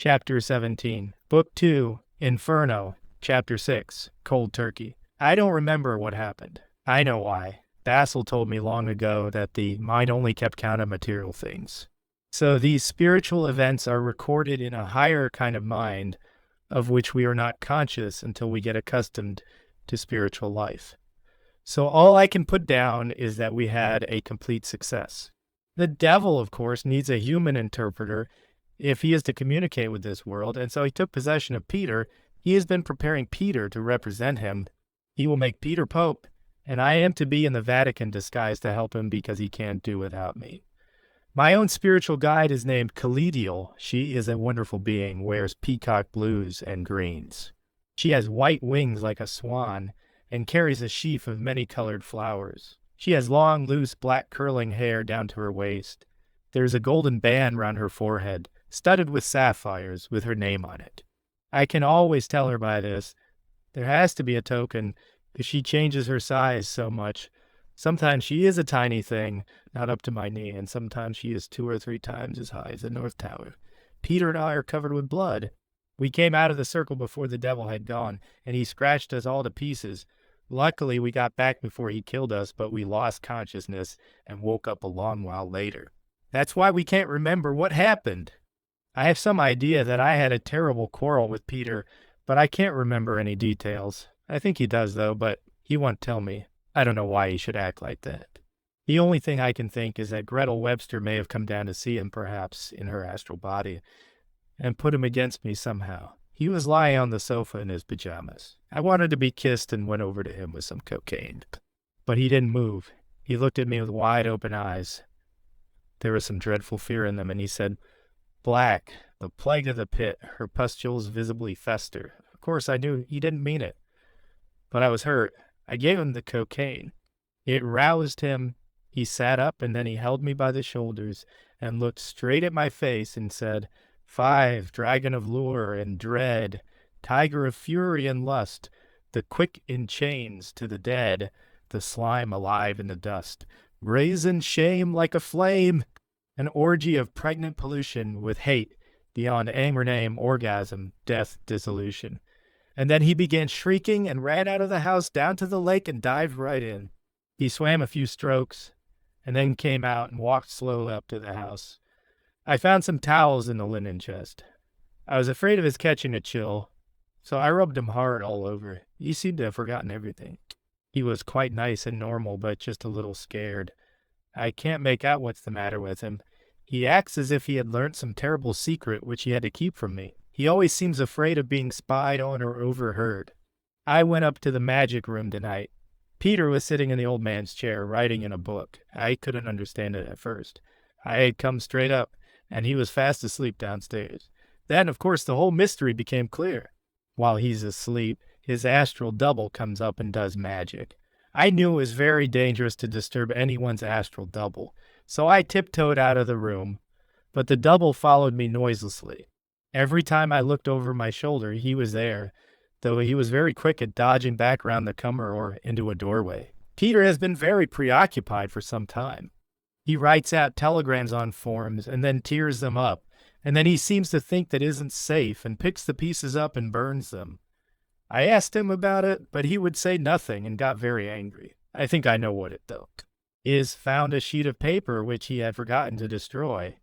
Chapter 17, Book 2, Inferno, Chapter 6, Cold Turkey. I don't remember what happened. I know why. Basil told me long ago that the mind only kept count of material things. So these spiritual events are recorded in a higher kind of mind, of which we are not conscious until we get accustomed to spiritual life. So all I can put down is that we had a complete success. The devil, of course, needs a human interpreter if he is to communicate with this world, and so he took possession of Peter. He has been preparing Peter to represent him. He will make Peter Pope, and I am to be in the Vatican disguised to help him because he can't do without me. My own spiritual guide is named Calidial. She is a wonderful being, wears peacock blues and greens. She has white wings like a swan, and carries a sheaf of many-colored flowers. She has long, loose, black curling hair down to her waist. There is a golden band round her forehead, studded with sapphires, with her name on it. I can always tell her by this. There has to be a token, because she changes her size so much. Sometimes she is a tiny thing, not up to my knee, and sometimes she is 2 or 3 times as high as the North Tower. Peter and I are covered with blood. We came out of the circle before the devil had gone, and he scratched us all to pieces. Luckily, we got back before he killed us, but we lost consciousness and woke up a long while later. That's why we can't remember what happened. I have some idea that I had a terrible quarrel with Peter, but I can't remember any details. I think he does, though, but he won't tell me. I don't know why he should act like that. The only thing I can think is that Gretel Webster may have come down to see him, perhaps, in her astral body, and put him against me somehow. He was lying on the sofa in his pajamas. I wanted to be kissed and went over to him with some cocaine. But he didn't move. He looked at me with wide open eyes. There was some dreadful fear in them, and he said, "Black, the plague of the pit, her pustules visibly fester." Of course, I knew he didn't mean it. But I was hurt. I gave him the cocaine. It roused him. He sat up, and then he held me by the shoulders and looked straight at my face and said, "5, dragon of lure and dread, tiger of fury and lust, the quick in chains to the dead, the slime alive in the dust, brazen shame like a flame, an orgy of pregnant pollution with hate beyond aim or name, orgasm, death, dissolution." And then he began shrieking and ran out of the house down to the lake and dived right in. He swam a few strokes and then came out and walked slowly up to the house. I found some towels in the linen chest. I was afraid of his catching a chill, so I rubbed him hard all over. He seemed to have forgotten everything. He was quite nice and normal, but just a little scared. I can't make out what's the matter with him. He acts as if he had learnt some terrible secret which he had to keep from me. He always seems afraid of being spied on or overheard. I went up to the magic room tonight. Peter was sitting in the old man's chair, writing in a book. I couldn't understand it at first. I had come straight up, and he was fast asleep downstairs. Then, of course, the whole mystery became clear. While he's asleep, his astral double comes up and does magic. I knew it was very dangerous to disturb anyone's astral double, so I tiptoed out of the room, but the double followed me noiselessly. Every time I looked over my shoulder, he was there, though he was very quick at dodging back round the comer or into a doorway. Peter has been very preoccupied for some time. He writes out telegrams on forms and then tears them up, and then he seems to think that isn't safe and picks the pieces up and burns them. I asked him about it, but he would say nothing and got very angry. I think I know what it though. Is found a sheet of paper which he had forgotten to destroy,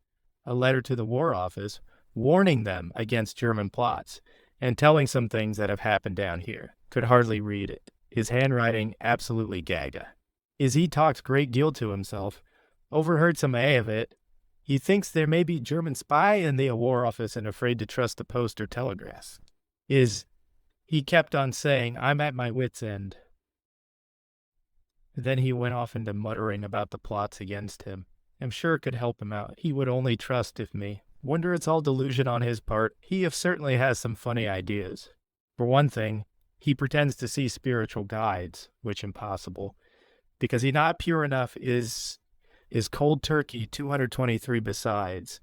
a letter to the War Office, warning them against German plots, and telling some things that have happened down here. Could hardly read it. His handwriting absolutely gaga. He talks great deal to himself. Overheard some of it. He thinks there may be German spy in the War Office and afraid to trust the post or telegraphs. He kept on saying, "I'm at my wit's end." Then he went off into muttering about the plots against him. I'm sure it could help him out. He would only trust if me. Wonder it's all delusion on his part. He certainly has some funny ideas. For one thing, he pretends to see spiritual guides, which impossible, because he not pure enough is cold turkey 223 besides.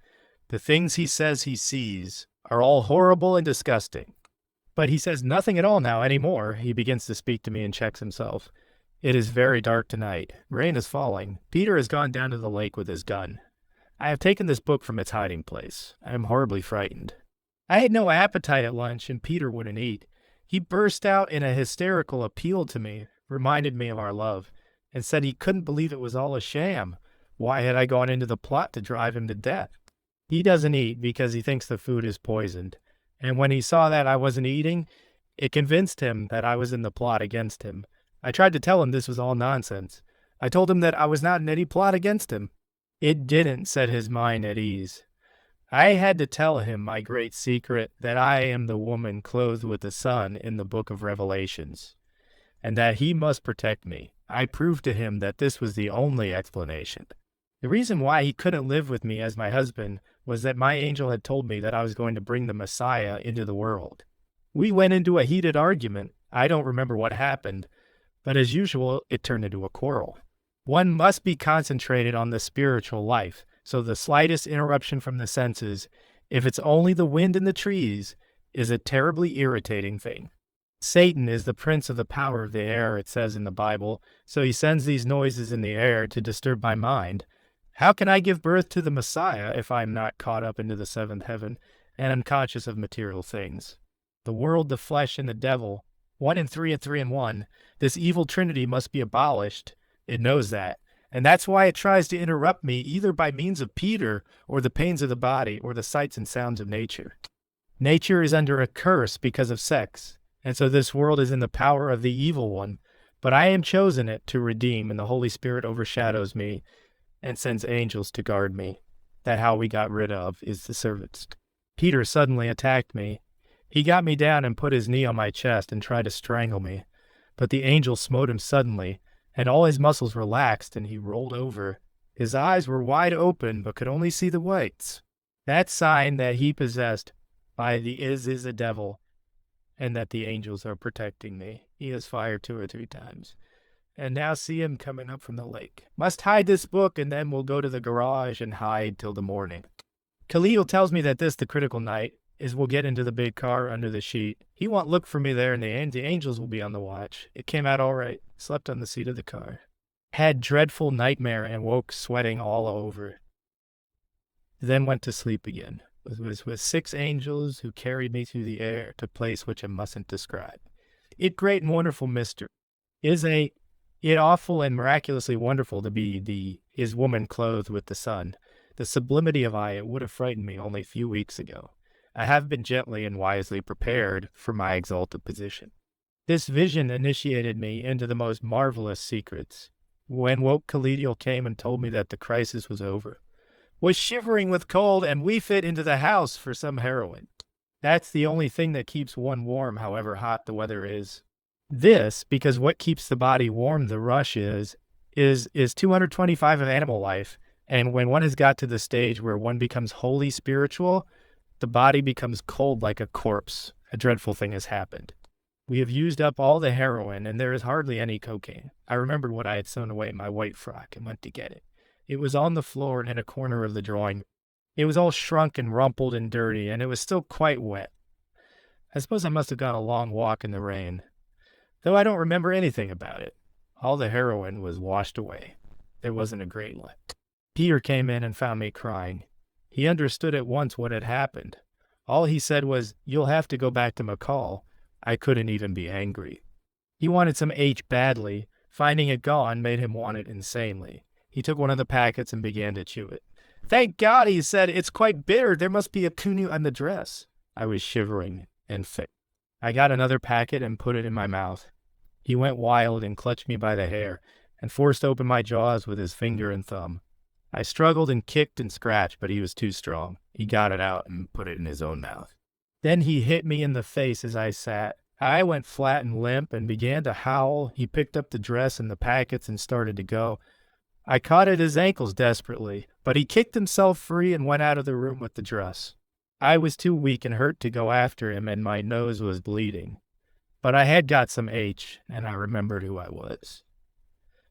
The things he says he sees are all horrible and disgusting. But he says nothing at all now anymore. He begins to speak to me and checks himself. It is very dark tonight. Rain is falling. Peter has gone down to the lake with his gun. I have taken this book from its hiding place. I am horribly frightened. I had no appetite at lunch, and Peter wouldn't eat. He burst out in a hysterical appeal to me, reminded me of our love, and said he couldn't believe it was all a sham. Why had I gone into the plot to drive him to death? He doesn't eat because he thinks the food is poisoned, and when he saw that I wasn't eating, it convinced him that I was in the plot against him. I tried to tell him this was all nonsense. I told him that I was not in any plot against him. It didn't set his mind at ease. I had to tell him my great secret, that I am the woman clothed with the sun in the book of Revelations, and that he must protect me. I proved to him that this was the only explanation. The reason why he couldn't live with me as my husband was that my angel had told me that I was going to bring the Messiah into the world. We went into a heated argument. I don't remember what happened, but as usual, it turned into a quarrel. One must be concentrated on the spiritual life, so the slightest interruption from the senses, if it's only the wind in the trees, is a terribly irritating thing. Satan is the prince of the power of the air, it says in the Bible, so he sends these noises in the air to disturb my mind. How can I give birth to the Messiah if I am not caught up into the seventh heaven and unconscious of material things? The world, the flesh, and the devil, 1 and 3 and 3 and 1, this evil trinity must be abolished. It knows that. And that's why it tries to interrupt me either by means of Peter or the pains of the body or the sights and sounds of nature. Nature is under a curse because of sex, and so this world is in the power of the evil one. But I am chosen it to redeem, and the Holy Spirit overshadows me and sends angels to guard me. That how we got rid of is the servants. Peter suddenly attacked me. He got me down and put his knee on my chest and tried to strangle me. But the angel smote him suddenly, and all his muscles relaxed, and he rolled over. His eyes were wide open, but could only see the whites. That sign that he possessed by the is a devil, and that the angels are protecting me. He has fired 2 or 3 times. And now see him coming up from the lake. Must hide this book, and then we'll go to the garage and hide till the morning. Khalil tells me that this, the critical night, is we'll get into the big car under the sheet. He won't look for me there, and the angels will be on the watch. It came out all right. Slept on the seat of the car. Had dreadful nightmare and woke sweating all over. Then went to sleep again. It was with 6 angels who carried me through the air to a place which I mustn't describe. It great and wonderful mystery. It awful and miraculously wonderful to be his woman clothed with the sun. The sublimity of it would have frightened me only a few weeks ago. I have been gently and wisely prepared for my exalted position. This vision initiated me into the most marvelous secrets. When woke Khalil came and told me that the crisis was over. Was shivering with cold, and we fit into the house for some heroin. That's the only thing that keeps one warm, however hot the weather is. This, because what keeps the body warm, the rush is 225 of animal life, and when one has got to the stage where one becomes wholly spiritual, the body becomes cold like a corpse. A dreadful thing has happened. We have used up all the heroin, and there is hardly any cocaine. I remembered what I had sewn away in my white frock and went to get it. It was on the floor and in a corner of the drawing room. It was all shrunk and rumpled and dirty, and it was still quite wet. I suppose I must have gone a long walk in the rain, though I don't remember anything about it. All the heroin was washed away. There wasn't a grain left. Peter came in and found me crying. He understood at once what had happened. All he said was, "You'll have to go back to McCall." I couldn't even be angry. He wanted some H badly. Finding it gone made him want it insanely. He took one of the packets and began to chew it. "Thank God," he said. "It's quite bitter. There must be a kunu on the dress." I was shivering and thick. I got another packet and put it in my mouth. He went wild and clutched me by the hair and forced open my jaws with his finger and thumb. I struggled and kicked and scratched, but he was too strong. He got it out and put it in his own mouth. Then he hit me in the face as I sat. I went flat and limp and began to howl. He picked up the dress and the packets and started to go. I caught at his ankles desperately, but he kicked himself free and went out of the room with the dress. I was too weak and hurt to go after him, and my nose was bleeding. But I had got some H, and I remembered who I was.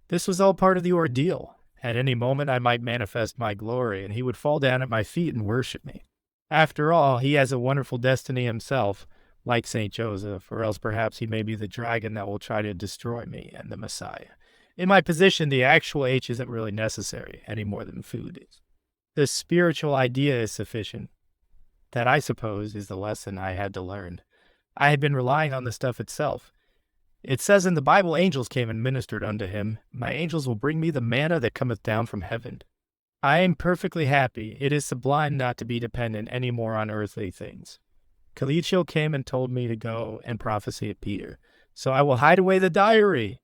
This was all part of the ordeal. At any moment I might manifest my glory, and he would fall down at my feet and worship me. After all, he has a wonderful destiny himself, like St. Joseph, or else perhaps he may be the dragon that will try to destroy me and the Messiah. In my position, the actual H isn't really necessary any more than food is. The spiritual idea is sufficient. That, I suppose, is the lesson I had to learn. I had been relying on the stuff itself. It says in the Bible, angels came and ministered unto him. My angels will bring me the manna that cometh down from heaven. I am perfectly happy. It is sublime not to be dependent any more on earthly things. Calicio came and told me to go and prophesy at Peter. So I will hide away the diary.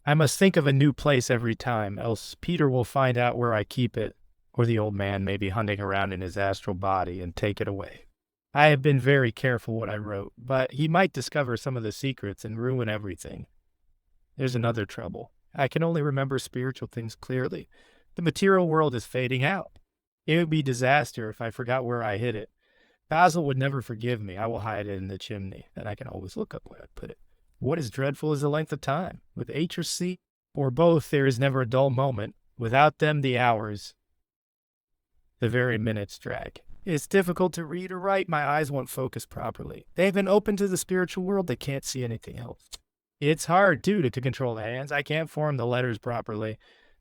I must think of a new place every time, else Peter will find out where I keep it, or the old man may be hunting around in his astral body and take it away. I have been very careful what I wrote, but he might discover some of the secrets and ruin everything. There's another trouble. I can only remember spiritual things clearly. The material world is fading out. It would be disaster if I forgot where I hid it. Basil would never forgive me. I will hide it in the chimney, and I can always look up where I put it. What is dreadful is the length of time. With H or C, or both, there is never a dull moment. Without them, the hours, the very minutes drag. It's difficult to read or write. My eyes won't focus properly. They've been open to the spiritual world. They can't see anything else. It's hard, too, to control the hands. I can't form the letters properly.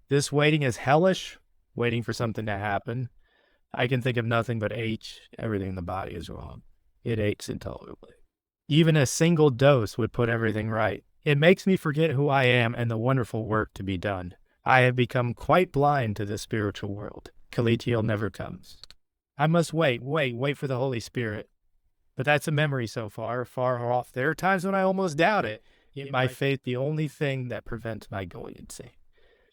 This waiting is hellish, waiting for something to happen. I can think of nothing but H. Everything in the body is wrong. It aches intolerably. Even a single dose would put everything right. It makes me forget who I am and the wonderful work to be done. I have become quite blind to the spiritual world. Calicio never comes. I must wait for the Holy Spirit. But that's a memory so far off. There are times when I almost doubt it. Yet my faith, the only thing that prevents my going insane.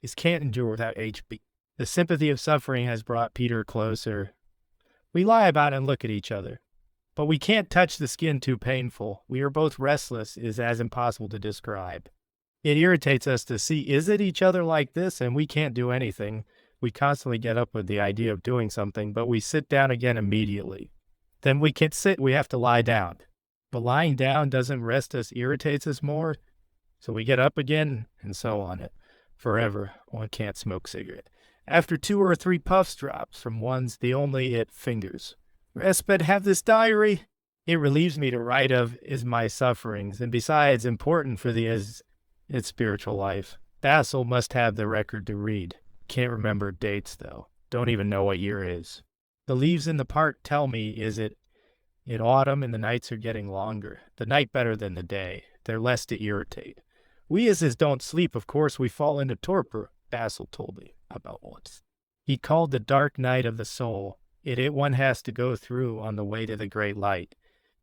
Is can't endure without HB. The sympathy of suffering has brought Peter closer. We lie about and look at each other. But we can't touch the skin too painful. We are both restless, is as impossible to describe. It irritates us to see, is it each other like this, and we can't do anything. We constantly get up with the idea of doing something, but we sit down again immediately. Then we can't sit, we have to lie down. But lying down doesn't rest us, irritates us more. So we get up again, and so on. Forever, one can't smoke cigarette. After 2 or 3 puffs drops from one's the only it fingers. Respite, have this diary. It relieves me to write of is my sufferings, and besides, important for its spiritual life. Basil must have the record to read. Can't remember dates, though. Don't even know what year is. The leaves in the park tell me is it in autumn and the nights are getting longer. The night better than the day. They're less to irritate. We as don't sleep, of course, we fall into torpor, Basil told me about once. He called the dark night of the soul. It one has to go through on the way to the great light.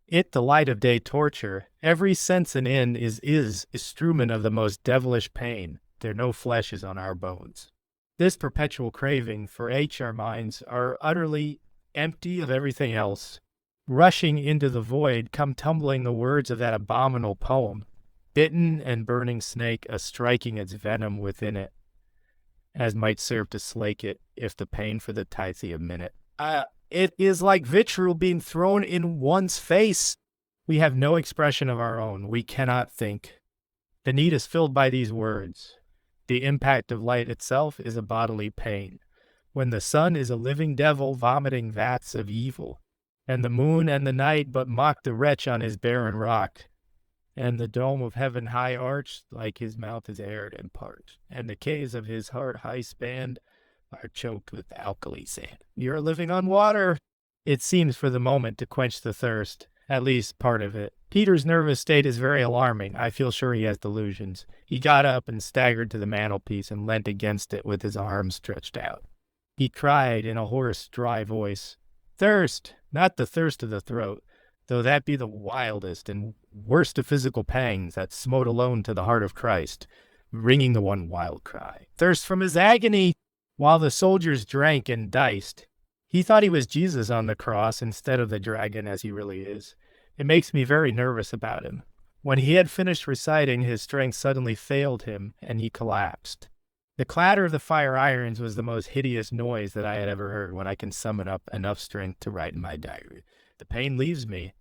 It the light of day torture. Every sense and in is instrument of the most devilish pain. There no flesh is on our bones. This perpetual craving for our minds are utterly empty of everything else. Rushing into the void come tumbling the words of that abominable poem. Bitten and burning snake striking its venom within it, as might serve to slake it, if the pain for the tithe a minute. It is like vitriol being thrown in one's face. We have no expression of our own. We cannot think. The need is filled by these words. The impact of light itself is a bodily pain. When the sun is a living devil vomiting vats of evil, and the moon and the night but mock the wretch on his barren rock, and the dome of heaven high arched, like his mouth is arid and parched, and the caves of his heart high spanned are choked with alkali sand. You're living on water. It seems for the moment to quench the thirst, at least part of it. Peter's nervous state is very alarming. I feel sure he has delusions. He got up and staggered to the mantelpiece and leant against it with his arms stretched out. He cried in a hoarse, dry voice, "Thirst, not the thirst of the throat, though that be the wildest and worst of physical pangs that smote alone to the heart of Christ, ringing the one wild cry. Thirst from his agony, while the soldiers drank and diced. He thought he was Jesus on the cross instead of the dragon as he really is. It makes me very nervous about him. When he had finished reciting, his strength suddenly failed him, and he collapsed. The clatter of the fire irons was the most hideous noise that I had ever heard when I can summon up enough strength to write in my diary. The pain leaves me.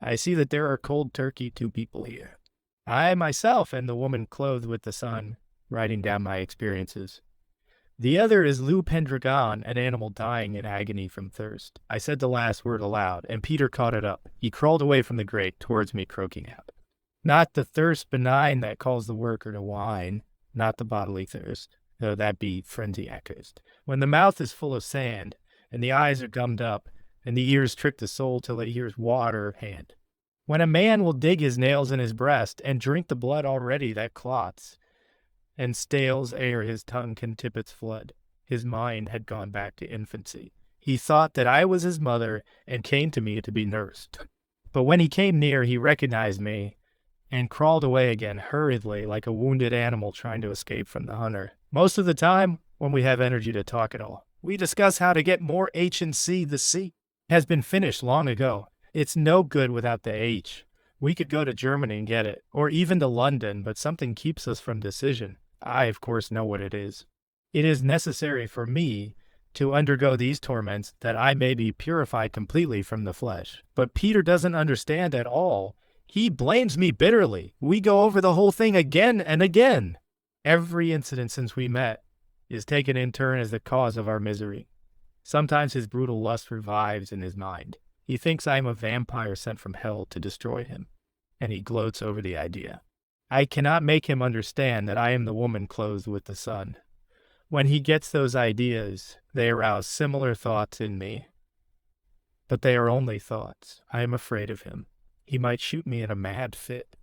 I see that there are cold turkey 2 people here. I myself and the woman clothed with the sun, writing down my experiences. The other is Lou Pendragon, an animal dying in agony from thirst. I said the last word aloud, and Peter caught it up. He crawled away from the grate towards me, croaking out. Not the thirst benign that calls the worker to wine, not the bodily thirst, though that be frenzy accused. When the mouth is full of sand, and the eyes are gummed up, and the ears trick the soul till it hears water hand. When a man will dig his nails in his breast and drink the blood already that clots, and stales ere his tongue can tip its flood, his mind had gone back to infancy. He thought that I was his mother and came to me to be nursed. But when he came near, he recognized me and crawled away again hurriedly like a wounded animal trying to escape from the hunter. Most of the time, when we have energy to talk at all, we discuss how to get more H and C. The C has been finished long ago. It's no good without the H. We could go to Germany and get it, or even to London, but something keeps us from decision. I, of course, know what it is. It is necessary for me to undergo these torments that I may be purified completely from the flesh. But Peter doesn't understand at all. He blames me bitterly. We go over the whole thing again and again. Every incident since we met is taken in turn as the cause of our misery. Sometimes his brutal lust revives in his mind. He thinks I am a vampire sent from hell to destroy him, and he gloats over the idea. I cannot make him understand that I am the woman clothed with the sun. When he gets those ideas, they arouse similar thoughts in me. But they are only thoughts. I am afraid of him. He might shoot me in a mad fit.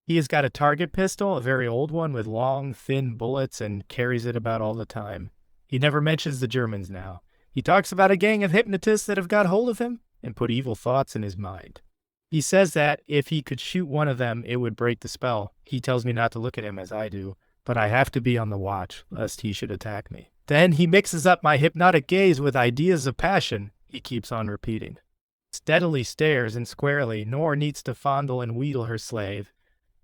He has got a target pistol, a very old one with long, thin bullets, and carries it about all the time. He never mentions the Germans now. He talks about a gang of hypnotists that have got hold of him and put evil thoughts in his mind. He says that if he could shoot one of them, it would break the spell. He tells me not to look at him as I do, but I have to be on the watch, lest he should attack me. Then he mixes up my hypnotic gaze with ideas of passion, he keeps on repeating. Steadily stares and squarely, nor needs to fondle and wheedle her slave,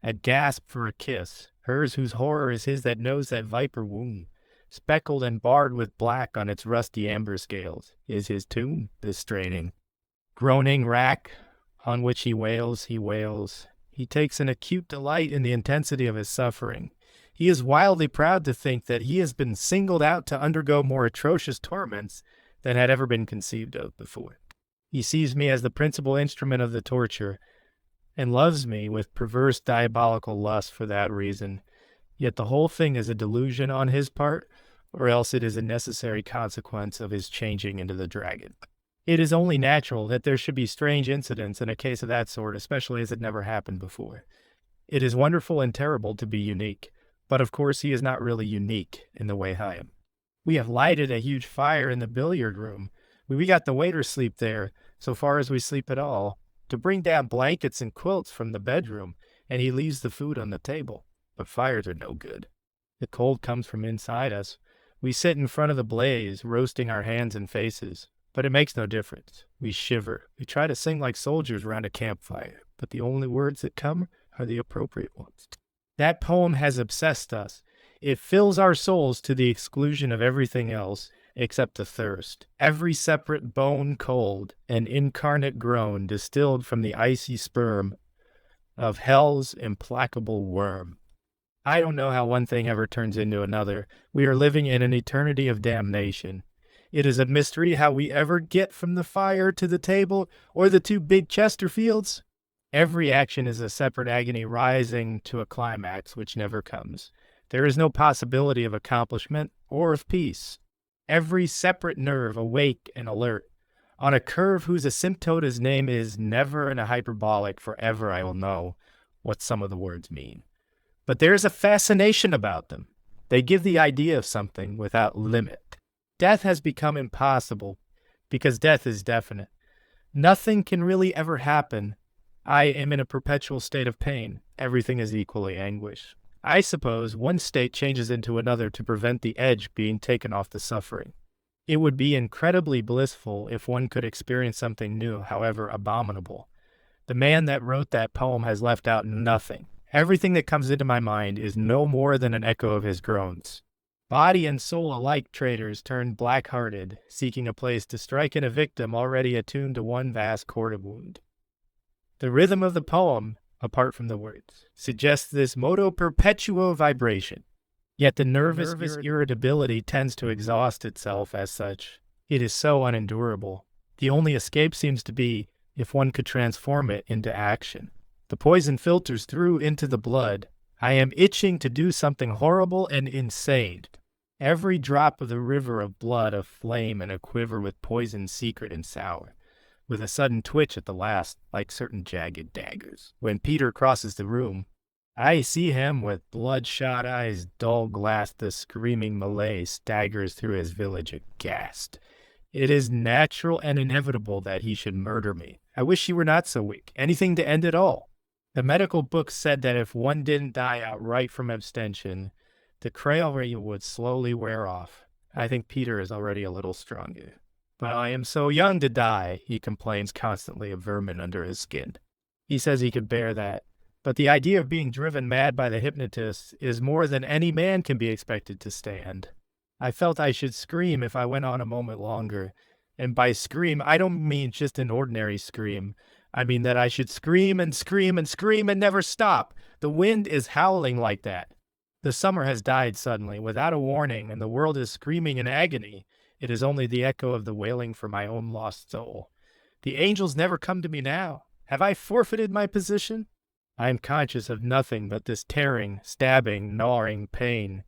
and gasp for a kiss, hers whose horror is his that knows that viper wound, speckled and barred with black on its rusty amber scales, is his tomb, this straining. Groaning rack, on which he wails. He takes an acute delight in the intensity of his suffering. He is wildly proud to think that he has been singled out to undergo more atrocious torments than had ever been conceived of before. He sees me as the principal instrument of the torture, and loves me with perverse diabolical lust for that reason. Yet the whole thing is a delusion on his part, or else it is a necessary consequence of his changing into the dragon. It is only natural that there should be strange incidents in a case of that sort, especially as it never happened before. It is wonderful and terrible to be unique, but of course he is not really unique in the way I am. We have lighted a huge fire in the billiard room. We got the waiter sleep there, so far as we sleep at all, to bring down blankets and quilts from the bedroom, and he leaves the food on the table. But fires are no good. The cold comes from inside us. We sit in front of the blaze, roasting our hands and faces. But it makes no difference. We shiver. We try to sing like soldiers around a campfire, but the only words that come are the appropriate ones. That poem has obsessed us. It fills our souls to the exclusion of everything else except the thirst. Every separate bone cold, an incarnate groan distilled from the icy sperm of hell's implacable worm. I don't know how one thing ever turns into another. We are living in an eternity of damnation. It is a mystery how we ever get from the fire to the table or the two big Chesterfields. Every action is a separate agony rising to a climax which never comes. There is no possibility of accomplishment or of peace. Every separate nerve awake and alert. On a curve whose asymptota's name is never in a hyperbolic, forever I will know what some of the words mean. But there is a fascination about them. They give the idea of something without limit. Death has become impossible because death is definite. Nothing can really ever happen. I am in a perpetual state of pain. Everything is equally anguish. I suppose one state changes into another to prevent the edge being taken off the suffering. It would be incredibly blissful if one could experience something new, however abominable. The man that wrote that poem has left out nothing. Everything that comes into my mind is no more than an echo of his groans. Body and soul alike traitors turned black-hearted, seeking a place to strike in a victim already attuned to one vast chord of wound. The rhythm of the poem, apart from the words, suggests this moto perpetuo vibration. Yet the nervous irritability tends to exhaust itself as such. It is so unendurable. The only escape seems to be if one could transform it into action. The poison filters through into the blood. I am itching to do something horrible and insane. Every drop of the river of blood aflame and a quiver with poison secret and sour. with a sudden twitch at the last, like certain jagged daggers. When Peter crosses the room, I see him with bloodshot eyes, dull glassed. The screaming Malay staggers through his village aghast. It is natural and inevitable that he should murder me. I wish he were not so weak. Anything to end it all. The medical books said that if one didn't die outright from abstention, the Crowley would slowly wear off. I think Peter is already a little stronger. But I am so young to die, he complains constantly of vermin under his skin. He says he could bear that. But the idea of being driven mad by the hypnotist is more than any man can be expected to stand. I felt I should scream if I went on a moment longer. And by scream, I don't mean just an ordinary scream. I mean that I should scream and scream and scream and never stop. The wind is howling like that. The summer has died suddenly, without a warning, and the world is screaming in agony. It is only the echo of the wailing for my own lost soul. The angels never come to me now. Have I forfeited my position? I am conscious of nothing but this tearing, stabbing, gnawing pain.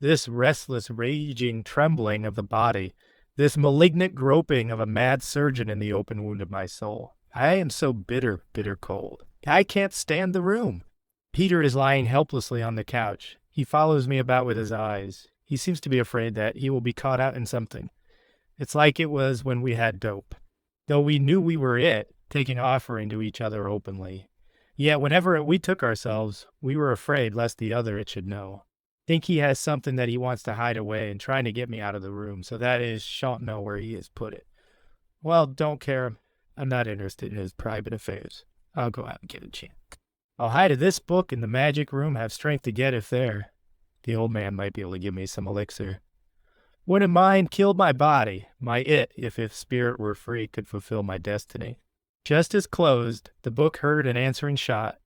This restless, raging trembling of the body. This malignant groping of a mad surgeon in the open wound of my soul. I am so bitter, bitter cold. I can't stand the room. Peter is lying helplessly on the couch. He follows me about with his eyes. He seems to be afraid that he will be caught out in something. It's like it was when we had dope. Though we knew we were it, taking offering to each other openly. Yet whenever we took ourselves, we were afraid lest the other it should know. Think he has something that he wants to hide away and trying to get me out of the room, so that is shan't know where he has put it. Well, don't care. I'm not interested in his private affairs. I'll go out and get a chance. I'll hide in this book in the magic room, have strength to get if there. The old man might be able to give me some elixir. When a mind killed my body, my if spirit were free, could fulfill my destiny. Just as closed, the book heard an answering shot.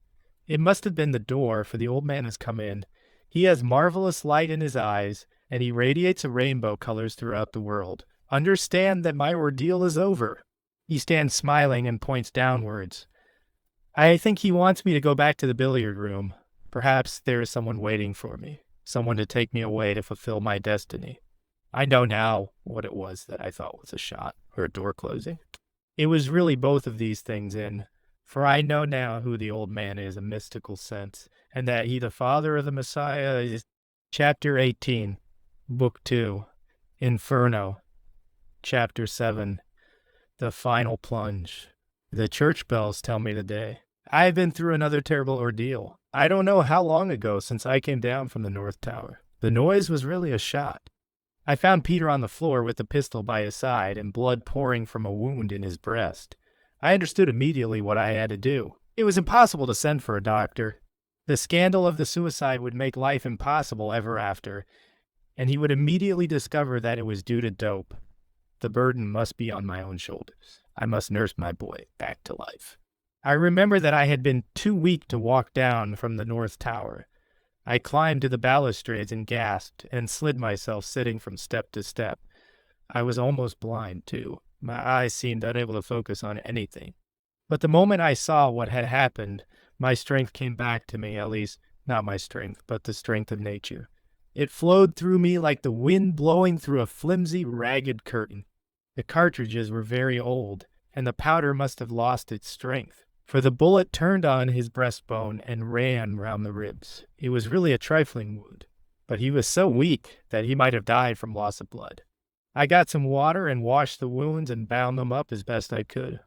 It must have been the door, for the old man has come in. He has marvelous light in his eyes, and he radiates a rainbow colors throughout the world. Understand that my ordeal is over. He stands smiling and points downwards. I think he wants me to go back to the billiard room. Perhaps there is someone waiting for me, someone to take me away to fulfill my destiny. I know now what it was that I thought was a shot or a door closing. It was really both of these things for I know now who the old man is in a mystical sense, and that he the father of the Messiah is. Chapter 18, Book 2, Inferno. Chapter 7, The Final Plunge. The church bells tell me the day. I've been through another terrible ordeal. I don't know how long ago since I came down from the North Tower. The noise was really a shot. I found Peter on the floor with the pistol by his side and blood pouring from a wound in his breast. I understood immediately what I had to do. It was impossible to send for a doctor. The scandal of the suicide would make life impossible ever after, and he would immediately discover that it was due to dope. The burden must be on my own shoulders. I must nurse my boy back to life. I remember that I had been too weak to walk down from the North Tower. I climbed to the balustrades and gasped and slid myself sitting from step to step. I was almost blind, too. My eyes seemed unable to focus on anything. But the moment I saw what had happened, my strength came back to me, at least not my strength, but the strength of nature. It flowed through me like the wind blowing through a flimsy, ragged curtain. The cartridges were very old, and the powder must have lost its strength, for the bullet turned on his breastbone and ran round the ribs. It was really a trifling wound, but he was so weak that he might have died from loss of blood. I got some water and washed the wounds and bound them up as best I could.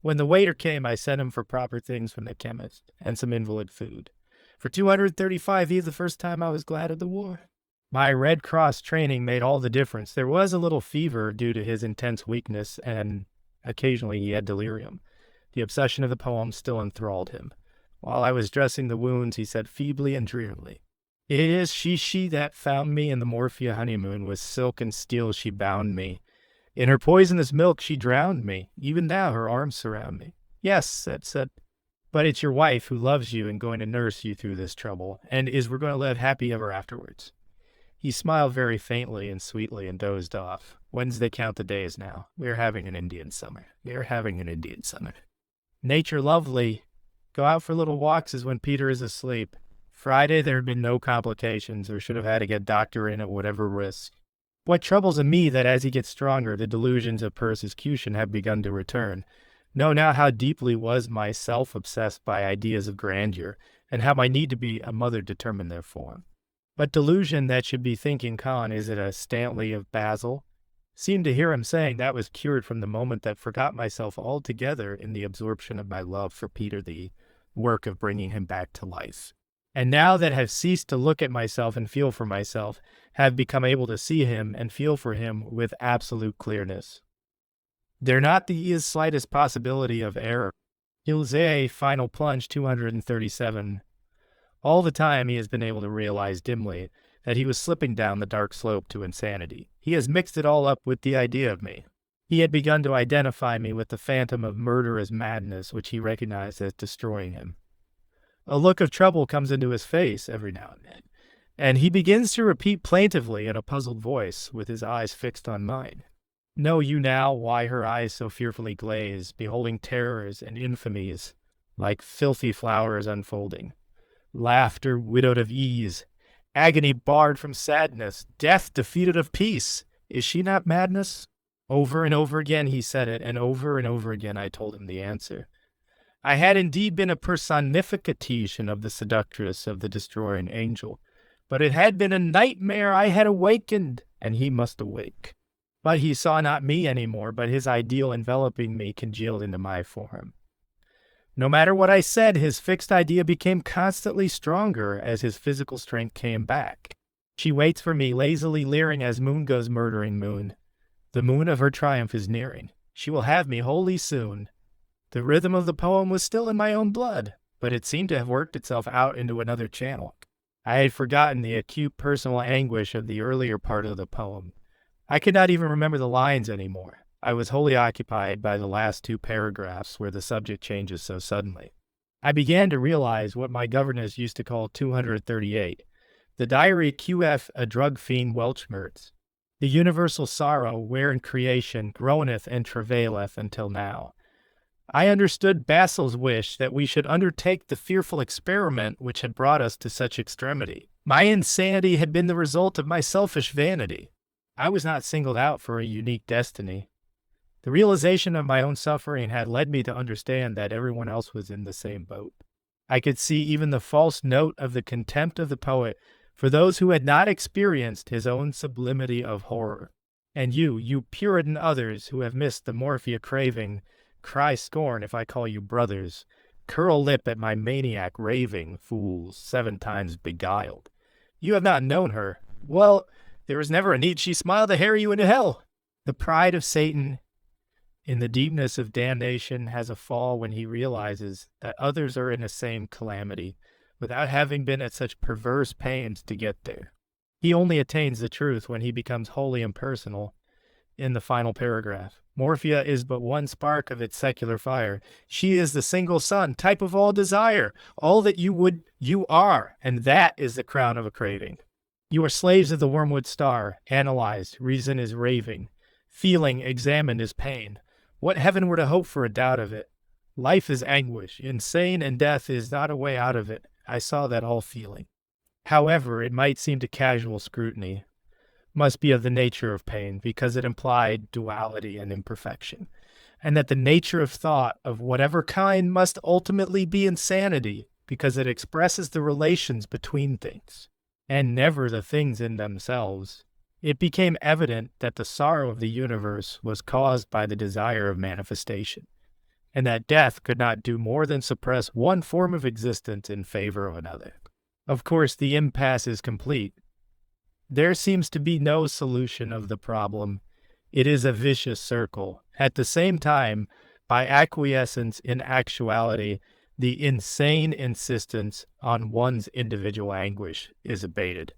When the waiter came, I sent him for proper things from the chemist and some invalid food. For 235 the first time I was glad of the war. My Red Cross training made all the difference. There was a little fever due to his intense weakness, and occasionally he had delirium. The obsession of the poem still enthralled him. While I was dressing the wounds, he said feebly and drearily, "It is she that found me in the Morphia honeymoon. With silk and steel she bound me. In her poisonous milk she drowned me. Even now her arms surround me." "Yes," said, "but it's your wife who loves you and going to nurse you through this trouble, and we're going to live happy ever afterwards." He smiled very faintly and sweetly and dozed off. Wednesday count the days now. We are having an Indian summer. Nature lovely. Go out for little walks as when Peter is asleep. Friday there had been no complications or should have had to get doctor in at whatever risk. What troubles me that as he gets stronger, the delusions of persecution have begun to return. Know now how deeply was myself obsessed by ideas of grandeur, and how my need to be a mother determined their form. But delusion that should be thinking con, is it a Stanley of Basel? Seemed to hear him saying that was cured from the moment that forgot myself altogether in the absorption of my love for Peter, the work of bringing him back to life. And now that have ceased to look at myself and feel for myself, have become able to see him and feel for him with absolute clearness. There not the slightest possibility of error. Ilse, final plunge 237. All the time he has been able to realize dimly that he was slipping down the dark slope to insanity. He has mixed it all up with the idea of me. He had begun to identify me with the phantom of murderous madness which he recognized as destroying him. A look of trouble comes into his face every now and then, and he begins to repeat plaintively in a puzzled voice, with his eyes fixed on mine. Know you now why her eyes so fearfully glaze, beholding terrors and infamies, like filthy flowers unfolding? Laughter widowed of ease, agony barred from sadness, death defeated of peace. Is she not madness? Over and over again he said it, and over again I told him the answer. I had indeed been a personification of the seductress of the destroying angel, but it had been a nightmare I had awakened, and he must awake. But he saw not me any more, but his ideal enveloping me congealed into my form. No matter what I said, his fixed idea became constantly stronger as his physical strength came back. She waits for me, lazily leering as moon goes murdering moon. The moon of her triumph is nearing. She will have me wholly soon. The rhythm of the poem was still in my own blood, but it seemed to have worked itself out into another channel. I had forgotten the acute personal anguish of the earlier part of the poem. I could not even remember the lines anymore. I was wholly occupied by the last two paragraphs where the subject changes so suddenly. I began to realize what my governess used to call 238, the diary QF a drug fiend Welchmertz, the universal sorrow wherein creation groaneth and travaileth until now. I understood Basil's wish that we should undertake the fearful experiment which had brought us to such extremity. My insanity had been the result of my selfish vanity. I was not singled out for a unique destiny. The realization of my own suffering had led me to understand that everyone else was in the same boat. I could see even the false note of the contempt of the poet for those who had not experienced his own sublimity of horror. And you Puritan others who have missed the morphia craving, cry scorn if I call you brothers. Curl lip at my maniac raving, fools, 7 times beguiled. You have not known her. Well, there was never a need she smiled to harry you into hell. The pride of Satan in the deepness of damnation has a fall when he realizes that others are in the same calamity, without having been at such perverse pains to get there. He only attains the truth when he becomes wholly impersonal. In the final paragraph, Morphia is but one spark of its secular fire. She is the single sun, type of all desire. All that you are, and that is the crown of a craving. You are slaves of the wormwood star. Analyzed, reason is raving. Feeling, examined is pain. What heaven were to hope for a doubt of it? Life is anguish. Insane and death is not a way out of it. I saw that all feeling. However, it might seem to casual scrutiny, must be of the nature of pain, because it implied duality and imperfection, and that the nature of thought, of whatever kind, must ultimately be insanity, because it expresses the relations between things, and never the things in themselves. It became evident that the sorrow of the universe was caused by the desire of manifestation, and that death could not do more than suppress one form of existence in favor of another. Of course, the impasse is complete. There seems to be no solution of the problem. It is a vicious circle. At the same time, by acquiescence in actuality, the insane insistence on one's individual anguish is abated.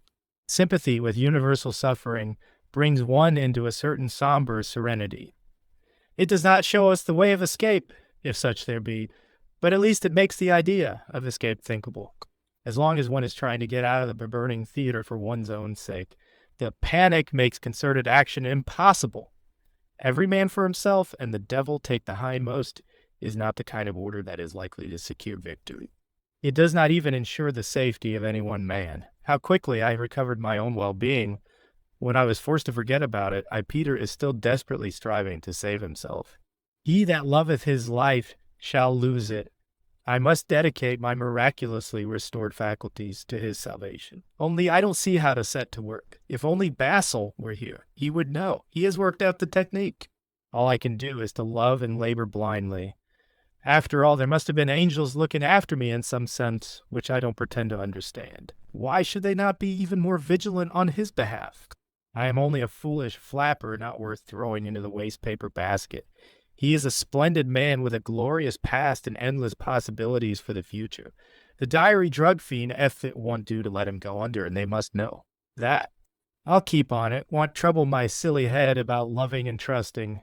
Sympathy with universal suffering brings one into a certain somber serenity. It does not show us the way of escape, if such there be, but at least it makes the idea of escape thinkable. As long as one is trying to get out of the burning theater for one's own sake, the panic makes concerted action impossible. Every man for himself and the devil take the hindmost is not the kind of order that is likely to secure victory. It does not even ensure the safety of any one man. How quickly I recovered my own well-being When I was forced to forget about it, Peter is still desperately striving to save himself. He that loveth his life shall lose it. I must dedicate my miraculously restored faculties to his salvation. Only I don't see how to set to work. If only Basil were here, he would know. He has worked out the technique. All I can do is to love and labor blindly. After all, there must have been angels looking after me in some sense, which I don't pretend to understand. Why should they not be even more vigilant on his behalf? I am only a foolish flapper not worth throwing into the waste paper basket. He is a splendid man with a glorious past and endless possibilities for the future. The diary drug fiend it won't do to let him go under, and they must know that. I'll keep on it, won't trouble my silly head about loving and trusting.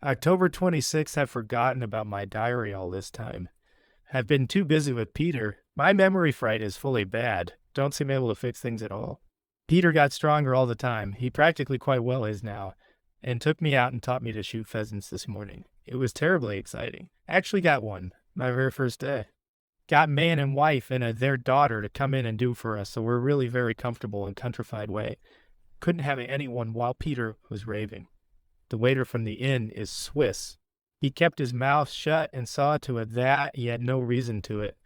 October 26th, have forgotten about my diary all this time. Have been too busy with Peter. My memory fright is fully bad. Don't seem able to fix things at all. Peter got stronger all the time. He practically quite well is now, and took me out and taught me to shoot pheasants this morning. It was terribly exciting. Actually got one, my very first day. Got man and wife and their daughter to come in and do for us, so we're really very comfortable in countrified way. Couldn't have anyone while Peter was raving. The waiter from the inn is Swiss. He kept his mouth shut and saw to it that he had no reason to it.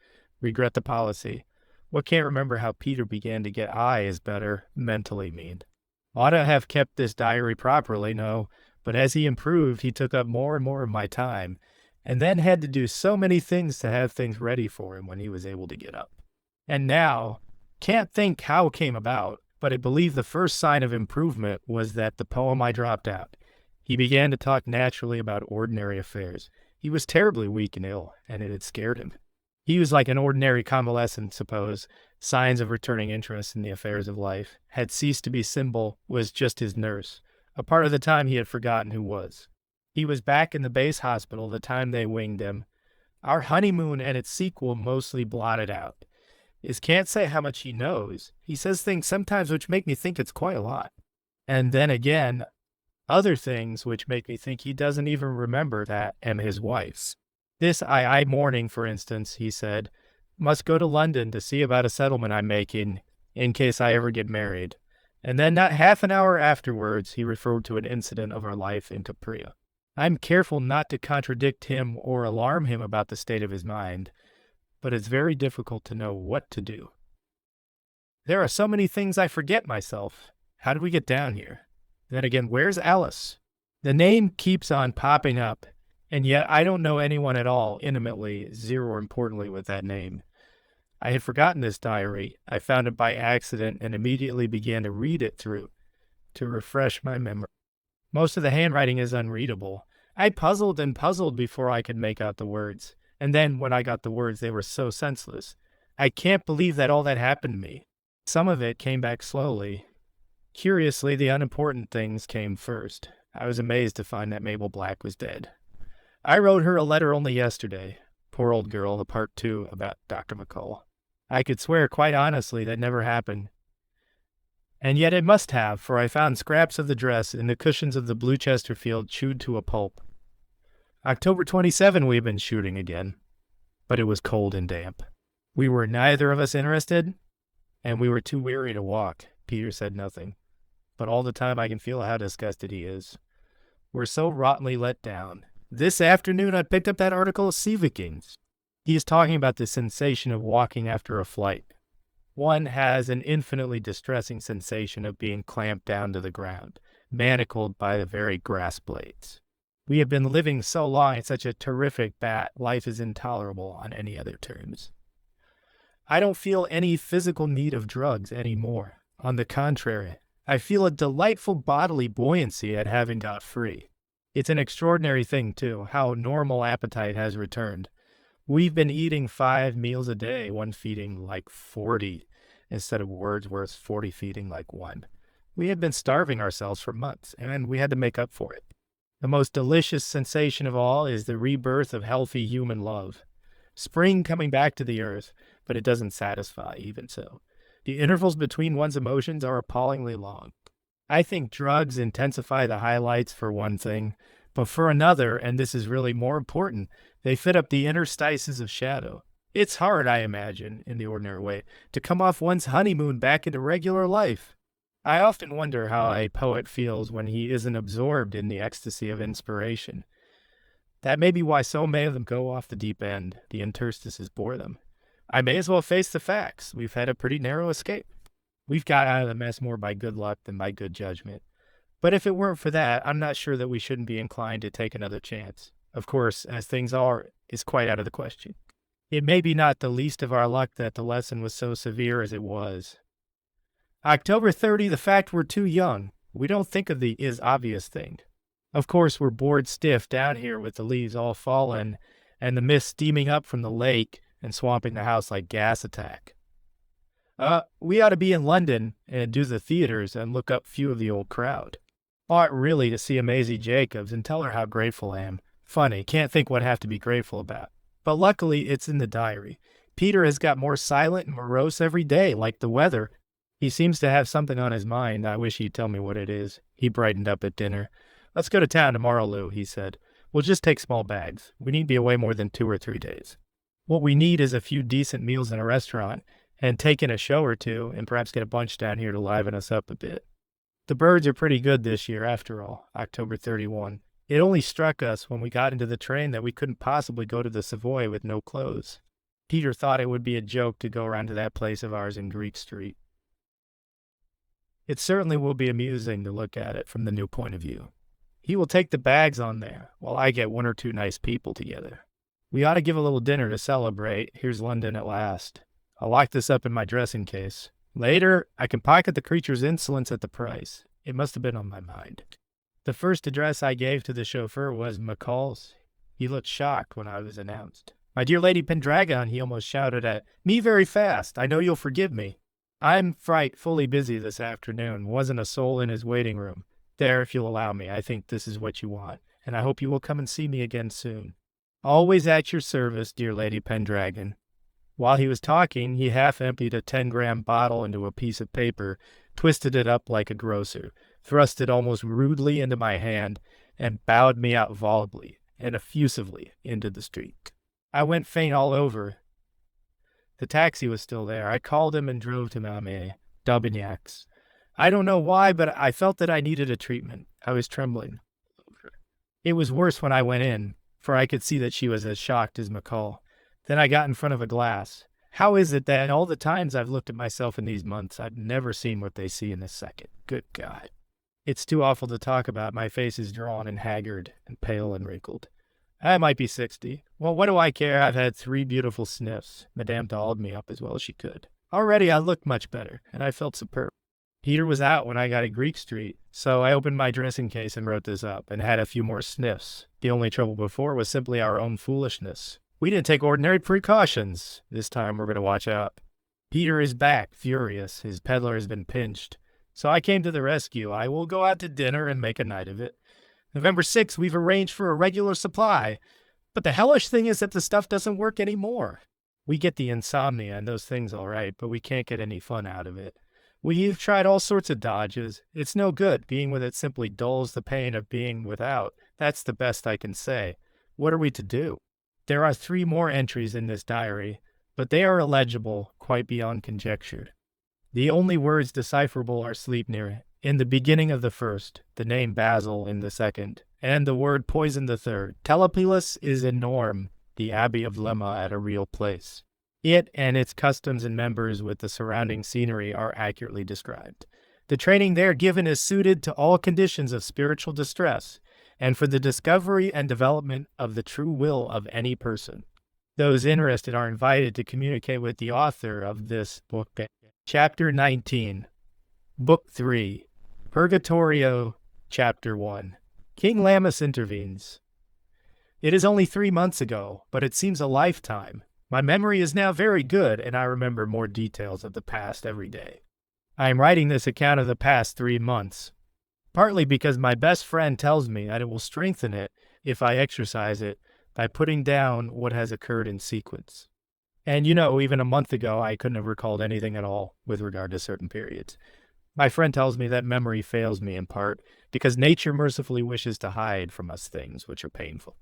Regret the policy. What can't remember how Peter began to get I is better, mentally mean. Ought to have kept this diary properly, no, but as he improved, he took up more and more of my time, and then had to do so many things to have things ready for him when he was able to get up. And now, can't think how it came about, but I believe the first sign of improvement was that the poem I dropped out. He began to talk naturally about ordinary affairs. He was terribly weak and ill, and it had scared him. He was like an ordinary convalescent, suppose. Signs of returning interest in the affairs of life. Had ceased to be Sybil, was just his nurse. A part of the time he had forgotten who was. He was back in the base hospital the time they winged him. Our honeymoon and its sequel mostly blotted out. Can't say how much he knows. He says things sometimes which make me think it's quite a lot. And then again, other things which make me think he doesn't even remember that am his wife's. This morning, for instance, he said, must go to London to see about a settlement I'm making in case I ever get married. And then not half an hour afterwards, he referred to an incident of our life in Capri. I'm careful not to contradict him or alarm him about the state of his mind, but it's very difficult to know what to do. There are so many things I forget myself. How did we get down here? Then again, where's Alice? The name keeps on popping up, and yet I don't know anyone at all intimately, zero importantly, with that name. I had forgotten this diary. I found it by accident and immediately began to read it through to refresh my memory. Most of the handwriting is unreadable. I puzzled and puzzled before I could make out the words, and then when I got the words, they were so senseless. I can't believe that all that happened to me. Some of it came back slowly. Curiously, the unimportant things came first. I was amazed to find that Mabel Black was dead. I wrote her a letter only yesterday. Poor old girl, the part 2 about Dr. McCall. I could swear quite honestly that never happened. And yet it must have, for I found scraps of the dress in the cushions of the Blue Chesterfield chewed to a pulp. October 27 we had been shooting again, but it was cold and damp. We were neither of us interested, and we were too weary to walk. Peter said nothing, but all the time I can feel how disgusted he is. We're so rottenly let down. This afternoon I picked up that article of Sieviking's. He is talking about the sensation of walking after a flight. One has an infinitely distressing sensation of being clamped down to the ground, manacled by the very grass blades. We have been living so long in such a terrific bat, life is intolerable on any other terms. I don't feel any physical need of drugs anymore. On the contrary, I feel a delightful bodily buoyancy at having got free. It's an extraordinary thing, too, how normal appetite has returned. We've been eating 5 meals a day, one feeding like 40, instead of Wordsworth's 40 feeding like 1. We had been starving ourselves for months, and we had to make up for it. The most delicious sensation of all is the rebirth of healthy human love. Spring coming back to the earth, but it doesn't satisfy, even so. The intervals between one's emotions are appallingly long. I think drugs intensify the highlights for one thing, but for another, and this is really more important, they fit up the interstices of shadow. It's hard, I imagine, in the ordinary way, to come off one's honeymoon back into regular life. I often wonder how a poet feels when he isn't absorbed in the ecstasy of inspiration. That may be why so many of them go off the deep end. The interstices bore them. I may as well face the facts. We've had a pretty narrow escape. We've got out of the mess more by good luck than by good judgment. But if it weren't for that, I'm not sure that we shouldn't be inclined to take another chance. Of course, as things are, is quite out of the question. It may be not the least of our luck that the lesson was so severe as it was. October 30, the fact we're too young. We don't think of the is obvious thing. Of course, we're bored stiff down here with the leaves all fallen and the mist steaming up from the lake and swamping the house like gas attack. We ought to be in London and do the theaters and look up few of the old crowd. Ought really to see a Maisie Jacobs and tell her how grateful I am. Funny, can't think what I have to be grateful about. But luckily, it's in the diary. Peter has got more silent and morose every day, like the weather. He seems to have something on his mind. I wish he'd tell me what it is. He brightened up at dinner. Let's go to town tomorrow, Lou, he said. We'll just take small bags. We needn't be away more than 2 or 3 days. What we need is a few decent meals in a restaurant, and take in a show or two, and perhaps get a bunch down here to liven us up a bit. The birds are pretty good this year, after all, October 31. It only struck us when we got into the train that we couldn't possibly go to the Savoy with no clothes. Peter thought it would be a joke to go around to that place of ours in Greek Street. It certainly will be amusing to look at it from the new point of view. He will take the bags on there, while I get 1 or 2 nice people together. We ought to give a little dinner to celebrate. Here's London at last. I'll lock this up in my dressing case. Later, I can pocket the creature's insolence at the price. It must have been on my mind. The first address I gave to the chauffeur was McCall's. He looked shocked when I was announced. My dear Lady Pendragon, he almost shouted at me very fast. I know you'll forgive me. I'm frightfully busy this afternoon. Wasn't a soul in his waiting room. There, if you'll allow me, I think this is what you want, and I hope you will come and see me again soon. Always at your service, dear Lady Pendragon. While he was talking, he half-emptied a 10-gram bottle into a piece of paper, twisted it up like a grocer, thrust it almost rudely into my hand, and bowed me out volubly and effusively into the street. I went faint all over. The taxi was still there. I called him and drove to Malmö, Daubignacs. I don't know why, but I felt that I needed a treatment. I was trembling. It was worse when I went in, for I could see that she was as shocked as McCall. Then I got in front of a glass. How is it that in all the times I've looked at myself in these months, I've never seen what they see in this second? Good God. It's too awful to talk about. My face is drawn and haggard and pale and wrinkled. I might be 60. Well, what do I care? I've had 3 beautiful sniffs. Madame dolled me up as well as she could. Already I looked much better, and I felt superb. Peter was out when I got to Greek Street, so I opened my dressing case and wrote this up and had a few more sniffs. The only trouble before was simply our own foolishness. We didn't take ordinary precautions. This time we're going to watch out. Peter is back, furious. His peddler has been pinched. So I came to the rescue. I will go out to dinner and make a night of it. November 6th, we've arranged for a regular supply. But the hellish thing is that the stuff doesn't work anymore. We get the insomnia and those things all right, but we can't get any fun out of it. We've tried all sorts of dodges. It's no good. Being with it simply dulls the pain of being without. That's the best I can say. What are we to do? There are 3 more entries in this diary, but they are illegible, quite beyond conjecture. The only words decipherable are Sleipnir, in the beginning of the first, the name Basil in the second, and the word poison the third. Telepolis is in Norm, the Abbey of Lemma at a real place. It and its customs and members with the surrounding scenery are accurately described. The training there given is suited to all conditions of spiritual distress, and for the discovery and development of the true will of any person. Those interested are invited to communicate with the author of this book. Chapter 19, Book 3, Purgatorio, Chapter 1. King Lammas intervenes. It is only 3 months ago, but it seems a lifetime. My memory is now very good, and I remember more details of the past every day. I am writing this account of the past 3 months, partly because my best friend tells me that it will strengthen it if I exercise it by putting down what has occurred in sequence. And even a month ago, I couldn't have recalled anything at all with regard to certain periods. My friend tells me that memory fails me in part because nature mercifully wishes to hide from us things which are painful.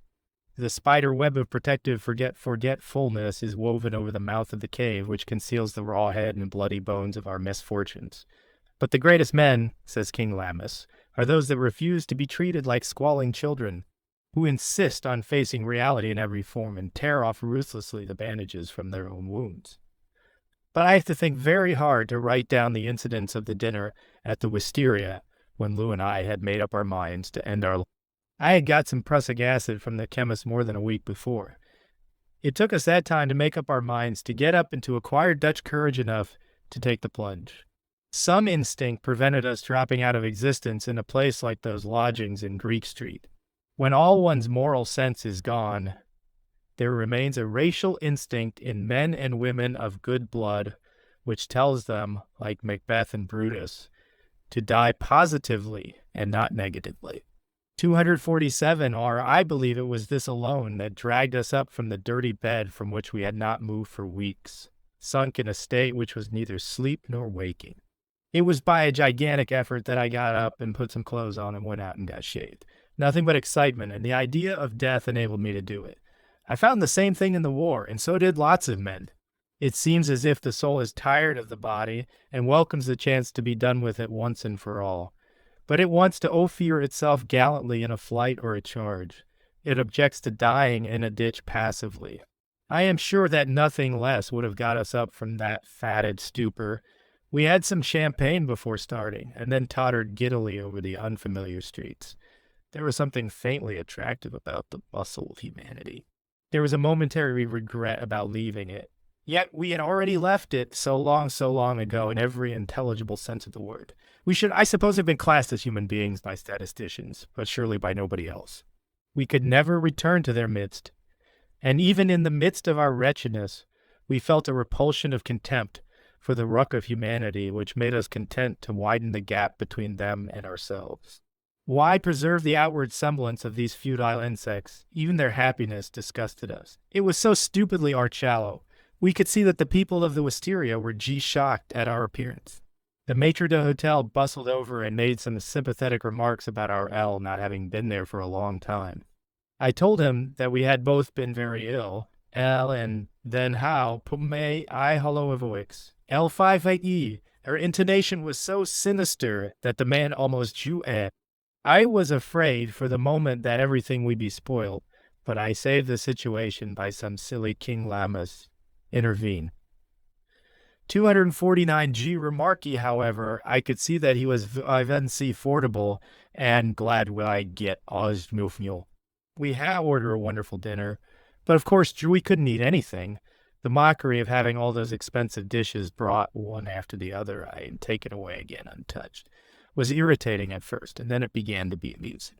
The spider web of protective forgetfulness is woven over the mouth of the cave which conceals the raw head and bloody bones of our misfortunes. But the greatest men, says King Lammas, are those that refuse to be treated like squalling children, who insist on facing reality in every form and tear off ruthlessly the bandages from their own wounds. But I have to think very hard to write down the incidents of the dinner at the wisteria when Lou and I had made up our minds to end our life. I had got some prussic acid from the chemist more than a week before. It took us that time to make up our minds to get up and to acquire Dutch courage enough to take the plunge. Some instinct prevented us dropping out of existence in a place like those lodgings in Greek Street. When all one's moral sense is gone, there remains a racial instinct in men and women of good blood, which tells them, like Macbeth and Brutus, to die positively and not negatively. 247, or I believe it was this alone that dragged us up from the dirty bed from which we had not moved for weeks, sunk in a state which was neither sleep nor waking. It was by a gigantic effort that I got up and put some clothes on and went out and got shaved. Nothing but excitement, and the idea of death enabled me to do it. I found the same thing in the war, and so did lots of men. It seems as if the soul is tired of the body and welcomes the chance to be done with it once and for all. But it wants to ophir itself gallantly in a flight or a charge. It objects to dying in a ditch passively. I am sure that nothing less would have got us up from that fatted stupor. We had some champagne before starting, and then tottered giddily over the unfamiliar streets. There was something faintly attractive about the bustle of humanity. There was a momentary regret about leaving it. Yet we had already left it so long ago in every intelligible sense of the word. We should, I suppose, have been classed as human beings by statisticians, but surely by nobody else. We could never return to their midst. And even in the midst of our wretchedness, we felt a repulsion of contempt for the ruck of humanity which made us content to widen the gap between them and ourselves. Why preserve the outward semblance of these futile insects? Even their happiness disgusted us. It was so stupidly arch-shallow. We could see that the people of the wisteria were shocked at our appearance. The maitre d'hotel bustled over and made some sympathetic remarks about our L not having been there for a long time. I told him that we had both been very ill, L and then how, pume I hollow avoix. L5-8E. Her intonation was so sinister that the man almost drew at. I was afraid for the moment that everything would be spoiled, but I saved the situation by some silly King Lammas intervene. 249G Remarky, however, I could see that he was vivency fordable and glad when I get osmufmule. We had ordered a wonderful dinner, but of course we couldn't eat anything. The mockery of having all those expensive dishes brought one after the other, and taken away again untouched, was irritating at first, and then it began to be amusing.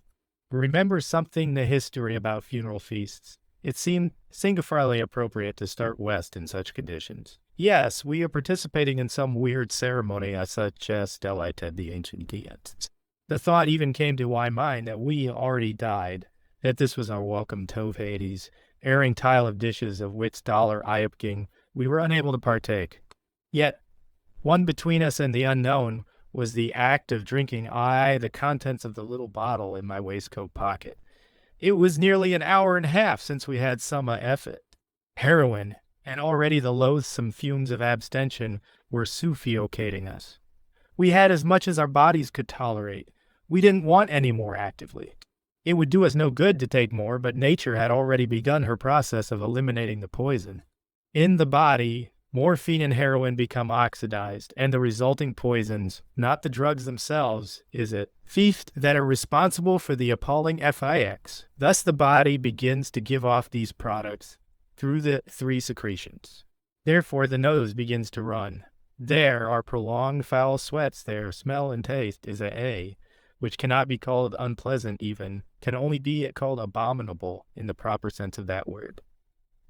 Remember something the history about funeral feasts. It seemed singularly appropriate to start west in such conditions. Yes, we are participating in some weird ceremony such as delighted the ancient deities. The thought even came to my mind that we already died, that this was our welcome Tov Hades, airing tile of dishes of which dollar Iapking we were unable to partake. Yet, one between us and the unknown was the act of drinking the contents of the little bottle in my waistcoat pocket. It was nearly an hour and a half since we had some effort. Heroin, and already the loathsome fumes of abstention were suffocating us. We had as much as our bodies could tolerate. We didn't want any more actively. It would do us no good to take more, but nature had already begun her process of eliminating the poison. In the body, morphine and heroin become oxidized, and the resulting poisons, not the drugs themselves, Fiend, that are responsible for the appalling FIX. Thus the body begins to give off these products through the three secretions. Therefore the nose begins to run. There are prolonged foul sweats, their smell and taste is A, which cannot be called unpleasant even, can only be called abominable in the proper sense of that word,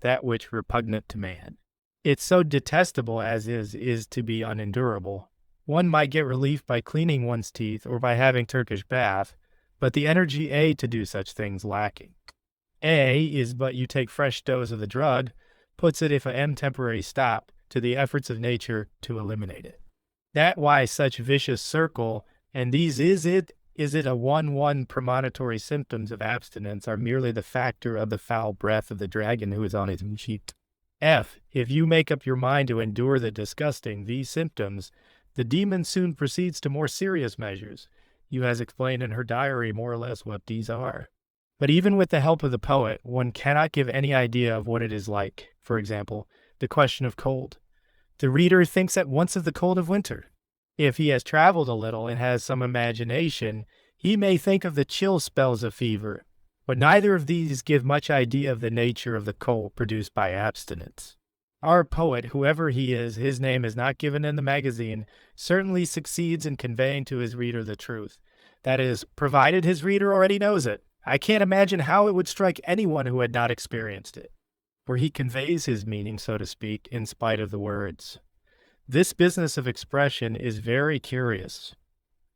that which repugnant to man. It's so detestable as is to be unendurable. One might get relief by cleaning one's teeth or by having Turkish bath, but the energy to do such things lacking. Is but you take fresh dose of the drug, puts it if a temporary stop to the efforts of nature to eliminate it. That why such vicious circle, and these is it a 1-1 premonitory symptoms of abstinence are merely the factor of the foul breath of the dragon who is on his sheet. If you make up your mind to endure the disgusting these symptoms, The demon soon proceeds to more serious measures. You has explained in her diary more or less what these are. But even with the help of the poet, one cannot give any idea of what it is like. For example, the question of cold. The reader thinks at once of the cold of winter. If he has traveled a little and has some imagination, he may think of the chill spells of fever. But neither of these give much idea of the nature of the cold produced by abstinence. Our poet, whoever he is, his name is not given in the magazine, certainly succeeds in conveying to his reader the truth. That is, provided his reader already knows it. I can't imagine how it would strike anyone who had not experienced it. For he conveys his meaning, so to speak, in spite of the words. This business of expression is very curious.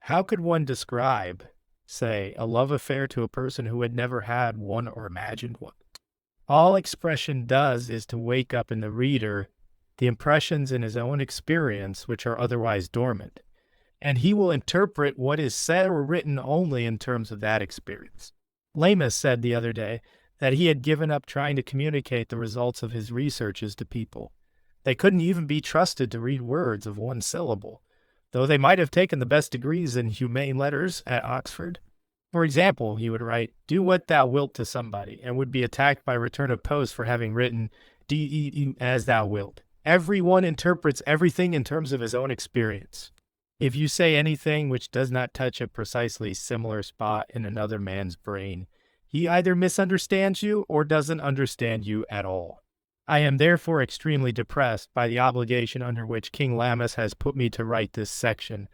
How could one describe, say, a love affair to a person who had never had one or imagined one? All expression does is to wake up in the reader the impressions in his own experience which are otherwise dormant, and he will interpret what is said or written only in terms of that experience. Lamas said the other day that he had given up trying to communicate the results of his researches to people. They couldn't even be trusted to read words of one syllable, though they might have taken the best degrees in humane letters at Oxford. For example, he would write, "Do what thou wilt" to somebody, and would be attacked by return of post for having written, "D as thou wilt." Everyone interprets everything in terms of his own experience. If you say anything which does not touch a precisely similar spot in another man's brain, he either misunderstands you or doesn't understand you at all. I am therefore extremely depressed by the obligation under which King Lamas has put me to write this section,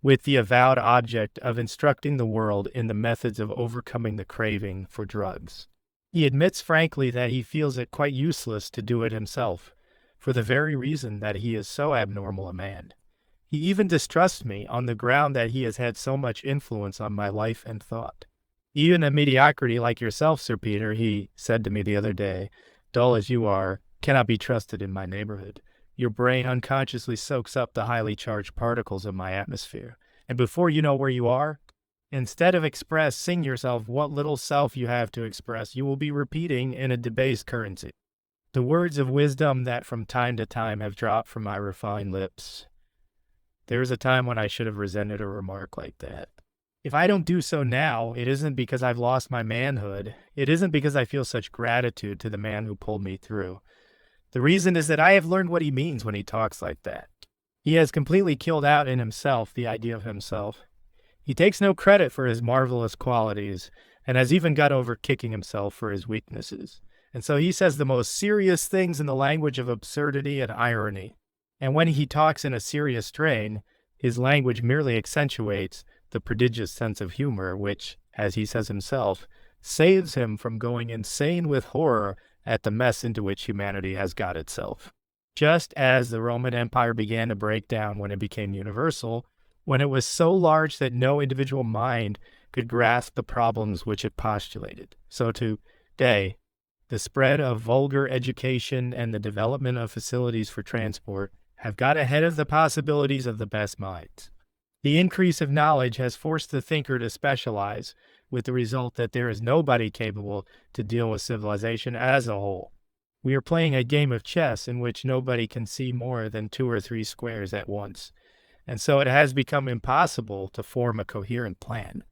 with the avowed object of instructing the world in the methods of overcoming the craving for drugs. He admits frankly that he feels it quite useless to do it himself, for the very reason that he is so abnormal a man. He even distrusts me on the ground that he has had so much influence on my life and thought. Even a mediocrity like yourself, Sir Peter, he said to me the other day, dull as you are, cannot be trusted in my neighborhood. Your brain unconsciously soaks up the highly charged particles of my atmosphere, and before you know where you are, instead of expressing yourself what little self you have to express, you will be repeating in a debased currency the words of wisdom that from time to time have dropped from my refined lips. There is a time when I should have resented a remark like that. If I don't do so now, it isn't because I've lost my manhood. It isn't because I feel such gratitude to the man who pulled me through. The reason is that I have learned what he means when he talks like that. He has completely killed out in himself the idea of himself. He takes no credit for his marvelous qualities, and has even got over kicking himself for his weaknesses. And so he says the most serious things in the language of absurdity and irony. And when he talks in a serious strain, his language merely accentuates the prodigious sense of humor which, as he says himself, saves him from going insane with horror at the mess into which humanity has got itself. Just as the Roman Empire began to break down when it became universal, when it was so large that no individual mind could grasp the problems which it postulated, so today, the spread of vulgar education and the development of facilities for transport have got ahead of the possibilities of the best minds. The increase of knowledge has forced the thinker to specialize, with the result that there is nobody capable to deal with civilization as a whole. We are playing a game of chess in which nobody can see more than 2 or 3 squares at once, and so it has become impossible to form a coherent plan.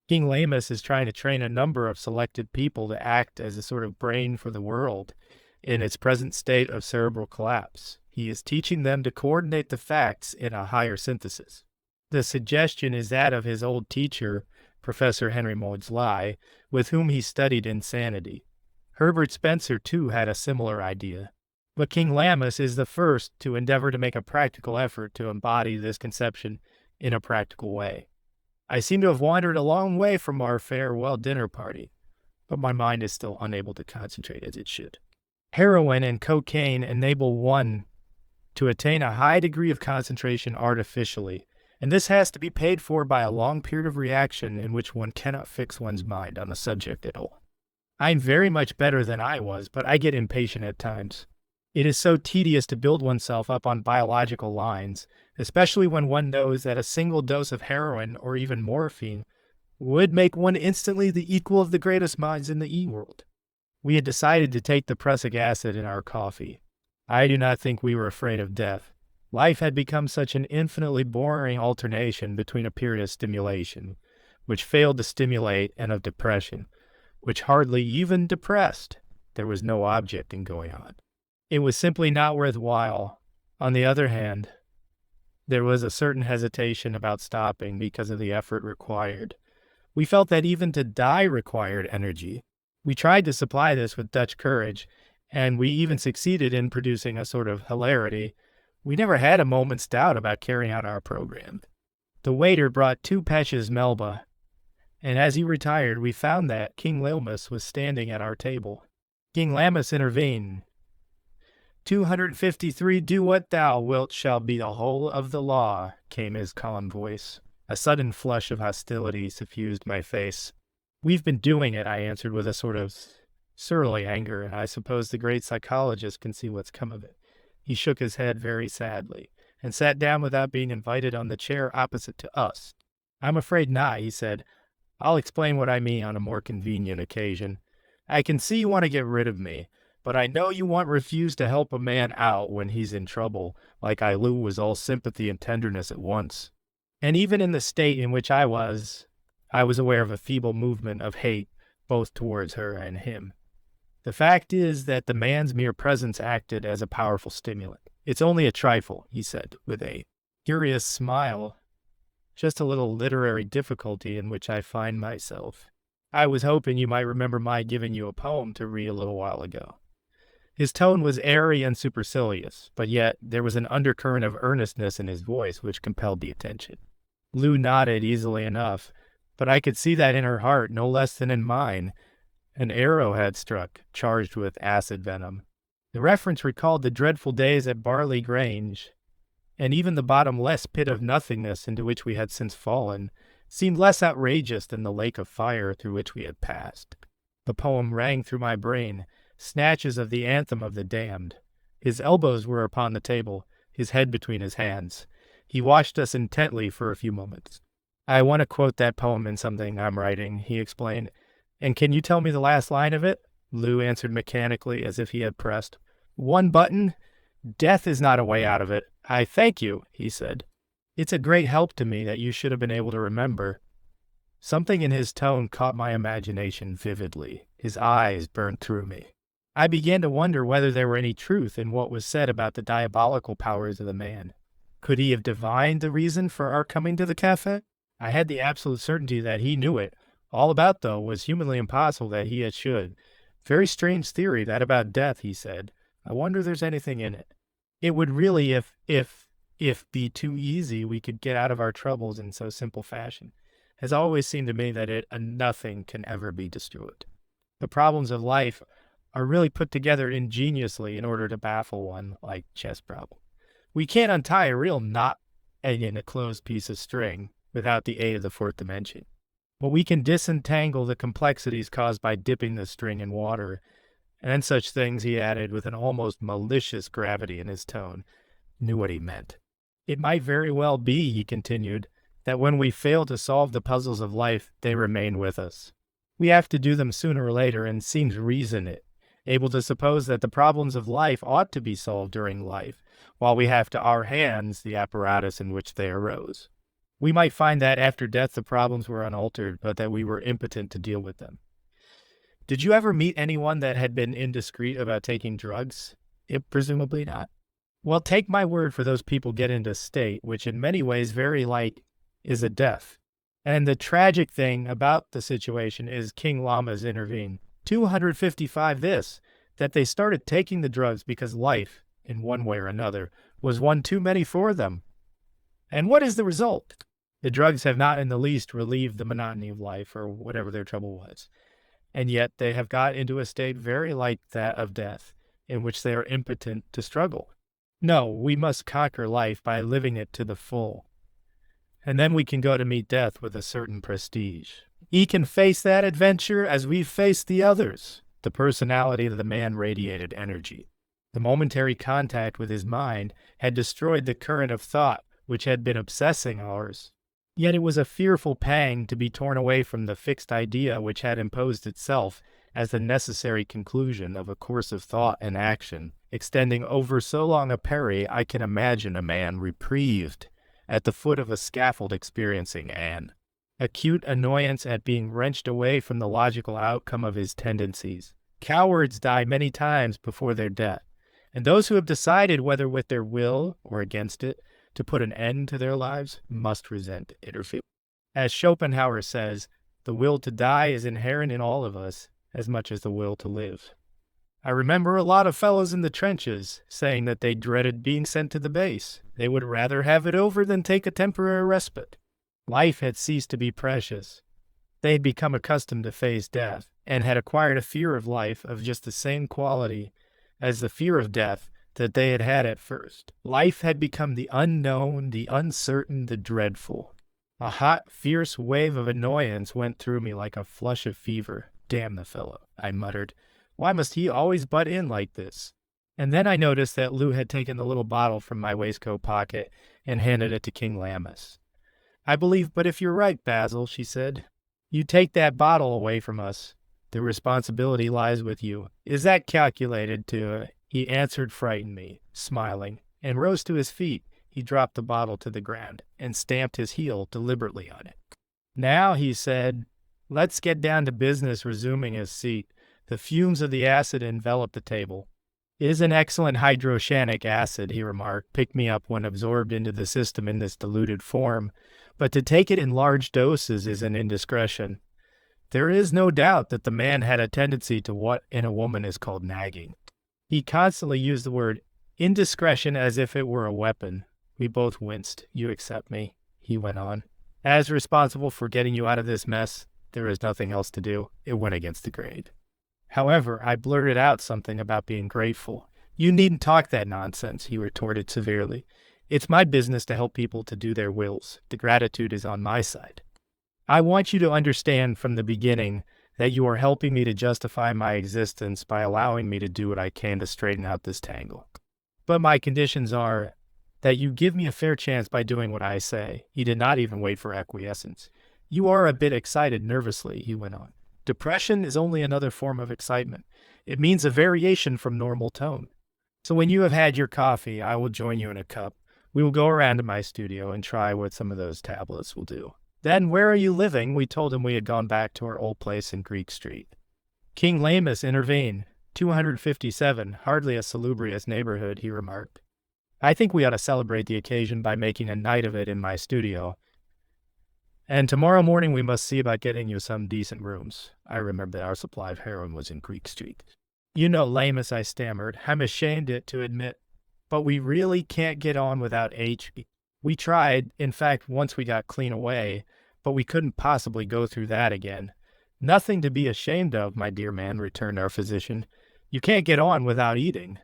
King Lamas is trying to train a number of selected people to act as a sort of brain for the world in its present state of cerebral collapse. He is teaching them to coordinate the facts in a higher synthesis. The suggestion is that of his old teacher, Professor Henry Maudsley, with whom he studied insanity. Herbert Spencer, too, had a similar idea. But King Lamas is the first to endeavor to make a practical effort to embody this conception in a practical way. I seem to have wandered a long way from our farewell dinner party, but my mind is still unable to concentrate as it should. Heroin and cocaine enable one to attain a high degree of concentration artificially, and this has to be paid for by a long period of reaction in which one cannot fix one's mind on the subject at all. I'm very much better than I was, but I get impatient at times. It is so tedious to build oneself up on biological lines, especially when one knows that a single dose of heroin or even morphine would make one instantly the equal of the greatest minds in the E-world. We had decided to take the prussic acid in our coffee. I do not think we were afraid of death. Life had become such an infinitely boring alternation between a period of stimulation, which failed to stimulate, and of depression, which hardly even depressed. There was no object in going on. It was simply not worthwhile. On the other hand, there was a certain hesitation about stopping because of the effort required. We felt that even to die required energy. We tried to supply this with Dutch courage, and we even succeeded in producing a sort of hilarity. We never had a moment's doubt about carrying out our program. The waiter brought 2 peshes melba, and as he retired, we found that King Lammas was standing at our table. King Lammas intervened. 253, do what thou wilt shall be the whole of the law, came his calm voice. A sudden flush of hostility suffused my face. We've been doing it, I answered with a sort of surly anger, and I suppose the great psychologist can see what's come of it. He shook his head very sadly, and sat down without being invited on the chair opposite to us. I'm afraid not, he said. I'll explain what I mean on a more convenient occasion. I can see you want to get rid of me, but I know you won't refuse to help a man out when he's in trouble, like Ailou was all sympathy and tenderness at once. And even in the state in which I was aware of a feeble movement of hate, both towards her and him. The fact is that the man's mere presence acted as a powerful stimulant. It's only a trifle, he said, with a curious smile. Just a little literary difficulty in which I find myself. I was hoping you might remember my giving you a poem to read a little while ago. His tone was airy and supercilious, but yet there was an undercurrent of earnestness in his voice which compelled the attention. Lou nodded easily enough, but I could see that in her heart, no less than in mine, an arrow had struck, charged with acid venom. The reference recalled the dreadful days at Barley Grange, and even the bottomless pit of nothingness into which we had since fallen seemed less outrageous than the lake of fire through which we had passed. The poem rang through my brain, snatches of the anthem of the damned. His elbows were upon the table, his head between his hands. He watched us intently for a few moments. I want to quote that poem in something I'm writing, he explained. And can you tell me the last line of it? Lou answered mechanically, as if he had pressed 1 button. Death is not a way out of it. I thank you, he said. It's a great help to me that you should have been able to remember. Something in his tone caught my imagination vividly. His eyes burned through me. I began to wonder whether there were any truth in what was said about the diabolical powers of the man. Could he have divined the reason for our coming to the cafe? I had the absolute certainty that he knew it. All about, though, was humanly impossible that he should. Very strange theory, that about death, he said. I wonder if there's anything in it. It would really, if be too easy, we could get out of our troubles in so simple fashion. It has always seemed to me that nothing can ever be destroyed. The problems of life are really put together ingeniously in order to baffle one, like chess problem. We can't untie a real knot in a closed piece of string without the aid of the 4th dimension. But we can disentangle the complexities caused by dipping the string in water, and such things, he added with an almost malicious gravity in his tone, knew what he meant. It might very well be, he continued, that when we fail to solve the puzzles of life, they remain with us. We have to do them sooner or later, and seem to reason it, able to suppose that the problems of life ought to be solved during life, while we have to our hands the apparatus in which they arose. We might find that after death the problems were unaltered, but that we were impotent to deal with them. Did you ever meet anyone that had been indiscreet about taking drugs? Presumably not. Well, take my word for those people get into a state, which in many ways very like is a death. And the tragic thing about the situation is King Lammas intervened. 255 that they started taking the drugs because life, in one way or another, was one too many for them. And what is the result? The drugs have not in the least relieved the monotony of life or whatever their trouble was. And yet they have got into a state very like that of death, in which they are impotent to struggle. No, we must conquer life by living it to the full. And then we can go to meet death with a certain prestige. He can face that adventure as we've faced the others. The personality of the man radiated energy. The momentary contact with his mind had destroyed the current of thought which had been obsessing ours. Yet it was a fearful pang to be torn away from the fixed idea which had imposed itself as the necessary conclusion of a course of thought and action, extending over so long a period I can imagine a man reprieved at the foot of a scaffold experiencing an acute annoyance at being wrenched away from the logical outcome of his tendencies. Cowards die many times before their death, and those who have decided, whether with their will or against it, to put an end to their lives must resent interference. As Schopenhauer says, the will to die is inherent in all of us as much as the will to live. I remember a lot of fellows in the trenches saying that they dreaded being sent to the base. They would rather have it over than take a temporary respite. Life had ceased to be precious. They had become accustomed to face death, and had acquired a fear of life of just the same quality as the fear of death that they had had at first. Life had become the unknown, the uncertain, the dreadful. A hot, fierce wave of annoyance went through me like a flush of fever. Damn the fellow, I muttered. Why must he always butt in like this? And then I noticed that Lou had taken the little bottle from my waistcoat pocket and handed it to King Lammas. I believe, but if you're right, Basil, she said, you take that bottle away from us. The responsibility lies with you. Is that calculated to... He answered, frightened me, smiling, and rose to his feet. He dropped the bottle to the ground and stamped his heel deliberately on it. Now, he said, let's get down to business, resuming his seat. The fumes of the acid enveloped the table. It is an excellent hydrocyanic acid, he remarked. Pick me up when absorbed into the system in this diluted form, but to take it in large doses is an indiscretion. There is no doubt that the man had a tendency to what in a woman is called nagging. He constantly used the word indiscretion as if it were a weapon. We both winced. You accept me, he went on. As responsible for getting you out of this mess, there is nothing else to do. It went against the grade. However, I blurted out something about being grateful. You needn't talk that nonsense, he retorted severely. It's my business to help people to do their wills. The gratitude is on my side. I want you to understand from the beginning that you are helping me to justify my existence by allowing me to do what I can to straighten out this tangle. But my conditions are that you give me a fair chance by doing what I say. He did not even wait for acquiescence. You are a bit excited nervously, he went on. Depression is only another form of excitement. It means a variation from normal tone. So when you have had your coffee, I will join you in a cup. We will go around to my studio and try what some of those tablets will do. Then, where are you living? We told him we had gone back to our old place in Greek Street. King Lammas intervened. 257, hardly a salubrious neighborhood, he remarked. I think we ought to celebrate the occasion by making a night of it in my studio. And tomorrow morning we must see about getting you some decent rooms. I remember that our supply of heroin was in Greek Street. You know, Lammas, I stammered. I'm ashamed to admit, but we really can't get on without H. We tried, in fact, once we got clean away, but we couldn't possibly go through that again. Nothing to be ashamed of, my dear man, returned our physician. You can't get on without eating.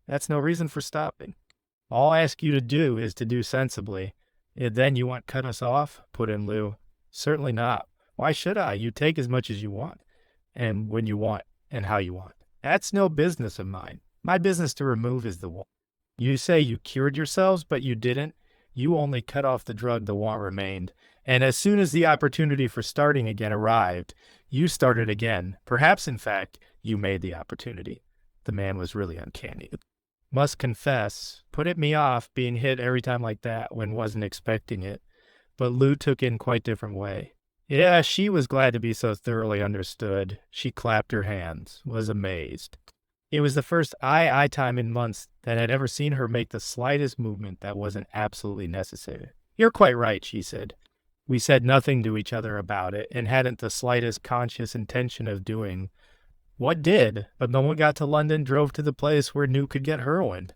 That's no reason for stopping. All I ask you to do is to do sensibly. Then you want to cut us off? Put in Lou. Certainly not. Why should I? You take as much as you want, and when you want, and how you want. That's no business of mine. My business to remove is the want. You say you cured yourselves, but you didn't. You only cut off the drug the want remained. And as soon as the opportunity for starting again arrived, you started again. Perhaps, in fact, you made the opportunity. The man was really uncanny. Must confess, put it me off being hit every time like that when wasn't expecting it. But Lou took it in quite different way. Yeah, she was glad to be so thoroughly understood. She clapped her hands, was amazed. It was the first I time in months that had ever seen her make the slightest movement that wasn't absolutely necessary. You're quite right, she said. We said nothing to each other about it and hadn't the slightest conscious intention of doing. What did? But no one got to London, drove to the place where New could get heroin.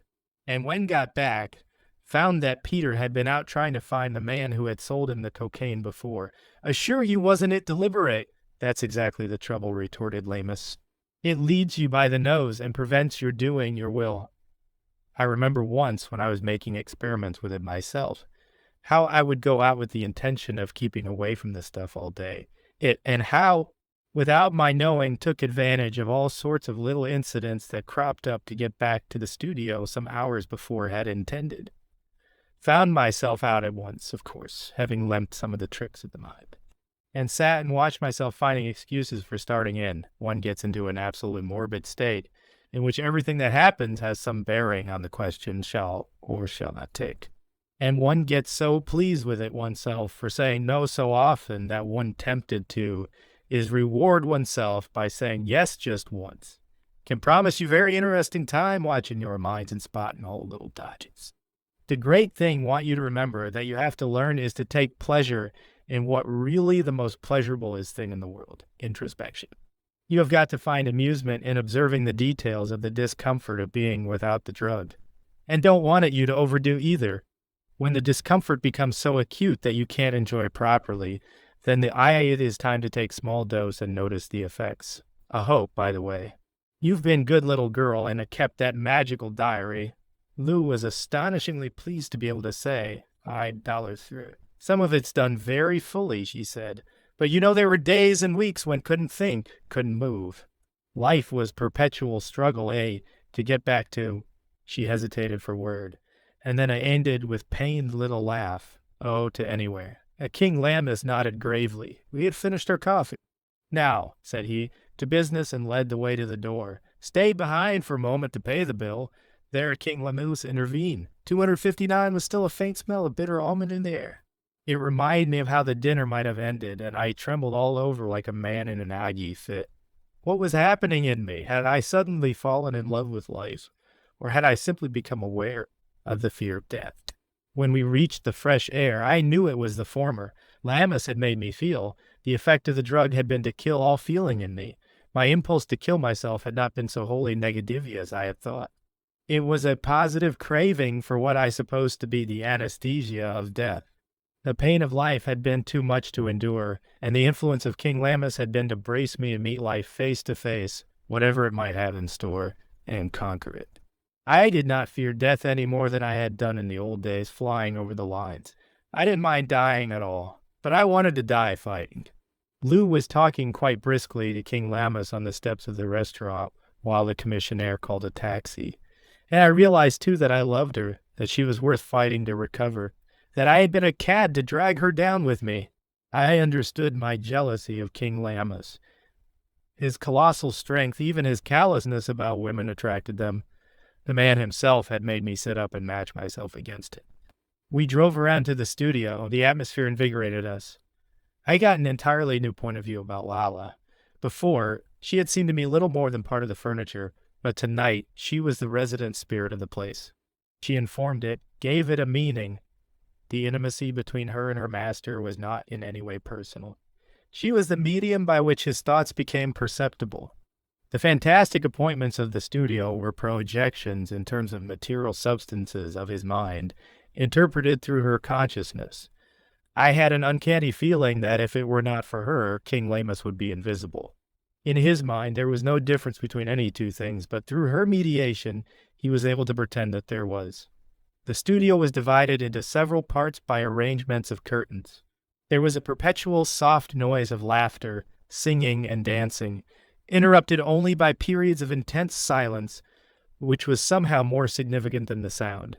And when got back, found that Peter had been out trying to find the man who had sold him the cocaine before. Assure you wasn't it deliberate? That's exactly the trouble, retorted Lammas. It leads you by the nose and prevents your doing your will. I remember once when I was making experiments with it myself, how I would go out with the intention of keeping away from the stuff all day. And how, without my knowing, took advantage of all sorts of little incidents that cropped up to get back to the studio some hours before I had intended. Found myself out at once, of course, having learnt some of the tricks of the mind, and sat and watched myself finding excuses for starting in. One gets into an absolute morbid state in which everything that happens has some bearing on the question shall or shall not take. And one gets so pleased with it oneself for saying no so often that one tempted to is reward oneself by saying yes just once. Can promise you very interesting time watching your minds and spotting all the little dodges. The great thing want you to remember that you have to learn is to take pleasure in what really the most pleasurable is thing in the world, introspection. You have got to find amusement in observing the details of the discomfort of being without the drug. And don't want it you to overdo either. When the discomfort becomes so acute that you can't enjoy properly, then it is time to take small dose and notice the effects. A hope, by the way. You've been good little girl and have kept that magical diary. Lou was astonishingly pleased to be able to say, eyed dollar through. Some of it's done very fully, she said. But you know there were days and weeks when couldn't think, couldn't move. Life was perpetual struggle, to get back to. She hesitated for word, and then I ended with pained little laugh. Oh, to anywhere. King Lammas nodded gravely. We had finished our coffee. Now, said he, to business, and led the way to the door. Stay behind for a moment to pay the bill. There King Lammas intervened. 259 was still a faint smell of bitter almond in the air. It reminded me of how the dinner might have ended, and I trembled all over like a man in an ague fit. What was happening in me? Had I suddenly fallen in love with life, or had I simply become aware of the fear of death? When we reached the fresh air, I knew it was the former. Lammas had made me feel. The effect of the drug had been to kill all feeling in me. My impulse to kill myself had not been so wholly negative as I had thought. It was a positive craving for what I supposed to be the anesthesia of death. The pain of life had been too much to endure, and the influence of King Lammas had been to brace me to meet life face to face, whatever it might have in store, and conquer it. I did not fear death any more than I had done in the old days flying over the lines. I didn't mind dying at all, but I wanted to die fighting. Lou was talking quite briskly to King Lammas on the steps of the restaurant while the commissionaire called a taxi. And I realized, too, that I loved her, that she was worth fighting to recover, that I had been a cad to drag her down with me. I understood my jealousy of King Lammas. His colossal strength, even his callousness about women, attracted them. The man himself had made me sit up and match myself against it. We drove around to the studio. The atmosphere invigorated us. I got an entirely new point of view about Lala. Before, she had seemed to me little more than part of the furniture, but tonight she was the resident spirit of the place. She informed it, gave it a meaning. The intimacy between her and her master was not in any way personal. She was the medium by which his thoughts became perceptible. The fantastic appointments of the studio were projections in terms of material substances of his mind, interpreted through her consciousness. I had an uncanny feeling that if it were not for her, King Lammas would be invisible. In his mind, there was no difference between any two things, but through her mediation, he was able to pretend that there was. The studio was divided into several parts by arrangements of curtains. There was a perpetual soft noise of laughter, singing, and dancing, interrupted only by periods of intense silence, which was somehow more significant than the sound.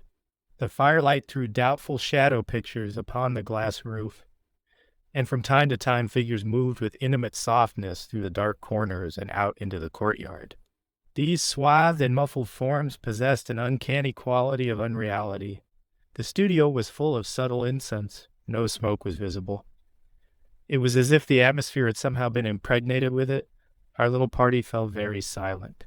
The firelight threw doubtful shadow pictures upon the glass roof, and from time to time figures moved with intimate softness through the dark corners and out into the courtyard. These swathed and muffled forms possessed an uncanny quality of unreality. The studio was full of subtle incense. No smoke was visible. It was as if the atmosphere had somehow been impregnated with it. Our little party fell very silent.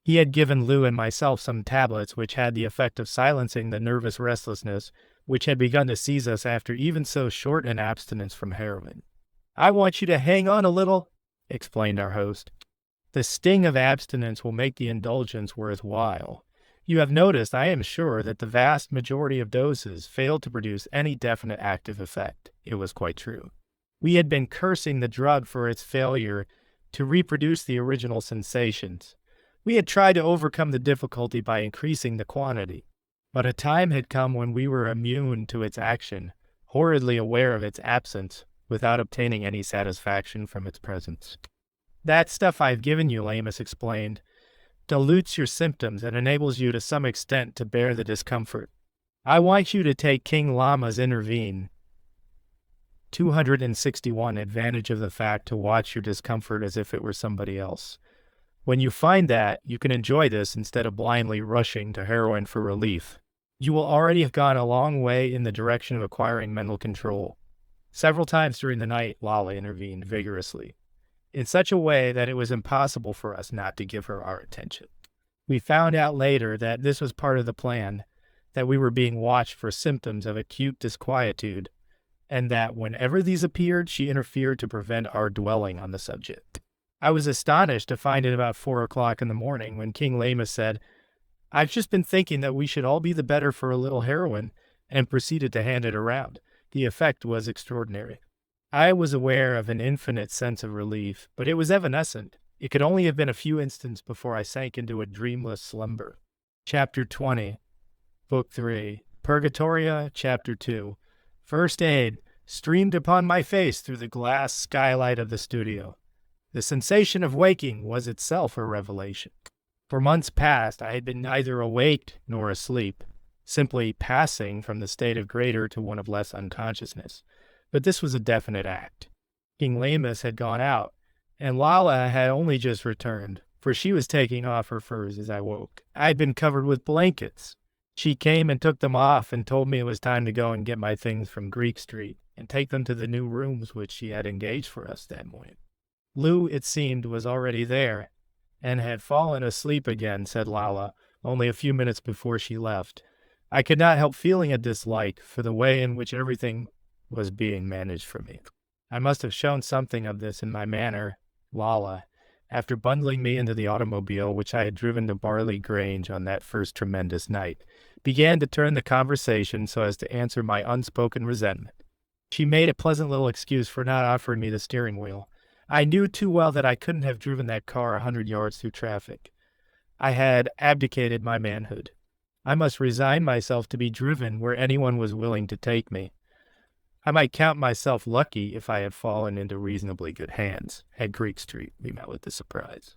He had given Lou and myself some tablets which had the effect of silencing the nervous restlessness which had begun to seize us after even so short an abstinence from heroin. "I want you to hang on a little," explained our host. "The sting of abstinence will make the indulgence worthwhile. You have noticed, I am sure, that the vast majority of doses failed to produce any definite active effect." It was quite true. We had been cursing the drug for its failure to reproduce the original sensations. We had tried to overcome the difficulty by increasing the quantity, but a time had come when we were immune to its action, horridly aware of its absence, without obtaining any satisfaction from its presence. "That stuff I've given you," Lammas explained, "dilutes your symptoms and enables you to some extent to bear the discomfort. I want you to take King Llama's intervene. 261 advantage of the fact to watch your discomfort as if it were somebody else. When you find that, you can enjoy this instead of blindly rushing to heroin for relief. You will already have gone a long way in the direction of acquiring mental control. Several times during the night, Lala intervened vigorously, in such a way that it was impossible for us not to give her our attention. We found out later that this was part of the plan, that we were being watched for symptoms of acute disquietude, and that whenever these appeared, she interfered to prevent our dwelling on the subject. I was astonished to find it about 4 o'clock in the morning when King Lama said, "I've just been thinking that we should all be the better for a little heroin," and proceeded to hand it around. The effect was extraordinary. I was aware of an infinite sense of relief, but it was evanescent. It could only have been a few instants before I sank into a dreamless slumber. Chapter 20, Book 3, Purgatoria, Chapter 2. First aid streamed upon my face through the glass skylight of the studio. The sensation of waking was itself a revelation. For months past, I had been neither awake nor asleep, simply passing from the state of greater to one of less unconsciousness. But this was a definite act. King Lamus had gone out, and Lala had only just returned, for she was taking off her furs as I woke. I had been covered with blankets. She came and took them off and told me it was time to go and get my things from Greek Street and take them to the new rooms which she had engaged for us that morning. Lou, it seemed, was already there, and had fallen asleep again, said Lala, only a few minutes before she left. I could not help feeling a dislike for the way in which everything was being managed for me. I must have shown something of this in my manner. Lala, after bundling me into the automobile which I had driven to Barley Grange on that first tremendous night, began to turn the conversation so as to answer my unspoken resentment. She made a pleasant little excuse for not offering me the steering wheel. I knew too well that I couldn't have driven that car 100 yards through traffic. I had abdicated my manhood. I must resign myself to be driven where anyone was willing to take me. I might count myself lucky if I had fallen into reasonably good hands. At Greek Street, we met with a surprise.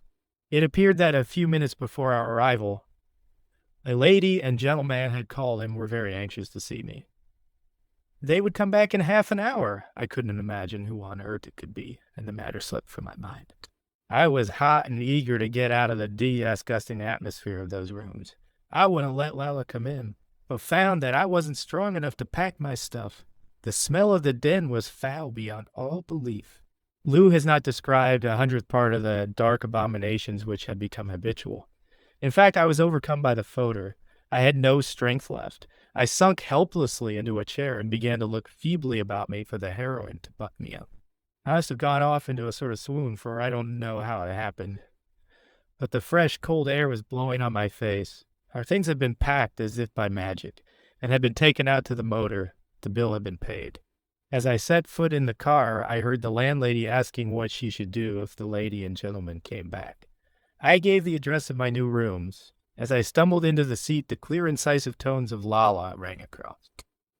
It appeared that a few minutes before our arrival, a lady and gentleman had called and were very anxious to see me. They would come back in half an hour. I couldn't imagine who on earth it could be, and the matter slipped from my mind. I was hot and eager to get out of the disgusting atmosphere of those rooms. I wouldn't let Lala come in, but found that I wasn't strong enough to pack my stuff. The smell of the den was foul beyond all belief. Lou has not described 100th part of the dark abominations which had become habitual. In fact, I was overcome by the fodor. I had no strength left. I sunk helplessly into a chair and began to look feebly about me for the heroin to buck me up. I must have gone off into a sort of swoon, for I don't know how it happened. But the fresh, cold air was blowing on my face. Our things had been packed as if by magic, and had been taken out to the motor. The bill had been paid. As I set foot in the car, I heard the landlady asking what she should do if the lady and gentleman came back. I gave the address of my new rooms. As I stumbled into the seat, the clear, incisive tones of Lala rang across.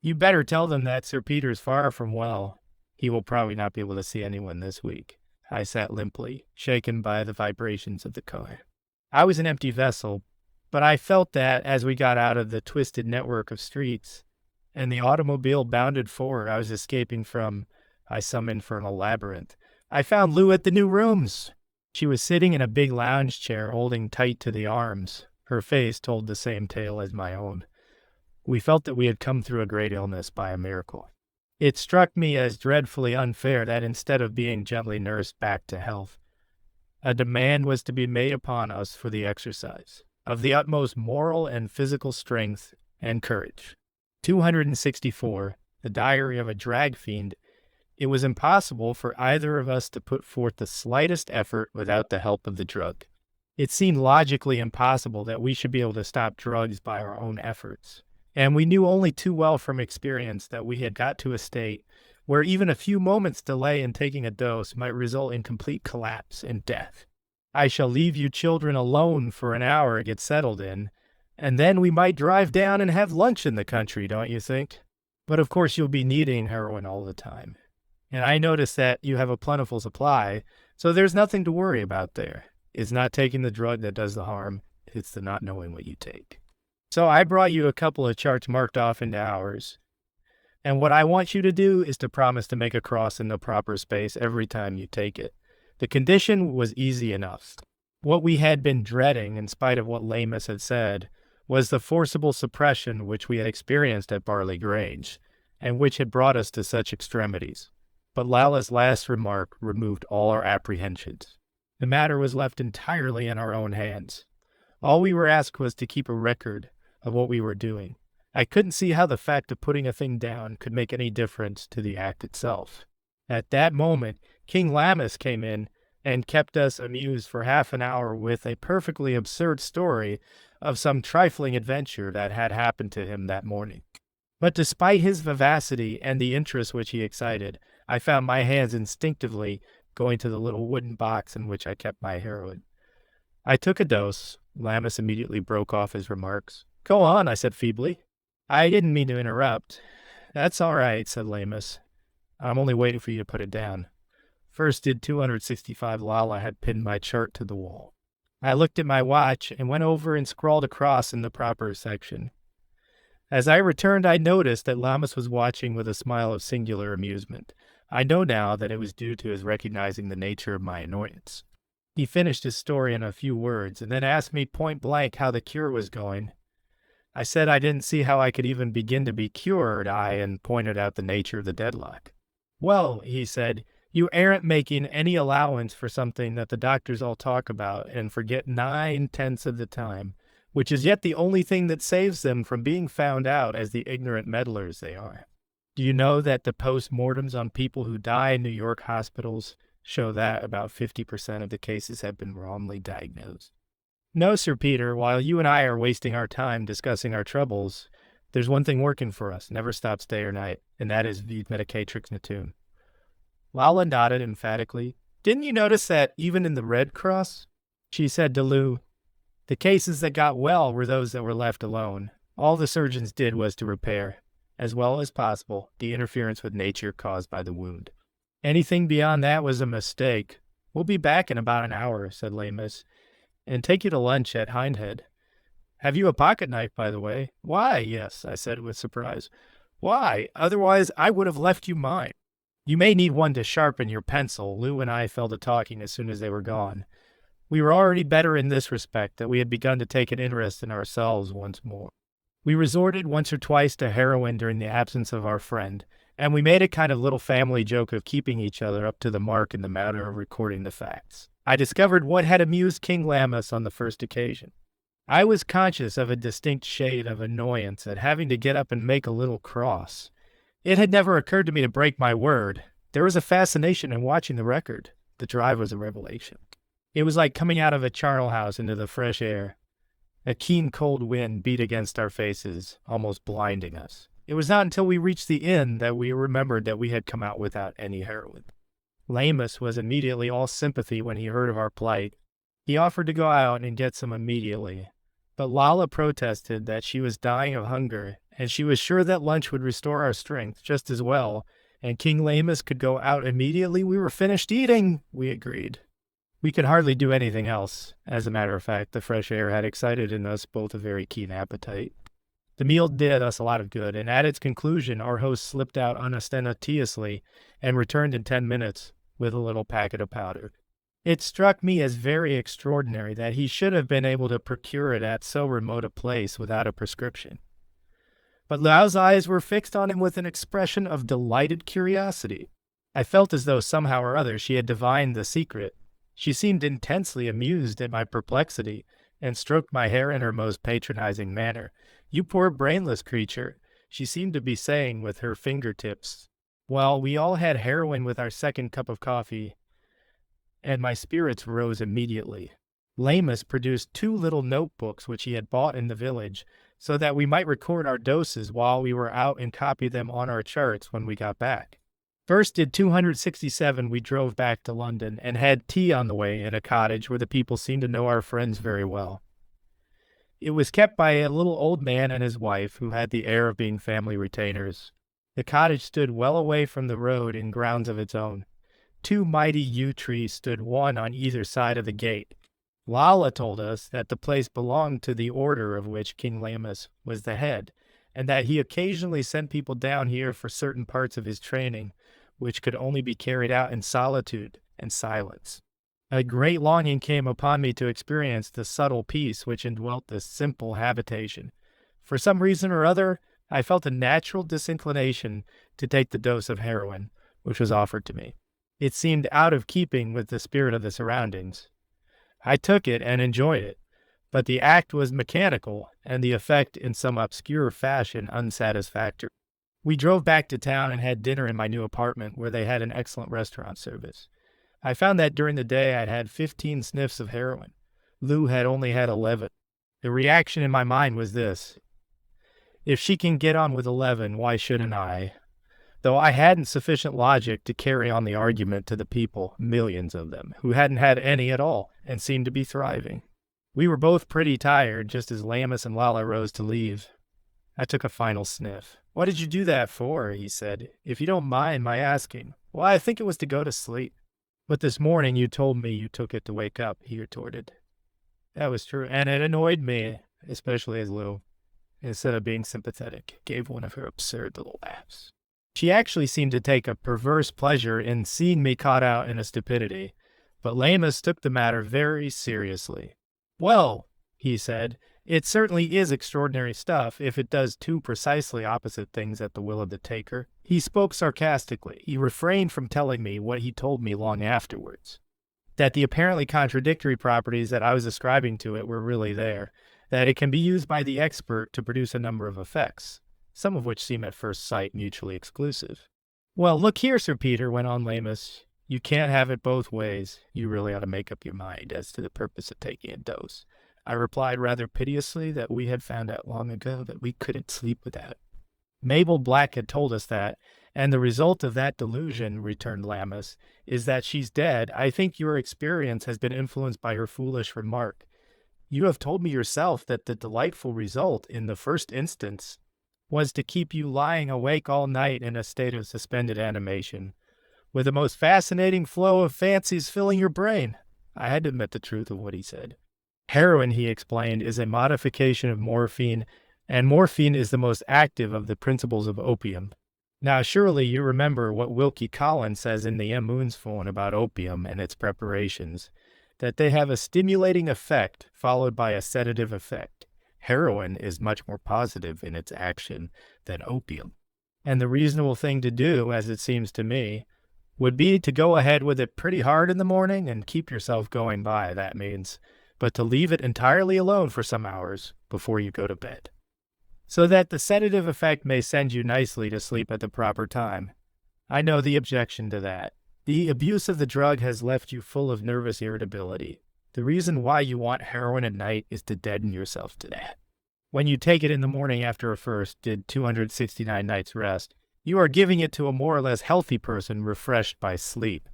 "You better tell them that Sir Peter's far from well. He will probably not be able to see anyone this week." I sat limply, shaken by the vibrations of the car. I was an empty vessel, but I felt that as we got out of the twisted network of streets, and the automobile bounded forward, I was escaping from some infernal labyrinth. I found Lou at the new rooms. She was sitting in a big lounge chair, holding tight to the arms. Her face told the same tale as my own. We felt that we had come through a great illness by a miracle. It struck me as dreadfully unfair that instead of being gently nursed back to health, a demand was to be made upon us for the exercise of the utmost moral and physical strength and courage. 264, The Diary of a Drag Fiend. It was impossible for either of us to put forth the slightest effort without the help of the drug. It seemed logically impossible that we should be able to stop drugs by our own efforts. And we knew only too well from experience that we had got to a state where even a few moments' delay in taking a dose might result in complete collapse and death. "I shall leave you children alone for an hour to get settled in, and then we might drive down and have lunch in the country, don't you think? But of course you'll be needing heroin all the time. And I notice that you have a plentiful supply, so there's nothing to worry about there. It's not taking the drug that does the harm, it's the not knowing what you take." So I brought you a couple of charts marked off into hours. And what I want you to do is to promise to make a cross in the proper space every time you take it. The condition was easy enough. What we had been dreading, in spite of what Lamus had said, was the forcible suppression which we had experienced at Barley Grange, and which had brought us to such extremities. But Lala's last remark removed all our apprehensions. The matter was left entirely in our own hands. All we were asked was to keep a record of what we were doing. I couldn't see how the fact of putting a thing down could make any difference to the act itself. At that moment, King Lamus came in and kept us amused for half an hour with a perfectly absurd story of some trifling adventure that had happened to him that morning. But despite his vivacity and the interest which he excited, I found my hands instinctively going to the little wooden box in which I kept my heroin. I took a dose. Lamus immediately broke off his remarks. "Go on," I said feebly. "I didn't mean to interrupt." "That's all right," said Lamus. "I'm only waiting for you to put it down." First did 265 Lala had pinned my chart to the wall. I looked at my watch and went over and scrawled across in the proper section. As I returned, I noticed that Lamus was watching with a smile of singular amusement. I know now that it was due to his recognizing the nature of my annoyance. He finished his story in a few words and then asked me point blank how the cure was going. I said I didn't see how I could even begin to be cured, and pointed out the nature of the deadlock. "Well," he said, "you aren't making any allowance for something that the doctors all talk about and forget 9/10 of the time, which is yet the only thing that saves them from being found out as the ignorant meddlers they are. Do you know that the post-mortems on people who die in New York hospitals show that about 50% of the cases have been wrongly diagnosed? No, Sir Peter, while you and I are wasting our time discussing our troubles, there's one thing working for us, never stops day or night, and that is VII Medicatrix Natum." Lala nodded emphatically. "Didn't you notice that even in the Red Cross?" She said to Lou, "The cases that got well were those that were left alone. All the surgeons did was to repair, as well as possible, the interference with nature caused by the wound. Anything beyond that was a mistake. We'll be back in about an hour," said Lamus, "and take you to lunch at Hindhead. Have you a pocket knife, by the way?" "Why, yes," I said with surprise. "Why? Otherwise I would have left you mine." "You may need one to sharpen your pencil." Lou and I fell to talking as soon as they were gone. We were already better in this respect, that we had begun to take an interest in ourselves once more. We resorted once or twice to heroin during the absence of our friend, and we made a kind of little family joke of keeping each other up to the mark in the matter of recording the facts. I discovered what had amused King Lamus on the first occasion. I was conscious of a distinct shade of annoyance at having to get up and make a little cross. It had never occurred to me to break my word. There was a fascination in watching the record. The drive was a revelation. It was like coming out of a charnel house into the fresh air. A keen cold wind beat against our faces, almost blinding us. It was not until we reached the inn that we remembered that we had come out without any heroin. Lamus was immediately all sympathy when he heard of our plight. He offered to go out and get some immediately, but Lala protested that she was dying of hunger, and she was sure that lunch would restore our strength just as well, and King Lamus could go out immediately we were finished eating. We agreed. We could hardly do anything else. As a matter of fact, the fresh air had excited in us both a very keen appetite. The meal did us a lot of good, and at its conclusion our host slipped out unostentatiously and returned in 10 minutes with a little packet of powder. It struck me as very extraordinary that he should have been able to procure it at so remote a place without a prescription. But Lau's eyes were fixed on him with an expression of delighted curiosity. I felt as though somehow or other she had divined the secret. She seemed intensely amused at my perplexity, and stroked my hair in her most patronizing manner. "You poor brainless creature," she seemed to be saying with her fingertips. Well, we all had heroin with our second cup of coffee, and my spirits rose immediately. Lamus produced 2 little notebooks which he had bought in the village, so that we might record our doses while we were out and copy them on our charts when we got back. First did 267 we drove back to London, and had tea on the way in a cottage where the people seemed to know our friends very well. It was kept by a little old man and his wife, who had the air of being family retainers. The cottage stood well away from the road in grounds of its own. 2 mighty yew trees stood one on either side of the gate. Lala told us that the place belonged to the order of which King Lamus was the head, and that he occasionally sent people down here for certain parts of his training, which could only be carried out in solitude and silence. A great longing came upon me to experience the subtle peace which indwelt this simple habitation. For some reason or other, I felt a natural disinclination to take the dose of heroin which was offered to me. It seemed out of keeping with the spirit of the surroundings. I took it and enjoyed it, but the act was mechanical and the effect in some obscure fashion unsatisfactory. We drove back to town and had dinner in my new apartment where they had an excellent restaurant service. I found that during the day I'd had 15 sniffs of heroin. Lou had only had 11. The reaction in my mind was this: if she can get on with 11, why shouldn't I? Though I hadn't sufficient logic to carry on the argument to the people, millions of them, who hadn't had any at all and seemed to be thriving. We were both pretty tired just as Lamus and Lala rose to leave. I took a final sniff. "What did you do that for?" he said. "If you don't mind my asking." "Well, I think it was to go to sleep." "But this morning you told me you took it to wake up," he retorted. That was true, and it annoyed me, especially as Lou, instead of being sympathetic, gave one of her absurd little laughs. She actually seemed to take a perverse pleasure in seeing me caught out in a stupidity, but Lamus took the matter very seriously. "Well," he said, "it certainly is extraordinary stuff if it does two precisely opposite things at the will of the taker." He spoke sarcastically. He refrained from telling me what he told me long afterwards, that the apparently contradictory properties that I was ascribing to it were really there, that it can be used by the expert to produce a number of effects, some of which seem at first sight mutually exclusive. "Well, look here, Sir Peter," went on Lamus. "You can't have it both ways. You really ought to make up your mind as to the purpose of taking a dose." I replied rather piteously that we had found out long ago that we couldn't sleep without it. "Mabel Black had told us that, and the result of that delusion," returned Lamus, "is that she's dead. I think your experience has been influenced by her foolish remark. You have told me yourself that the delightful result, in the first instance, was to keep you lying awake all night in a state of suspended animation, with the most fascinating flow of fancies filling your brain." I had to admit the truth of what he said. "Heroin," he explained, "is a modification of morphine, and morphine is the most active of the principles of opium. Now, surely you remember what Wilkie Collins says in the M. Moon's phone about opium and its preparations, that they have a stimulating effect followed by a sedative effect. Heroin is much more positive in its action than opium. And the reasonable thing to do, as it seems to me, would be to go ahead with it pretty hard in the morning and keep yourself going by, that means, but to leave it entirely alone for some hours before you go to bed, so that the sedative effect may send you nicely to sleep at the proper time. I know the objection to that. The abuse of the drug has left you full of nervous irritability. The reason why you want heroin at night is to deaden yourself to that. When you take it in the morning after a first did 269 nights rest, you are giving it to a more or less healthy person refreshed by sleep.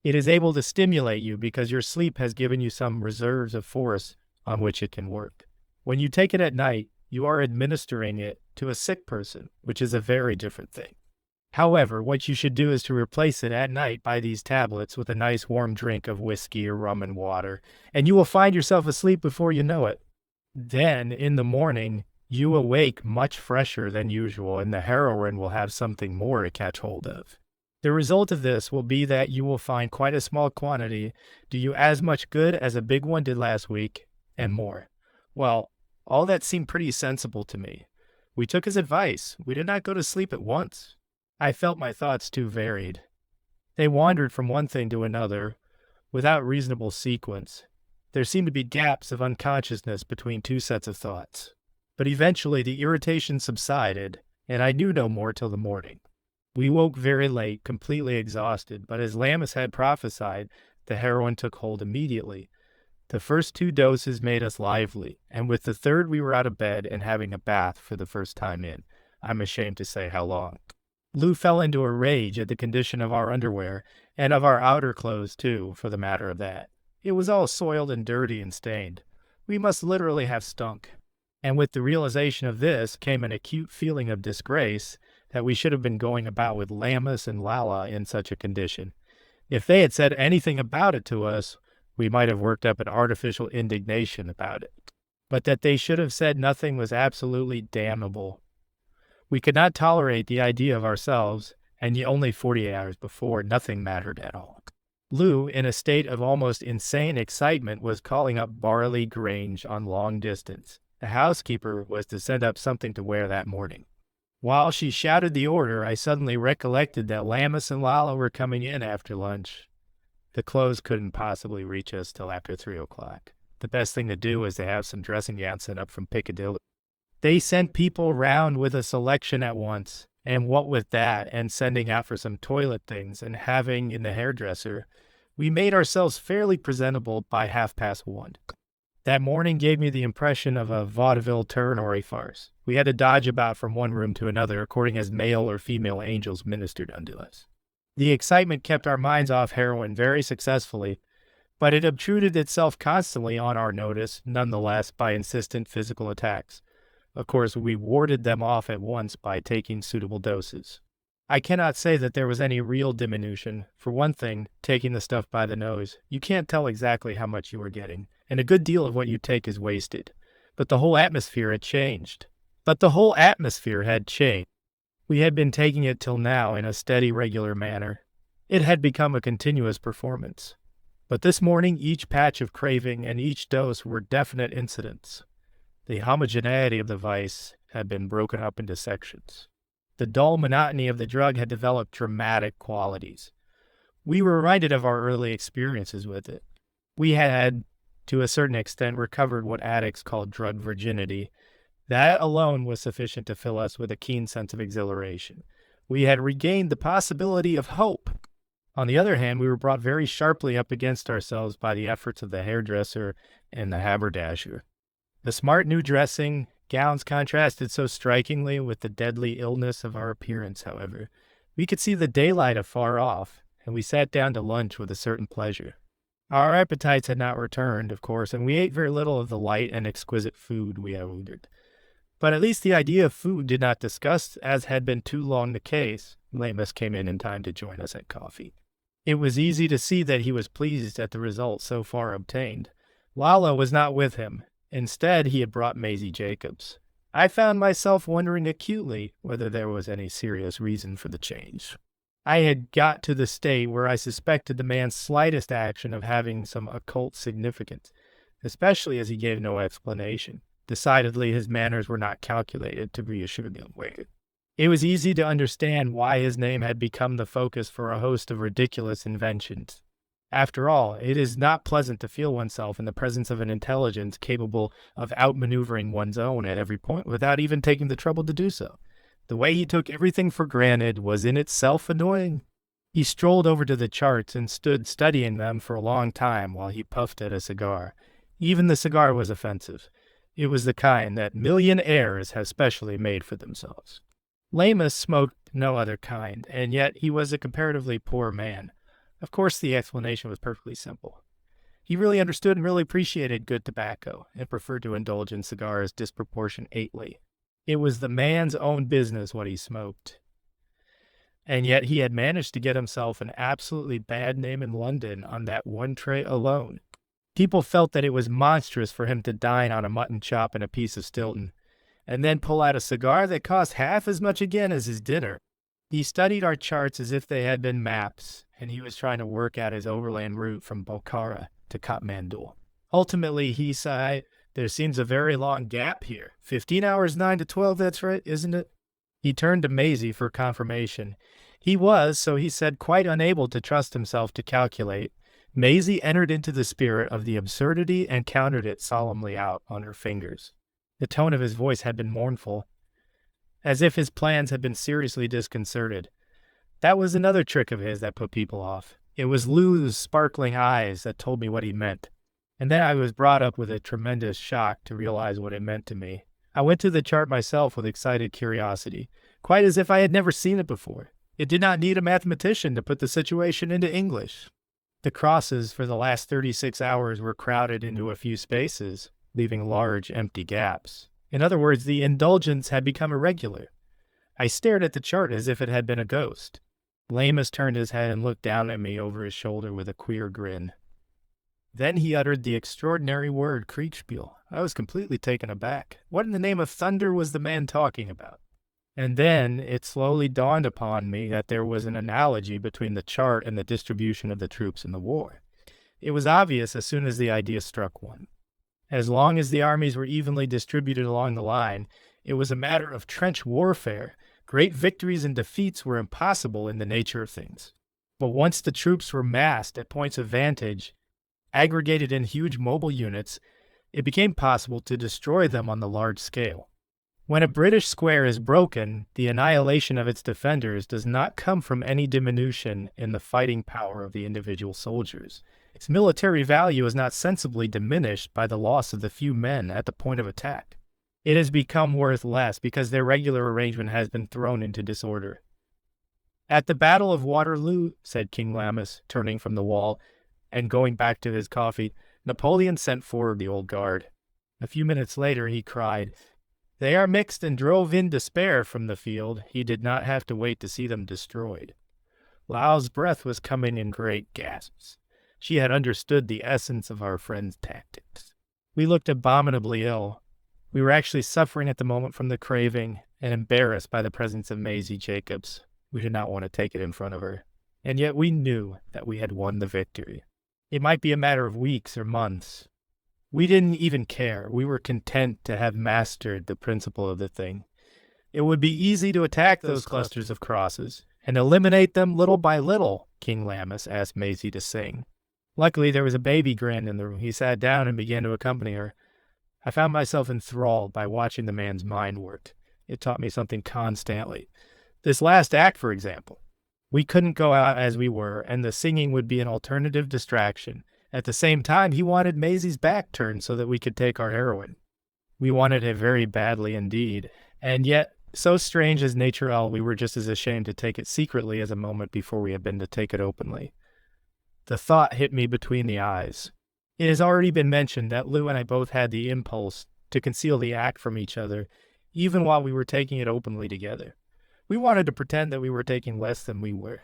It is able to stimulate you because your sleep has given you some reserves of force on which it can work. When you take it at night, you are administering it to a sick person, which is a very different thing. However, what you should do is to replace it at night by these tablets with a nice warm drink of whiskey or rum and water, and you will find yourself asleep before you know it. Then, in the morning, you awake much fresher than usual, and the heroin will have something more to catch hold of. The result of this will be that you will find quite a small quantity do you as much good as a big one did last week, and more. Well, all that seemed pretty sensible to me. We took his advice. We did not go to sleep at once. I felt my thoughts too varied. They wandered from one thing to another, without reasonable sequence. There seemed to be gaps of unconsciousness between two sets of thoughts. But eventually the irritation subsided, and I knew no more till the morning. We woke very late, completely exhausted, but as Lamus had prophesied, the heroin took hold immediately. The first 2 doses made us lively, and with the third we were out of bed and having a bath for the first time in, I'm ashamed to say how long. Lou fell into a rage at the condition of our underwear, and of our outer clothes, too, for the matter of that. It was all soiled and dirty and stained. We must literally have stunk. And with the realization of this came an acute feeling of disgrace that we should have been going about with Lamus and Lala in such a condition. If they had said anything about it to us, we might have worked up an artificial indignation about it. But that they should have said nothing was absolutely damnable. We could not tolerate the idea of ourselves, and yet only 48 hours before, nothing mattered at all. Lou, in a state of almost insane excitement, was calling up Barley Grange on long distance. The housekeeper was to send up something to wear that morning. While she shouted the order, I suddenly recollected that Lammas and Lala were coming in after lunch. The clothes couldn't possibly reach us till after 3 o'clock. The best thing to do was to have some dressing gowns sent up from Piccadilly. They sent people round with a selection at once, and what with that, and sending out for some toilet things, and having in the hairdresser, we made ourselves fairly presentable by 1:30. That morning gave me the impression of a vaudeville Ternary farce. We had to dodge about from one room to another according as male or female angels ministered unto us. The excitement kept our minds off heroin very successfully, but it obtruded itself constantly on our notice, nonetheless, by insistent physical attacks. Of course, we warded them off at once by taking suitable doses. I cannot say that there was any real diminution. For one thing, taking the stuff by the nose, you can't tell exactly how much you are getting, and a good deal of what you take is wasted. But the whole atmosphere had changed. We had been taking it till now in a steady, regular manner. It had become a continuous performance. But this morning each patch of craving and each dose were definite incidents. The homogeneity of the vice had been broken up into sections. The dull monotony of the drug had developed dramatic qualities. We were reminded of our early experiences with it. We had, to a certain extent, recovered what addicts call drug virginity. That alone was sufficient to fill us with a keen sense of exhilaration. We had regained the possibility of hope. On the other hand, we were brought very sharply up against ourselves by the efforts of the hairdresser and the haberdasher. The smart new dressing gowns contrasted so strikingly with the deadly illness of our appearance, however. We could see the daylight afar off, and we sat down to lunch with a certain pleasure. Our appetites had not returned, of course, and we ate very little of the light and exquisite food we had ordered. But at least the idea of food did not disgust, as had been too long the case. Lammas came in time to join us at coffee. It was easy to see that he was pleased at the result so far obtained. Lala was not with him. Instead, he had brought Maisie Jacobs. I found myself wondering acutely whether there was any serious reason for the change. I had got to the state where I suspected the man's slightest action of having some occult significance, especially as he gave no explanation. Decidedly, his manners were not calculated to reassure the unwary. It was easy to understand why his name had become the focus for a host of ridiculous inventions. After all, it is not pleasant to feel oneself in the presence of an intelligence capable of outmaneuvering one's own at every point without even taking the trouble to do so. The way he took everything for granted was in itself annoying. He strolled over to the charts and stood studying them for a long time while he puffed at a cigar. Even the cigar was offensive. It was the kind that millionaires have specially made for themselves. Lammas smoked no other kind, and yet he was a comparatively poor man. Of course, the explanation was perfectly simple. He really understood and really appreciated good tobacco, and preferred to indulge in cigars disproportionately. It was the man's own business what he smoked. And yet he had managed to get himself an absolutely bad name in London on that one tray alone. People felt that it was monstrous for him to dine on a mutton chop and a piece of Stilton, and then pull out a cigar that cost half as much again as his dinner. He studied our charts as if they had been maps, and he was trying to work out his overland route from Bokhara to Kathmandu. Ultimately, he sighed, "There seems a very long gap here. 15 hours, 9 to 12, that's right, isn't it?" He turned to Maisie for confirmation. He was, so he said, quite unable to trust himself to calculate. Maisie entered into the spirit of the absurdity and counted it solemnly out on her fingers. The tone of his voice had been mournful, as if his plans had been seriously disconcerted. That was another trick of his that put people off. It was Lou's sparkling eyes that told me what he meant. And then I was brought up with a tremendous shock to realize what it meant to me. I went to the chart myself with excited curiosity, quite as if I had never seen it before. It did not need a mathematician to put the situation into English. The crosses for the last 36 hours were crowded into a few spaces, leaving large empty gaps. In other words, the indulgence had become irregular. I stared at the chart as if it had been a ghost. Lammas turned his head and looked down at me over his shoulder with a queer grin. Then he uttered the extraordinary word Kriegspiel. I was completely taken aback. What in the name of thunder was the man talking about? And then it slowly dawned upon me that there was an analogy between the chart and the distribution of the troops in the war. It was obvious as soon as the idea struck one. As long as the armies were evenly distributed along the line, it was a matter of trench warfare. Great victories and defeats were impossible in the nature of things. But once the troops were massed at points of vantage, aggregated in huge mobile units, it became possible to destroy them on the large scale. When a British square is broken, the annihilation of its defenders does not come from any diminution in the fighting power of the individual soldiers. Its military value is not sensibly diminished by the loss of the few men at the point of attack. It has become worth less because their regular arrangement has been thrown into disorder. At the Battle of Waterloo, said King Lammas, turning from the wall and going back to his coffee, Napoleon sent forward the old guard. A few minutes later he cried, "They are mixed," and drove in despair from the field. He did not have to wait to see them destroyed. Lau's breath was coming in great gasps. She had understood the essence of our friend's tactics. We looked abominably ill. We were actually suffering at the moment from the craving and embarrassed by the presence of Maisie Jacobs. We did not want to take it in front of her. And yet we knew that we had won the victory. It might be a matter of weeks or months. We didn't even care. We were content to have mastered the principle of the thing. It would be easy to attack those clusters of crosses and eliminate them little by little, King Lammas asked Maisie to sing. Luckily, there was a baby grand in the room. He sat down and began to accompany her. I found myself enthralled by watching the man's mind work. It taught me something constantly. This last act, for example. We couldn't go out as we were, and the singing would be an alternative distraction. At the same time, he wanted Maisie's back turned so that we could take our heroine. We wanted it very badly indeed, and yet, so strange as nature all, we were just as ashamed to take it secretly as a moment before we had been to take it openly. The thought hit me between the eyes. It has already been mentioned that Lou and I both had the impulse to conceal the act from each other, even while we were taking it openly together. We wanted to pretend that we were taking less than we were.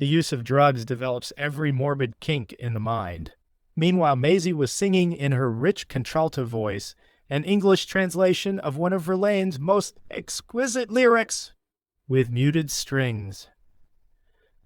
The use of drugs develops every morbid kink in the mind. Meanwhile, Maisie was singing in her rich contralto voice an English translation of one of Verlaine's most exquisite lyrics, with muted strings.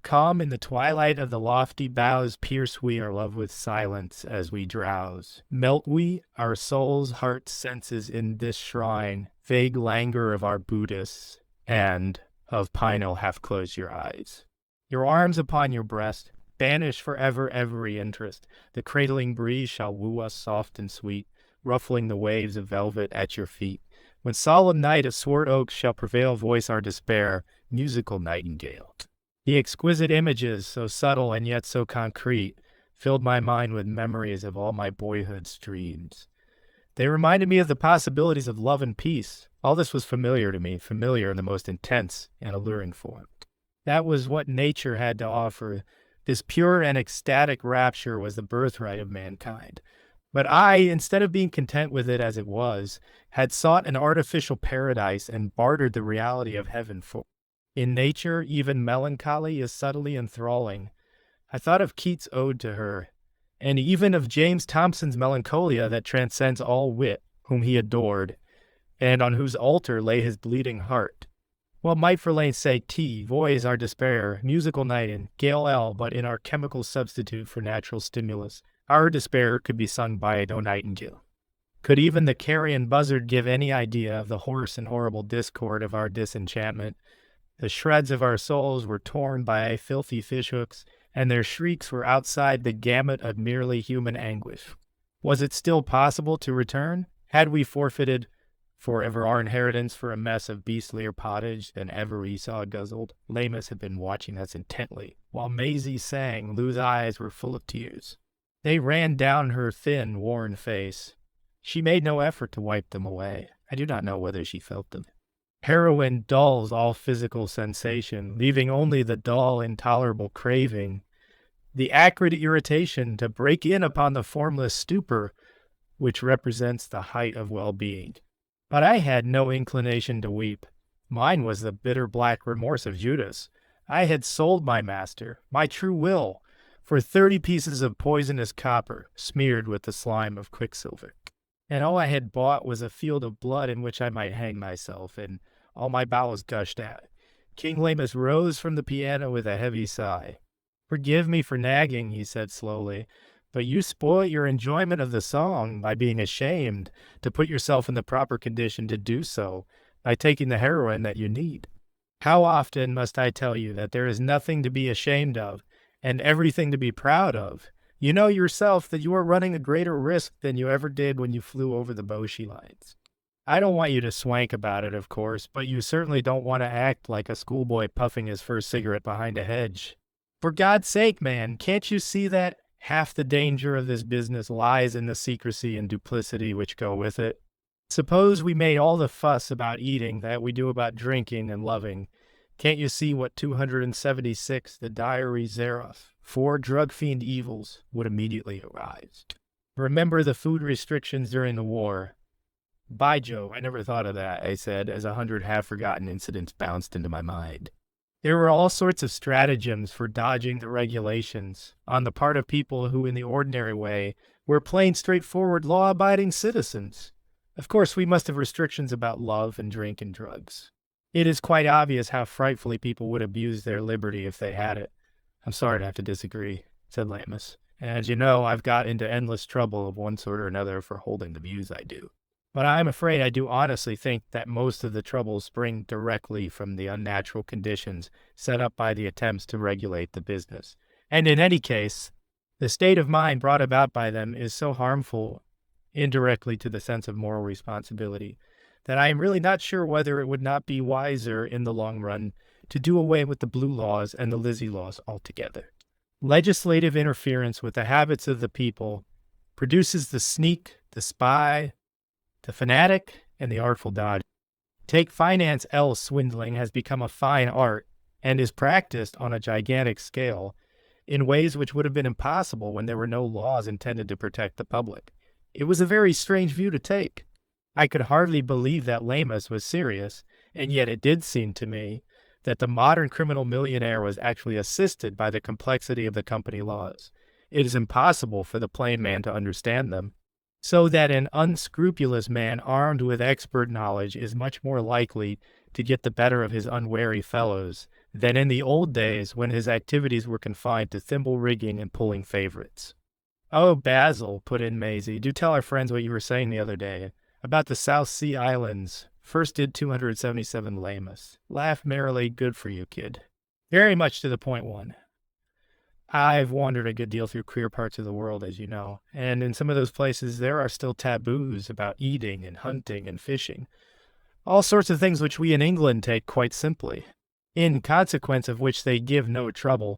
Calm in the twilight of the lofty boughs, pierce we our love with silence as we drowse. Melt we, our souls, hearts, senses in this shrine, vague languor of our Buddhists, and of Pino half close your eyes. Your arms upon your breast, banish forever every interest. The cradling breeze shall woo us soft and sweet, ruffling the waves of velvet at your feet. When solemn night of swart oaks shall prevail, voice our despair, musical nightingale. The exquisite images, so subtle and yet so concrete, filled my mind with memories of all my boyhood's dreams. They reminded me of the possibilities of love and peace. All this was familiar to me, familiar in the most intense and alluring form. That was what nature had to offer. This pure and ecstatic rapture was the birthright of mankind. But I, instead of being content with it as it was, had sought an artificial paradise and bartered the reality of heaven for. In nature, even melancholy is subtly enthralling. I thought of Keats' ode to her, and even of James Thomson's Melancholia that transcends all wit, whom he adored, and on whose altar lay his bleeding heart. Well, might Verlaine say T, voice our despair, musical nightingale L, but in our chemical substitute for natural stimulus, our despair could be sung by no nightingale. Could even the carrion buzzard give any idea of the hoarse and horrible discord of our disenchantment? The shreds of our souls were torn by filthy fishhooks, and their shrieks were outside the gamut of merely human anguish. Was it still possible to return? Had we forfeited forever our inheritance for a mess of beastlier pottage than ever Esau guzzled? Lammas had been watching us intently, while Maisie sang. Lou's eyes were full of tears. They ran down her thin, worn face. She made no effort to wipe them away. I do not know whether she felt them. Heroin dulls all physical sensation, leaving only the dull, intolerable craving, the acrid irritation to break in upon the formless stupor which represents the height of well-being. But I had no inclination to weep. Mine was the bitter black remorse of Judas. I had sold my master, my true will, for 30 pieces of poisonous copper smeared with the slime of quicksilver. And all I had bought was a field of blood in which I might hang myself, and all my bowels gushed out. King Lamus rose from the piano with a heavy sigh. "Forgive me for nagging," he said slowly, "but you spoil your enjoyment of the song by being ashamed to put yourself in the proper condition to do so by taking the heroin that you need. How often must I tell you that there is nothing to be ashamed of and everything to be proud of? You know yourself that you are running a greater risk than you ever did when you flew over the Boshi lines. I don't want you to swank about it, of course, but you certainly don't want to act like a schoolboy puffing his first cigarette behind a hedge. For God's sake, man, can't you see that half the danger of this business lies in the secrecy and duplicity which go with it? Suppose we made all the fuss about eating that we do about drinking and loving. Can't you see what 276, the diary Zeraf, 4 drug fiend evils, would immediately arise? Remember the food restrictions during the war. By Jove, I never thought of that, I said, as 100 half-forgotten incidents bounced into my mind. There were all sorts of stratagems for dodging the regulations on the part of people who, in the ordinary way, were plain, straightforward, law-abiding citizens. Of course, we must have restrictions about love and drink and drugs. It is quite obvious how frightfully people would abuse their liberty if they had it. I'm sorry to have to disagree, said Lamus. And as you know, I've got into endless trouble of one sort or another for holding the views I do. But I'm afraid I do honestly think that most of the troubles spring directly from the unnatural conditions set up by the attempts to regulate the business. And in any case, the state of mind brought about by them is so harmful indirectly to the sense of moral responsibility that I am really not sure whether it would not be wiser in the long run to do away with the blue laws and the Lizzie laws altogether. Legislative interference with the habits of the people produces the sneak, the spy, the fanatic, and the artful dodge. Take finance else swindling has become a fine art and is practiced on a gigantic scale in ways which would have been impossible when there were no laws intended to protect the public. It was a very strange view to take. I could hardly believe that Lamus was serious, and yet it did seem to me that the modern criminal millionaire was actually assisted by the complexity of the company laws. It is impossible for the plain man to understand them, so that an unscrupulous man armed with expert knowledge is much more likely to get the better of his unwary fellows than in the old days when his activities were confined to thimble rigging and pulling favorites. "Oh, Basil," put in Maisie, "do tell our friends what you were saying the other day about the South Sea Islands. First did 277 Lamus. Laugh merrily, good for you, kid." "Very much to the point, one. I've wandered a good deal through queer parts of the world, as you know, and in some of those places there are still taboos about eating and hunting and fishing. All sorts of things which we in England take quite simply, in consequence of which they give no trouble,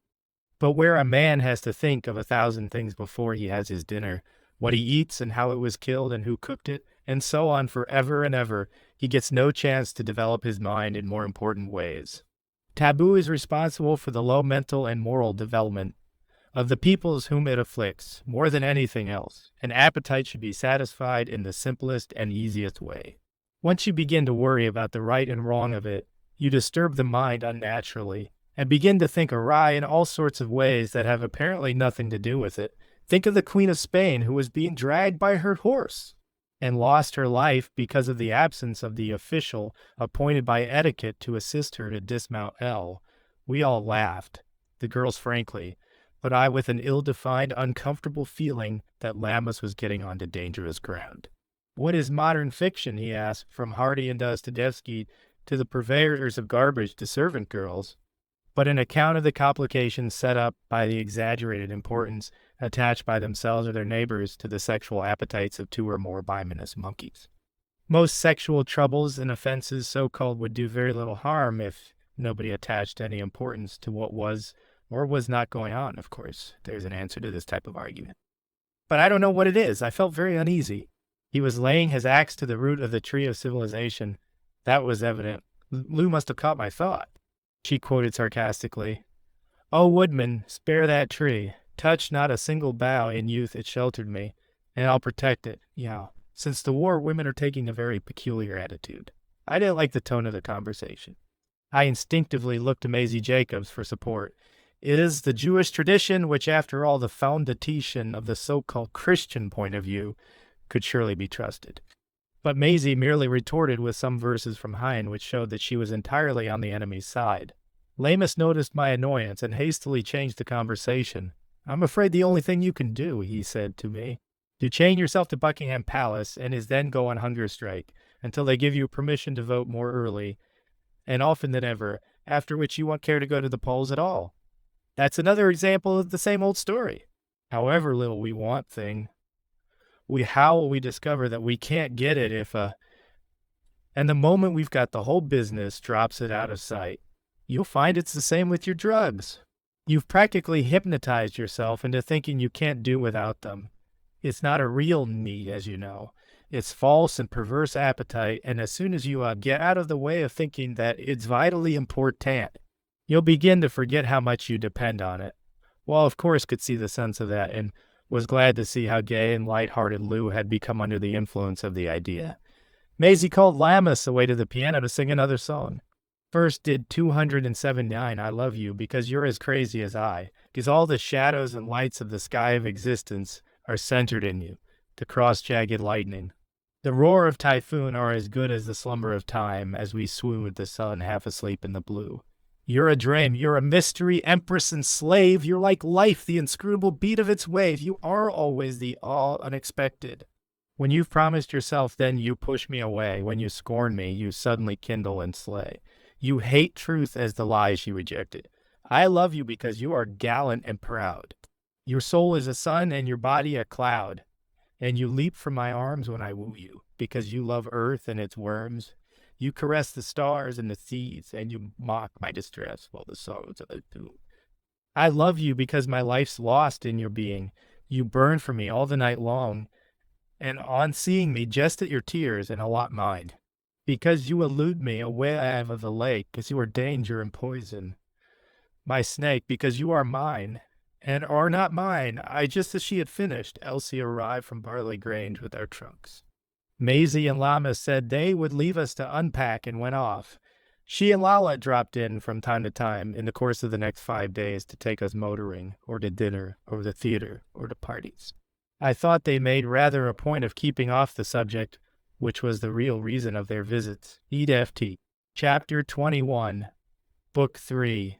but where a man has to think of 1,000 things before he has his dinner, what he eats and how it was killed and who cooked it, and so on forever and ever, he gets no chance to develop his mind in more important ways. Taboo is responsible for the low mental and moral development of the peoples whom it afflicts, more than anything else, and appetite should be satisfied in the simplest and easiest way. Once you begin to worry about the right and wrong of it, you disturb the mind unnaturally, and begin to think awry in all sorts of ways that have apparently nothing to do with it. Think of the Queen of Spain, who was being dragged by her horse, and lost her life because of the absence of the official appointed by etiquette to assist her to dismount L. We all laughed, the girls frankly, but I with an ill-defined, uncomfortable feeling that Lamus was getting onto dangerous ground. "What is modern fiction?" he asked, from Hardy and Dostoevsky to the purveyors of garbage to servant girls, but an account of the complications set up by the exaggerated importance attached by themselves or their neighbors to the sexual appetites of 2 or more biminous monkeys. Most sexual troubles and offenses so-called would do very little harm if nobody attached any importance to what was or was not going on, of course. There's an answer to this type of argument. But I don't know what it is. I felt very uneasy. He was laying his axe to the root of the tree of civilization. That was evident. Lou must have caught my thought. She quoted sarcastically, "O woodman, spare that tree. Touch not a single bough. In youth it sheltered me, and I'll protect it. Yeah. Since the war, women are taking a very peculiar attitude." I didn't like the tone of the conversation. I instinctively looked to Maisie Jacobs for support. It is the Jewish tradition, which after all the foundation of the so-called Christian point of view, could surely be trusted. But Maisie merely retorted with some verses from Heine which showed that she was entirely on the enemy's side. Lamus noticed my annoyance and hastily changed the conversation. "I'm afraid the only thing you can do," he said to me, "to chain yourself to Buckingham Palace and is then go on hunger strike until they give you permission to vote more early and often than ever, after which you won't care to go to the polls at all. That's another example of the same old story. However little we want thing, how will we discover that we can't get it if and the moment we've got the whole business drops it out of sight. You'll find it's the same with your drugs. You've practically hypnotized yourself into thinking you can't do without them. It's not a real need, as you know. It's false and perverse appetite, and as soon as you get out of the way of thinking that it's vitally important, you'll begin to forget how much you depend on it." Well, of course, could see the sense of that, and was glad to see how gay and light-hearted Lou had become under the influence of the idea. Maisie called Lamus away to the piano to sing another song. First did 279, "I Love You," because you're as crazy as I, because all the shadows and lights of the sky of existence are centered in you, the cross-jagged lightning. The roar of typhoon are as good as the slumber of time, as we swoon with the sun half asleep in the blue. You're a dream, you're a mystery, empress and slave, you're like life, the inscrutable beat of its wave, you are always the all unexpected. When you've promised yourself, then you push me away, when you scorn me, you suddenly kindle and slay. You hate truth as the lies you rejected. I love you because you are gallant and proud. Your soul is a sun and your body a cloud, and you leap from my arms when I woo you, because you love earth and its worms. You caress the stars and the seas, and you mock my distress while the sorrows of the doom. I love you because my life's lost in your being. You burn for me all the night long, and on seeing me jest at your tears and allot mine. Because you elude me away out of the lake, because you are danger and poison. My snake, because you are mine, and are not mine. Just as she had finished, Elsie arrived from Barley Grange with our trunks. Maisie and Llamas said they would leave us to unpack and went off. She and Lala dropped in from time to time in the course of the next 5 days to take us motoring, or to dinner, or the theater, or to parties. I thought they made rather a point of keeping off the subject, which was the real reason of their visits. EFT. Chapter 21, Book 3.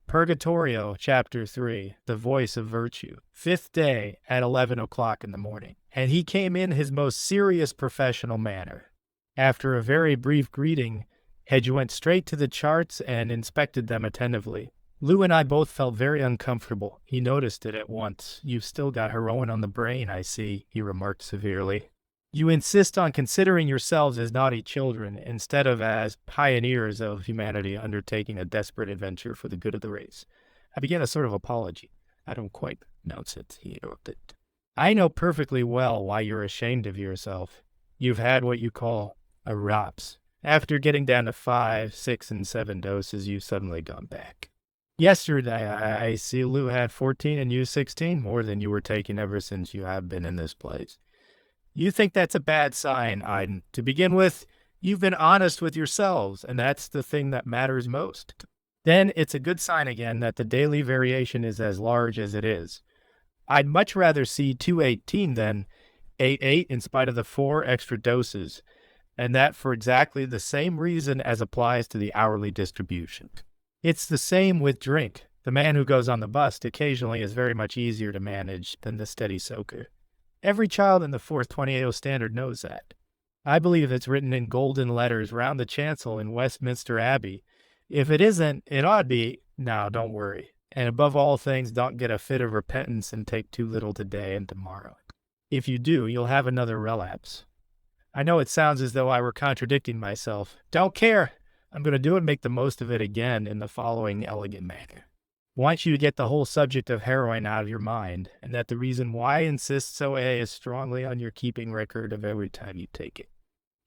Purgatorio, Chapter 3, The Voice of Virtue. 5th day at 11 o'clock in the morning, and he came in his most serious professional manner. After a very brief greeting, Hedge went straight to the charts and inspected them attentively. Lou and I both felt very uncomfortable. He noticed it at once. "You've still got heroin on the brain, I see," he remarked severely. "You insist on considering yourselves as naughty children instead of as pioneers of humanity undertaking a desperate adventure for the good of the race." I began a sort of apology. "I don't quite pronounce it," he interrupted. "I know perfectly well why you're ashamed of yourself. You've had what you call a relapse. After getting down to 5, 6, and 7 doses, you've suddenly gone back. Yesterday, I see Lou had 14 and you 16, more than you were taking ever since you have been in this place. You think that's a bad sign, Iden. To begin with, you've been honest with yourselves, and that's the thing that matters most. Then it's a good sign again that the daily variation is as large as it is. I'd much rather see 218 than 88 in spite of the 4 extra doses, and that for exactly the same reason as applies to the hourly distribution. It's the same with drink. The man who goes on the bust occasionally is very much easier to manage than the steady soaker. Every child in the 4th 20AO standard knows that. I believe it's written in golden letters round the chancel in Westminster Abbey. If it isn't, it ought to be. Now, don't worry. And above all things, don't get a fit of repentance and take too little today and tomorrow. If you do, you'll have another relapse. I know it sounds as though I were contradicting myself. Don't care. I'm going to do and make the most of it again in the following elegant manner. I want you to get the whole subject of heroin out of your mind, and that the reason why I insist so as strongly on your keeping record of every time you take it.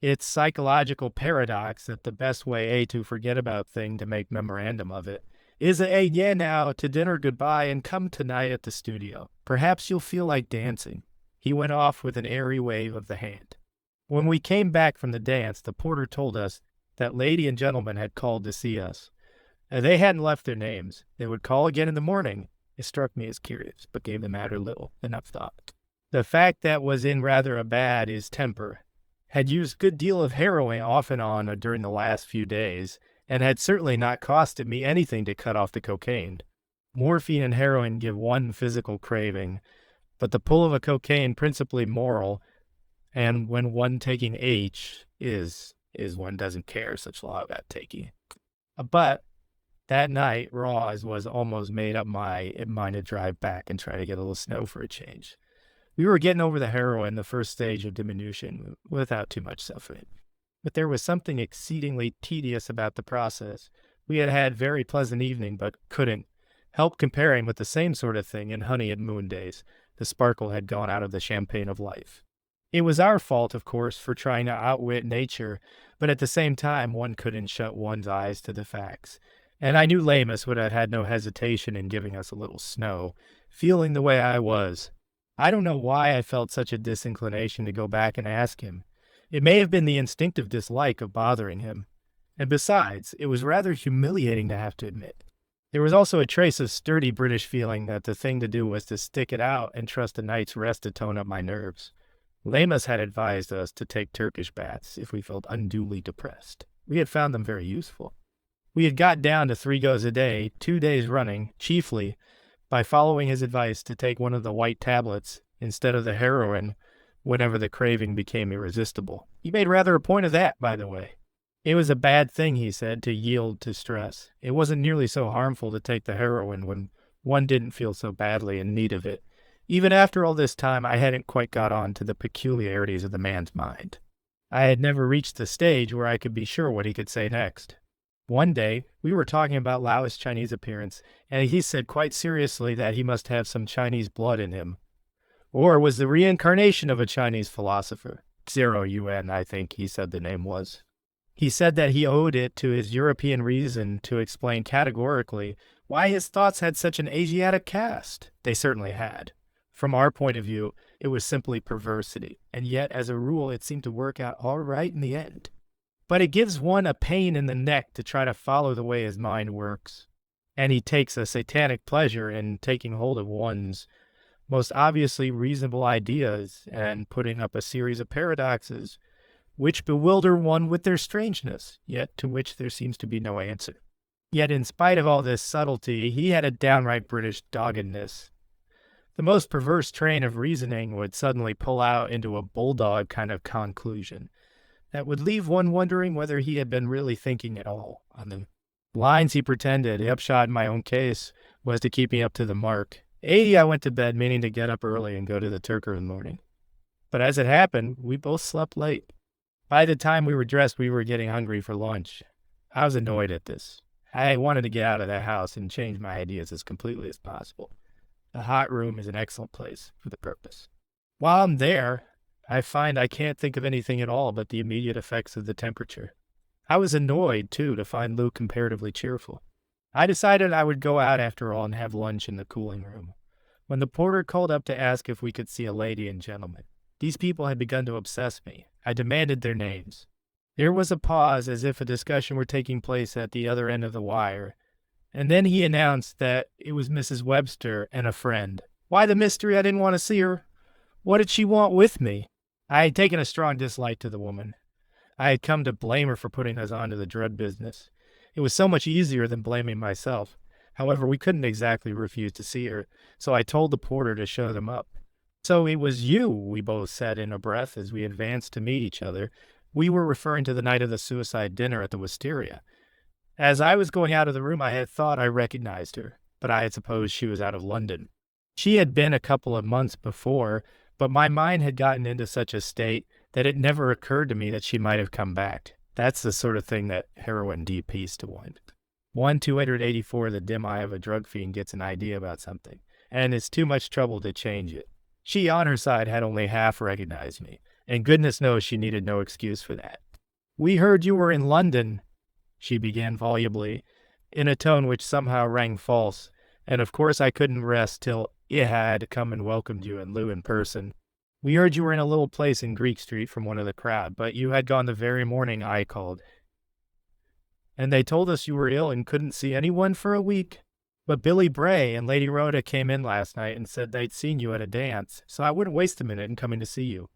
It's psychological paradox that the best way to forget about thing to make memorandum of it is yeah now to dinner goodbye and come tonight at the studio. Perhaps you'll feel like dancing. He went off with an airy wave of the hand. When we came back from the dance, the porter told us that lady and gentleman had called to see us. They hadn't left their names. They would call again in the morning. It struck me as curious, but gave the matter little enough thought. The fact that was in rather a bad is temper. Had used a good deal of heroin off and on during the last few days, and had certainly not costed me anything to cut off the cocaine. Morphine and heroin give one physical craving, but the pull of a cocaine principally moral, and when one taking H is one doesn't care such law about taking. But that night, raw as was, almost made up my mind to drive back and try to get a little snow for a change. We were getting over the heroin, the first stage of diminution, without too much suffering. But there was something exceedingly tedious about the process. We had had very pleasant evening, but couldn't help comparing with the same sort of thing in Honey and Moon days. The sparkle had gone out of the champagne of life. It was our fault, of course, for trying to outwit nature, but at the same time one couldn't shut one's eyes to the facts. And I knew Lamus would have had no hesitation in giving us a little snow, feeling the way I was. I don't know why I felt such a disinclination to go back and ask him. It may have been the instinctive dislike of bothering him. And besides, it was rather humiliating to have to admit. There was also a trace of sturdy British feeling that the thing to do was to stick it out and trust a night's rest to tone up my nerves. Lamus had advised us to take Turkish baths if we felt unduly depressed. We had found them very useful. We had got down to 3 goes a day, 2 days running, chiefly by following his advice to take one of the white tablets instead of the heroin whenever the craving became irresistible. He made rather a point of that, by the way. It was a bad thing, he said, to yield to stress. It wasn't nearly so harmful to take the heroin when one didn't feel so badly in need of it. Even after all this time, I hadn't quite got on to the peculiarities of the man's mind. I had never reached the stage where I could be sure what he could say next. One day, we were talking about Lao's Chinese appearance, and he said quite seriously that he must have some Chinese blood in him. Or was the reincarnation of a Chinese philosopher. Zero Yuan, I think he said the name was. He said that he owed it to his European reason to explain categorically why his thoughts had such an Asiatic cast. They certainly had. From our point of view, it was simply perversity, and yet, as a rule, it seemed to work out all right in the end. But it gives one a pain in the neck to try to follow the way his mind works. And he takes a satanic pleasure in taking hold of one's most obviously reasonable ideas and putting up a series of paradoxes which bewilder one with their strangeness, yet to which there seems to be no answer. Yet in spite of all this subtlety, he had a downright British doggedness. The most perverse train of reasoning would suddenly pull out into a bulldog kind of conclusion that would leave one wondering whether he had been really thinking at all on the lines he pretended. The upshot in my own case was to keep me up to the mark. 80, I went to bed meaning to get up early and go to the Turker in the morning. But as it happened, we both slept late. By the time we were dressed, we were getting hungry for lunch. I was annoyed at this. I wanted to get out of that house and change my ideas as completely as possible. The hot room is an excellent place for the purpose. While I'm there, I find I can't think of anything at all but the immediate effects of the temperature. I was annoyed, too, to find Lou comparatively cheerful. I decided I would go out after all and have lunch in the cooling room, when the porter called up to ask if we could see a lady and gentleman. These people had begun to obsess me. I demanded their names. There was a pause as if a discussion were taking place at the other end of the wire, and then he announced that it was Mrs. Webster and a friend. Why the mystery? I didn't want to see her. What did she want with me? I had taken a strong dislike to the woman. I had come to blame her for putting us on to the drug business. It was so much easier than blaming myself. However, we couldn't exactly refuse to see her, so I told the porter to show them up. So it was you, we both said in a breath as we advanced to meet each other. We were referring to the night of the suicide dinner at the Wisteria. As I was going out of the room, I had thought I recognized her, but I had supposed she was out of London. She had been a couple of months before, but my mind had gotten into such a state that it never occurred to me that she might have come back. That's the sort of thing that heroin DPs to one. 1-284, the dim eye of a drug fiend gets an idea about something, and it's too much trouble to change it. She, on her side, had only half recognized me, and goodness knows she needed no excuse for that. "We heard you were in London," she began volubly, in a tone which somehow rang false, and of course I couldn't rest till I had come and welcomed you and Lou in person. "We heard you were in a little place in Greek Street from one of the crowd, but you had gone the very morning I called." And they told us you were ill and couldn't see anyone for a week. But Billy Bray and Lady Rhoda came in last night and said they'd seen you at a dance, so I wouldn't waste a minute in coming to see you."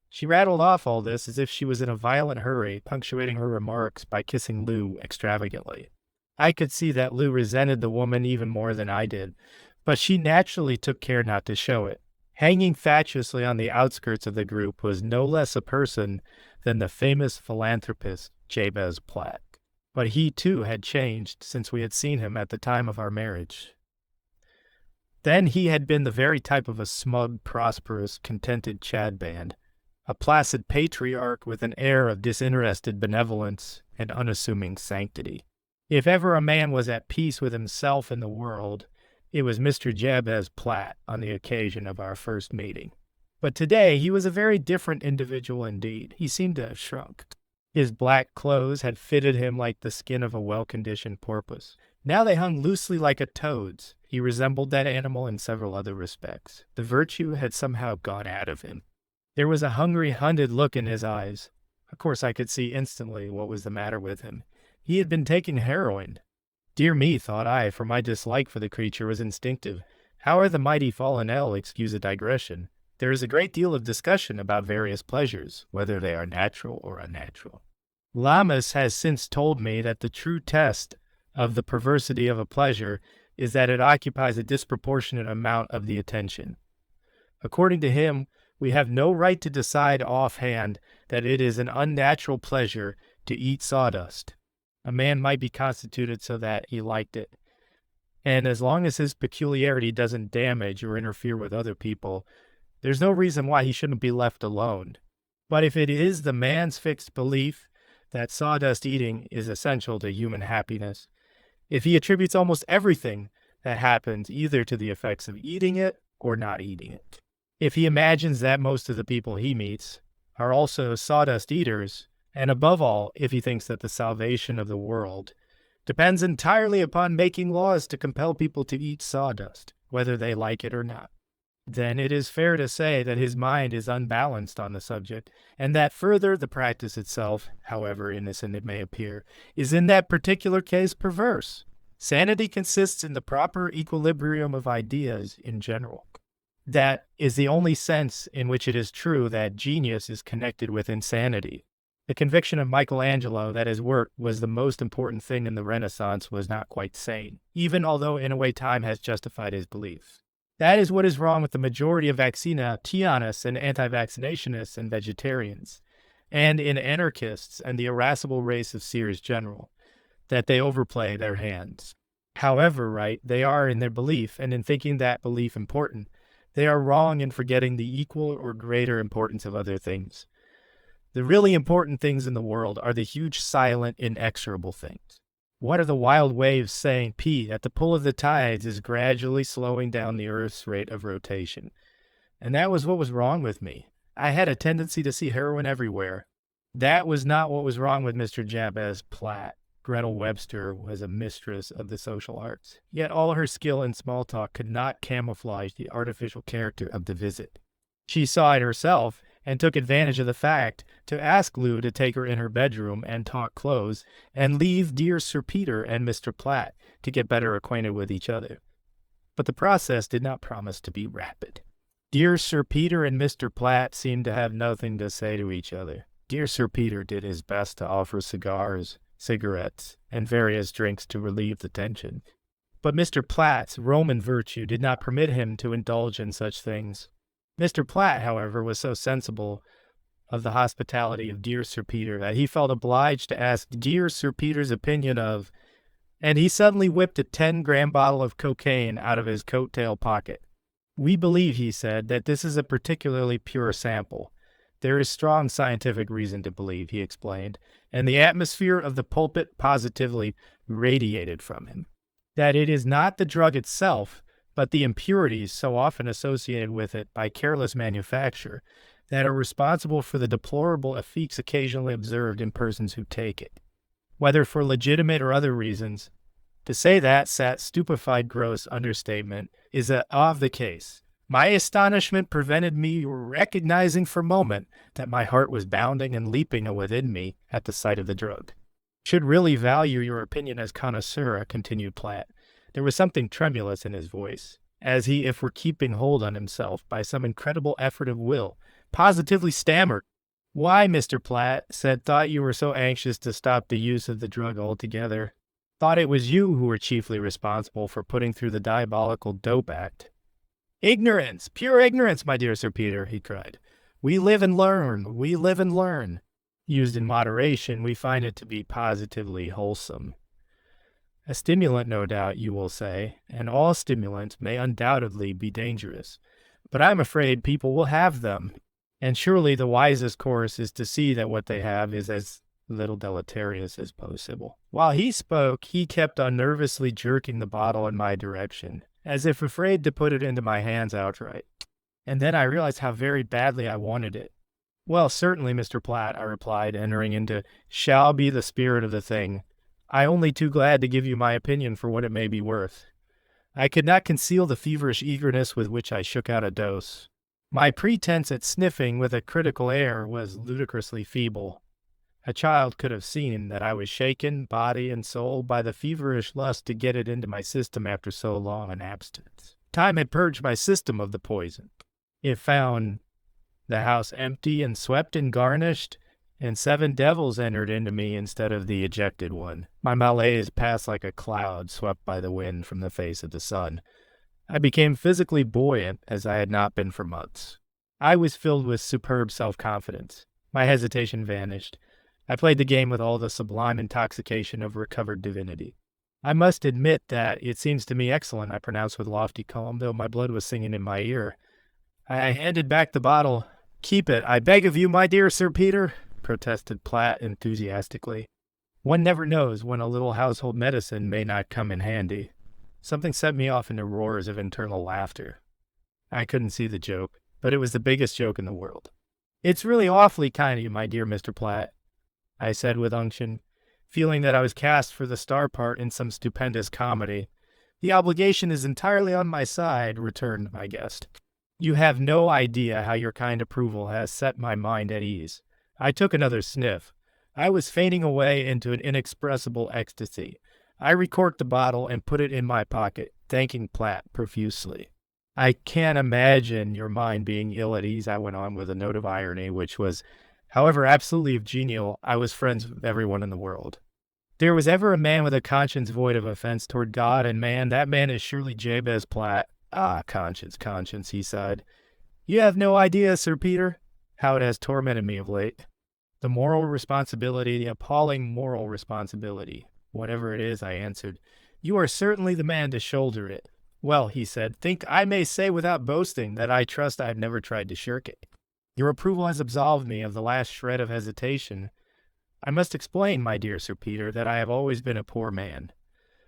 She rattled off all this as if she was in a violent hurry, punctuating her remarks by kissing Lou extravagantly. I could see that Lou resented the woman even more than I did, but she naturally took care not to show it. Hanging fatuously on the outskirts of the group was no less a person than the famous philanthropist Jabez Platt. But he, too, had changed since we had seen him at the time of our marriage. Then he had been the very type of a smug, prosperous, contented Chadband, a placid patriarch with an air of disinterested benevolence and unassuming sanctity. If ever a man was at peace with himself and the world, it was Mr. Jabez Platt on the occasion of our first meeting. But today he was a very different individual indeed. He seemed to have shrunk. His black clothes had fitted him like the skin of a well-conditioned porpoise. Now they hung loosely like a toad's. He resembled that animal in several other respects. The virtue had somehow gone out of him. There was a hungry, hunted look in his eyes. Of course, I could see instantly what was the matter with him. He had been taking heroin. Dear me, thought I, for my dislike for the creature was instinctive. How are the mighty fallen ill, excuse a digression? There is a great deal of discussion about various pleasures, whether they are natural or unnatural. Lammas has since told me that the true test of the perversity of a pleasure is that it occupies a disproportionate amount of the attention. According to him, we have no right to decide offhand that it is an unnatural pleasure to eat sawdust. A man might be constituted so that he liked it, and as long as his peculiarity doesn't damage or interfere with other people, there's no reason why he shouldn't be left alone. But if it is the man's fixed belief that sawdust eating is essential to human happiness, if he attributes almost everything that happens either to the effects of eating it or not eating it, if he imagines that most of the people he meets are also sawdust eaters, and above all, if he thinks that the salvation of the world depends entirely upon making laws to compel people to eat sawdust, whether they like it or not, then it is fair to say that his mind is unbalanced on the subject, and that further the practice itself, however innocent it may appear, is in that particular case perverse. Sanity consists in the proper equilibrium of ideas in general. That is the only sense in which it is true that genius is connected with insanity. The conviction of Michelangelo that his work was the most important thing in the Renaissance was not quite sane, even although in a way time has justified his beliefs. That is what is wrong with the majority of vaccinationists and anti-vaccinationists and vegetarians, and in anarchists and the irascible race of seers general, that they overplay their hands. However right they are in their belief and in thinking that belief important, they are wrong in forgetting the equal or greater importance of other things. The really important things in the world are the huge, silent, inexorable things. What are the wild waves saying, P, that the pull of the tides is gradually slowing down the Earth's rate of rotation? And that was what was wrong with me. I had a tendency to see heroin everywhere. That was not what was wrong with Mr. Jabez Platt. Gretel Webster was a mistress of the social arts, yet all her skill in small talk could not camouflage the artificial character of the visit. She saw it herself, and took advantage of the fact to ask Lou to take her in her bedroom and talk clothes, and leave dear Sir Peter and Mr. Platt to get better acquainted with each other. But the process did not promise to be rapid. Dear Sir Peter and Mr. Platt seemed to have nothing to say to each other. Dear Sir Peter did his best to offer cigars, cigarettes, and various drinks to relieve the tension. But Mr. Platt's Roman virtue did not permit him to indulge in such things. Mr. Platt, however, was so sensible of the hospitality of dear Sir Peter that he felt obliged to ask dear Sir Peter's opinion of, and he suddenly whipped a 10-gram bottle of cocaine out of his coat-tail pocket. We believe, he said, that this is a particularly pure sample. There is strong scientific reason to believe, he explained, and the atmosphere of the pulpit positively radiated from him, that it is not the drug itself, but the impurities so often associated with it by careless manufacture that are responsible for the deplorable effects occasionally observed in persons who take it, whether for legitimate or other reasons. To say that stupefied gross understatement is of the case. My astonishment prevented me recognizing for a moment that my heart was bounding and leaping within me at the sight of the drug. Should really value your opinion as connoisseur, continued Platt. There was something tremulous in his voice, as he, if were keeping hold on himself by some incredible effort of will, positively stammered. Why, Mr. Platt, thought you were so anxious to stop the use of the drug altogether. Thought it was you who were chiefly responsible for putting through the diabolical dope act. Ignorance, pure ignorance, my dear Sir Peter, he cried. We live and learn, we live and learn. Used in moderation, we find it to be positively wholesome. A stimulant, no doubt, you will say, and all stimulants may undoubtedly be dangerous. But I'm afraid people will have them, and surely the wisest course is to see that what they have is as little deleterious as possible. While he spoke, he kept on nervously jerking the bottle in my direction, as if afraid to put it into my hands outright. And then I realized how very badly I wanted it. Well, certainly, Mr. Platt, I replied, entering into shall be the spirit of the thing. I only too glad to give you my opinion for what it may be worth. I could not conceal the feverish eagerness with which I shook out a dose. My pretense at sniffing with a critical air was ludicrously feeble. A child could have seen that I was shaken, body and soul, by the feverish lust to get it into my system after so long an abstinence. Time had purged my system of the poison. It found the house empty and swept and garnished, and 7 devils entered into me instead of the ejected one. My malaise passed like a cloud swept by the wind from the face of the sun. I became physically buoyant as I had not been for months. I was filled with superb self-confidence. My hesitation vanished. I played the game with all the sublime intoxication of recovered divinity. I must admit that it seems to me excellent, I pronounced with lofty calm, though my blood was singing in my ear. I handed back the bottle. Keep it, I beg of you, my dear Sir Peter, protested Platt enthusiastically. One never knows when a little household medicine may not come in handy. Something set me off into roars of internal laughter. I couldn't see the joke, but it was the biggest joke in the world. It's really awfully kind of you, my dear Mr. Platt, I said with unction, feeling that I was cast for the star part in some stupendous comedy. The obligation is entirely on my side, returned my guest. You have no idea how your kind approval has set my mind at ease. I took another sniff. I was fainting away into an inexpressible ecstasy. I recorked the bottle and put it in my pocket, thanking Platt profusely. I can't imagine your mind being ill at ease, I went on with a note of irony, which was, however absolutely genial, I was friends with everyone in the world. There was ever a man with a conscience void of offense toward God and man, that man is surely Jabez Platt. Ah, conscience, he sighed. You have no idea, Sir Peter, how it has tormented me of late. The moral responsibility, the appalling moral responsibility. Whatever it is, I answered. You are certainly the man to shoulder it. Well, he said, think I may say without boasting that I trust I have never tried to shirk it. Your approval has absolved me of the last shred of hesitation. I must explain, my dear Sir Peter, that I have always been a poor man.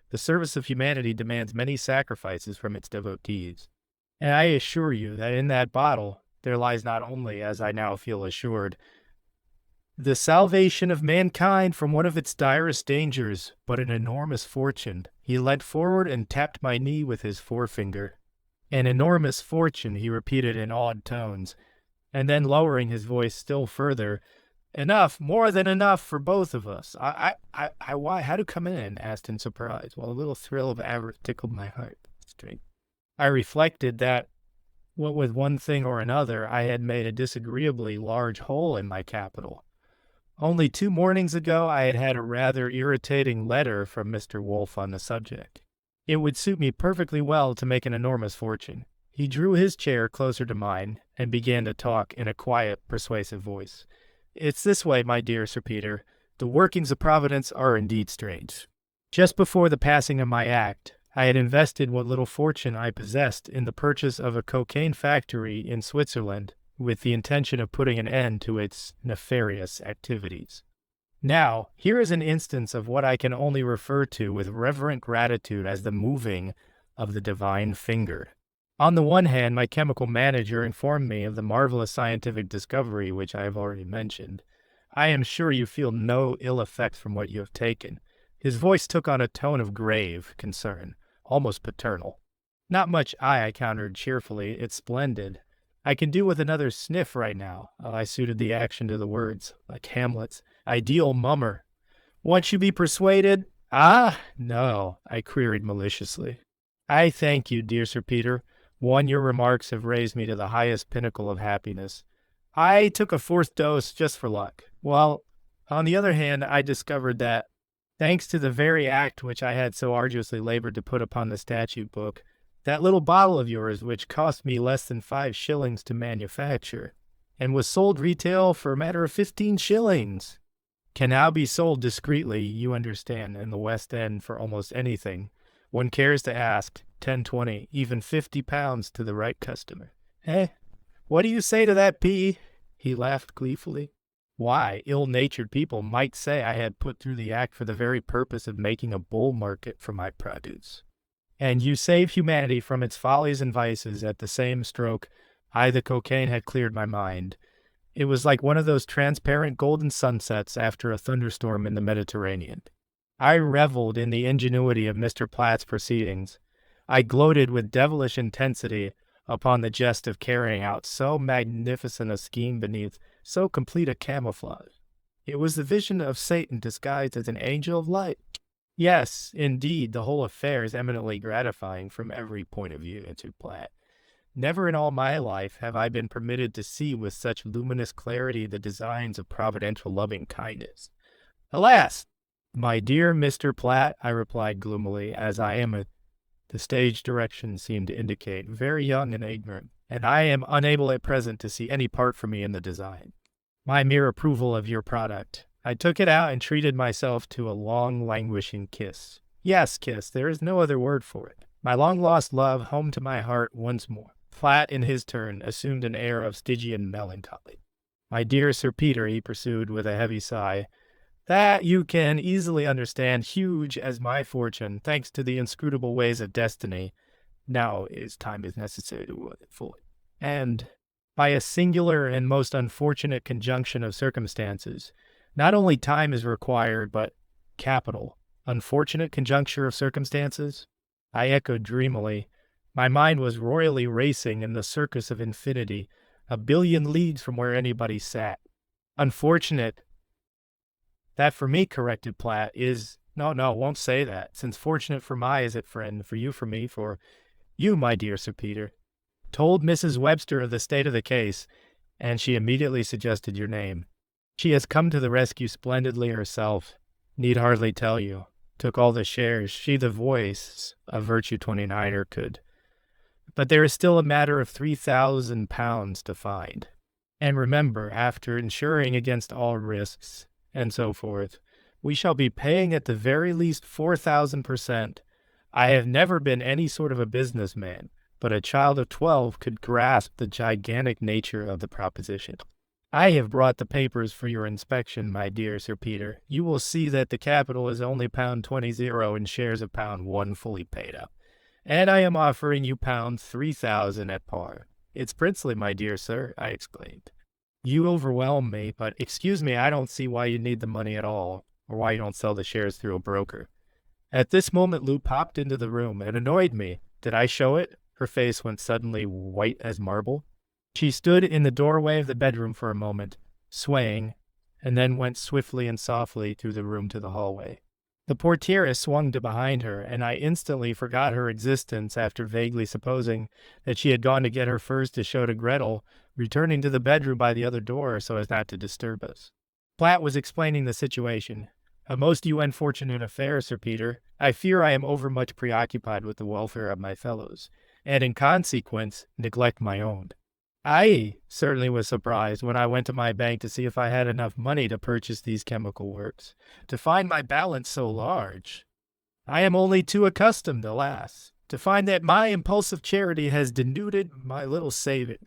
The service of humanity demands many sacrifices from its devotees. And I assure you that in that bottle there lies not only, as I now feel assured, the salvation of mankind from one of its direst dangers, but an enormous fortune. He leant forward and tapped my knee with his forefinger. An enormous fortune, he repeated in awed tones, and then lowering his voice still further, enough, more than enough for both of us. Why, how to come in? Asked in surprise, while a little thrill of avarice tickled my heart. Straight. I reflected that, what with one thing or another, I had made a disagreeably large hole in my capital. Only 2 mornings ago, I had had a rather irritating letter from Mr. Wolfe on the subject. It would suit me perfectly well to make an enormous fortune. He drew his chair closer to mine and began to talk in a quiet, persuasive voice. It's this way, my dear Sir Peter. The workings of Providence are indeed strange. Just before the passing of my act, I had invested what little fortune I possessed in the purchase of a cocaine factory in Switzerland with the intention of putting an end to its nefarious activities. Now, here is an instance of what I can only refer to with reverent gratitude as the moving of the divine finger. On the one hand, my chemical manager informed me of the marvelous scientific discovery which I have already mentioned. I am sure you feel no ill effects from what you have taken. His voice took on a tone of grave concern, almost paternal. Not much I countered cheerfully. It's splendid. I can do with another sniff right now. I suited the action to the words, like Hamlet's ideal mummer. Once you be persuaded? Ah, no, I queried maliciously. I thank you, dear Sir Peter. One, your remarks have raised me to the highest pinnacle of happiness. I took a fourth dose just for luck. Well, on the other hand, I discovered that, thanks to the very act which I had so arduously labored to put upon the statute book, that little bottle of yours, which cost me less than 5 shillings to manufacture, and was sold retail for a matter of 15 shillings, can now be sold discreetly, you understand, in the West End for almost anything one cares to ask, 10, 20, even £50 to the right customer. Eh? What do you say to that, P? He laughed gleefully. Why, ill-natured people might say I had put through the act for the very purpose of making a bull market for my produce. And you save humanity from its follies and vices at the same stroke. The cocaine had cleared my mind. It was like one of those transparent golden sunsets after a thunderstorm in the Mediterranean. I reveled in the ingenuity of Mr. Platt's proceedings. I gloated with devilish intensity upon the jest of carrying out so magnificent a scheme beneath so complete a camouflage. It was the vision of Satan disguised as an angel of light. Yes, indeed, the whole affair is eminently gratifying from every point of view, answered Platt. Never in all my life have I been permitted to see with such luminous clarity the designs of providential loving kindness. Alas! My dear Mr. Platt, I replied gloomily, as I am the stage direction seemed to indicate, very young and ignorant, and I am unable at present to see any part for me in the design. My mere approval of your product. I took it out and treated myself to a long, languishing kiss. Yes, kiss, there is no other word for it. My long-lost love home to my heart once more. Platt, in his turn, assumed an air of Stygian melancholy. My dear Sir Peter, he pursued with a heavy sigh, that you can easily understand, huge as my fortune, thanks to the inscrutable ways of destiny, now time is necessary to rule it fully, and by a singular and most unfortunate conjunction of circumstances, not only time is required, but capital. Unfortunate conjuncture of circumstances? I echoed dreamily. My mind was royally racing in the circus of infinity, a billion leagues from where anybody sat. Unfortunate. That for me, corrected Platt, is... No, won't say that, since fortunate for my is it, friend, for you, for me, for you, my dear Sir Peter. Told Mrs. Webster of the state of the case, and she immediately suggested your name. She has come to the rescue splendidly herself. Need hardly tell you. Took all the shares. She the voice, a Virtue 29er, could. But there is still a matter of £3,000 to find. And remember, after insuring against all risks, and so forth, we shall be paying at the very least 4,000%. I have never been any sort of a businessman, but a child of 12 could grasp the gigantic nature of the proposition. I have brought the papers for your inspection, my dear Sir Peter. You will see that the capital is only £20 and shares of £1 fully paid up. And I am offering you £3,000 at par. It's princely, my dear sir, I exclaimed. You overwhelm me, but excuse me, I don't see why you need the money at all, or why you don't sell the shares through a broker. At this moment, Lou popped into the room. It annoyed me. Did I show it? Her face went suddenly white as marble. She stood in the doorway of the bedroom for a moment, swaying, and then went swiftly and softly through the room to the hallway. The portiere swung to behind her, and I instantly forgot her existence after vaguely supposing that she had gone to get her furs to show to Gretel, returning to the bedroom by the other door so as not to disturb us. Platt was explaining the situation. A most unfortunate affair, Sir Peter. I fear I am overmuch preoccupied with the welfare of my fellows, and in consequence neglect my own. I certainly was surprised when I went to my bank to see if I had enough money to purchase these chemical works, to find my balance so large. I am only too accustomed, alas, to find that my impulsive charity has denuded my little saving.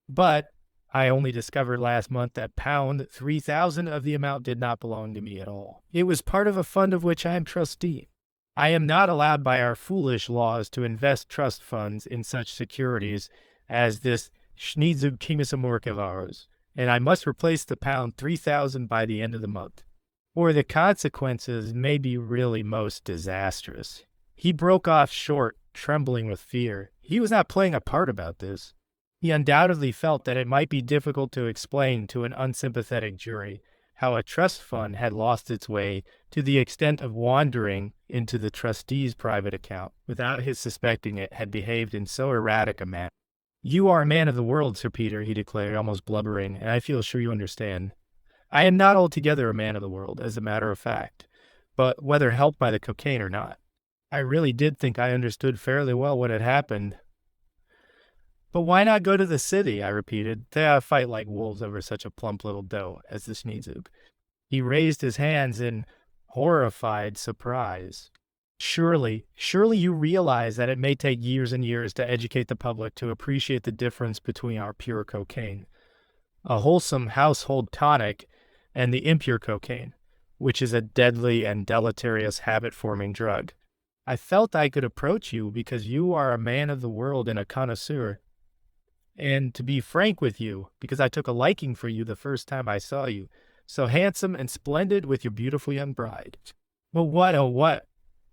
But I only discovered last month that £3,000 of the amount did not belong to me at all. It was part of a fund of which I am trustee. I am not allowed by our foolish laws to invest trust funds in such securities as this Schneezukimisumork of ours, and I must replace the £3,000 by the end of the month, or the consequences may be really most disastrous. He broke off short, trembling with fear. He was not playing a part about this. He undoubtedly felt that it might be difficult to explain to an unsympathetic jury how a trust fund had lost its way to the extent of wandering into the trustee's private account without his suspecting it, had behaved in so erratic a manner. "You are a man of the world, Sir Peter," he declared, almost blubbering, "and I feel sure you understand. I am not altogether a man of the world, as a matter of fact, but whether helped by the cocaine or not, I really did think I understood fairly well what had happened." "But why not go to the city?" I repeated. "They fight like wolves over such a plump little doe as the Schneezug." He raised his hands in horrified surprise. Surely you realize that it may take years and years to educate the public to appreciate the difference between our pure cocaine, a wholesome household tonic, and the impure cocaine, which is a deadly and deleterious habit-forming drug. I felt I could approach you because you are a man of the world and a connoisseur. And to be frank with you, because I took a liking for you the first time I saw you, so handsome and splendid with your beautiful young bride. But what, oh what,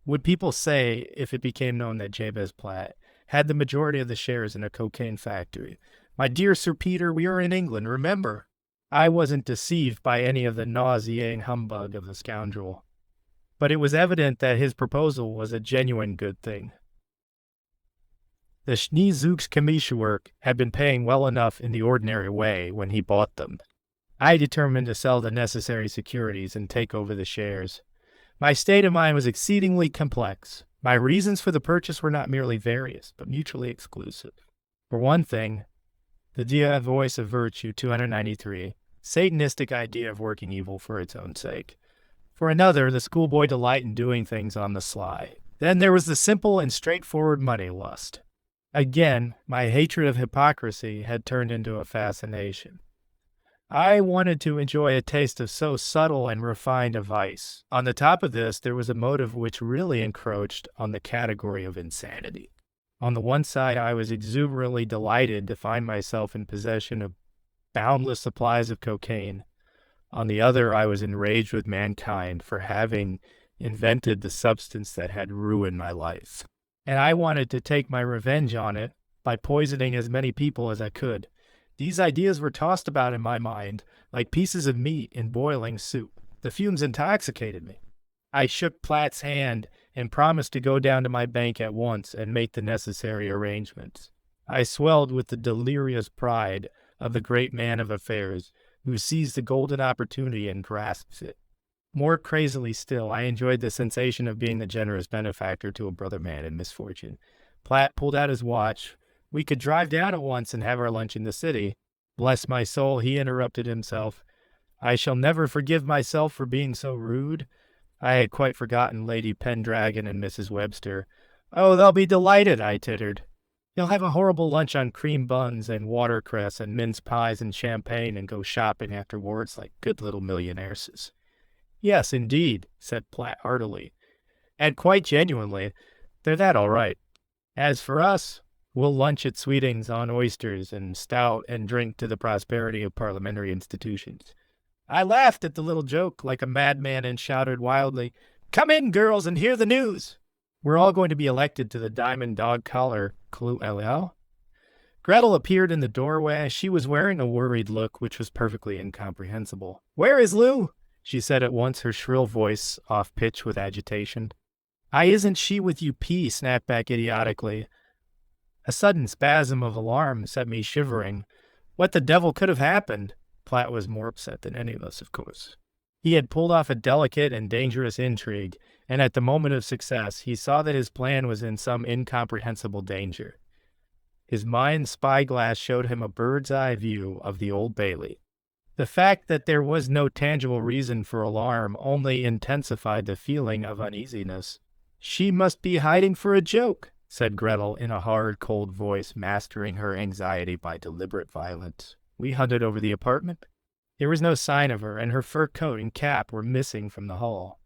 would people say if it became known that Jabez Platt had the majority of the shares in a cocaine factory? My dear Sir Peter, we are in England, remember. I wasn't deceived by any of the nauseating humbug of the scoundrel, but it was evident that his proposal was a genuine good thing. The Schneezug's commission work had been paying well enough in the ordinary way when he bought them. I determined to sell the necessary securities and take over the shares. My state of mind was exceedingly complex. My reasons for the purchase were not merely various, but mutually exclusive. For one thing, the Dia Voice of Virtue 293, Satanistic idea of working evil for its own sake. For another, the schoolboy delight in doing things on the sly. Then there was the simple and straightforward money lust. Again, my hatred of hypocrisy had turned into a fascination. I wanted to enjoy a taste of so subtle and refined a vice. On the top of this, there was a motive which really encroached on the category of insanity. On the one side, I was exuberantly delighted to find myself in possession of boundless supplies of cocaine. On the other, I was enraged with mankind for having invented the substance that had ruined my life. And I wanted to take my revenge on it by poisoning as many people as I could. These ideas were tossed about in my mind like pieces of meat in boiling soup. The fumes intoxicated me. I shook Platt's hand and promised to go down to my bank at once and make the necessary arrangements. I swelled with the delirious pride of the great man of affairs who sees the golden opportunity and grasps it. More crazily still, I enjoyed the sensation of being the generous benefactor to a brother man in misfortune. Platt pulled out his watch. "We could drive down at once and have our lunch in the city." "Bless my soul," he interrupted himself. "I shall never forgive myself for being so rude. I had quite forgotten Lady Pendragon and Mrs. Webster." "Oh, they'll be delighted," I tittered. "You'll have a horrible lunch on cream buns and watercress and mince pies and champagne and go shopping afterwards like good little millionaires." "Yes, indeed," said Platt heartily. "And quite genuinely, they're that all right. As for us, we'll lunch at Sweeting's on oysters and stout and drink to the prosperity of parliamentary institutions." I laughed at the little joke like a madman and shouted wildly, "Come in, girls, and hear the news. We're all going to be elected to the Diamond Dog Collar Club." Gretel appeared in the doorway. She was wearing a worried look which was perfectly incomprehensible. "Where is Lou?" she said at once, her shrill voice off-pitch with agitation. Isn't she with you, P?" snapped back idiotically. A sudden spasm of alarm set me shivering. What the devil could have happened? Platt was more upset than any of us, of course. He had pulled off a delicate and dangerous intrigue, and at the moment of success, he saw that his plan was in some incomprehensible danger. His mind's spyglass showed him a bird's-eye view of the Old Bailey. The fact that there was no tangible reason for alarm only intensified the feeling of uneasiness. "She must be hiding for a joke," said Gretel in a hard, cold voice, mastering her anxiety by deliberate violence. We hunted over the apartment. There was no sign of her, and her fur coat and cap were missing from the hall.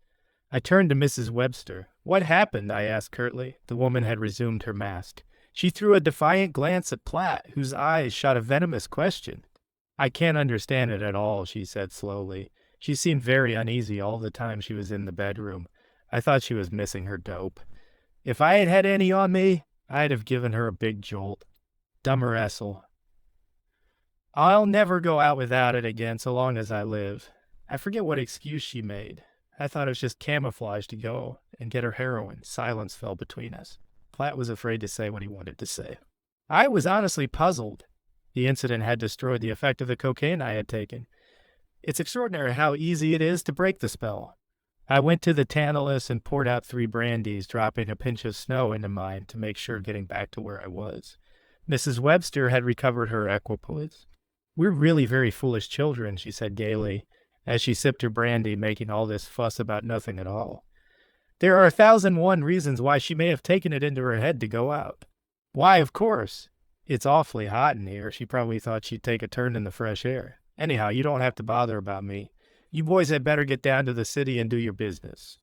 I turned to Mrs. Webster. "What happened?" I asked curtly. The woman had resumed her mask. She threw a defiant glance at Platt, whose eyes shot a venomous question. "I can't understand it at all," she said slowly. She seemed very uneasy all the time she was in the bedroom. I thought she was missing her dope. If I had had any on me, I'd have given her a big jolt. Dumber Essel. I'll never go out without it again so long as I live. I forget what excuse she made. I thought it was just camouflage to go and get her heroin. Silence fell between us. Platt was afraid to say what he wanted to say. I was honestly puzzled. The incident had destroyed the effect of the cocaine I had taken. It's extraordinary how easy it is to break the spell. I went to the Tantalus and poured out 3 brandies, dropping a pinch of snow into mine to make sure getting back to where I was. Mrs. Webster had recovered her equipoise. We're really very foolish children, she said gaily, as she sipped her brandy, making all this fuss about nothing at all. There are 1,001 reasons why she may have taken it into her head to go out. Why, of course. It's awfully hot in here. She probably thought she'd take a turn in the fresh air. Anyhow, you don't have to bother about me. You boys had better get down to the city and do your business.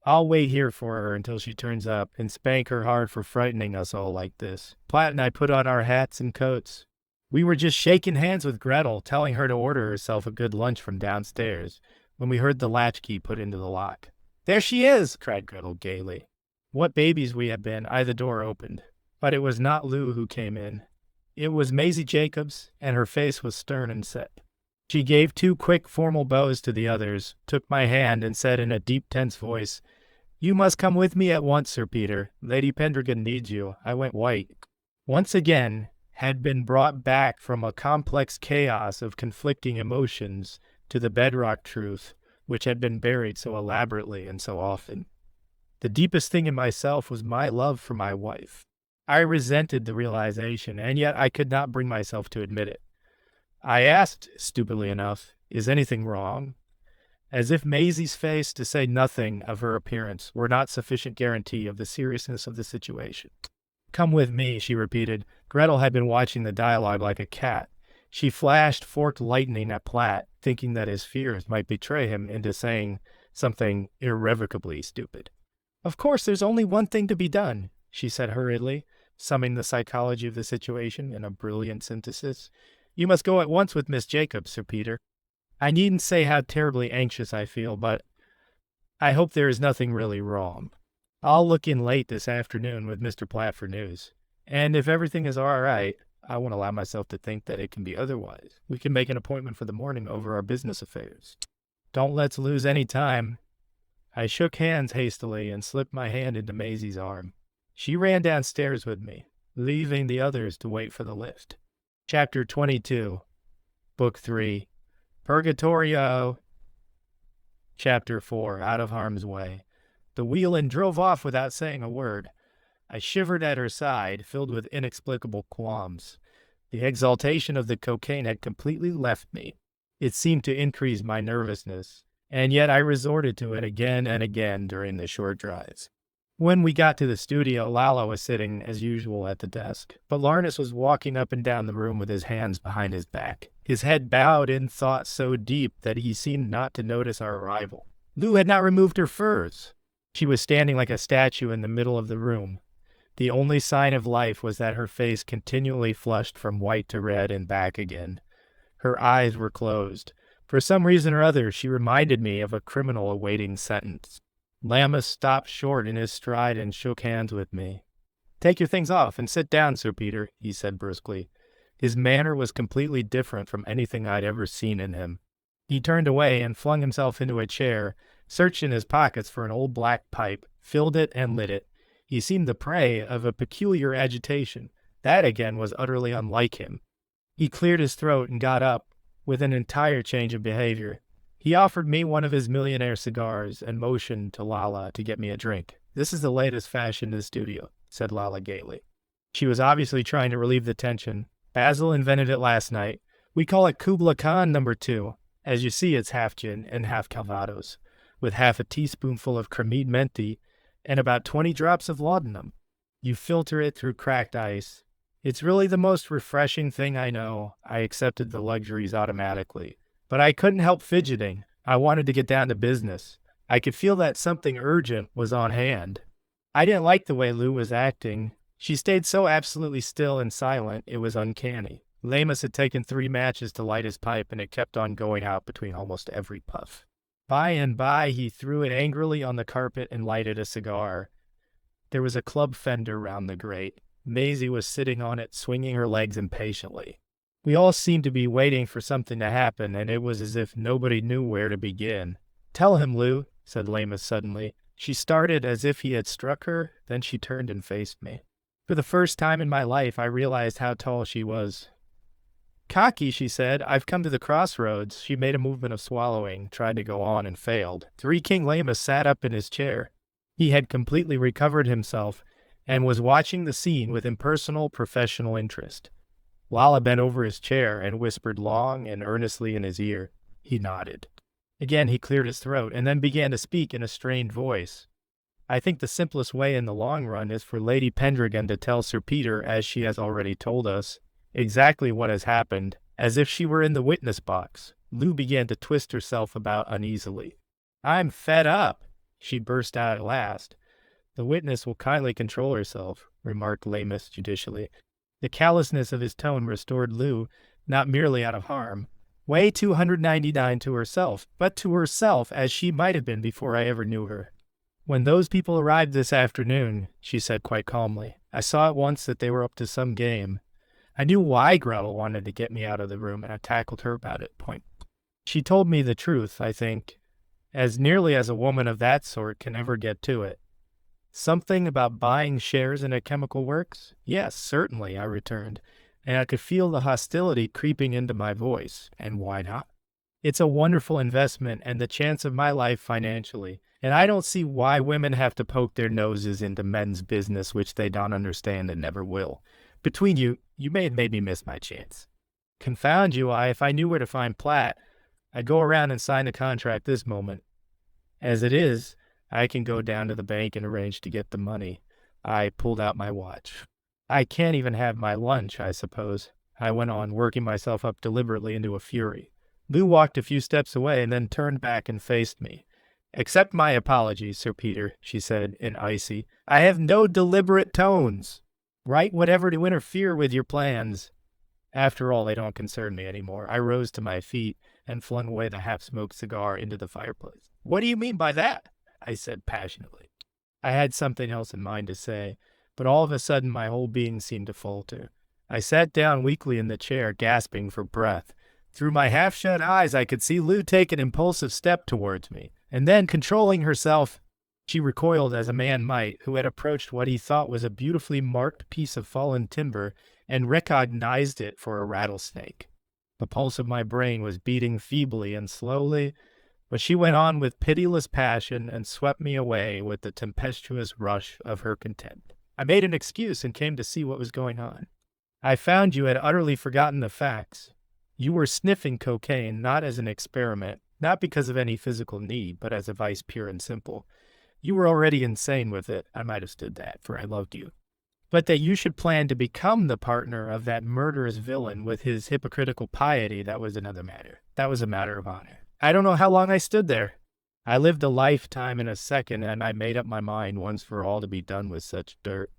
I'll wait here for her until she turns up and spank her hard for frightening us all like this. Platt and I put on our hats and coats. We were just shaking hands with Gretel, telling her to order herself a good lunch from downstairs, when we heard the latchkey put into the lock. There she is, cried Gretel gaily. What babies we had been, the door opened. But it was not Lou who came in. It was Maisie Jacobs, and her face was stern and set. She gave 2 quick, formal bows to the others, took my hand, and said in a deep, tense voice, You must come with me at once, Sir Peter. Lady Pendragon needs you. I went white. Once again, had been brought back from a complex chaos of conflicting emotions to the bedrock truth which had been buried so elaborately and so often. The deepest thing in myself was my love for my wife. I resented the realization, and yet I could not bring myself to admit it. I asked, stupidly enough, is anything wrong? As if Maisie's face, to say nothing of her appearance, were not sufficient guarantee of the seriousness of the situation. Come with me, she repeated. Gretel had been watching the dialogue like a cat. She flashed forked lightning at Platt, thinking that his fears might betray him into saying something irrevocably stupid. Of course, there's only one thing to be done, she said hurriedly, summing the psychology of the situation in a brilliant synthesis. You must go at once with Miss Jacobs, Sir Peter. I needn't say how terribly anxious I feel, but I hope there is nothing really wrong. I'll look in late this afternoon with Mr. Platt for news. And if everything is all right, I won't allow myself to think that it can be otherwise. We can make an appointment for the morning over our business affairs. Don't let's lose any time. I shook hands hastily and slipped my hand into Maisie's arm. She ran downstairs with me, leaving the others to wait for the lift. Chapter 22, Book 3, Purgatorio. Chapter 4, Out of Harm's Way. The Wheelin' drove off without saying a word. I shivered at her side, filled with inexplicable qualms. The exaltation of the cocaine had completely left me. It seemed to increase my nervousness, and yet I resorted to it again and again during the short drives. When we got to the studio, Lala was sitting, as usual, at the desk, but Larnus was walking up and down the room with his hands behind his back, his head bowed in thought so deep that he seemed not to notice our arrival. Lou had not removed her furs. She was standing like a statue in the middle of the room. The only sign of life was that her face continually flushed from white to red and back again. Her eyes were closed. For some reason or other, she reminded me of a criminal awaiting sentence. Lammas stopped short in his stride and shook hands with me. Take your things off and sit down, Sir Peter, he said brusquely. His manner was completely different from anything I'd ever seen in him. He turned away and flung himself into a chair, searched in his pockets for an old black pipe, filled it and lit it. He seemed the prey of a peculiar agitation. That again was utterly unlike him. He cleared his throat and got up, with an entire change of behavior. He offered me one of his millionaire cigars and motioned to Lala to get me a drink. This is the latest fashion in the studio, said Lala gaily. She was obviously trying to relieve the tension. Basil invented it last night. We call it Kubla Khan No. 2. As you see, it's half gin and half Calvados, with half a teaspoonful of cremid menti and about 20 drops of laudanum. You filter it through cracked ice. It's really the most refreshing thing I know. I accepted the luxuries automatically. But I couldn't help fidgeting. I wanted to get down to business. I could feel that something urgent was on hand. I didn't like the way Lou was acting. She stayed so absolutely still and silent, it was uncanny. Lammas had taken 3 matches to light his pipe, and it kept on going out between almost every puff. By and by, he threw it angrily on the carpet and lighted a cigar. There was a club fender round the grate. Maisie was sitting on it, swinging her legs impatiently. We all seemed to be waiting for something to happen, and it was as if nobody knew where to begin. "Tell him, Lou," said Lama suddenly. She started as if he had struck her, then she turned and faced me. For the first time in my life, I realized how tall she was. "Cocky," she said, "I've come to the crossroads." She made a movement of swallowing, tried to go on, and failed. King Lama sat up in his chair. He had completely recovered himself and was watching the scene with impersonal, professional interest. Lala bent over his chair and whispered long and earnestly in his ear. He nodded. Again he cleared his throat and then began to speak in a strained voice. "I think the simplest way in the long run is for Lady Pendragon to tell Sir Peter, as she has already told us, exactly what has happened, as if she were in the witness box." Lou began to twist herself about uneasily. "I'm fed up," she burst out at last. "The witness will kindly control herself," remarked Lamus judicially. The callousness of his tone restored Lou, not merely out of harm. Way 299 to herself, but to herself as she might have been before I ever knew her. "When those people arrived this afternoon," she said quite calmly, "I saw at once that they were up to some game. I knew why Gretel wanted to get me out of the room, and I tackled her about it. She told me the truth, I think, as nearly as a woman of that sort can ever get to it. Something about buying shares in a chemical works? Yes, certainly," I returned, and I could feel the hostility creeping into my voice. "And why not? It's a wonderful investment and the chance of my life financially, and I don't see why women have to poke their noses into men's business which they don't understand and never will. Between you may have made me miss my chance. Confound you, if I knew where to find Platt, I'd go around and sign the contract this moment. As it is, I can go down to the bank and arrange to get the money." I pulled out my watch. "I can't even have my lunch, I suppose," I went on, working myself up deliberately into a fury. Lou walked a few steps away and then turned back and faced me. "Accept my apologies, Sir Peter," she said in icy. "I have no deliberate tones. Write whatever to interfere with your plans. After all, they don't concern me anymore." I rose to my feet and flung away the half-smoked cigar into the fireplace. "What do you mean by that?" I said passionately. I had something else in mind to say, but all of a sudden my whole being seemed to falter. I sat down weakly in the chair, gasping for breath. Through my half-shut eyes I could see Lou take an impulsive step towards me, and then, controlling herself, she recoiled as a man might who had approached what he thought was a beautifully marked piece of fallen timber and recognized it for a rattlesnake. The pulse of my brain was beating feebly and slowly, but she went on with pitiless passion and swept me away with the tempestuous rush of her contempt. I made an excuse and came to see what was going on. "I found you had utterly forgotten the facts. You were sniffing cocaine not as an experiment, not because of any physical need, but as a vice pure and simple. You were already insane with it. I might have stood that, for I loved you. But that you should plan to become the partner of that murderous villain with his hypocritical piety, that was another matter. That was a matter of honor. I don't know how long I stood there. I lived a lifetime in a second, and I made up my mind once for all to be done with such dirt.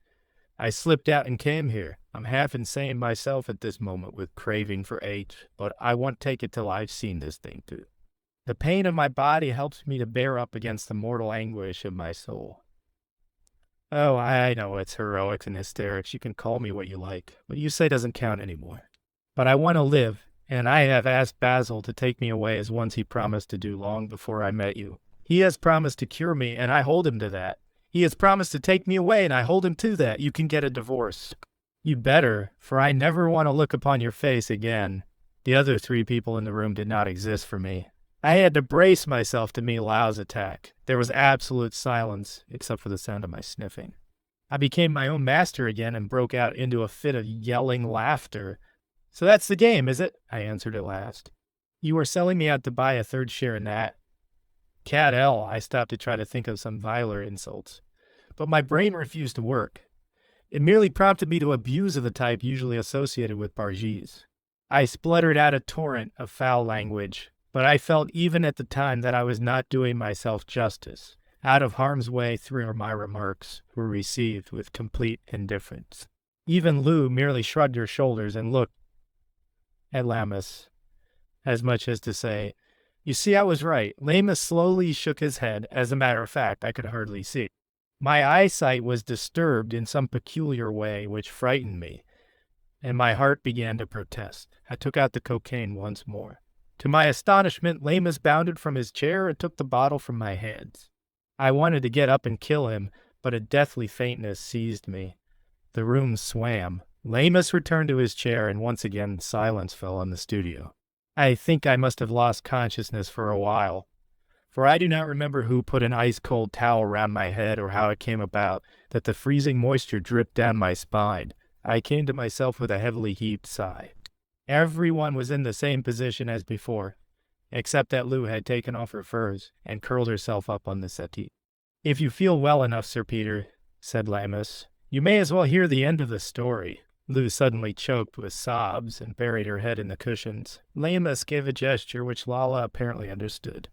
I slipped out and came here. I'm half insane myself at this moment with craving for H, but I won't take it till I've seen this thing too. The pain of my body helps me to bear up against the mortal anguish of my soul. Oh, I know it's heroics and hysterics. You can call me what you like. What you say doesn't count anymore. But I want to live, and I have asked Basil to take me away as once he promised to do long before I met you. He has promised to cure me, and I hold him to that. He has promised to take me away, and I hold him to that. You can get a divorce. You better, for I never want to look upon your face again." The other 3 people in the room did not exist for me. I had to brace myself to meet Lau's attack. There was absolute silence, except for the sound of my sniffing. I became my own master again and broke out into a fit of yelling laughter. "So that's the game, is it?" I answered at last. "You are selling me out to buy a 3rd share in that." Cat L, I stopped to try to think of some viler insults. But my brain refused to work. It merely prompted me to abuse of the type usually associated with bargees. I spluttered out a torrent of foul language, but I felt even at the time that I was not doing myself justice. Out of harm's way, 3 of my remarks were received with complete indifference. Even Lou merely shrugged her shoulders and looked at Lamus, as much as to say, "You see, I was right." Lamus slowly shook his head. As a matter of fact, I could hardly see. My eyesight was disturbed in some peculiar way which frightened me, and my heart began to protest. I took out the cocaine once more. To my astonishment, Lamus bounded from his chair and took the bottle from my hands. I wanted to get up and kill him, but a deathly faintness seized me. The room swam. Lamus returned to his chair, and once again silence fell on the studio. I think I must have lost consciousness for a while, for I do not remember who put an ice-cold towel around my head or how it came about that the freezing moisture dripped down my spine. I came to myself with a heavily heaved sigh. Everyone was in the same position as before, except that Lou had taken off her furs and curled herself up on the settee. "If you feel well enough, Sir Peter," said Lamus, "you may as well hear the end of the story." Lou suddenly choked with sobs and buried her head in the cushions. Lamus gave a gesture which Lala apparently understood.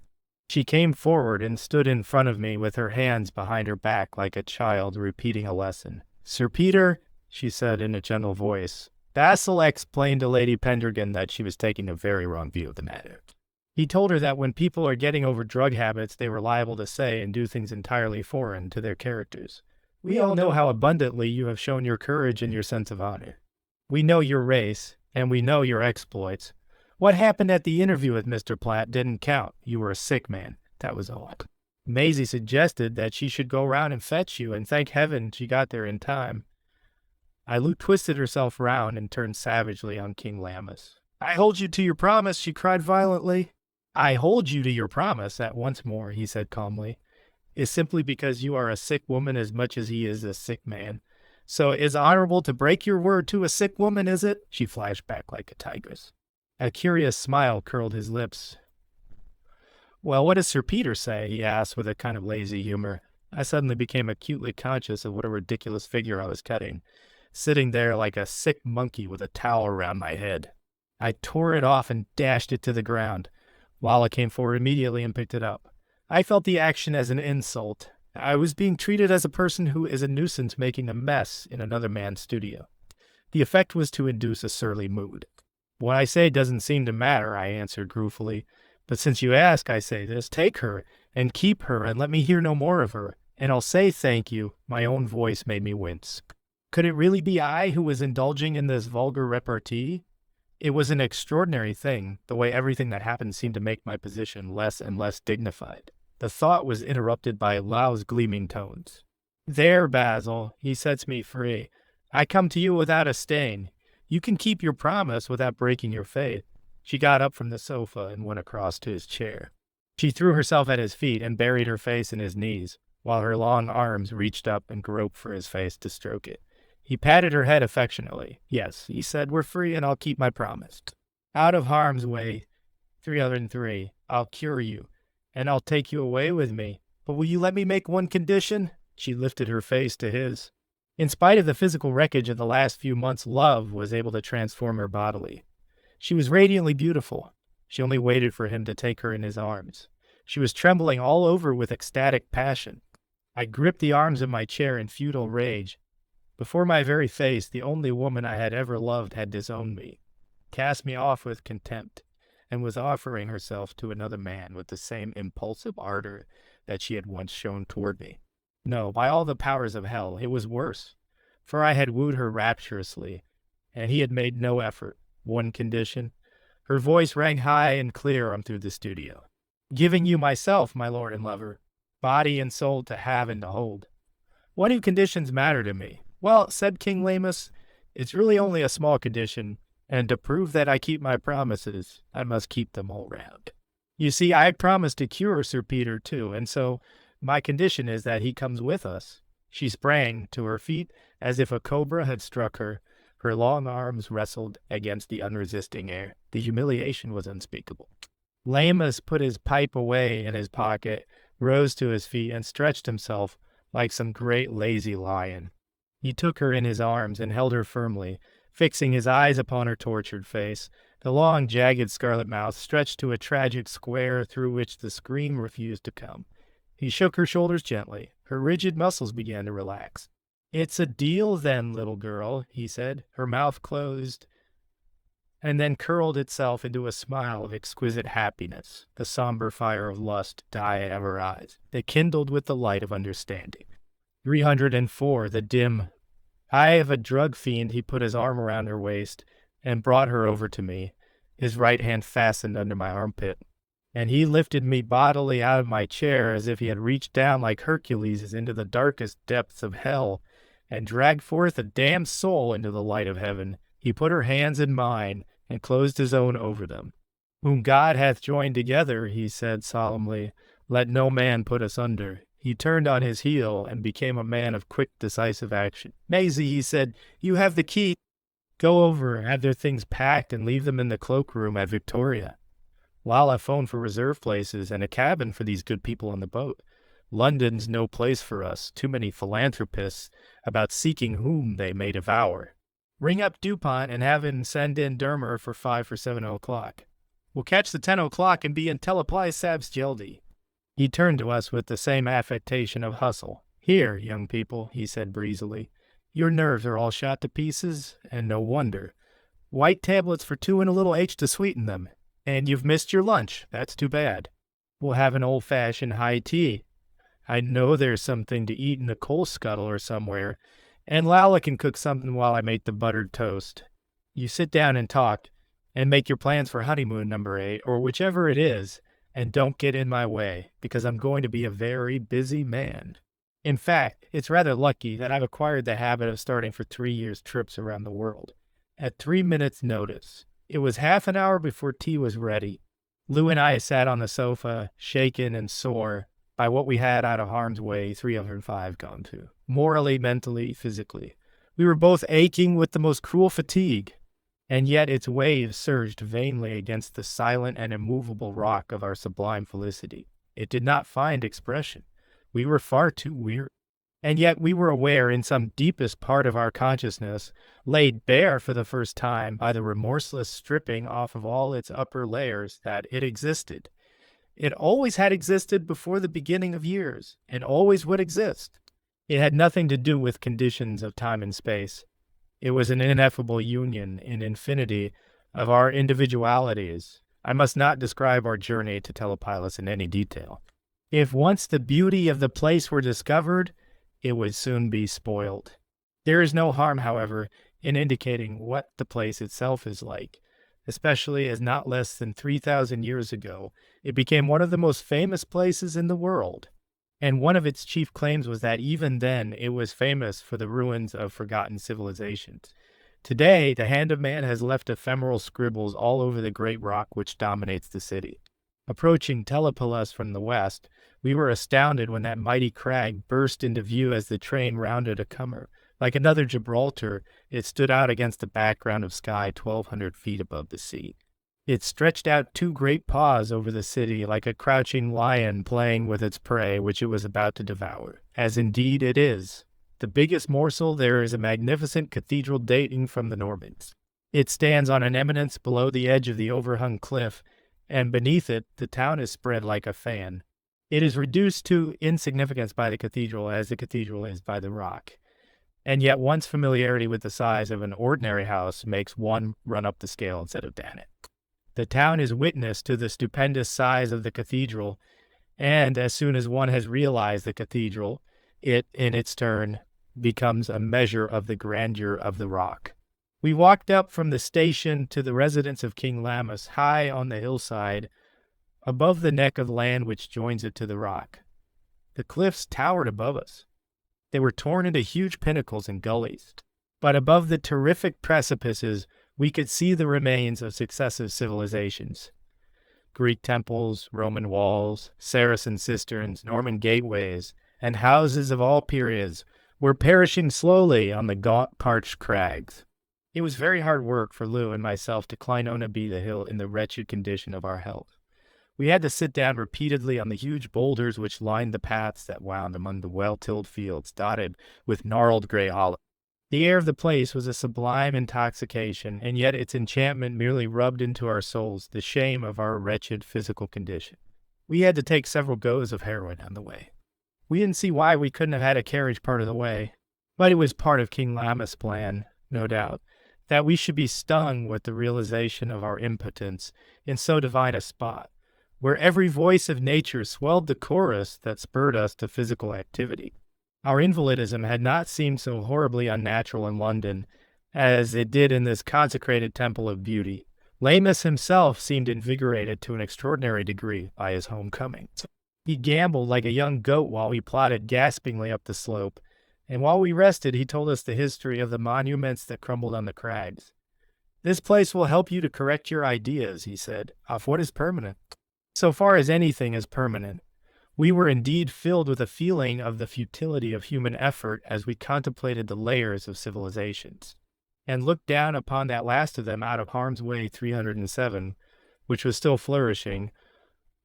She came forward and stood in front of me with her hands behind her back like a child repeating a lesson. "Sir Peter," she said in a gentle voice, "Basil explained to Lady Pendragon that she was taking a very wrong view of the matter. He told her that when people are getting over drug habits, they were liable to say and do things entirely foreign to their characters. We all know how abundantly you have shown your courage and your sense of honor. We know your race, and we know your exploits. What happened at the interview with Mr. Platt didn't count. You were a sick man, that was all. Maisie suggested that she should go round and fetch you, and thank heaven she got there in time." Lou twisted herself round and turned savagely on King Lamus. "I hold you to your promise," she cried violently. "I hold you to your promise," that once more, he said calmly, "is simply because you are a sick woman as much as he is a sick man. So it is honorable to break your word to a sick woman, is it?" She flashed back like a tigress. A curious smile curled his lips. "Well, what does Sir Peter say?" he asked with a kind of lazy humor. I suddenly became acutely conscious of what a ridiculous figure I was cutting, sitting there like a sick monkey with a towel around my head. I tore it off and dashed it to the ground. Lala came forward immediately and picked it up. I felt the action as an insult. I was being treated as a person who is a nuisance making a mess in another man's studio. The effect was to induce a surly mood. "What I say doesn't seem to matter," I answered ruefully. "But since you ask, I say this, take her, and keep her, and let me hear no more of her. And I'll say thank you." My own voice made me wince. Could it really be I who was indulging in this vulgar repartee? It was an extraordinary thing, the way everything that happened seemed to make my position less and less dignified. The thought was interrupted by Lau's gleaming tones. "There, Basil, he sets me free. I come to you without a stain. You can keep your promise without breaking your faith." She got up from the sofa and went across to his chair. She threw herself at his feet and buried her face in his knees, while her long arms reached up and groped for his face to stroke it. He patted her head affectionately. "Yes," he said, "we're free and I'll keep my promise. Out of harm's way, 303, I'll cure you, and I'll take you away with me. But will you let me make one condition?" She lifted her face to his. In spite of the physical wreckage of the last few months, love was able to transform her bodily. She was radiantly beautiful. She only waited for him to take her in his arms. She was trembling all over with ecstatic passion. I gripped the arms of my chair in futile rage. Before my very face, the only woman I had ever loved had disowned me, cast me off with contempt, and was offering herself to another man with the same impulsive ardor that she had once shown toward me. No, by all the powers of hell, it was worse, for I had wooed her rapturously, and he had made no effort. One condition. Her voice rang high and clear through the studio. "Giving you myself, my lord and lover, body and soul to have and to hold." "What do conditions matter to me?" "Well," said King Lamus, "it's really only a small condition, and to prove that I keep my promises, I must keep them all round. You see, I promised to cure Sir Peter too, and so my condition is that he comes with us." She sprang to her feet as if a cobra had struck her. Her long arms wrestled against the unresisting air. The humiliation was unspeakable. Lamus put his pipe away in his pocket, rose to his feet, and stretched himself like some great lazy lion. He took her in his arms and held her firmly, fixing his eyes upon her tortured face. The long, jagged scarlet mouth stretched to a tragic square through which the scream refused to come. He shook her shoulders gently. Her rigid muscles began to relax. "It's a deal then, little girl," he said. Her mouth closed and then curled itself into a smile of exquisite happiness. The somber fire of lust died out of her eyes. They kindled with the light of understanding. 304, the dim Eye of a drug fiend, he put his arm around her waist and brought her over to me, his right hand fastened under my armpit. And he lifted me bodily out of my chair as if he had reached down like Hercules into the darkest depths of hell and dragged forth a damned soul into the light of heaven. He put her hands in mine and closed his own over them. Whom God hath joined together, he said solemnly, let no man put us under. He turned on his heel and became a man of quick, decisive action. Maisie, he said, you have the key. Go over, have their things packed, and leave them in the cloakroom at Victoria. While I phone for reserve places and a cabin for these good people on the boat. London's no place for us, too many philanthropists about seeking whom they may devour. Ring up DuPont and have him send in Dermer for 5 for 7 o'clock. We'll catch the 10 o'clock and be in Telepply Sabs Geldy. He turned to us with the same affectation of hustle. Here, young people, he said breezily. Your nerves are all shot to pieces, and no wonder. White tablets for 2 and a little H to sweeten them. And you've missed your lunch. That's too bad. We'll have an old-fashioned high tea. I know there's something to eat in the coal scuttle or somewhere, and Lala can cook something while I make the buttered toast. You sit down and talk, and make your plans for honeymoon number 8, or whichever it is, and don't get in my way, because I'm going to be a very busy man. In fact, it's rather lucky that I've acquired the habit of starting for 3 years' trips around the world. At 3 minutes' notice. It was half an hour before tea was ready. Lou and I sat on the sofa, shaken and sore by what we had out of harm's way 305 gone to. Morally, mentally, physically. We were both aching with the most cruel fatigue, and yet its waves surged vainly against the silent and immovable rock of our sublime felicity. It did not find expression. We were far too weary. And yet we were aware in some deepest part of our consciousness, laid bare for the first time by the remorseless stripping off of all its upper layers, that it existed. It always had existed before the beginning of years, and always would exist. It had nothing to do with conditions of time and space. It was an ineffable union in infinity of our individualities. I must not describe our journey to Telepilas in any detail. If once the beauty of the place were discovered, it would soon be spoiled. There is no harm, however, in indicating what the place itself is like, especially as not less than 3,000 years ago, it became one of the most famous places in the world. And one of its chief claims was that even then it was famous for the ruins of forgotten civilizations. Today, the hand of man has left ephemeral scribbles all over the great rock which dominates the city. Approaching Telepilas from the west, we were astounded when that mighty crag burst into view as the train rounded a comer. Like another Gibraltar, it stood out against a background of sky 1,200 feet above the sea. It stretched out 2 great paws over the city like a crouching lion playing with its prey which it was about to devour, as indeed it is. The biggest morsel there is a magnificent cathedral dating from the Normans. It stands on an eminence below the edge of the overhung cliff, and beneath it the town is spread like a fan. It is reduced to insignificance by the cathedral as the cathedral is by the rock. And yet one's familiarity with the size of an ordinary house makes one run up the scale instead of down it. The town is witness to the stupendous size of the cathedral, and as soon as one has realized the cathedral, it, in its turn, becomes a measure of the grandeur of the rock. We walked up from the station to the residence of King Lammas, high on the hillside, above the neck of land which joins it to the rock. The cliffs towered above us. They were torn into huge pinnacles and gullies, but above the terrific precipices we could see the remains of successive civilizations. Greek temples, Roman walls, Saracen cisterns, Norman gateways, and houses of all periods were perishing slowly on the gaunt, parched crags. It was very hard work for Lou and myself to climb Onabee the hill in the wretched condition of our health. We had to sit down repeatedly on the huge boulders which lined the paths that wound among the well-tilled fields dotted with gnarled gray olive. The air of the place was a sublime intoxication, and yet its enchantment merely rubbed into our souls the shame of our wretched physical condition. We had to take several goes of heroin on the way. We didn't see why we couldn't have had a carriage part of the way, but it was part of King Lammas' plan, no doubt, that we should be stung with the realization of our impotence in so divine a spot, where every voice of nature swelled the chorus that spurred us to physical activity. Our invalidism had not seemed so horribly unnatural in London as it did in this consecrated temple of beauty. Lamus himself seemed invigorated to an extraordinary degree by his homecoming. He gambled like a young goat while we plodded gaspingly up the slope, and while we rested he told us the history of the monuments that crumbled on the crags. "This place will help you to correct your ideas," he said, "of what is permanent. So far as anything is permanent." We were indeed filled with a feeling of the futility of human effort as we contemplated the layers of civilizations, and looked down upon that last of them out of harm's way 307, which was still flourishing,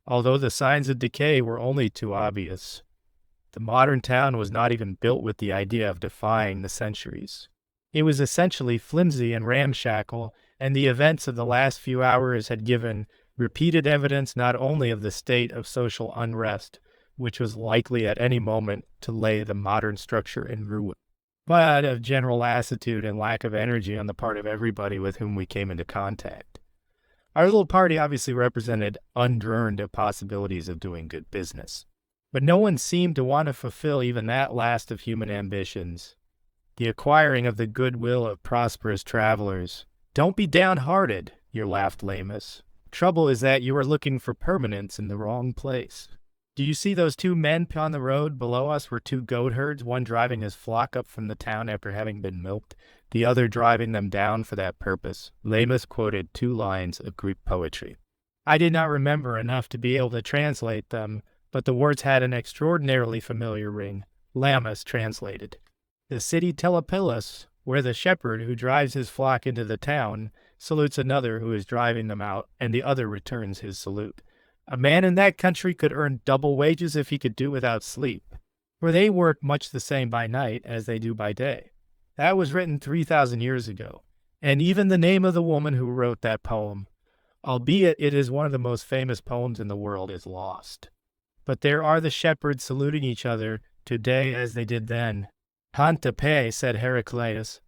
although the signs of decay were only too obvious. The modern town was not even built with the idea of defying the centuries. It was essentially flimsy and ramshackle, and the events of the last few hours had given repeated evidence not only of the state of social unrest, which was likely at any moment to lay the modern structure in ruin, but of general lassitude and lack of energy on the part of everybody with whom we came into contact. Our little party obviously represented undreamed possibilities of doing good business, but no one seemed to want to fulfill even that last of human ambitions, the acquiring of the goodwill of prosperous travelers. "Don't be downhearted," laughed Lamus. "Trouble is that you are looking for permanence in the wrong place. Do you see those two men on the road below us were two goat herds, one driving his flock up from the town after having been milked, the other driving them down for that purpose?" Lamus quoted 2 lines of Greek poetry. I did not remember enough to be able to translate them, but the words had an extraordinarily familiar ring. Lamus translated. "The city Telepilas, where the shepherd who drives his flock into the town salutes another who is driving them out, and the other returns his salute. A man in that country could earn double wages if he could do without sleep, for they work much the same by night as they do by day." That was written 3,000 years ago, and even the name of the woman who wrote that poem, albeit it is one of the most famous poems in the world, is lost. But there are the shepherds saluting each other today as they did then. "Hantape," said Heraclitus.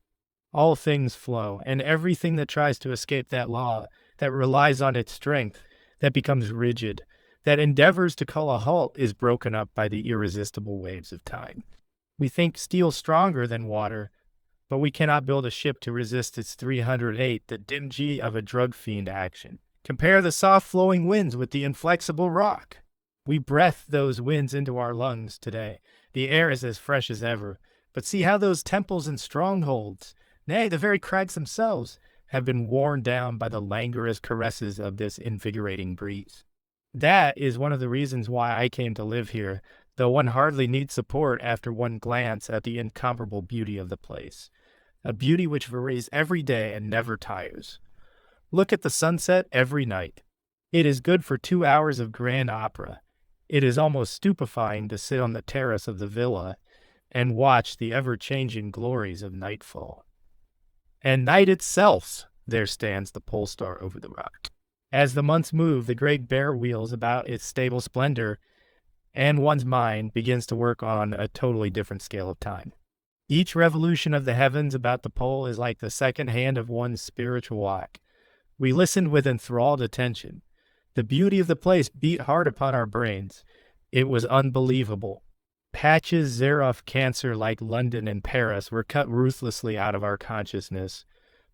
All things flow, and everything that tries to escape that law, that relies on its strength, that becomes rigid, that endeavors to call a halt, is broken up by the irresistible waves of time. We think steel stronger than water, but we cannot build a ship to resist its 308, the dim G of a drug fiend action. Compare the soft flowing winds with the inflexible rock. We breath those winds into our lungs today. The air is as fresh as ever, but see how those temples and strongholds, nay, the very crags themselves, have been worn down by the languorous caresses of this invigorating breeze. That is one of the reasons why I came to live here, though one hardly needs support after one glance at the incomparable beauty of the place, a beauty which varies every day and never tires. Look at the sunset every night. It is good for 2 hours of grand opera. It is almost stupefying to sit on the terrace of the villa and watch the ever-changing glories of nightfall. And night itself, there stands the pole star over the rock. As the months move, the great bear wheels about its stable splendor, and one's mind begins to work on a totally different scale of time. Each revolution of the heavens about the pole is like the second hand of one's spiritual walk. We listened with enthralled attention. The beauty of the place beat hard upon our brains. It was unbelievable. Patches thereof cancer like London and Paris were cut ruthlessly out of our consciousness.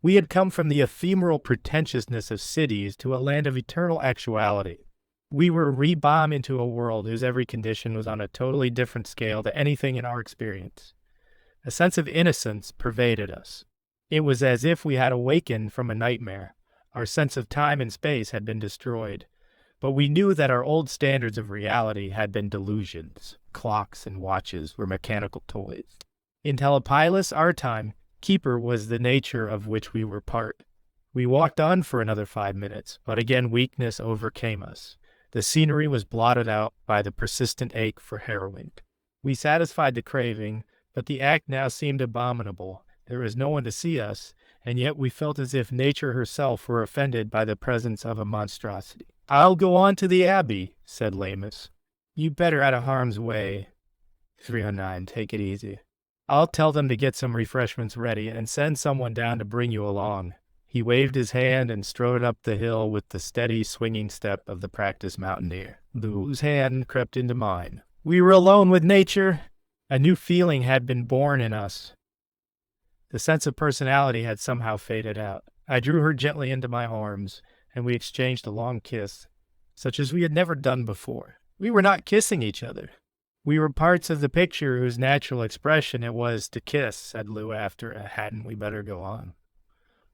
We had come from the ephemeral pretentiousness of cities to a land of eternal actuality. We were rebombed into a world whose every condition was on a totally different scale to anything in our experience. A sense of innocence pervaded us. It was as if we had awakened from a nightmare. Our sense of time and space had been destroyed, but we knew that our old standards of reality had been delusions. Clocks and watches were mechanical toys. In Telepilas, our time, keeper was the nature of which we were part. We walked on for another 5 minutes, but again weakness overcame us. The scenery was blotted out by the persistent ache for heroin. We satisfied the craving, but the act now seemed abominable. There was no one to see us, and yet we felt as if nature herself were offended by the presence of a monstrosity. "I'll go on to the Abbey," said Lamus. "You better out of harm's way." 309, take it easy. "I'll tell them to get some refreshments ready and send someone down to bring you along." He waved his hand and strode up the hill with the steady, swinging step of the practiced mountaineer. Lou's hand crept into mine. We were alone with nature. A new feeling had been born in us. The sense of personality had somehow faded out. I drew her gently into my arms, and we exchanged a long kiss, such as we had never done before. We were not kissing each other. We were parts of the picture whose natural expression it was to kiss, said Lou after a hadn't we better go on.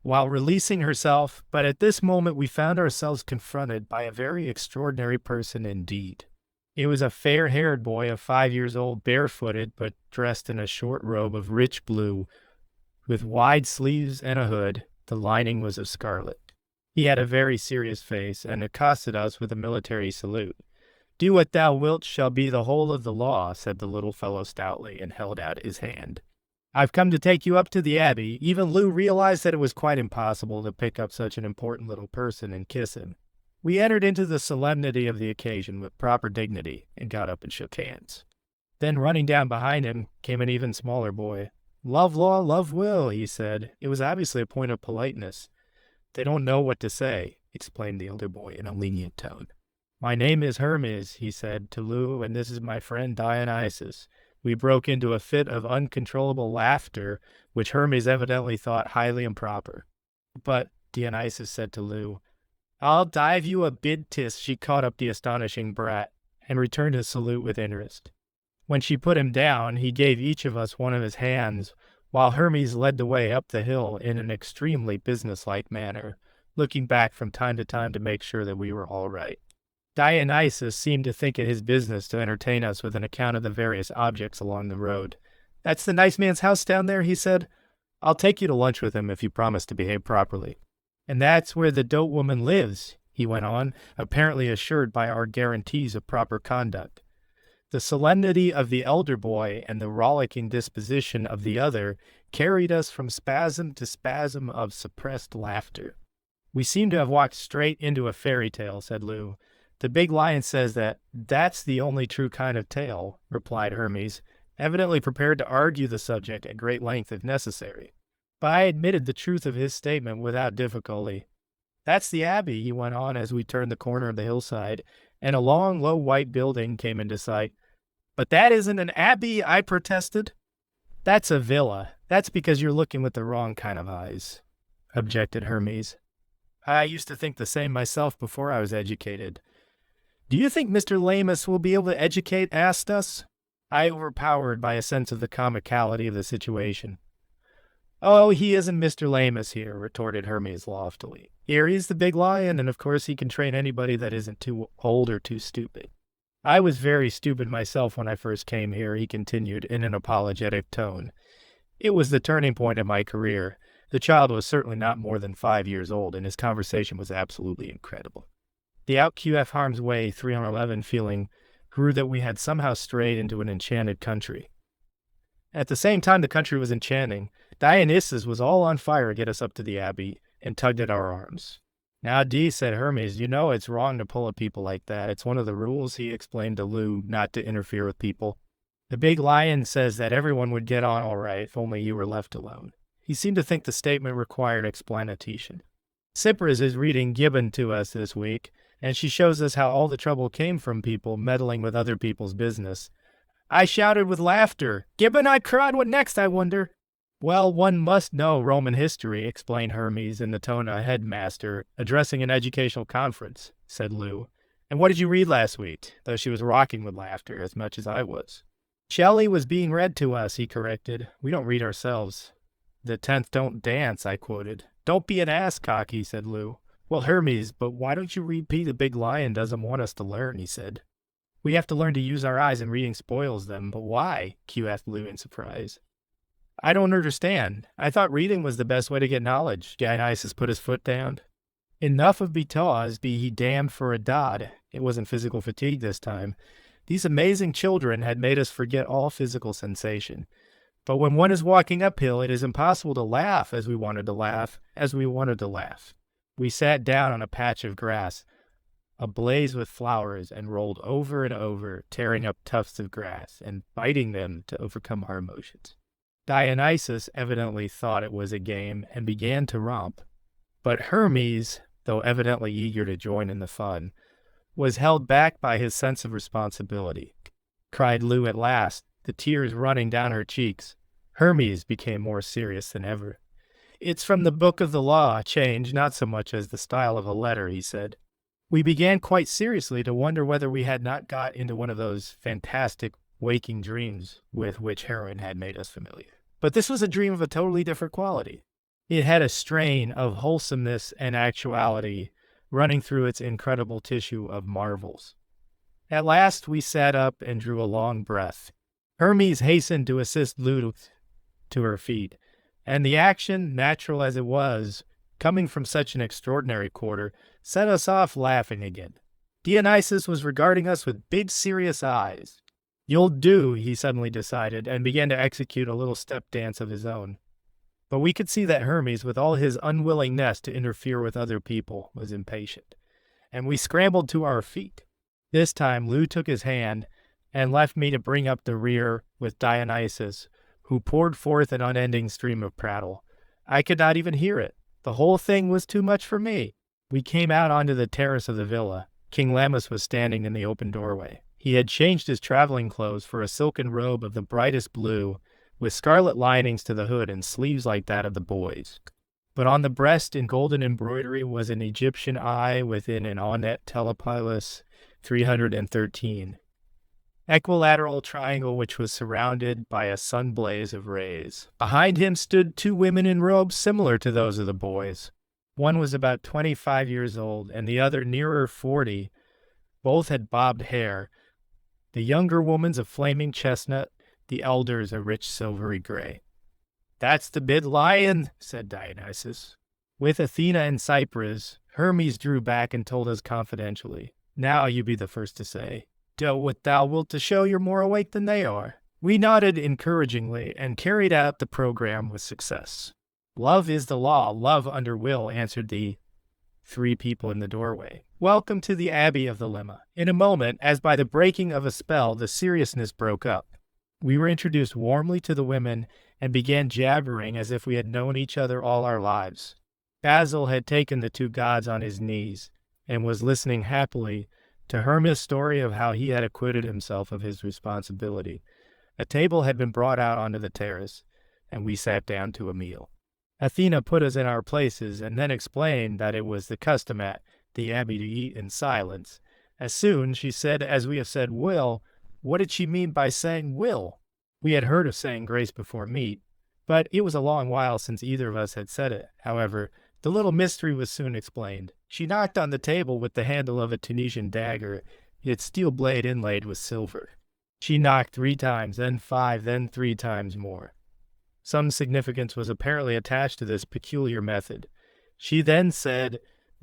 While releasing herself, but at this moment we found ourselves confronted by a very extraordinary person indeed. It was a fair-haired boy of 5 years old, barefooted, but dressed in a short robe of rich blue, with wide sleeves and a hood. The lining was of scarlet. He had a very serious face, and accosted us with a military salute. "Do what thou wilt shall be the whole of the law," said the little fellow stoutly, and held out his hand. "I've come to take you up to the Abbey." Even Lou realized that it was quite impossible to pick up such an important little person and kiss him. We entered into the solemnity of the occasion with proper dignity, and got up and shook hands. Then, running down behind him, came an even smaller boy. "Love law, love will," he said. It was obviously a point of politeness. "They don't know what to say," explained the elder boy in a lenient tone. "My name is Hermes," he said to Lou, "and this is my friend Dionysus." We broke into a fit of uncontrollable laughter, which Hermes evidently thought highly improper. "But," Dionysus said to Lou, "I'll dive you a bid tis." She caught up the astonishing brat, and returned his salute with interest. When she put him down, he gave each of us one of his hands, while Hermes led the way up the hill in an extremely businesslike manner, looking back from time to make sure that we were all right. Dionysus seemed to think it his business to entertain us with an account of the various objects along the road. "That's the nice man's house down there," he said. "I'll take you to lunch with him if you promise to behave properly." "And that's where the dope woman lives," he went on, apparently assured by our guarantees of proper conduct. The solemnity of the elder boy and the rollicking disposition of the other carried us from spasm to spasm of suppressed laughter. "We seem to have walked straight into a fairy tale," said Lou. "The big lion says that's the only true kind of tale," replied Hermes, evidently prepared to argue the subject at great length if necessary. But I admitted the truth of his statement without difficulty. "That's the Abbey," he went on as we turned the corner of the hillside, and a long, low white building came into sight. "But that isn't an abbey," I protested. "That's a villa. That's because you're looking with the wrong kind of eyes," objected Hermes. "I used to think the same myself before I was educated." "Do you think Mr. Lamus will be able to educate?" asked us. I overpowered by a sense of the comicality of the situation. "Oh, he isn't Mr. Lamus here," retorted Hermes loftily. "Here he's the big lion, and of course he can train anybody that isn't too old or too stupid." "I was very stupid myself when I first came here," he continued in an apologetic tone. "It was the turning point of my career. The child was certainly not more than 5 years old, and his conversation was absolutely incredible." The out QF harm's way 311 feeling grew that we had somehow strayed into an enchanted country. At the same time the country was enchanting, Dionysus was all on fire to get us up to the Abbey, and tugged at our arms. "Now, D," said Hermes, "you know it's wrong to pull at people like that. It's one of the rules," he explained to Lou, "not to interfere with people. The big lion says that everyone would get on all right if only you were left alone." He seemed to think the statement required explanation. Cypris is reading Gibbon to us this week, and she shows us how all the trouble came from people meddling with other people's business. I shouted with laughter. "Gibbon," I cried, "what next, I wonder?" "Well, one must know Roman history," explained Hermes in the tone of a headmaster addressing an educational conference, said Lou. "And what did you read last week?" Though she was rocking with laughter as much as I was. "Shelley was being read to us," he corrected. "We don't read ourselves." "The 10th don't dance," I quoted. "Don't be an ass, Cocky," said Lou. "Well, Hermes, but why don't you read P? The big lion doesn't want us to learn," he said. "We have to learn to use our eyes, and reading spoils them." "But why?" Q asked Lou in surprise. "I don't understand. I thought reading was the best way to get knowledge." Dionysus put his foot down. "Enough of because be he damned for a dod." It wasn't physical fatigue this time. These amazing children had made us forget all physical sensation. But when one is walking uphill, it is impossible to laugh as we wanted to laugh, We sat down on a patch of grass, ablaze with flowers, and rolled over and over, tearing up tufts of grass and biting them to overcome our emotions. Dionysus evidently thought it was a game and began to romp. But Hermes, though evidently eager to join in the fun, was held back by his sense of responsibility. Cried Lou at last, the tears running down her cheeks. Hermes became more serious than ever. "It's from the book of the law, change, not so much as the style of a letter," he said. We began quite seriously to wonder whether we had not got into one of those fantastic waking dreams with which heroin had made us familiar. But this was a dream of a totally different quality. It had a strain of wholesomeness and actuality running through its incredible tissue of marvels. At last we sat up and drew a long breath. Hermes hastened to assist Lulu to her feet, and the action, natural as it was, coming from such an extraordinary quarter, set us off laughing again. Dionysus was regarding us with big, serious eyes. "You'll do," he suddenly decided, and began to execute a little step dance of his own. But we could see that Hermes, with all his unwillingness to interfere with other people, was impatient, and we scrambled to our feet. This time Lou took his hand and left me to bring up the rear with Dionysus, who poured forth an unending stream of prattle. I could not even hear it. The whole thing was too much for me. We came out onto the terrace of the villa. King Lammas was standing in the open doorway. He had changed his traveling clothes for a silken robe of the brightest blue, with scarlet linings to the hood and sleeves like that of the boys. But on the breast in golden embroidery was an Egyptian eye within an ornate telepylus 313. Equilateral triangle which was surrounded by a sun blaze of rays. Behind him stood two women in robes similar to those of the boys. One was about 25 years old, and the other nearer 40. Both had bobbed hair, the younger woman's a flaming chestnut, the elder's a rich silvery gray. "That's the big lion," said Dionysus. With Athena and Cypris, Hermes drew back and told us confidentially, "Now you be the first to say, do what thou wilt to show you're more awake than they are." We nodded encouragingly and carried out the program with success. "Love is the law, love under will," answered the three people in the doorway. "Welcome to the Abbey of the Lemma." In a moment, as by the breaking of a spell, the seriousness broke up. We were introduced warmly to the women and began jabbering as if we had known each other all our lives. Basil had taken the two gods on his knees and was listening happily to Hermes' story of how he had acquitted himself of his responsibility. A table had been brought out onto the terrace, and we sat down to a meal. Athena put us in our places and then explained that it was the custom at the abbey to eat in silence. As soon, she said, as we have said will, what did she mean by saying will? We had heard of saying grace before meat, but it was a long while since either of us had said it. However, the little mystery was soon explained. She knocked on the table with the handle of a Tunisian dagger, its steel blade inlaid with silver. She knocked 3 times, then 5, then 3 times more. Some significance was apparently attached to this peculiar method. She then said,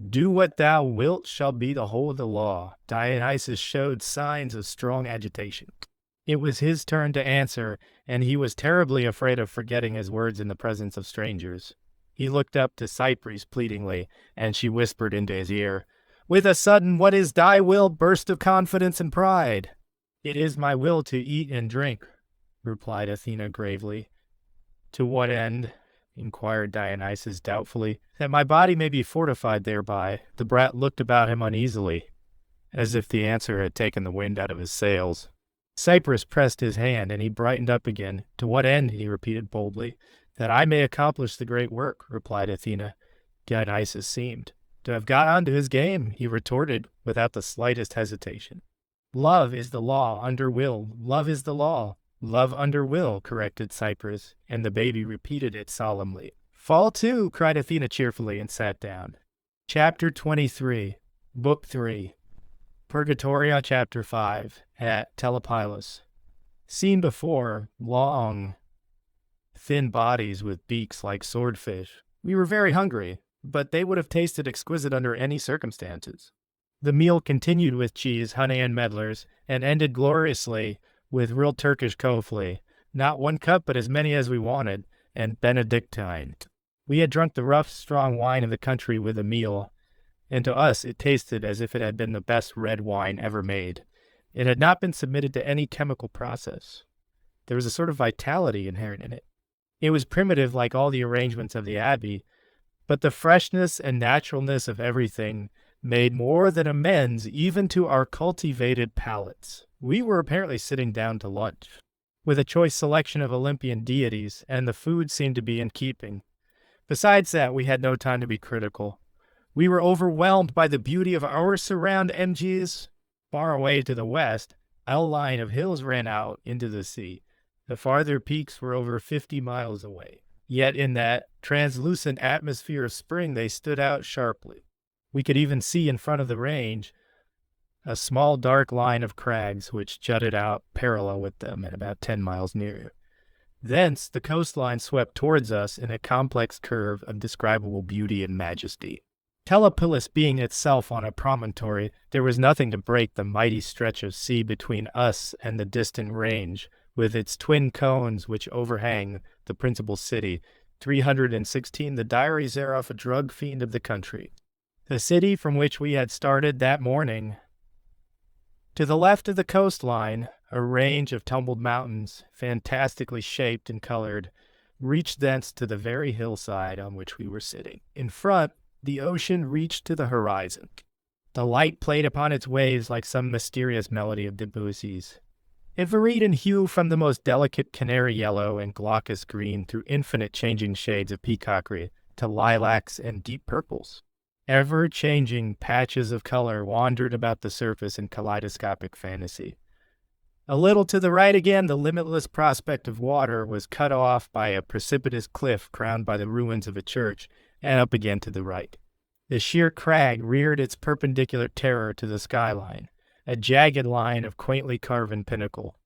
"Do what thou wilt shall be the whole of the law." Dionysus showed signs of strong agitation. It was his turn to answer, and he was terribly afraid of forgetting his words in the presence of strangers. He looked up to Cypris pleadingly, and she whispered into his ear, "With a sudden, what is thy will?" burst of confidence and pride. "It is my will to eat and drink," replied Athena gravely. "To what end?" inquired Dionysus doubtfully. "That my body may be fortified thereby." The brat looked about him uneasily, as if the answer had taken the wind out of his sails. Cypris pressed his hand, and he brightened up again. "To what end?" he repeated boldly. "That I may accomplish the great work," replied Athena. Dionysus seemed to have got on to his game. He retorted without the slightest hesitation. "Love is the law under will. Love is the law. Love under will," corrected Cypris, and the baby repeated it solemnly. "Fall to," cried Athena cheerfully, and sat down. Chapter 23, Book 3, Purgatoria, Chapter 5, at Telepylus. Seen before, long, thin bodies with beaks like swordfish. We were very hungry, but they would have tasted exquisite under any circumstances. The meal continued with cheese, honey, and medlars, and ended gloriously with real Turkish kofli, not 1 cup but as many as we wanted, and Benedictine. We had drunk the rough, strong wine of the country with the meal, and to us it tasted as if it had been the best red wine ever made. It had not been submitted to any chemical process. There was a sort of vitality inherent in it. It was primitive like all the arrangements of the abbey, but the freshness and naturalness of everything made more than amends even to our cultivated palates. We were apparently sitting down to lunch. with a choice selection of Olympian deities, and the food seemed to be in keeping. Besides that, we had no time to be critical. We were overwhelmed by the beauty of our surround MGs. Far away to the west, a line of hills ran out into the sea. The farther peaks were over 50 miles away. Yet in that translucent atmosphere of spring, they stood out sharply. We could even see in front of the range a small dark line of crags which jutted out parallel with them at about 10 miles nearer. Thence the coastline swept towards us in a complex curve of indescribable beauty and majesty. Telepolis being itself on a promontory, there was nothing to break the mighty stretch of sea between us and the distant range, with its twin cones which overhang the principal city, 316, the diaries thereof a drug fiend of the country. The city from which we had started that morning. To the left of the coastline, a range of tumbled mountains, fantastically shaped and colored, reached thence to the very hillside on which we were sitting. In front, the ocean reached to the horizon. The light played upon its waves like some mysterious melody of Debussy's. It varied in hue from the most delicate canary yellow and glaucous green through infinite changing shades of peacockry to lilacs and deep purples. Ever-changing patches of color wandered about the surface in kaleidoscopic fantasy. A little to the right again, the limitless prospect of water was cut off by a precipitous cliff crowned by the ruins of a church, and up again to the right. The sheer crag reared its perpendicular terror to the skyline, a jagged line of quaintly carven pinnacle.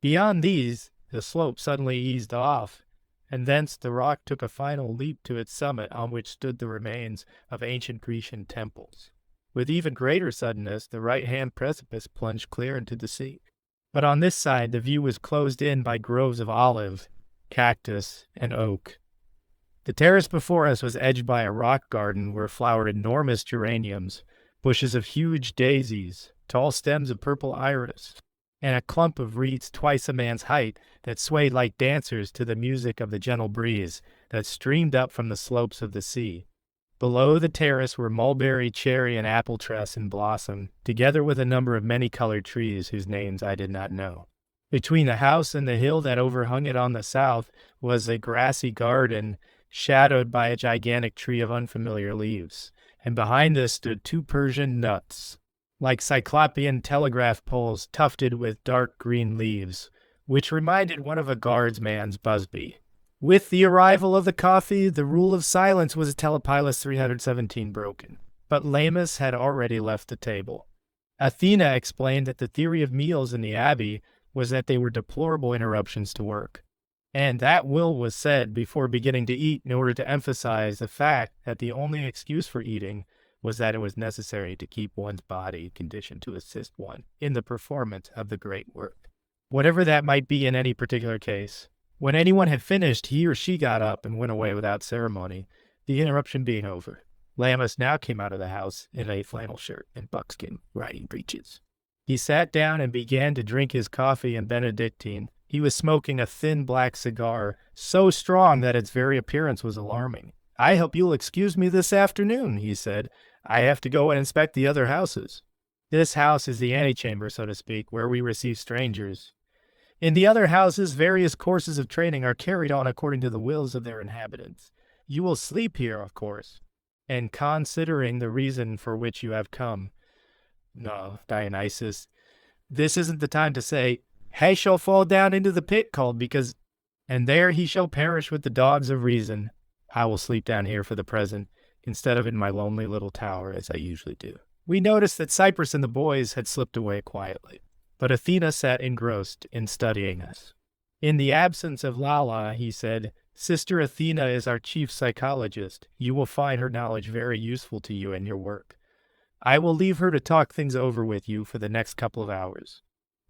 Beyond these, the slope suddenly eased off, and thence the rock took a final leap to its summit on which stood the remains of ancient Grecian temples. With even greater suddenness, the right-hand precipice plunged clear into the sea. But on this side, the view was closed in by groves of olive, cactus, and oak. The terrace before us was edged by a rock garden where flowered enormous geraniums, bushes of huge daisies, tall stems of purple iris, and a clump of reeds twice a man's height that swayed like dancers to the music of the gentle breeze that streamed up from the slopes of the sea. Below the terrace were mulberry, cherry, and apple tress in blossom, together with a number of many-colored trees whose names I did not know. Between the house and the hill that overhung it on the south was a grassy garden shadowed by a gigantic tree of unfamiliar leaves, and behind this stood 2 Persian nuts, like cyclopean telegraph poles tufted with dark green leaves, which reminded one of a guardsman's busby. With the arrival of the coffee, the rule of silence was Telepilus 317 broken, but Lamus had already left the table. Athena explained that the theory of meals in the abbey was that they were deplorable interruptions to work, and that will was said before beginning to eat in order to emphasize the fact that the only excuse for eating was that it was necessary to keep one's body conditioned to assist one in the performance of the great work. Whatever that might be in any particular case, when anyone had finished, he or she got up and went away without ceremony, the interruption being over. Lamus now came out of the house in a flannel shirt and buckskin riding breeches. He sat down and began to drink his coffee and Benedictine. He was smoking a thin black cigar, so strong that its very appearance was alarming. "I hope you'll excuse me this afternoon," he said. "I have to go and inspect the other houses." This house is the antechamber, so to speak, where we receive strangers. In the other houses, various courses of training are carried on according to the wills of their inhabitants. You will sleep here, of course, and considering the reason for which you have come. No, Dionysus, this isn't the time to say, "He shall fall down into the pit called because, and there he shall perish with the dogs of reason." I will sleep down here for the present, instead of in my lonely little tower, as I usually do. We noticed that Cyprus and the boys had slipped away quietly, but Athena sat engrossed in studying us. "In the absence of Lala," he said, "Sister Athena is our chief psychologist. You will find her knowledge very useful to you in your work. I will leave her to talk things over with you for the next couple of hours.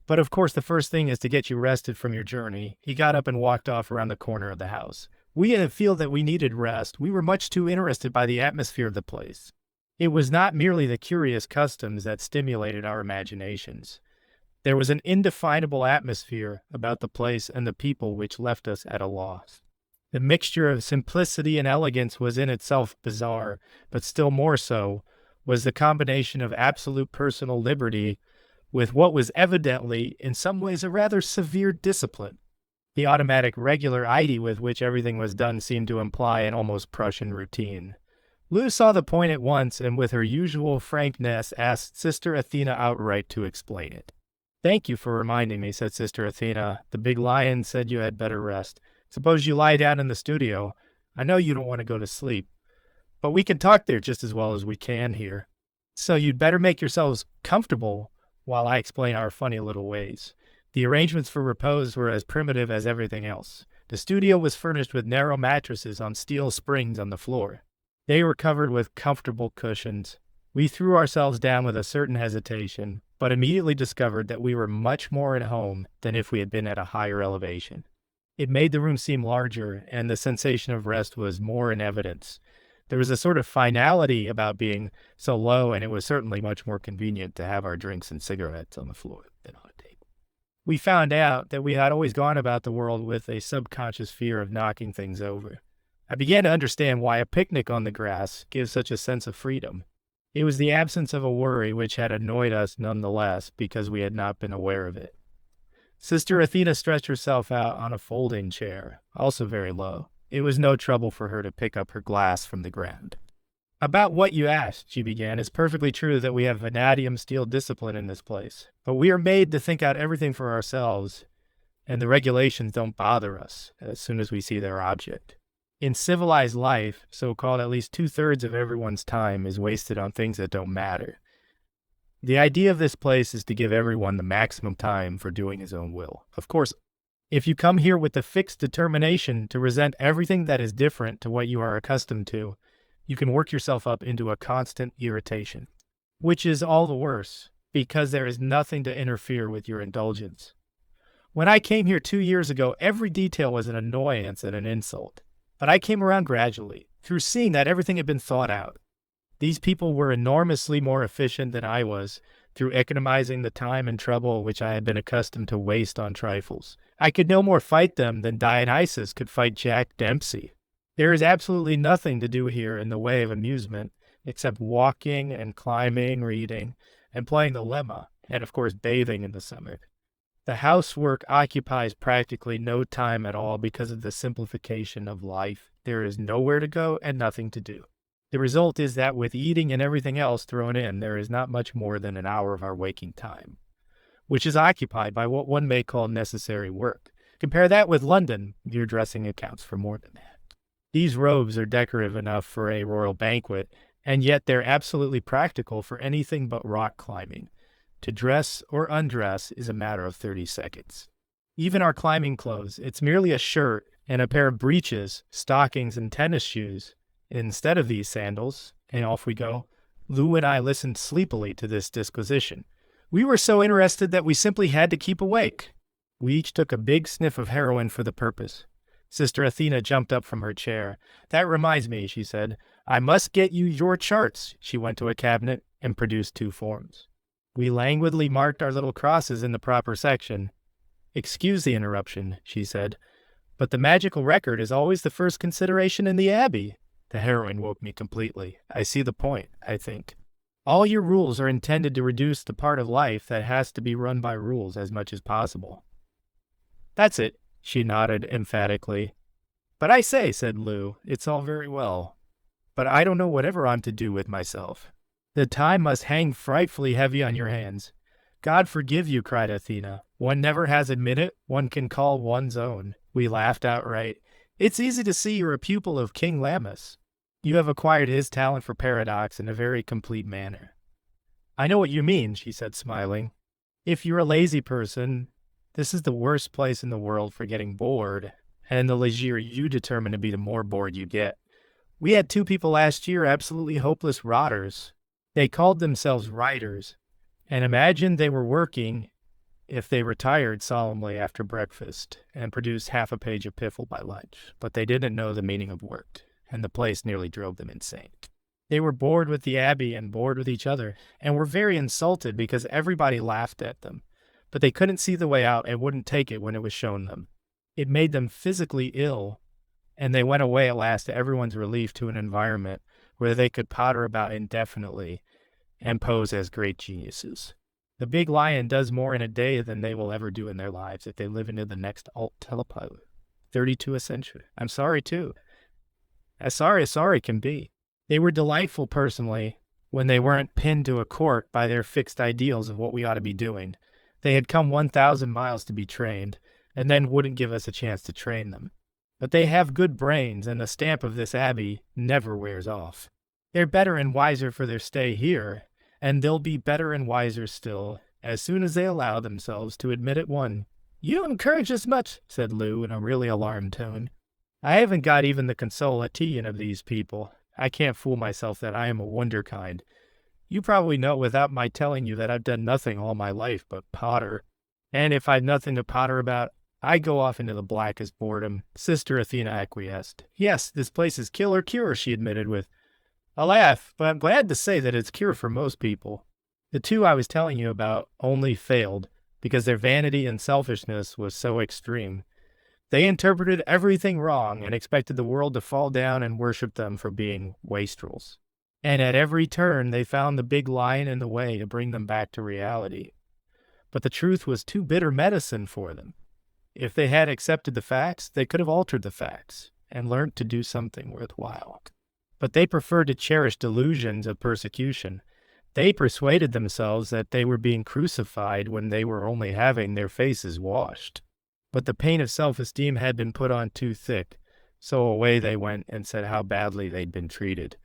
But of course the first thing is to get you rested from your journey." He got up and walked off around the corner of the house. We didn't feel that we needed rest. We were much too interested by the atmosphere of the place. It was not merely the curious customs that stimulated our imaginations. There was an indefinable atmosphere about the place and the people which left us at a loss. The mixture of simplicity and elegance was in itself bizarre, but still more so was the combination of absolute personal liberty with what was evidently, in some ways, a rather severe discipline. The automatic regularity with which everything was done seemed to imply an almost Prussian routine. Lou saw the point at once and with her usual frankness asked Sister Athena outright to explain it. "Thank you for reminding me," said Sister Athena. "The big lion said you had better rest. Suppose you lie down in the studio. I know you don't want to go to sleep, but we can talk there just as well as we can here. So you'd better make yourselves comfortable while I explain our funny little ways." The arrangements for repose were as primitive as everything else. The studio was furnished with narrow mattresses on steel springs on the floor. They were covered with comfortable cushions. We threw ourselves down with a certain hesitation, but immediately discovered that we were much more at home than if we had been at a higher elevation. It made the room seem larger, and the sensation of rest was more in evidence. There was a sort of finality about being so low, and it was certainly much more convenient to have our drinks and cigarettes on the floor than on a table. We found out that we had always gone about the world with a subconscious fear of knocking things over. I began to understand why a picnic on the grass gives such a sense of freedom. It was the absence of a worry which had annoyed us nonetheless because we had not been aware of it. Sister Athena stretched herself out on a folding chair, also very low. It was no trouble for her to pick up her glass from the ground. "About what you asked," she began, "it's perfectly true that we have vanadium steel discipline in this place, but we are made to think out everything for ourselves, and the regulations don't bother us as soon as we see their object. In civilized life, so-called, at least 2/3 of everyone's time is wasted on things that don't matter. The idea of this place is to give everyone the maximum time for doing his own will. Of course, if you come here with the fixed determination to resent everything that is different to what you are accustomed to, you can work yourself up into a constant irritation, which is all the worse because there is nothing to interfere with your indulgence. When I came here 2 years ago, every detail was an annoyance and an insult. But I came around gradually, through seeing that everything had been thought out. These people were enormously more efficient than I was, through economizing the time and trouble which I had been accustomed to waste on trifles. I could no more fight them than Dionysus could fight Jack Dempsey. There is absolutely nothing to do here in the way of amusement, except walking and climbing, reading, and playing the lemma, and of course bathing in the summer. The housework occupies practically no time at all because of the simplification of life. There is nowhere to go and nothing to do. The result is that with eating and everything else thrown in, there is not much more than an hour of our waking time, which is occupied by what one may call necessary work. Compare that with London. Your dressing accounts for more than that. These robes are decorative enough for a royal banquet, and yet they're absolutely practical for anything but rock climbing. To dress or undress is a matter of 30 seconds. Even our climbing clothes, it's merely a shirt and a pair of breeches, stockings, and tennis shoes. Instead of these sandals, and off we go. Lou and I listened sleepily to this disquisition. We were so interested that we simply had to keep awake. We each took a big sniff of heroin for the purpose. Sister Athena jumped up from her chair. "That reminds me," she said. "I must get you your charts." She went to a cabinet and produced 2 forms. We languidly marked our little crosses in the proper section. "Excuse the interruption," she said, "but the magical record is always the first consideration in the Abbey." The heroine woke me completely. "I see the point, I think. All your rules are intended to reduce the part of life that has to be run by rules as much as possible." "That's it," she nodded emphatically. "But I say," said Lou, "it's all very well, but I don't know whatever I'm to do with myself. The time must hang frightfully heavy on your hands." "God forgive you," cried Athena. "One never has a minute one can call one's own." We laughed outright. "It's easy to see you're a pupil of King Lammas. You have acquired his talent for paradox in a very complete manner." "I know what you mean," she said, smiling. "If you're a lazy person, this is the worst place in the world for getting bored, and the lazier you determine to be, the more bored you get. We had 2 people last year, absolutely hopeless rotters. They called themselves writers, and imagined they were working if they retired solemnly after breakfast and produced half a page of piffle by lunch. But they didn't know the meaning of work, and the place nearly drove them insane. They were bored with the Abbey and bored with each other, and were very insulted because everybody laughed at them. But they couldn't see the way out and wouldn't take it when it was shown them. It made them physically ill, and they went away at last to everyone's relief to an environment where they could potter about indefinitely and pose as great geniuses. The big lion does more in a day than they will ever do in their lives if they live into the next alt telepilot. 32 a century. I'm sorry, too. As sorry can be. They were delightful personally when they weren't pinned to a court by their fixed ideals of what we ought to be doing. They had come 1,000 miles to be trained, and then wouldn't give us a chance to train them. But they have good brains, and the stamp of this abbey never wears off. They're better and wiser for their stay here, and they'll be better and wiser still as soon as they allow themselves to admit it. You don't encourage us much, said Lou in a really alarmed tone. I haven't got even the consolation of these people. I can't fool myself that I am a wonderkind. You probably know without my telling you that I've done nothing all my life but potter. And if I've nothing to potter about, I go off into the blackest boredom. Sister Athena acquiesced. Yes, this place is kill or cure, she admitted with a laugh, but I'm glad to say that it's cure for most people. The two I was telling you about only failed because their vanity and selfishness was so extreme. They interpreted everything wrong and expected the world to fall down and worship them for being wastrels. And at every turn they found the big lion in the way to bring them back to reality. But the truth was too bitter medicine for them. If they had accepted the facts, they could have altered the facts and learned to do something worthwhile. But they preferred to cherish delusions of persecution. They persuaded themselves that they were being crucified when they were only having their faces washed. But the pain of self-esteem had been put on too thick, so away they went and said how badly they'd been treated.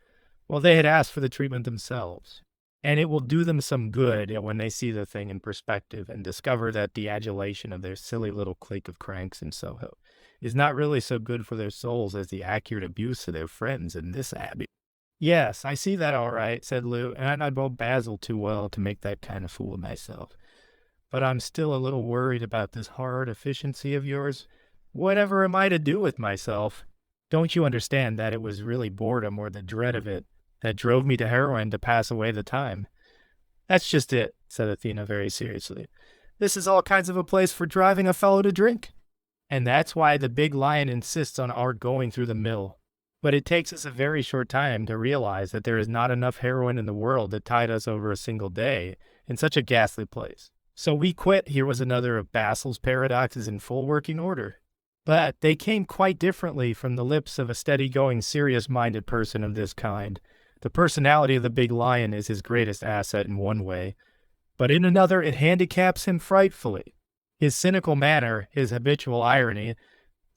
Well, they had asked for the treatment themselves. And it will do them some good when they see the thing in perspective and discover that the adulation of their silly little clique of cranks in Soho is not really so good for their souls as the accurate abuse of their friends in this abbey. Yes, I see that all right, said Lou, and I know Basil too well to make that kind of fool of myself. But I'm still a little worried about this hard efficiency of yours. Whatever am I to do with myself? Don't you understand that it was really boredom or the dread of it that drove me to heroin to pass away the time? That's just it, said Athena very seriously. This is all kinds of a place for driving a fellow to drink. And that's why the big lion insists on our going through the mill. But it takes us a very short time to realize that there is not enough heroin in the world to tide us over a single day in such a ghastly place. So we quit. Here was another of Basil's paradoxes in full working order. But they came quite differently from the lips of a steady-going, serious-minded person of this kind. The personality of the big lion is his greatest asset in one way, but in another it handicaps him frightfully. His cynical manner, his habitual irony,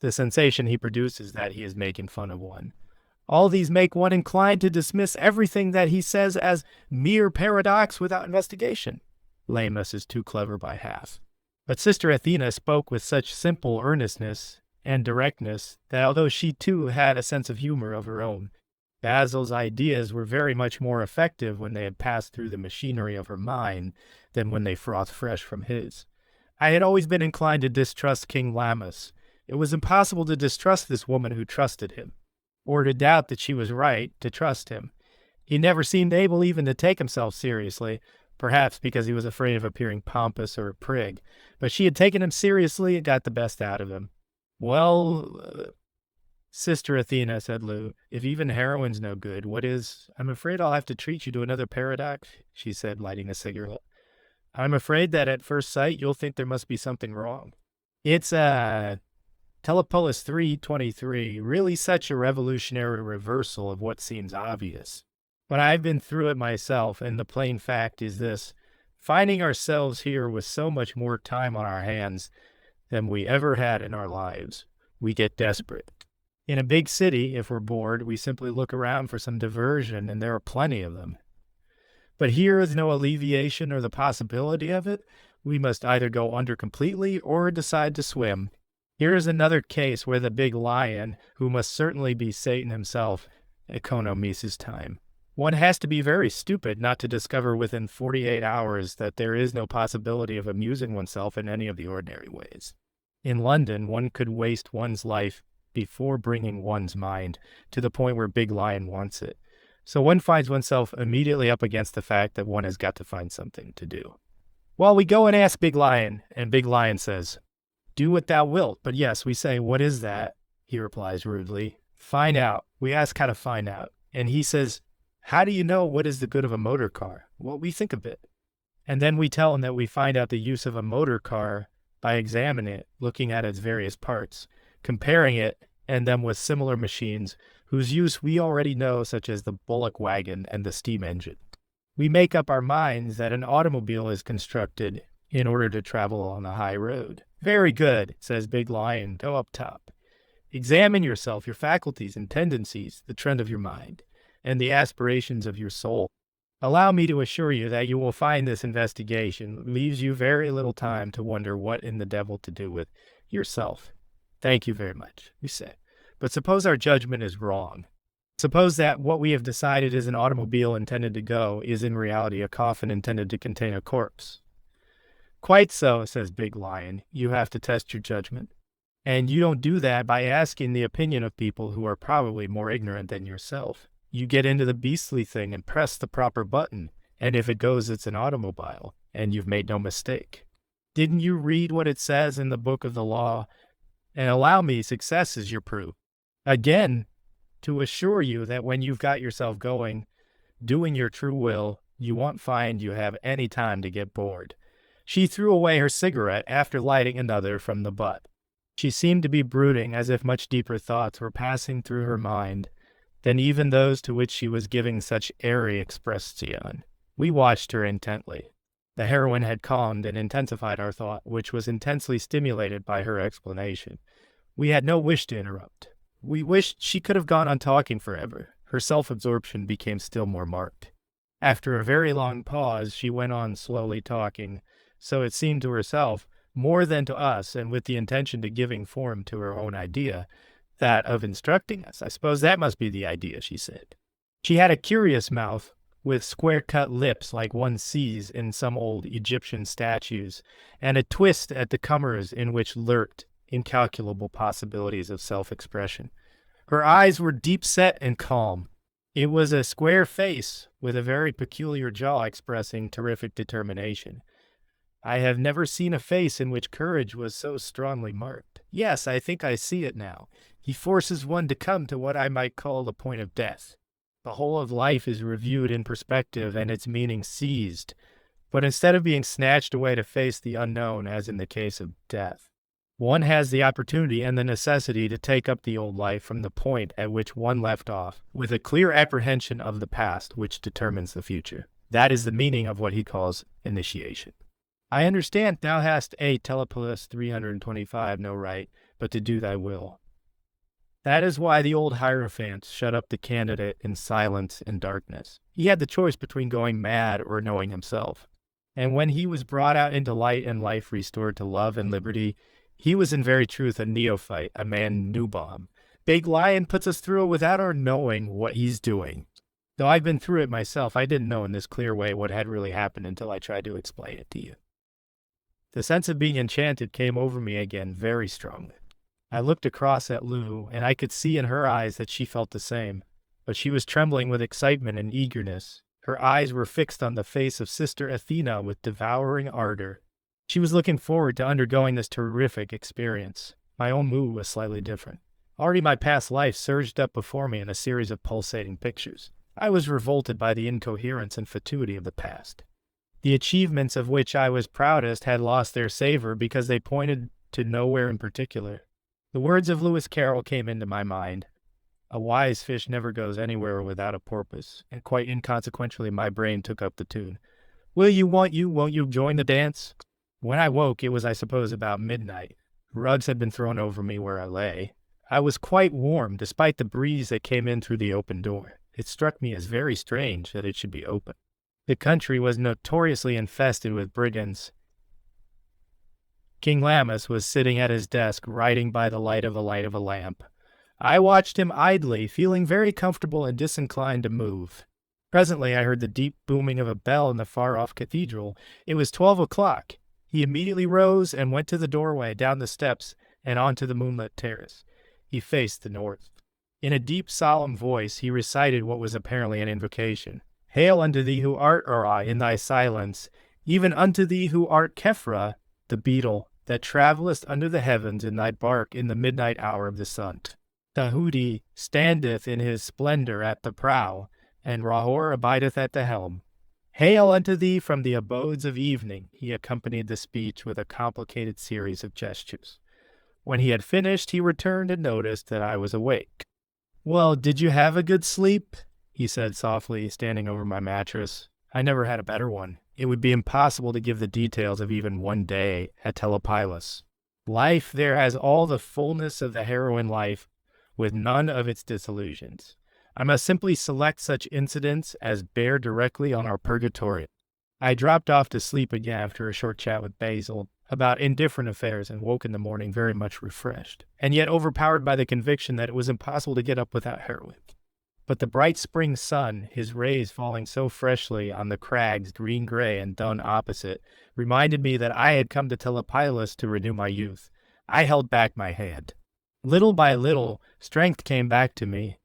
the sensation he produces that he is making fun of one. All these make one inclined to dismiss everything that he says as mere paradox without investigation. Lameness is too clever by half. But Sister Athena spoke with such simple earnestness and directness that although she too had a sense of humor of her own, Basil's ideas were very much more effective when they had passed through the machinery of her mind than when they frothed fresh from his. I had always been inclined to distrust King Lammas. It was impossible to distrust this woman who trusted him, or to doubt that she was right to trust him. He never seemed able even to take himself seriously, perhaps because he was afraid of appearing pompous or a prig, but she had taken him seriously and got the best out of him. Well, Sister Athena, said Lou, if even heroin's no good, what is? I'm afraid I'll have to treat you to another paradox, she said, lighting a cigarette. I'm afraid that at first sight you'll think there must be something wrong. It's Telepolis 323, really such a revolutionary reversal of what seems obvious. But I've been through it myself, and the plain fact is this. Finding ourselves here with so much more time on our hands than we ever had in our lives, we get desperate. In a big city, if we're bored, we simply look around for some diversion, and there are plenty of them. But here is no alleviation or the possibility of it. We must either go under completely or decide to swim. Here is another case where the big lion, who must certainly be Satan himself, economies time. One has to be very stupid not to discover within 48 hours that there is no possibility of amusing oneself in any of the ordinary ways. In London, one could waste one's life before bringing one's mind to the point where Big Lion wants it. So one finds oneself immediately up against the fact that one has got to find something to do. Well, we go and ask Big Lion, and Big Lion says, do what thou wilt. But yes, we say, what is that? He replies rudely, find out. We ask how to find out. And he says, how do you know what is the good of a motor car? Well, we think a bit. And then we tell him that we find out the use of a motor car by examining it, looking at its various parts, comparing it and them with similar machines whose use we already know, such as the bullock wagon and the steam engine. We make up our minds that an automobile is constructed in order to travel on the high road. Very good, says Big Lion. Go up top. Examine yourself, your faculties and tendencies, the trend of your mind, and the aspirations of your soul. Allow me to assure you that you will find this investigation leaves you very little time to wonder what in the devil to do with yourself. Thank you very much, we say. But suppose our judgment is wrong. Suppose that what we have decided is an automobile intended to go is in reality a coffin intended to contain a corpse. Quite so, says Big Lion. You have to test your judgment. And you don't do that by asking the opinion of people who are probably more ignorant than yourself. You get into the beastly thing and press the proper button, and if it goes, it's an automobile, and you've made no mistake. Didn't you read what it says in the book of the law? And allow me, success is your proof. Again, to assure you that when you've got yourself going, doing your true will, you won't find you have any time to get bored. She threw away her cigarette after lighting another from the butt. She seemed to be brooding as if much deeper thoughts were passing through her mind than even those to which she was giving such airy expression. We watched her intently. The heroine had calmed and intensified our thought, which was intensely stimulated by her explanation. We had no wish to interrupt. We wished she could have gone on talking forever. Her self-absorption became still more marked. After a very long pause, she went on slowly talking, so it seemed to herself, more than to us, and with the intention of giving form to her own idea, that of instructing us. I suppose that must be the idea, she said. She had a curious mouth, with square-cut lips like one sees in some old Egyptian statues, and a twist at the comers in which lurked incalculable possibilities of self-expression. Her eyes were deep-set and calm. It was a square face, with a very peculiar jaw expressing terrific determination. I have never seen a face in which courage was so strongly marked. Yes, I think I see it now. He forces one to come to what I might call the point of death. The whole of life is reviewed in perspective and its meaning seized. But instead of being snatched away to face the unknown, as in the case of death, one has the opportunity and the necessity to take up the old life from the point at which one left off, with a clear apprehension of the past which determines the future. That is the meaning of what he calls initiation. I understand thou hast a Telepolis 325 no right, but to do thy will. That is why the old Hierophant shut up the candidate in silence and darkness. He had the choice between going mad or knowing himself. And when he was brought out into light and life restored to love and liberty, he was in very truth a neophyte, a man newborn. Big Lion puts us through it without our knowing what he's doing. Though I've been through it myself, I didn't know in this clear way what had really happened until I tried to explain it to you. The sense of being enchanted came over me again very strongly. I looked across at Lou, and I could see in her eyes that she felt the same, but she was trembling with excitement and eagerness. Her eyes were fixed on the face of Sister Athena with devouring ardor. She was looking forward to undergoing this terrific experience. My own mood was slightly different. Already my past life surged up before me in a series of pulsating pictures. I was revolted by the incoherence and fatuity of the past. The achievements of which I was proudest had lost their savor because they pointed to nowhere in particular. The words of Lewis Carroll came into my mind. A wise fish never goes anywhere without a porpoise, and quite inconsequently my brain took up the tune. Won't you join the dance? When I woke, it was, I suppose, about midnight. Rugs had been thrown over me where I lay. I was quite warm, despite the breeze that came in through the open door. It struck me as very strange that it should be open. The country was notoriously infested with brigands. King Lammas was sitting at his desk, writing by the light of a lamp. I watched him idly, feeling very comfortable and disinclined to move. Presently I heard the deep booming of a bell in the far-off cathedral. It was 12 o'clock. He immediately rose and went to the doorway, down the steps, and onto the moonlit terrace. He faced the north. In a deep, solemn voice, he recited what was apparently an invocation. Hail unto thee who art Uri in thy silence, even unto thee who art Kephra, the beetle, that travellest under the heavens in thy bark in the midnight hour of the sun. Tahuti standeth in his splendor at the prow, and Rahor abideth at the helm. Hail unto thee from the abodes of evening. He accompanied the speech with a complicated series of gestures. When he had finished, he returned and noticed that I was awake. Well, did you have a good sleep? He said softly, standing over my mattress. I never had a better one. It would be impossible to give the details of even one day at Telepilus. Life there has all the fullness of the heroine life, with none of its disillusions. I must simply select such incidents as bear directly on our purgatorio. I dropped off to sleep again after a short chat with Basil about indifferent affairs and woke in the morning very much refreshed, and yet overpowered by the conviction that it was impossible to get up without heroin. But the bright spring sun, his rays falling so freshly on the crags, green-gray and dun opposite, reminded me that I had come to Telepilus to renew my youth. I held back my hand. Little by little, strength came back to me,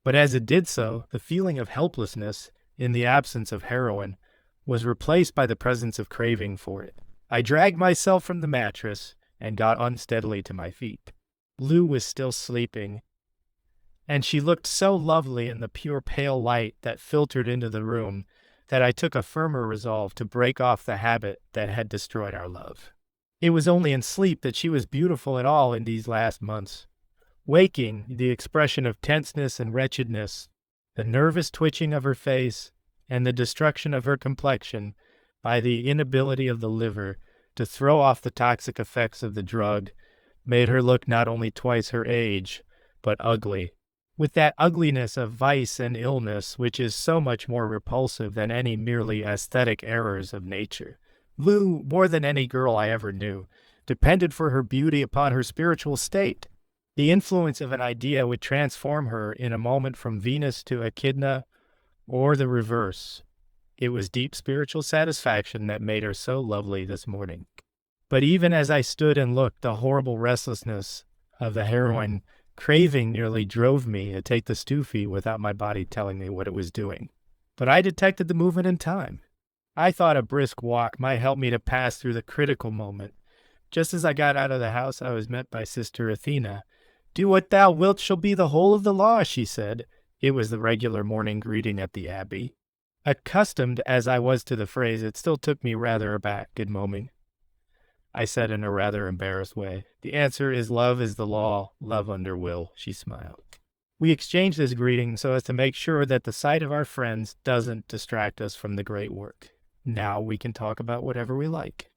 but as it did so, the feeling of helplessness, in the absence of heroin, was replaced by the presence of craving for it. I dragged myself from the mattress and got unsteadily to my feet. Lou was still sleeping, and she looked so lovely in the pure pale light that filtered into the room that I took a firmer resolve to break off the habit that had destroyed our love. It was only in sleep that she was beautiful at all in these last months. Waking, the expression of tenseness and wretchedness, the nervous twitching of her face, and the destruction of her complexion by the inability of the liver to throw off the toxic effects of the drug, made her look not only twice her age, but ugly, with that ugliness of vice and illness which is so much more repulsive than any merely aesthetic errors of nature. Lou, more than any girl I ever knew, depended for her beauty upon her spiritual state. The influence of an idea would transform her in a moment from Venus to Echidna, or the reverse. It was deep spiritual satisfaction that made her so lovely this morning. But even as I stood and looked, the horrible restlessness of the heroine craving nearly drove me to take the stew feed without my body telling me what it was doing. But I detected the movement in time. I thought a brisk walk might help me to pass through the critical moment. Just as I got out of the house, I was met by Sister Athena. "Do what thou wilt shall be the whole of the law," she said. It was the regular morning greeting at the Abbey. Accustomed as I was to the phrase, it still took me rather aback. "Good morning," I said in a rather embarrassed way. "The answer is love is the law, love under will," she smiled. We exchanged this greeting so as to make sure that the sight of our friends doesn't distract us from the great work. Now we can talk about whatever we like.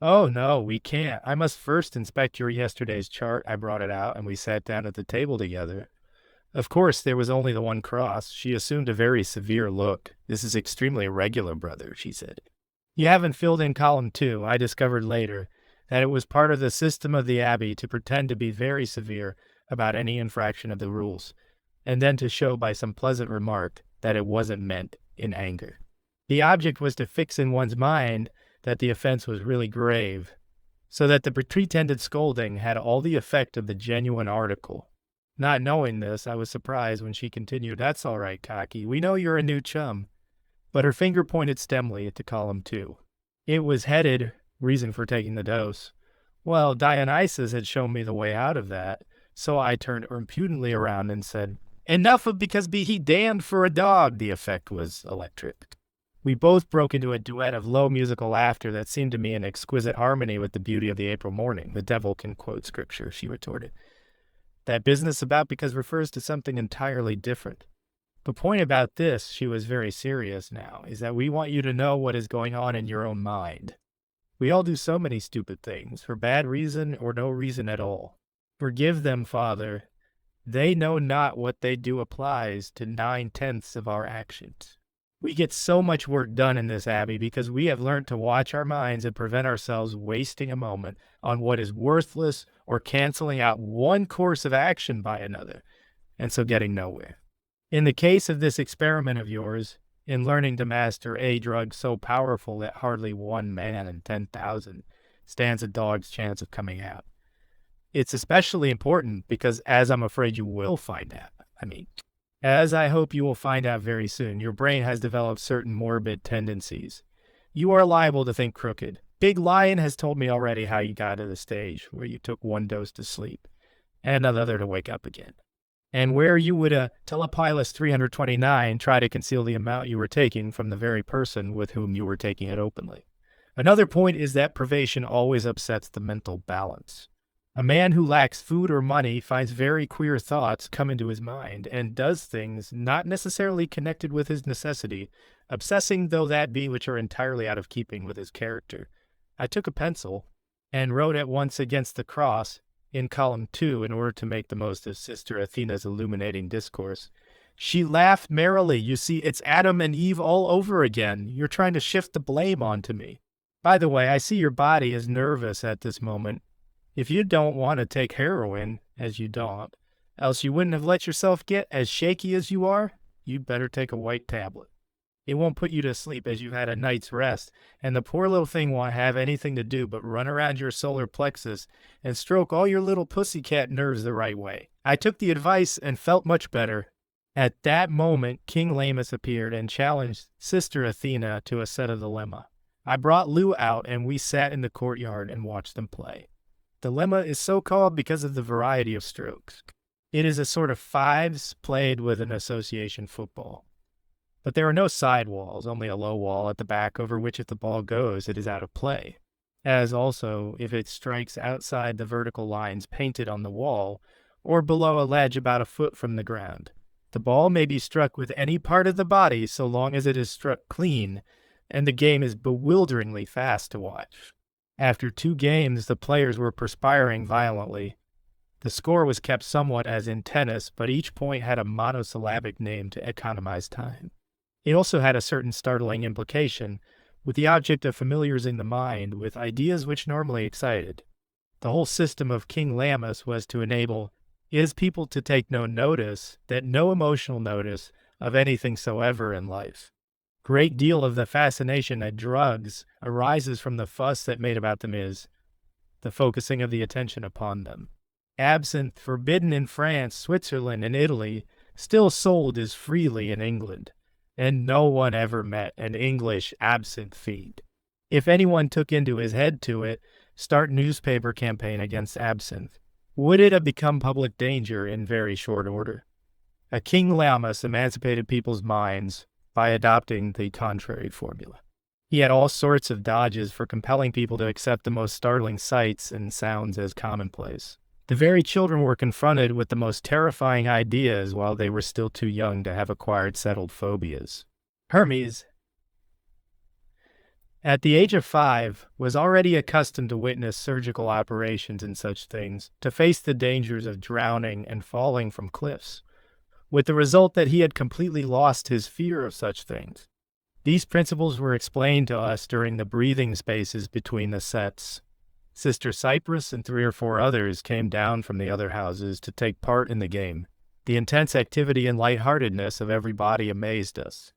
"Oh, no, we can't. I must first inspect your yesterday's chart." I brought it out, and we sat down at the table together. Of course, there was only the one cross. She assumed a very severe look. "This is extremely irregular, brother," she said. "You haven't filled in column 2. I discovered later that it was part of the system of the Abbey to pretend to be very severe about any infraction of the rules, and then to show by some pleasant remark that it wasn't meant in anger. The object was to fix in one's mind that the offense was really grave, so that the pretended scolding had all the effect of the genuine article. Not knowing this, I was surprised when she continued, "That's all right, Cocky. We know you're a new chum." But her finger pointed stemly to column 2. It was headed, "Reason for taking the dose." Well, Dionysus had shown me the way out of that, so I turned impudently around and said, "Enough of because be he damned for a dog." The effect was electric. We both broke into a duet of low musical laughter that seemed to me in exquisite harmony with the beauty of the April morning. "The devil can quote scripture," she retorted. "That business about because refers to something entirely different. The point about this," she was very serious now, "is that we want you to know what is going on in your own mind. We all do so many stupid things, for bad reason or no reason at all. Forgive them, Father. They know not what they do applies to 9/10 of our actions. We get so much work done in this Abbey because we have learned to watch our minds and prevent ourselves wasting a moment on what is worthless or canceling out one course of action by another, and so getting nowhere. In the case of this experiment of yours, in learning to master a drug so powerful that hardly one man in 10,000 stands a dog's chance of coming out, it's especially important because, as I'm afraid you will find out, as I hope you will find out very soon, your brain has developed certain morbid tendencies. You are liable to think crooked. Big Lion has told me already how you got to the stage where you took one dose to sleep and another to wake up again. and where you would Telepilus 329 try to conceal the amount you were taking from the very person with whom you were taking it openly. Another point is that privation always upsets the mental balance. A man who lacks food or money finds very queer thoughts come into his mind and does things not necessarily connected with his necessity, obsessing though that be which are entirely out of keeping with his character. I took a pencil and wrote at once against the cross in column 2 in order to make the most of Sister Athena's illuminating discourse. She laughed merrily. You see, it's Adam and Eve all over again. You're trying to shift the blame onto me. By the way, I see your body is nervous at this moment. If you don't want to take heroin, as you don't, else you wouldn't have let yourself get as shaky as you are, you'd better take a white tablet. It won't put you to sleep as you've had a night's rest, and the poor little thing won't have anything to do but run around your solar plexus and stroke all your little pussycat nerves the right way. I took the advice and felt much better. At that moment, King Lamus appeared and challenged Sister Athena to a set of dilemma. I brought Lou out, and we sat in the courtyard and watched them play. Dilemma is so called because of the variety of strokes. It is a sort of fives played with an association football. But there are no side walls, only a low wall at the back over which if the ball goes, it is out of play. As also, if it strikes outside the vertical lines painted on the wall, or below a ledge about a foot from the ground. The ball may be struck with any part of the body so long as it is struck clean, and the game is bewilderingly fast to watch. After 2 games, the players were perspiring violently. The score was kept somewhat as in tennis, but each point had a monosyllabic name to economize time. It also had a certain startling implication, with the object of familiarizing the mind with ideas which normally excited. The whole system of King Lamus was to enable his people to take no notice, that no emotional notice, of anything soever in life. Great deal of the fascination at drugs arises from the fuss that made about them is the focusing of the attention upon them. Absinthe, forbidden in France, Switzerland, and Italy, still sold as freely in England, and no one ever met an English absinthe fiend. If anyone took into his head to it, start newspaper campaign against absinthe, would it have become public danger in very short order? A King Lamus emancipated people's minds by adopting the contrary formula. He had all sorts of dodges for compelling people to accept the most startling sights and sounds as commonplace. The very children were confronted with the most terrifying ideas while they were still too young to have acquired settled phobias. Hermes, at the age of 5, was already accustomed to witness surgical operations and such things, to face the dangers of drowning and falling from cliffs, with the result that he had completely lost his fear of such things. These principles were explained to us during the breathing spaces between the sets. Sister Cypress and 3 or 4 others came down from the other houses to take part in the game. The intense activity and lightheartedness of everybody amazed us.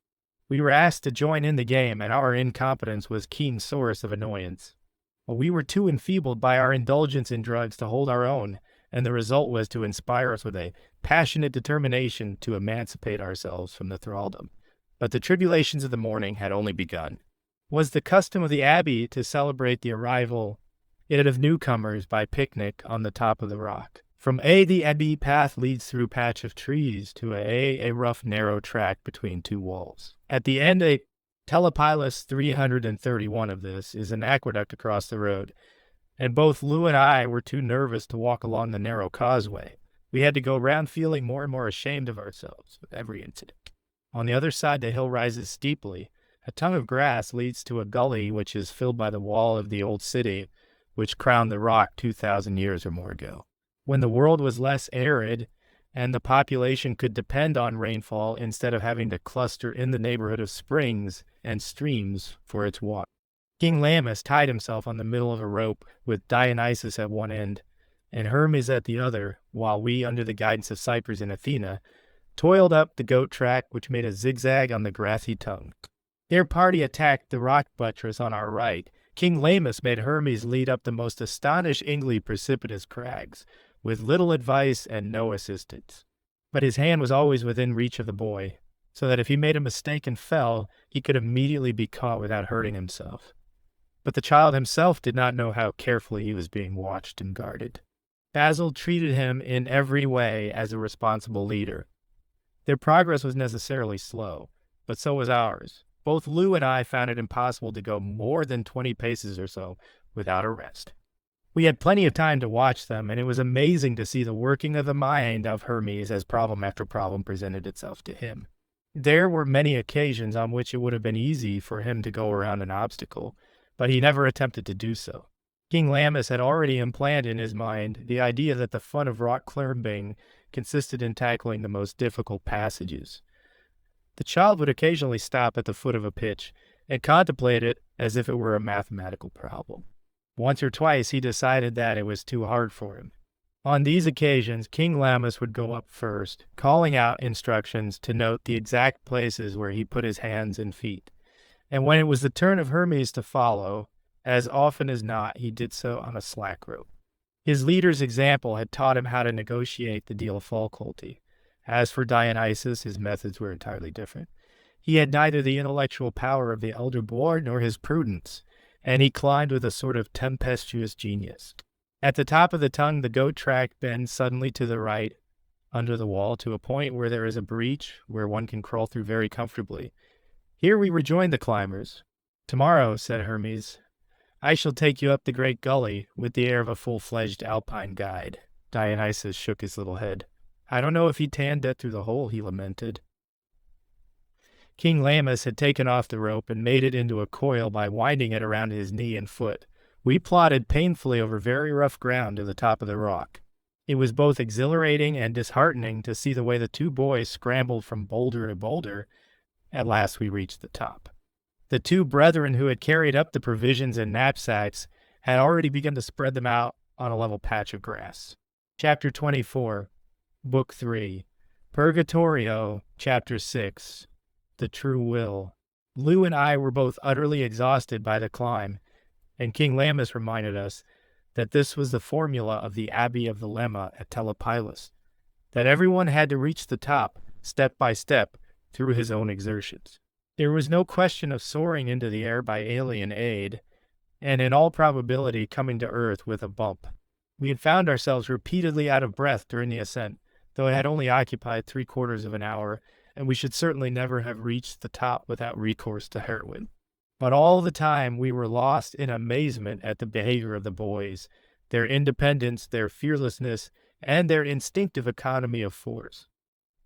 We were asked to join in the game, and our incompetence was a keen source of annoyance. But we were too enfeebled by our indulgence in drugs to hold our own, and the result was to inspire us with a passionate determination to emancipate ourselves from the thraldom. But the tribulations of the morning had only begun. Was the custom of the abbey to celebrate the arrival of newcomers by picnic on the top of the rock. From the abbey path leads through a patch of trees to a rough, narrow track between 2 walls. At the end of Telepilus 331 of this is an aqueduct across the road, and both Lou and I were too nervous to walk along the narrow causeway. We had to go round feeling more and more ashamed of ourselves with every incident. On the other side, the hill rises steeply. A tongue of grass leads to a gully which is filled by the wall of the old city, which crowned the rock 2,000 years or more ago, when the world was less arid and the population could depend on rainfall instead of having to cluster in the neighborhood of springs and streams for its water. King Lamus tied himself on the middle of a rope with Dionysus at one end and Hermes at the other, while we, under the guidance of Cyprus and Athena, toiled up the goat track which made a zigzag on the grassy tongue. Their party attacked the rock buttress on our right. King Lamus made Hermes lead up the most astonishingly precipitous crags, with little advice and no assistance. But his hand was always within reach of the boy, so that if he made a mistake and fell, he could immediately be caught without hurting himself. But the child himself did not know how carefully he was being watched and guarded. Basil treated him in every way as a responsible leader. Their progress was necessarily slow, but so was ours. Both Lou and I found it impossible to go more than 20 paces or so without a rest. We had plenty of time to watch them, and it was amazing to see the working of the mind of Hermes as problem after problem presented itself to him. There were many occasions on which it would have been easy for him to go around an obstacle, but he never attempted to do so. King Lammas had already implanted in his mind the idea that the fun of rock climbing consisted in tackling the most difficult passages. The child would occasionally stop at the foot of a pitch and contemplate it as if it were a mathematical problem. Once or twice he decided that it was too hard for him. On these occasions, King Lammas would go up first, calling out instructions to note the exact places where he put his hands and feet. And when it was the turn of Hermes to follow, as often as not, he did so on a slack rope. His leader's example had taught him how to negotiate the deal of faculty. As for Dionysus, his methods were entirely different. He had neither the intellectual power of the elder boy nor his prudence, and he climbed with a sort of tempestuous genius. At the top of the tongue, the goat track bends suddenly to the right under the wall to a point where there is a breach where one can crawl through very comfortably. Here we rejoined the climbers. "Tomorrow," said Hermes, "I shall take you up the great gully with the air of a full-fledged alpine guide." Dionysus shook his little head. "I don't know if he'd tanned it through the hole," he lamented. King Lammas had taken off the rope and made it into a coil by winding it around his knee and foot. We plodded painfully over very rough ground to the top of the rock. It was both exhilarating and disheartening to see the way the two boys scrambled from boulder to boulder. At last we reached the top. The two brethren who had carried up the provisions and knapsacks had already begun to spread them out on a level patch of grass. Chapter 24, Book 3, Purgatorio, Chapter 6, The True Will. Lou and I were both utterly exhausted by the climb, and King Lammas reminded us that this was the formula of the Abbey of the Lemma at Telepylus, that everyone had to reach the top, step by step, through his own exertions. There was no question of soaring into the air by alien aid, and in all probability coming to earth with a bump. We had found ourselves repeatedly out of breath during the ascent, though it had only occupied 3/4 of an hour, and we should certainly never have reached the top without recourse to heroin. But all the time we were lost in amazement at the behavior of the boys, their independence, their fearlessness, and their instinctive economy of force.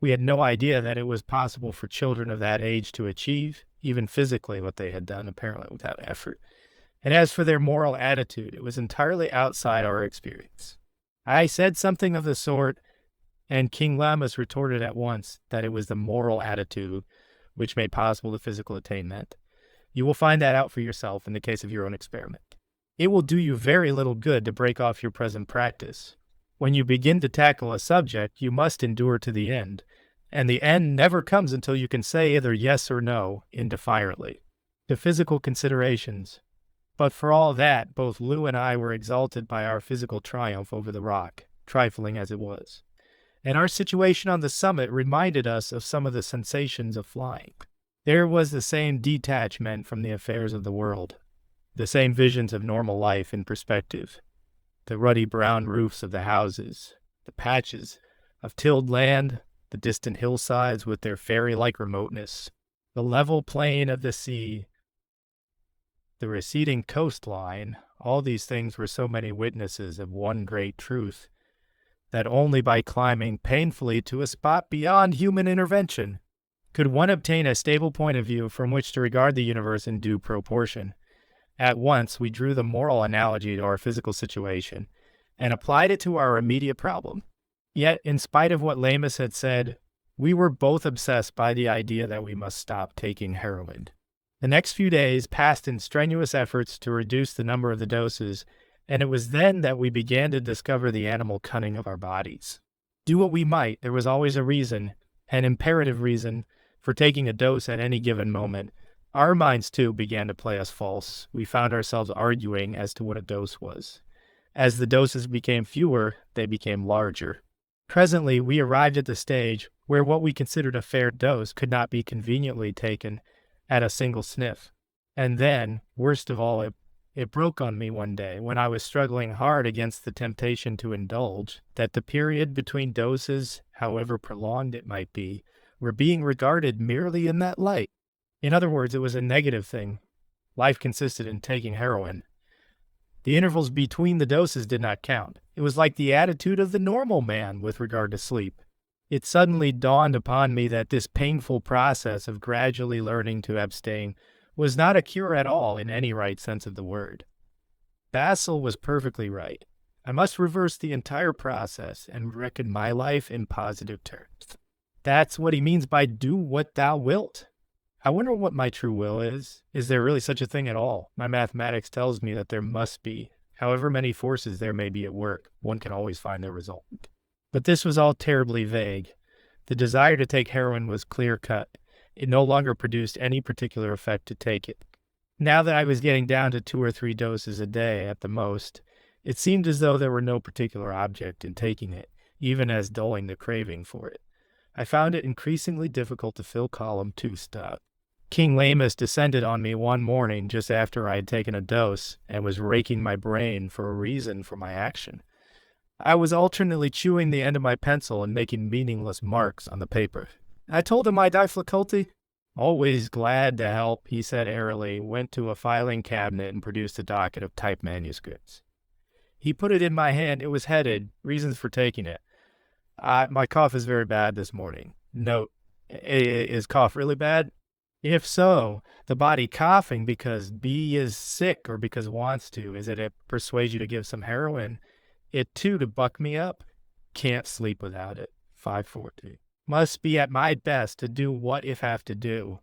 We had no idea that it was possible for children of that age to achieve, even physically, what they had done, apparently without effort. And as for their moral attitude, it was entirely outside our experience. I said something of the sort, and King Lammas retorted at once that it was the moral attitude which made possible the physical attainment. You will find that out for yourself in the case of your own experiment. It will do you very little good to break off your present practice. When you begin to tackle a subject, you must endure to the end, and the end never comes until you can say either yes or no indefinitely to physical considerations. But for all that, both Lou and I were exalted by our physical triumph over the rock, trifling as it was. And our situation on the summit reminded us of some of the sensations of flying. There was the same detachment from the affairs of the world, the same visions of normal life in perspective, the ruddy brown roofs of the houses, the patches of tilled land, the distant hillsides with their fairy-like remoteness, the level plain of the sea, the receding coastline. All these things were so many witnesses of one great truth, that only by climbing painfully to a spot beyond human intervention could one obtain a stable point of view from which to regard the universe in due proportion. At once we drew the moral analogy to our physical situation and applied it to our immediate problem. Yet, in spite of what Lammas had said, we were both obsessed by the idea that we must stop taking heroin. The next few days passed in strenuous efforts to reduce the number of the doses, and it was then that we began to discover the animal cunning of our bodies. Do what we might, there was always a reason, an imperative reason, for taking a dose at any given moment. Our minds, too, began to play us false. We found ourselves arguing as to what a dose was. As the doses became fewer, they became larger. Presently, we arrived at the stage where what we considered a fair dose could not be conveniently taken at a single sniff. And then, worst of all, It broke on me one day when I was struggling hard against the temptation to indulge, that the period between doses, however prolonged it might be, were being regarded merely in that light. In other words, it was a negative thing. Life consisted in taking heroin. The intervals between the doses did not count. It was like the attitude of the normal man with regard to sleep. It suddenly dawned upon me that this painful process of gradually learning to abstain was not a cure at all in any right sense of the word. Basil was perfectly right. I must reverse the entire process and reckon my life in positive terms. That's what he means by do what thou wilt. I wonder what my true will is. Is there really such a thing at all? My mathematics tells me that there must be. However many forces there may be at work, one can always find the result. But this was all terribly vague. The desire to take heroin was clear-cut. It no longer produced any particular effect to take it. Now that I was getting down to 2 or 3 doses a day at the most, it seemed as though there were no particular object in taking it, even as dulling the craving for it. I found it increasingly difficult to fill column 2 stuff. King Lamus descended on me one morning just after I had taken a dose and was raking my brain for a reason for my action. I was alternately chewing the end of my pencil and making meaningless marks on the paper. I told him my difficulty. Always glad to help, he said airily, went to a filing cabinet and produced a docket of typed manuscripts. He put it in my hand. It was headed, Reasons for Taking It. My cough is very bad this morning. Note, is cough really bad? If so, the body coughing because B is sick or because it wants to, is it persuades you to give some heroin? It too to buck me up? Can't sleep without it. 540. Must be at my best to do what if have to do.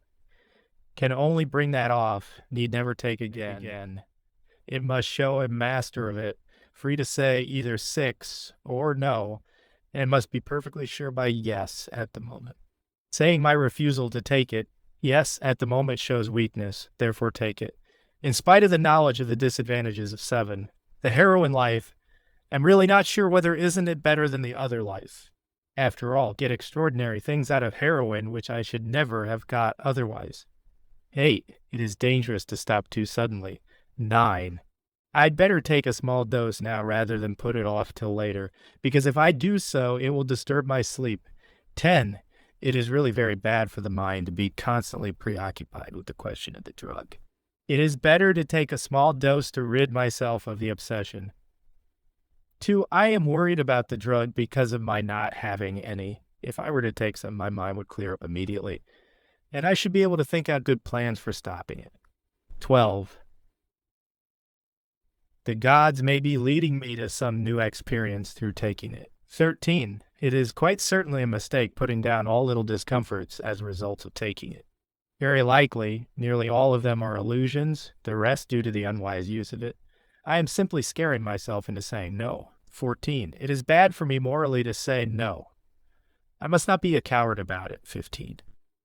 Can only bring that off, need never take again. It must show a master of it, free to say either 6 or no, and must be perfectly sure by yes at the moment. Saying my refusal to take it, yes at the moment shows weakness, therefore take it. In spite of the knowledge of the disadvantages of VII, the heroin life, I'm really not sure whether isn't it better than the other life. After all, get extraordinary things out of heroin which I should never have got otherwise. 8. It is dangerous to stop too suddenly. 9. I'd better take a small dose now rather than put it off till later, because if I do so, it will disturb my sleep. 10. It is really very bad for the mind to be constantly preoccupied with the question of the drug. It is better to take a small dose to rid myself of the obsession. 2. I am worried about the drug because of my not having any. If I were to take some, my mind would clear up immediately, and I should be able to think out good plans for stopping it. 12. The gods may be leading me to some new experience through taking it. 13. It is quite certainly a mistake putting down all little discomforts as a result of taking it. Very likely, nearly all of them are illusions, the rest due to the unwise use of it. I am simply scaring myself into saying no. 14. It is bad for me morally to say no. I must not be a coward about it. 15.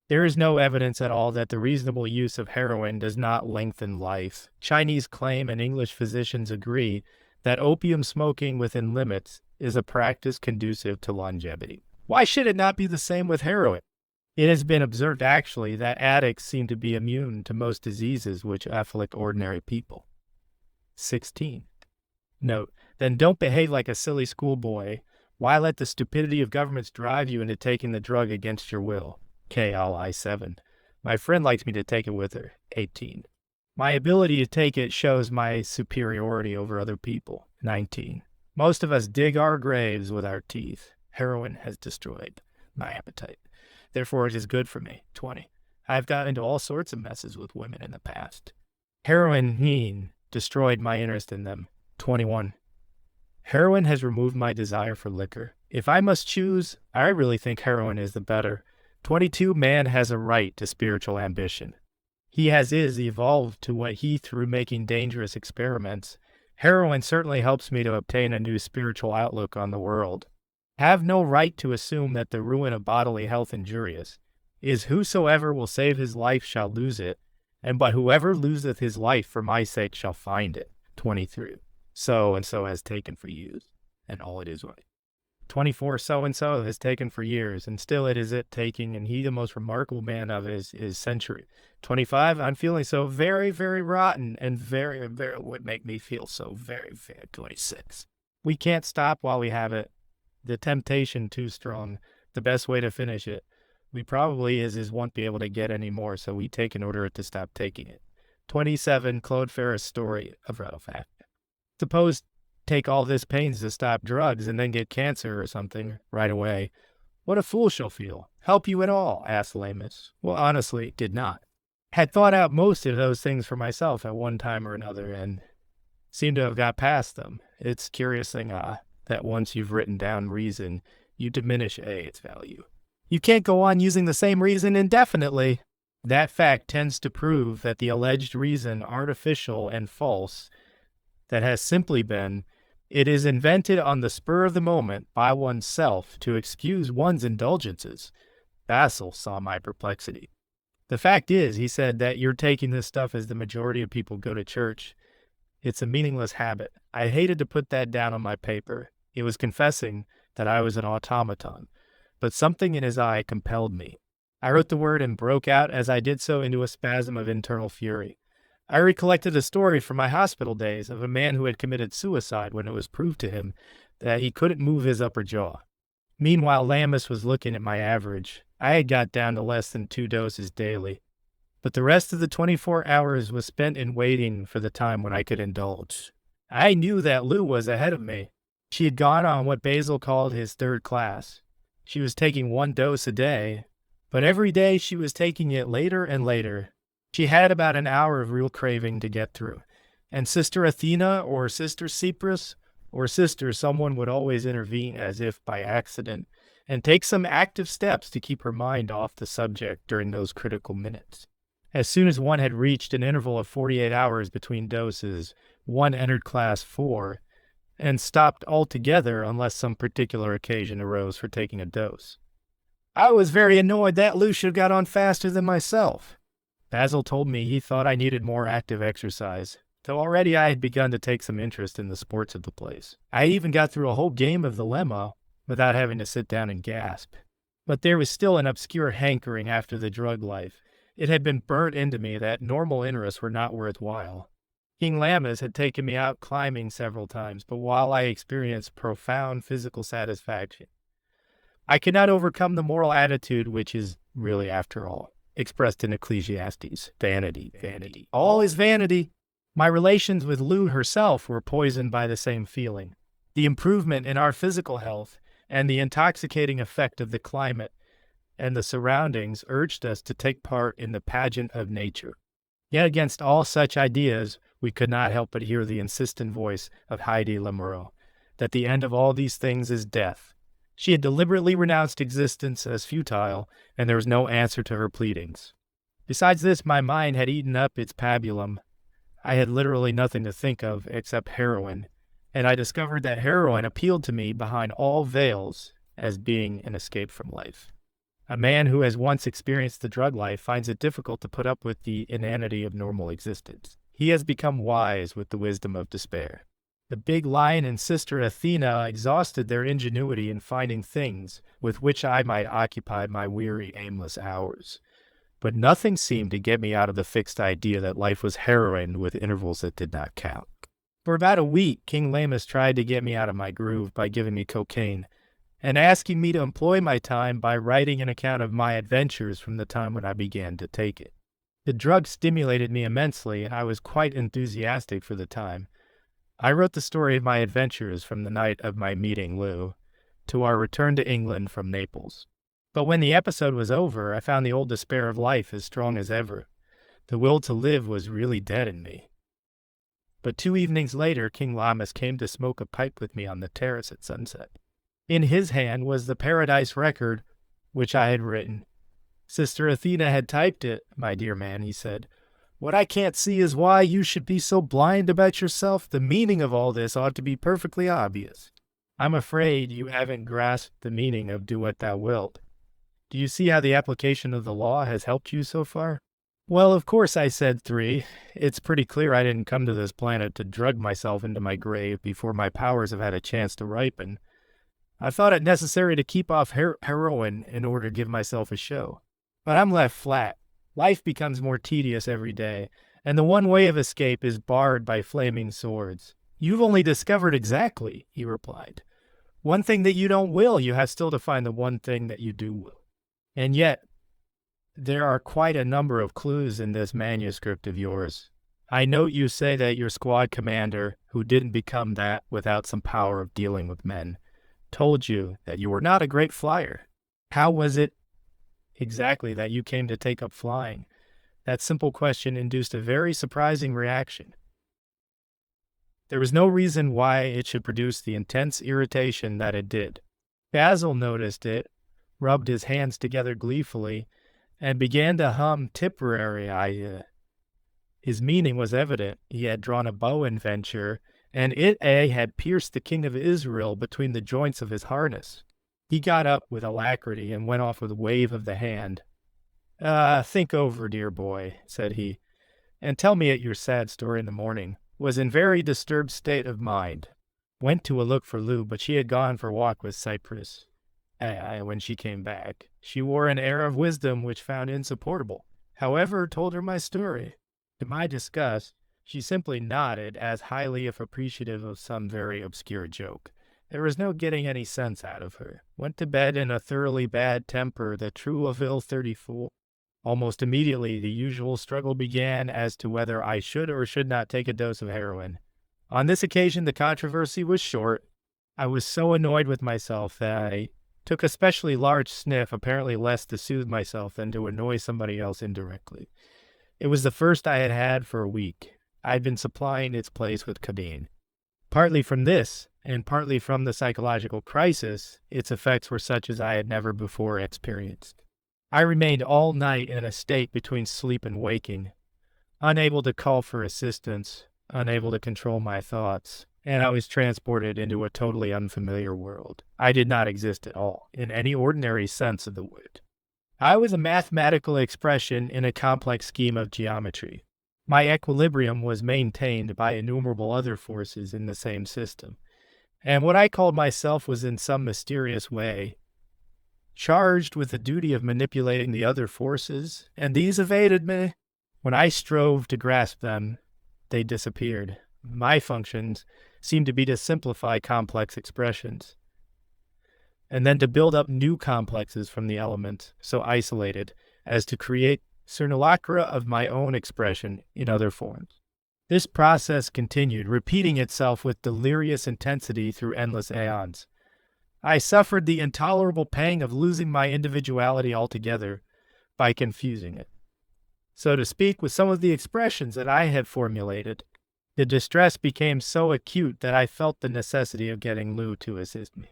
There is no evidence at all that the reasonable use of heroin does not lengthen life. Chinese claim and English physicians agree that opium smoking within limits is a practice conducive to longevity. Why should it not be the same with heroin? It has been observed actually that addicts seem to be immune to most diseases which afflict ordinary people. 16. Note, then don't behave like a silly schoolboy. Why let the stupidity of governments drive you into taking the drug against your will? KLI7. My friend likes me to take it with her. 18. My ability to take it shows my superiority over other people. 19. Most of us dig our graves with our teeth. Heroin has destroyed my appetite. Therefore, it is good for me. 20. I have got into all sorts of messes with women in the past. Heroin destroyed my interest in them. 21. Heroin has removed my desire for liquor. If I must choose, I really think heroin is the better. 22. Man has a right to spiritual ambition. He has evolved to what he through making dangerous experiments. Heroin certainly helps me to obtain a new spiritual outlook on the world. Have no right to assume that the ruin of bodily health injurious is whosoever will save his life shall lose it, and but whoever loseth his life for my sake shall find it. 23. So and so has taken for use, and all it is right. 24 so-and-so has taken for years, and still it is it taking, and he the most remarkable man of his century. 25, I'm feeling so very, very rotten, and very, very would make me feel so very, very. 26. We can't stop while we have it. The temptation too strong. The best way to finish it. We probably is won't be able to get any more, so we take in order to stop taking it. 27, Claude Ferris' story of real fact. Suppose take all this pains to stop drugs and then get cancer or something right away. What a fool she'll feel. Help you at all? Asked Lamus. Well, honestly, did not. Had thought out most of those things for myself at one time or another and seemed to have got past them. It's curious thing, that once you've written down reason, you diminish its value. You can't go on using the same reason indefinitely. That fact tends to prove that the alleged reason artificial and false, that has simply been, it is invented on the spur of the moment by oneself to excuse one's indulgences. Basil saw my perplexity. The fact is, he said, that you're taking this stuff as the majority of people go to church. It's a meaningless habit. I hated to put that down on my paper. It was confessing that I was an automaton. But something in his eye compelled me. I wrote the word and broke out as I did so into a spasm of internal fury. I recollected a story from my hospital days of a man who had committed suicide when it was proved to him that he couldn't move his upper jaw. Meanwhile, Lamus was looking at my average. I had got down to less than 2 doses daily. But the rest of the 24 hours was spent in waiting for the time when I could indulge. I knew that Lou was ahead of me. She had gone on what Basil called his 3rd class. She was taking 1 dose a day, but every day she was taking it later and later. She had about an hour of real craving to get through. And Sister Athena or Sister Cyprus or Sister someone would always intervene as if by accident and take some active steps to keep her mind off the subject during those critical minutes. As soon as one had reached an interval of 48 hours between doses, one entered class 4 and stopped altogether unless some particular occasion arose for taking a dose. I was very annoyed that Lucia got on faster than myself. Basil told me he thought I needed more active exercise, though already I had begun to take some interest in the sports of the place. I even got through a whole game of the Lemma without having to sit down and gasp. But there was still an obscure hankering after the drug life. It had been burnt into me that normal interests were not worthwhile. King Lamas had taken me out climbing several times, but while I experienced profound physical satisfaction, I could not overcome the moral attitude which is really, after all, expressed in Ecclesiastes. Vanity, vanity. All is vanity. My relations with Lou herself were poisoned by the same feeling. The improvement in our physical health and the intoxicating effect of the climate and the surroundings urged us to take part in the pageant of nature. Yet against all such ideas, we could not help but hear the insistent voice of Heidi Lamoureux, that the end of all these things is death. She had deliberately renounced existence as futile, and there was no answer to her pleadings. Besides this, my mind had eaten up its pabulum. I had literally nothing to think of except heroin, and I discovered that heroin appealed to me behind all veils as being an escape from life. A man who has once experienced the drug life finds it difficult to put up with the inanity of normal existence. He has become wise with the wisdom of despair. The big lion and Sister Athena exhausted their ingenuity in finding things with which I might occupy my weary, aimless hours. But nothing seemed to get me out of the fixed idea that life was heroin with intervals that did not count. For about a week, King Lamus tried to get me out of my groove by giving me cocaine, and asking me to employ my time by writing an account of my adventures from the time when I began to take it. The drug stimulated me immensely, and I was quite enthusiastic for the time. I wrote the story of my adventures from the night of my meeting Lou to our return to England from Naples. But when the episode was over, I found the old despair of life as strong as ever. The will to live was really dead in me. But 2 evenings later, King Lamas came to smoke a pipe with me on the terrace at sunset. In his hand was the Paradise Record, which I had written. Sister Athena had typed it, my dear man, he said. What I can't see is why you should be so blind about yourself. The meaning of all this ought to be perfectly obvious. I'm afraid you haven't grasped the meaning of do what thou wilt. Do you see how the application of the law has helped you so far? Well, of course, I said 3. It's pretty clear I didn't come to this planet to drug myself into my grave before my powers have had a chance to ripen. I thought it necessary to keep off heroin in order to give myself a show. But I'm left flat. Life becomes more tedious every day, and the one way of escape is barred by flaming swords. You've only discovered exactly, he replied. One thing that you don't will, you have still to find the one thing that you do will. And yet, there are quite a number of clues in this manuscript of yours. I note you say that your squad commander, who didn't become that without some power of dealing with men, told you that you were not a great flyer. How was it exactly that you came to take up flying? That simple question induced a very surprising reaction. There was no reason why it should produce the intense irritation that it did. Basil noticed it, rubbed his hands together gleefully, and began to hum Tipperary. His meaning was evident. He had drawn a bow in venture, and it had pierced the king of Israel between the joints of his harness. He got up with alacrity and went off with a wave of the hand. Think over, dear boy, said he, and tell me your sad story in the morning. Was in very disturbed state of mind. Went to a look for Lou, but she had gone for a walk with Cypress. When she came back, she wore an air of wisdom which found insupportable. However, told her my story. To my disgust, she simply nodded, as highly if appreciative of some very obscure joke. There was no getting any sense out of her. Went to bed in a thoroughly bad temper, the true of ill 34. Almost immediately, the usual struggle began as to whether I should or should not take a dose of heroin. On this occasion, the controversy was short. I was so annoyed with myself that I took a specially large sniff, apparently less to soothe myself than to annoy somebody else indirectly. It was the first I had had for a week. I had been supplying its place with codeine. Partly from this, and partly from the psychological crisis, its effects were such as I had never before experienced. I remained all night in a state between sleep and waking, unable to call for assistance, unable to control my thoughts, and I was transported into a totally unfamiliar world. I did not exist at all, in any ordinary sense of the word. I was a mathematical expression in a complex scheme of geometry. My equilibrium was maintained by innumerable other forces in the same system, and what I called myself was in some mysterious way charged with the duty of manipulating the other forces, and these evaded me. When I strove to grasp them, they disappeared. My functions seemed to be to simplify complex expressions, and then to build up new complexes from the elements so isolated as to create simulacra of my own expression in other forms. This process continued, repeating itself with delirious intensity through endless aeons. I suffered the intolerable pang of losing my individuality altogether by confusing it, so to speak, with some of the expressions that I had formulated. The distress became so acute that I felt the necessity of getting Lou to assist me.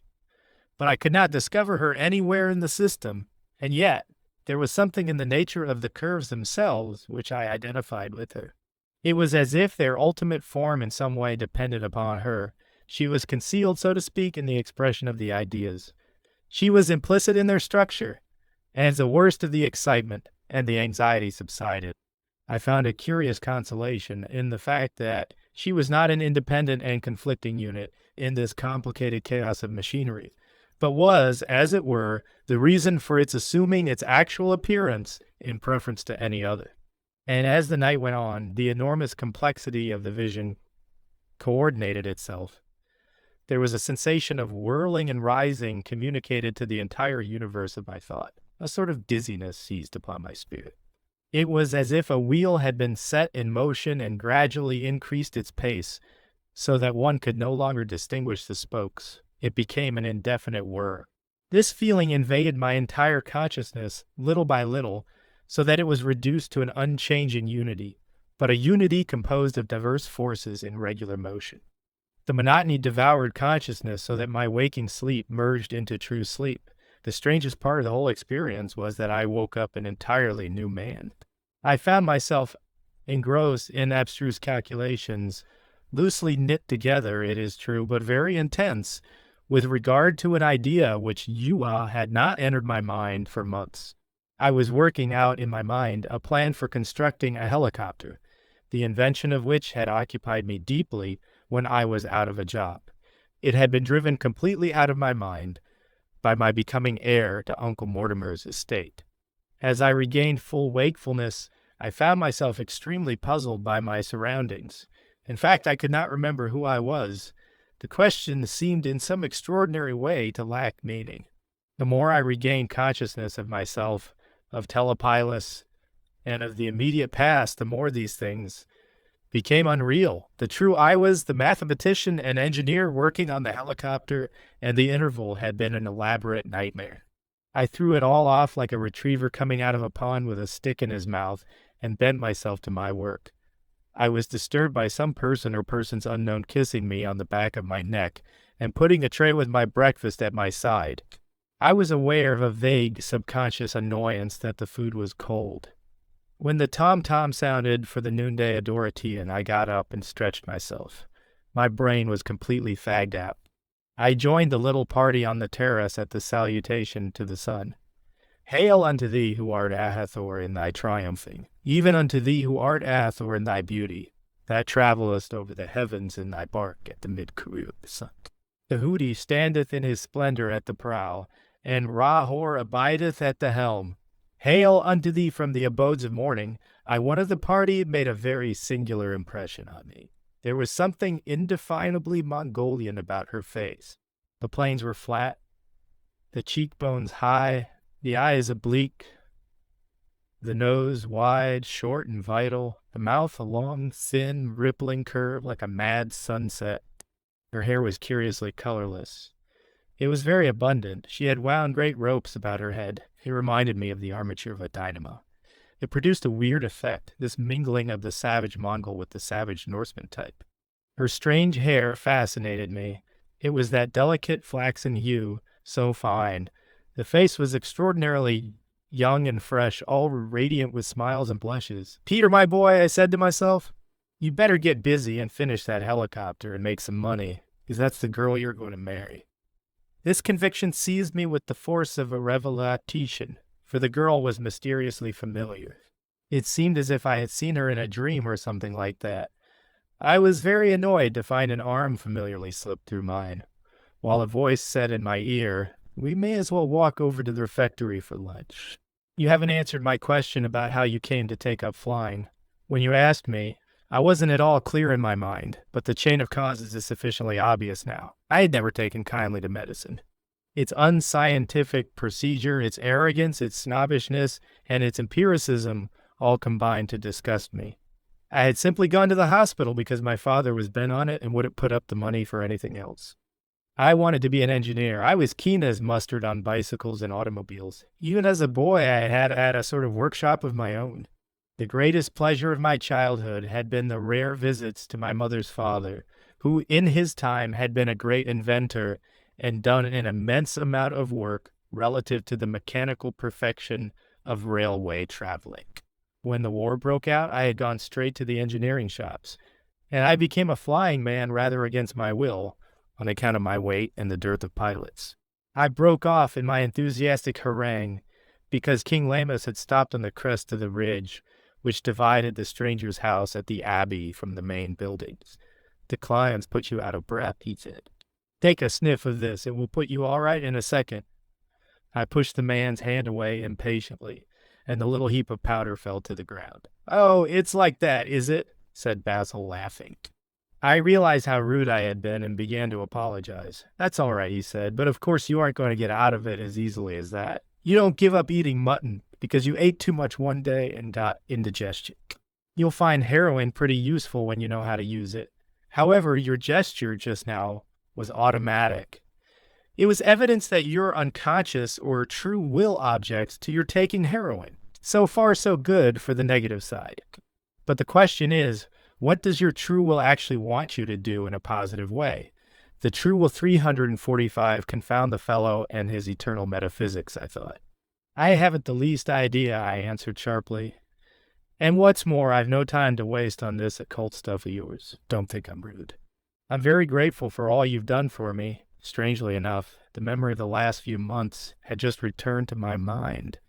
But I could not discover her anywhere in the system, and yet there was something in the nature of the curves themselves which I identified with her. It was as if their ultimate form in some way depended upon her. She was concealed, so to speak, in the expression of the ideas. She was implicit in their structure, and as the worst of the excitement and the anxiety subsided, I found a curious consolation in the fact that she was not an independent and conflicting unit in this complicated chaos of machinery, but was, as it were, the reason for its assuming its actual appearance in preference to any other. And as the night went on, the enormous complexity of the vision coordinated itself. There was a sensation of whirling and rising communicated to the entire universe of my thought. A sort of dizziness seized upon my spirit. It was as if a wheel had been set in motion and gradually increased its pace, so that one could no longer distinguish the spokes. It became an indefinite whir. This feeling invaded my entire consciousness, little by little, so that it was reduced to an unchanging unity, but a unity composed of diverse forces in regular motion. The monotony devoured consciousness so that my waking sleep merged into true sleep. The strangest part of the whole experience was that I woke up an entirely new man. I found myself engrossed in abstruse calculations, loosely knit together, it is true, but very intense, with regard to an idea which had not entered my mind for months. I was working out in my mind a plan for constructing a helicopter, the invention of which had occupied me deeply when I was out of a job. It had been driven completely out of my mind by my becoming heir to Uncle Mortimer's estate. As I regained full wakefulness, I found myself extremely puzzled by my surroundings. In fact, I could not remember who I was. The question seemed in some extraordinary way to lack meaning. The more I regained consciousness of myself, of Telepilus, and of the immediate past, the more these things became unreal. The true I was the mathematician and engineer working on the helicopter, and the interval had been an elaborate nightmare. I threw it all off like a retriever coming out of a pond with a stick in his mouth and bent myself to my work. I was disturbed by some person or persons unknown kissing me on the back of my neck and putting a tray with my breakfast at my side. I was aware of a vague subconscious annoyance that the food was cold. When the tom-tom sounded for the noonday Adoratian, I got up and stretched myself. My brain was completely fagged out. I joined the little party on the terrace at the salutation to the sun. Hail unto thee who art Hathor in thy triumphing, even unto thee who art Hathor in thy beauty, that travellest over the heavens in thy bark at the mid-career of the sun. Tahuti standeth in his splendor at the prow, and Rahor abideth at the helm. Hail unto thee from the abodes of morning. One of the party made a very singular impression on me. There was something indefinably Mongolian about her face. The planes were flat, the cheekbones high, the eyes oblique, the nose wide, short, and vital, the mouth a long, thin, rippling curve like a mad sunset. Her hair was curiously colorless. It was very abundant. She had wound great ropes about her head. It reminded me of the armature of a dynamo. It produced a weird effect, this mingling of the savage Mongol with the savage Norseman type. Her strange hair fascinated me. It was that delicate flaxen hue, so fine. The face was extraordinarily young and fresh, all radiant with smiles and blushes. "Peter, my boy," I said to myself, "you better get busy and finish that helicopter and make some money, because that's the girl you're going to marry." This conviction seized me with the force of a revelation, for the girl was mysteriously familiar. It seemed as if I had seen her in a dream or something like that. I was very annoyed to find an arm familiarly slip through mine, while a voice said in my ear, "We may as well walk over to the refectory for lunch." You haven't answered my question about how you came to take up flying. When you asked me, I wasn't at all clear in my mind, but the chain of causes is sufficiently obvious now. I had never taken kindly to medicine. Its unscientific procedure, its arrogance, its snobbishness, and its empiricism all combined to disgust me. I had simply gone to the hospital because my father was bent on it and wouldn't put up the money for anything else. I wanted to be an engineer. I was keen as mustard on bicycles and automobiles. Even as a boy, I had a sort of workshop of my own. The greatest pleasure of my childhood had been the rare visits to my mother's father, who in his time had been a great inventor and done an immense amount of work relative to the mechanical perfection of railway traveling. When the war broke out, I had gone straight to the engineering shops, and I became a flying man rather against my will, on account of my weight and the dearth of pilots. I broke off in my enthusiastic harangue because King Lamus had stopped on the crest of the ridge which divided the stranger's house at the Abbey from the main buildings. "The clients put you out of breath," he said. "Take a sniff of this. It will put you all right in a second." I pushed the man's hand away impatiently, and the little heap of powder fell to the ground. "Oh, it's like that, is it?" said Basil, laughing. I realized how rude I had been and began to apologize. "That's all right," he said, "but of course you aren't going to get out of it as easily as that. You don't give up eating mutton because you ate too much one day and got indigestion. You'll find heroin pretty useful when you know how to use it. However, your gesture just now was automatic. It was evidence that you're unconscious or true will objects to your taking heroin. So far, so good for the negative side. But the question is, what does your true will actually want you to do in a positive way? The true will 345 confound the fellow and his eternal metaphysics, I thought. "I haven't the least idea," I answered sharply. "And what's more, I've no time to waste on this occult stuff of yours. Don't think I'm rude. I'm very grateful for all you've done for me." Strangely enough, the memory of the last few months had just returned to my mind.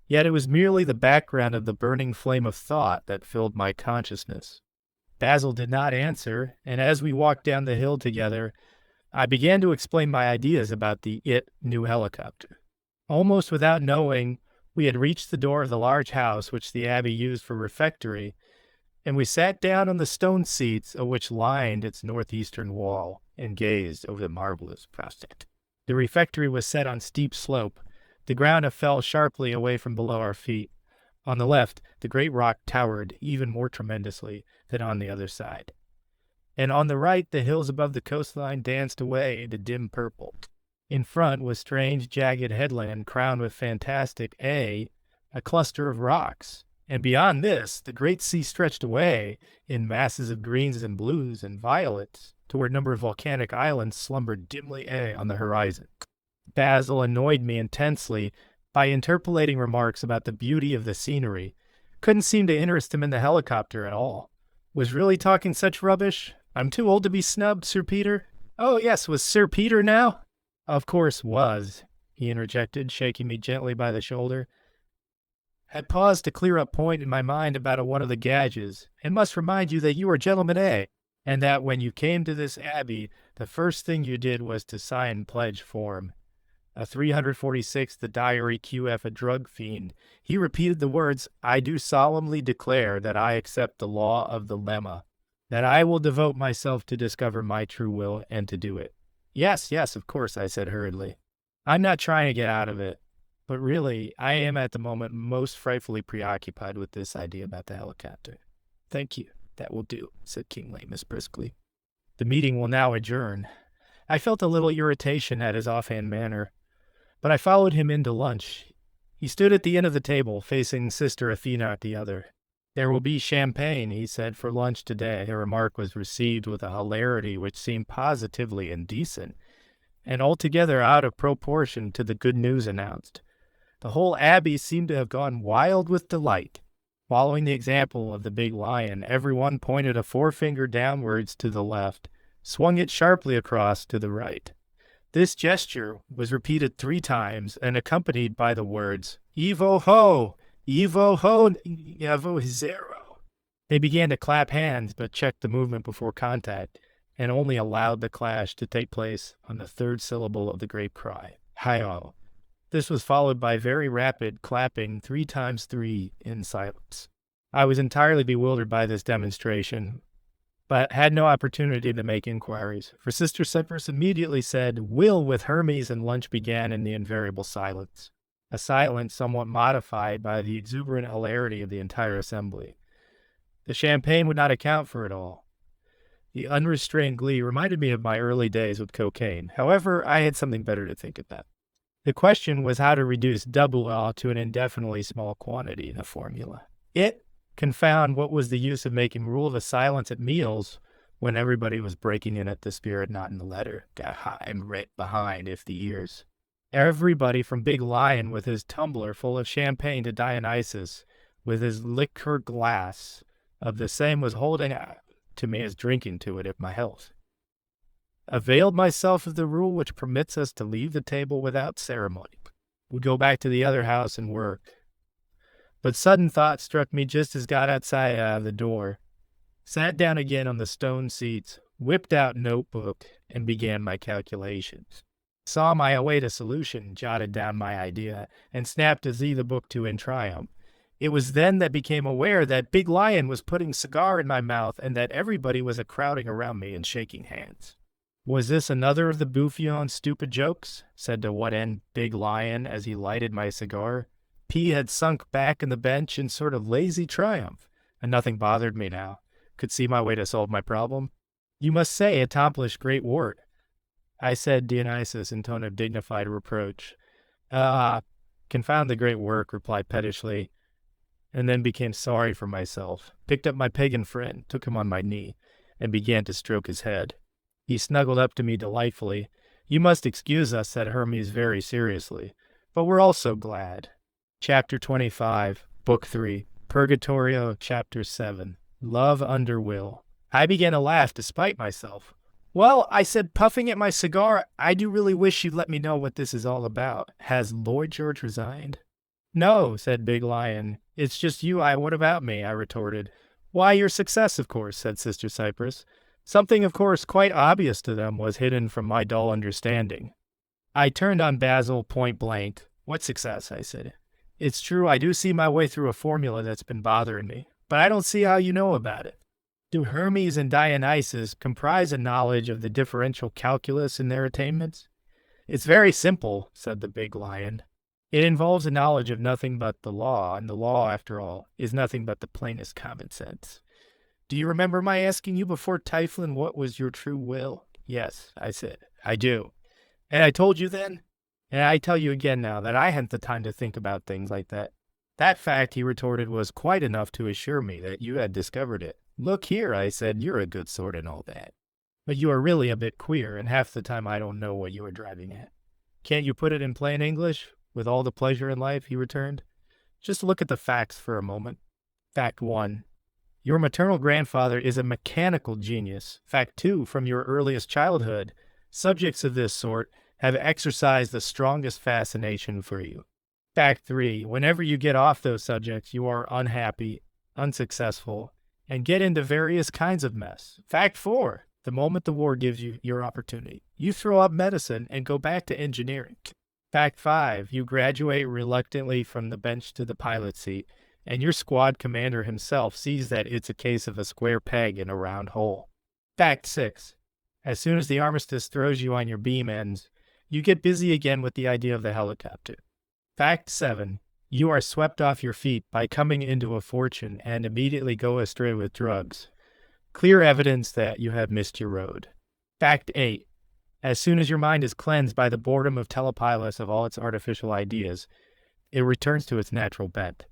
Yet it was merely the background of the burning flame of thought that filled my consciousness. Basil did not answer, and as we walked down the hill together, I began to explain my ideas about the new helicopter. Almost without knowing, we had reached the door of the large house which the abbey used for refectory, and we sat down on the stone seats which lined its northeastern wall and gazed over the marvelous prospect. The refectory was set on steep slope. The ground fell sharply away from below our feet. On the left, the great rock towered even more tremendously than on the other side. And on the right, the hills above the coastline danced away into dim purple. In front was strange, jagged headland crowned with fantastic a cluster of rocks. And beyond this, the great sea stretched away in masses of greens and blues and violets to where a number of volcanic islands slumbered dimly on the horizon. Basil annoyed me intensely by interpolating remarks about the beauty of the scenery. Couldn't seem to interest him in the helicopter at all. Was really talking such rubbish? I'm too old to be snubbed, Sir Peter. Oh, yes, was Sir Peter now? Of course was, he interjected, shaking me gently by the shoulder. Had paused to clear up point in my mind about one of the gadgets, and must remind you that you are gentleman A, and that when you came to this abbey, the first thing you did was to sign pledge form. A 346, the diary QF, a drug fiend. He repeated the words, I do solemnly declare that I accept the law of the lemma, that I will devote myself to discover my true will and to do it. Yes, of course, I said hurriedly. I'm not trying to get out of it. But really, I am at the moment most frightfully preoccupied with this idea about the helicopter. Thank you. That will do, said King Lamus briskly. The meeting will now adjourn. I felt a little irritation at his offhand manner, but I followed him into lunch. He stood at the end of the table, facing Sister Athena at the other. There will be champagne, he said, for lunch today. The remark was received with a hilarity which seemed positively indecent, and altogether out of proportion to the good news announced. The whole abbey seemed to have gone wild with delight. Following the example of the big lion, everyone pointed a forefinger downwards to the left, swung it sharply across to the right. This gesture was repeated 3 times and accompanied by the words, Evo ho! Evo ho! Evo zero! They began to clap hands, but checked the movement before contact, and only allowed the clash to take place on the 3rd syllable of the great cry, Hi-oh! This was followed by very rapid clapping 3 times 3 in silence. I was entirely bewildered by this demonstration, but had no opportunity to make inquiries, for Sister Cypress immediately said, Will with Hermes, and lunch began in the invariable silence, a silence somewhat modified by the exuberant hilarity of the entire assembly. The champagne would not account for it all. The unrestrained glee reminded me of my early days with cocaine. However, I had something better to think about. The question was how to reduce double L to an indefinitely small quantity in a formula. Confound, what was the use of making rule of the silence at meals when everybody was breaking in at the spirit, not in the letter? I'm right behind if the ears. Everybody from Big Lion with his tumbler full of champagne to Dionysus with his liquor glass of the same was holding out to me as drinking to it at my health. Availed myself of the rule which permits us to leave the table without ceremony. Would go back to the other house and work. But sudden thought struck me just as got outside the door. Sat down again on the stone seats, whipped out notebook, and began my calculations. Saw my way to solution, jotted down my idea, and snapped a Z the book to in triumph. It was then that became aware that Big Lion was putting cigar in my mouth and that everybody was crowding around me and shaking hands. Was this another of the Bouffion's stupid jokes? Said to what end Big Lion as he lighted my cigar. P had sunk back in the bench in sort of lazy triumph, and nothing bothered me now. Could see my way to solve my problem. You must say accomplished great work. I said Dionysus in tone of dignified reproach. Confound the great work, replied pettishly, and then became sorry for myself. Picked up my pagan friend, took him on my knee, and began to stroke his head. He snuggled up to me delightfully. You must excuse us, said Hermes very seriously, but we're all so glad. Chapter 25, Book 3, Purgatorio, Chapter 7, Love Under Will. I began to laugh despite myself. Well, I said, puffing at my cigar, I do really wish you'd let me know what this is all about. Has Lloyd George resigned? No, said Big Lion. It's just you. What about me? I retorted. Why, your success, of course, said Sister Cypress. Something, of course, quite obvious to them was hidden from my dull understanding. I turned on Basil point blank. What success? I said. It's true, I do see my way through a formula that's been bothering me, but I don't see how you know about it. Do Hermes and Dionysus comprise a knowledge of the differential calculus in their attainments? It's very simple, said the big lion. It involves a knowledge of nothing but the law, and the law, after all, is nothing but the plainest common sense. Do you remember my asking you before Typhon what was your true will? Yes, I said. I do. And I told you then? And I tell you again now that I hadn't the time to think about things like that. That fact, he retorted, was quite enough to assure me that you had discovered it. Look here, I said, you're a good sort and all that. But you are really a bit queer, and half the time I don't know what you are driving at. Can't you put it in plain English? With all the pleasure in life, he returned. Just look at the facts for a moment. Fact 1. Your maternal grandfather is a mechanical genius. Fact 2. From your earliest childhood, subjects of this sort have exercised the strongest fascination for you. Fact 3. Whenever you get off those subjects, you are unhappy, unsuccessful, and get into various kinds of mess. Fact 4. The moment the war gives you your opportunity, you throw up medicine and go back to engineering. Fact 5. You graduate reluctantly from the bench to the pilot seat, and your squad commander himself sees that it's a case of a square peg in a round hole. Fact 6. As soon as the armistice throws you on your beam ends, you get busy again with the idea of the helicopter. Fact 7. You are swept off your feet by coming into a fortune and immediately go astray with drugs. Clear evidence that you have missed your road. Fact 8. As soon as your mind is cleansed by the boredom of Telepilos of all its artificial ideas, it returns to its natural bent.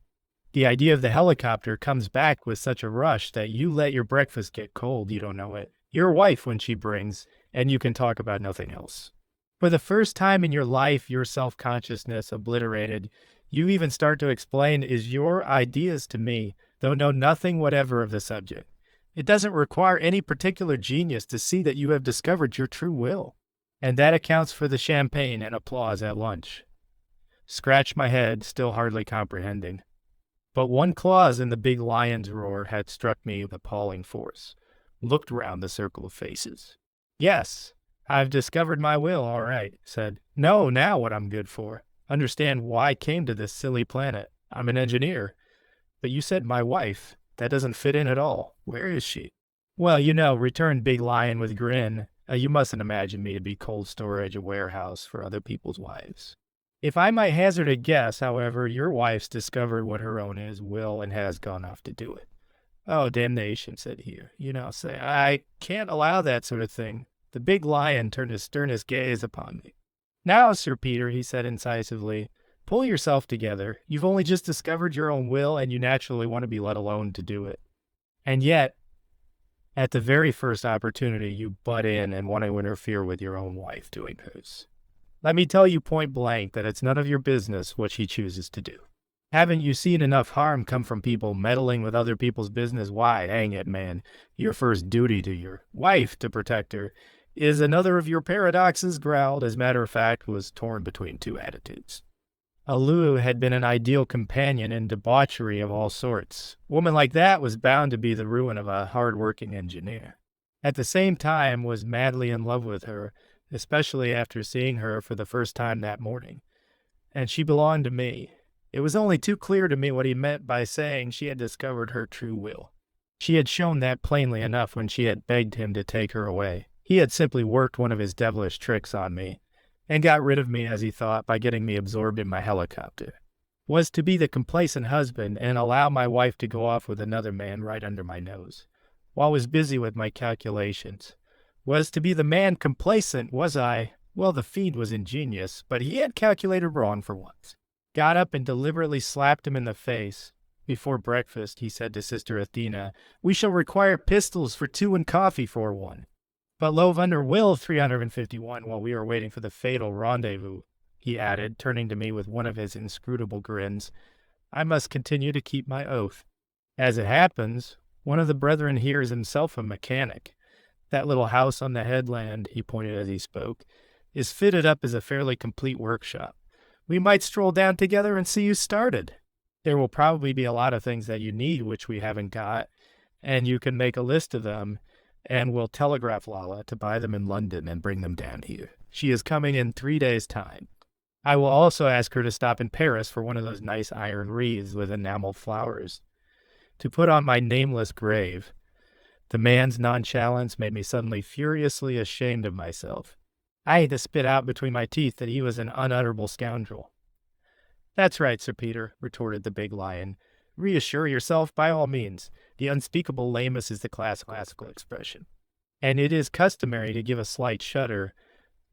The idea of the helicopter comes back with such a rush that you let your breakfast get cold, you don't know it. Your wife when she brings, and you can talk about nothing else. For the first time in your life, your self-consciousness obliterated, you even start to explain is your ideas to me, though know nothing whatever of the subject. It doesn't require any particular genius to see that you have discovered your true will. And that accounts for the champagne and applause at lunch. Scratched my head, still hardly comprehending. But one clause in the big lion's roar had struck me with appalling force. Looked round the circle of faces. Yes, I've discovered my will, all right, said. No, now what I'm good for. Understand why I came to this silly planet. I'm an engineer. But you said my wife. That doesn't fit in at all. Where is she? Well, you know, returned Big Lion with grin. You mustn't imagine me to be cold storage, a warehouse for other people's wives. If I might hazard a guess, however, your wife's discovered what her own is, will, and has gone off to do it. Oh, damnation, said he. Say, I can't allow that sort of thing. The big lion turned his sternest gaze upon me. Now, Sir Peter, he said incisively, pull yourself together. You've only just discovered your own will, and you naturally want to be let alone to do it. And yet, at the very first opportunity, you butt in and want to interfere with your own wife doing hers. Let me tell you point blank that it's none of your business what she chooses to do. Haven't you seen enough harm come from people meddling with other people's business? Why, hang it, man, your first duty to your wife to protect her is another of your paradoxes, growled, as matter of fact, was torn between two attitudes. Alu had been an ideal companion in debauchery of all sorts. A woman like that was bound to be the ruin of a hard-working engineer. At the same time, was madly in love with her, especially after seeing her for the first time that morning. And she belonged to me. It was only too clear to me what he meant by saying she had discovered her true will. She had shown that plainly enough when she had begged him to take her away. He had simply worked one of his devilish tricks on me, and got rid of me, as he thought, by getting me absorbed in my helicopter. Was to be the complacent husband and allow my wife to go off with another man right under my nose, while I was busy with my calculations. Was to be the man complacent, was I? Well, the Fiend was ingenious, but he had calculated wrong for once. Got up and deliberately slapped him in the face. Before breakfast, he said to Sister Athena, "We shall require pistols for 2 and coffee for 1. But Love under will 351 while we are waiting for the fatal rendezvous," he added, turning to me with one of his inscrutable grins. I must continue to keep my oath. As it happens, one of the brethren here is himself a mechanic. That little house on the headland, he pointed as he spoke, is fitted up as a fairly complete workshop. We might stroll down together and see you started. There will probably be a lot of things that you need which we haven't got, and you can make a list of them. and will telegraph Lala to buy them in London and bring them down here. She is coming in 3 days' time. I will also ask her to stop in Paris for one of those nice iron wreaths with enamel flowers to put on my nameless grave. The man's nonchalance made me suddenly furiously ashamed of myself. I had to spit out between my teeth that he was an unutterable scoundrel. "That's right, Sir Peter," retorted the big lion. "Reassure yourself by all means. The unspeakable lameness is the classical expression, and it is customary to give a slight shudder,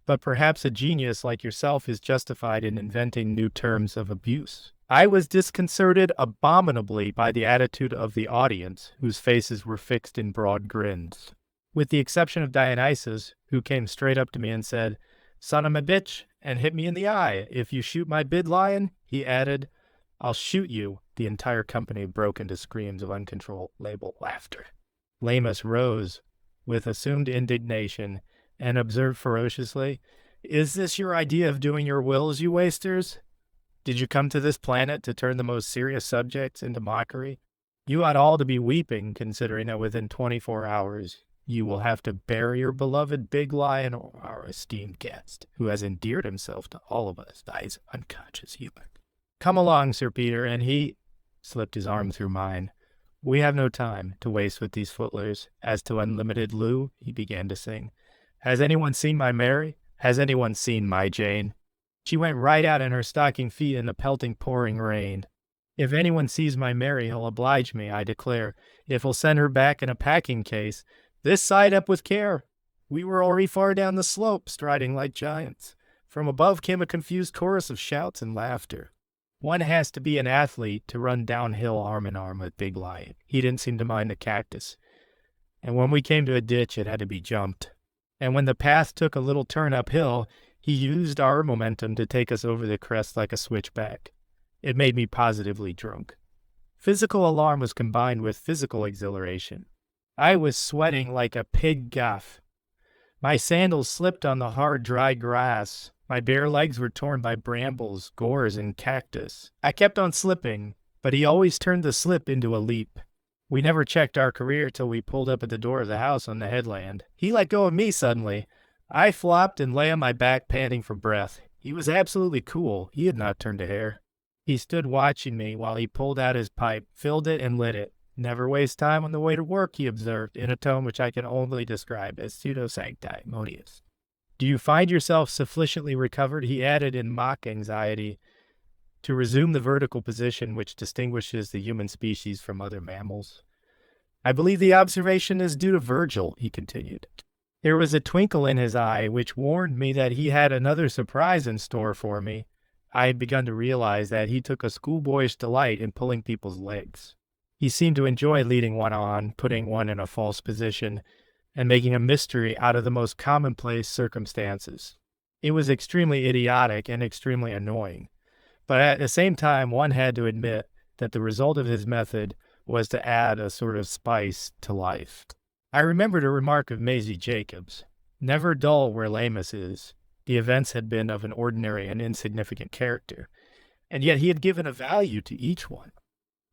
but perhaps a genius like yourself is justified in inventing new terms of abuse." I was disconcerted abominably by the attitude of the audience, whose faces were fixed in broad grins, with the exception of Dionysus, who came straight up to me and said, "Son of a bitch," and hit me in the eye. "If you shoot my bid lion," he added, "I'll shoot you." The entire company broke into screams of uncontrollable laughter. Lamus rose with assumed indignation and observed ferociously, "Is this your idea of doing your wills, you wasters? Did you come to this planet to turn the most serious subjects into mockery? You ought all to be weeping, considering that within 24 hours you will have to bury your beloved big lion, or our esteemed guest, who has endeared himself to all of us by his unconscious humor. Come along, Sir Peter," and he slipped his arm through mine. "We have no time to waste with these footlers. As to unlimited Lou," he began to sing, "has anyone seen my Mary? Has anyone seen my Jane? She went right out in her stocking feet in the pelting pouring rain. If anyone sees my Mary, he'll oblige me, I declare, if he'll send her back in a packing case. This side up with care." We were already far down the slope, striding like giants. From above came a confused chorus of shouts and laughter. One has to be an athlete to run downhill arm in arm with Big Lion. He didn't seem to mind the cactus. And when we came to a ditch, it had to be jumped. And when the path took a little turn uphill, he used our momentum to take us over the crest like a switchback. It made me positively drunk. Physical alarm was combined with physical exhilaration. I was sweating like a pig gaff. My sandals slipped on the hard, dry grass. My bare legs were torn by brambles, gores, and cactus. I kept on slipping, but he always turned the slip into a leap. We never checked our career till we pulled up at the door of the house on the headland. He let go of me suddenly. I flopped and lay on my back, panting for breath. He was absolutely cool. He had not turned a hair. He stood watching me while he pulled out his pipe, filled it, and lit it. "Never waste time on the way to work," he observed, in a tone which I can only describe as pseudo-sanctimonious. "Do you find yourself sufficiently recovered," he added in mock anxiety, "to resume the vertical position which distinguishes the human species from other mammals?" "I believe the observation is due to Virgil," he continued. There was a twinkle in his eye which warned me that he had another surprise in store for me. I had begun to realize that he took a schoolboyish delight in pulling people's legs. He seemed to enjoy leading one on, putting one in a false position, and making a mystery out of the most commonplace circumstances. It was extremely idiotic and extremely annoying, but at the same time one had to admit that the result of his method was to add a sort of spice to life. I remembered a remark of Maisie Jacobs: "Never dull where Lamus is." The events had been of an ordinary and insignificant character, and yet he had given a value to each one.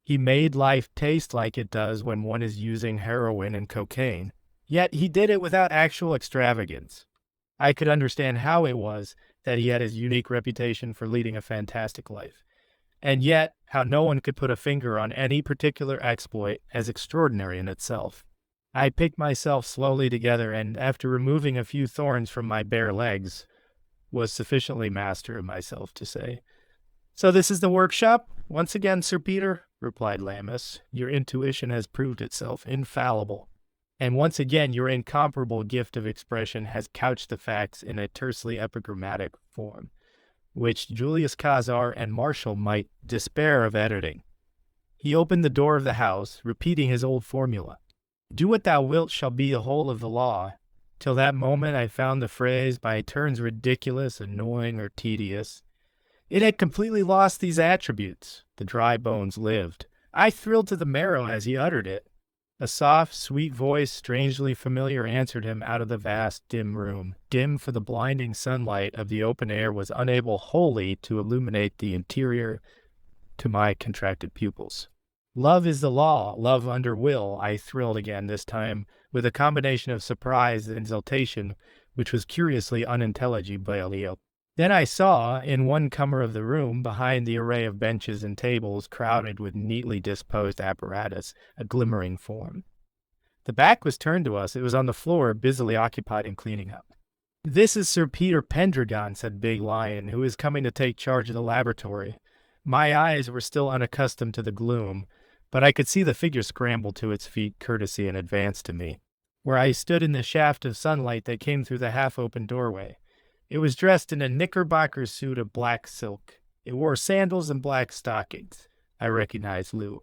He made life taste like it does when one is using heroin and cocaine, yet he did it without actual extravagance. I could understand how it was that he had his unique reputation for leading a fantastic life, and yet how no one could put a finger on any particular exploit as extraordinary in itself. I picked myself slowly together, and after removing a few thorns from my bare legs, was sufficiently master of myself to say, "So this is the workshop? Once again, Sir Peter," replied Lamus, "your intuition has proved itself infallible, and once again your incomparable gift of expression has couched the facts in a tersely epigrammatic form, which Julius Caesar and Martial might despair of editing." He opened the door of the house, repeating his old formula: "Do what thou wilt shall be the whole of the law." Till that moment I found the phrase by turns ridiculous, annoying, or tedious. It had completely lost these attributes. The dry bones lived. I thrilled to the marrow as he uttered it. A soft, sweet voice, strangely familiar, answered him out of the vast, dim room. Dim, for the blinding sunlight of the open air was unable wholly to illuminate the interior to my contracted pupils. Love is the law, love under will, I thrilled again this time, with a combination of surprise and exultation, which was curiously unintelligible. Then I saw, in one corner of the room, behind the array of benches and tables crowded with neatly disposed apparatus, a glimmering form. The back was turned to us. It was on the floor, busily occupied in cleaning up. "This is Sir Peter Pendragon," said Big Lion, "who is coming to take charge of the laboratory." My eyes were still unaccustomed to the gloom, but I could see the figure scramble to its feet, courtesy, and advance to me, where I stood in the shaft of sunlight that came through the half-open doorway. It was dressed in a knickerbocker suit of black silk. It wore sandals and black stockings. I recognized Lou.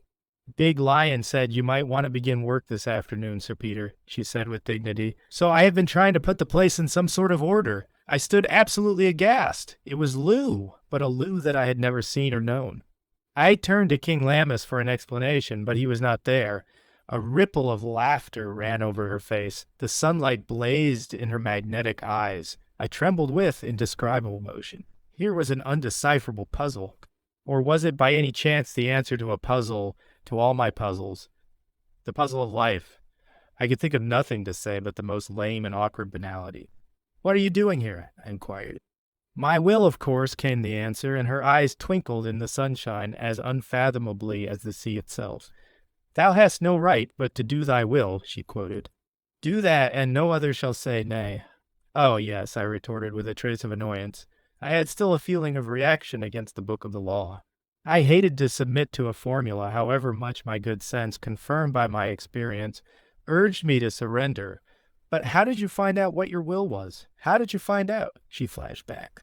"Big Lion said you might want to begin work this afternoon, Sir Peter," she said with dignity. "So I have been trying to put the place in some sort of order." I stood absolutely aghast. It was Lou, but a Lou that I had never seen or known. I turned to King Lammas for an explanation, but he was not there. A ripple of laughter ran over her face. The sunlight blazed in her magnetic eyes. I trembled with indescribable emotion. Here was an undecipherable puzzle. Or was it by any chance the answer to a puzzle, to all my puzzles? The puzzle of life. I could think of nothing to say but the most lame and awkward banality. "What are you doing here?" I inquired. "My will, of course," came the answer, and her eyes twinkled in the sunshine as unfathomably as the sea itself. "Thou hast no right but to do thy will," she quoted. "Do that, and no other shall say nay." "Oh, yes," I retorted with a trace of annoyance. I had still a feeling of reaction against the book of the law. I hated to submit to a formula, however much my good sense, confirmed by my experience, urged me to surrender. "But how did you find out what your will was? How did you find out?" she flashed back.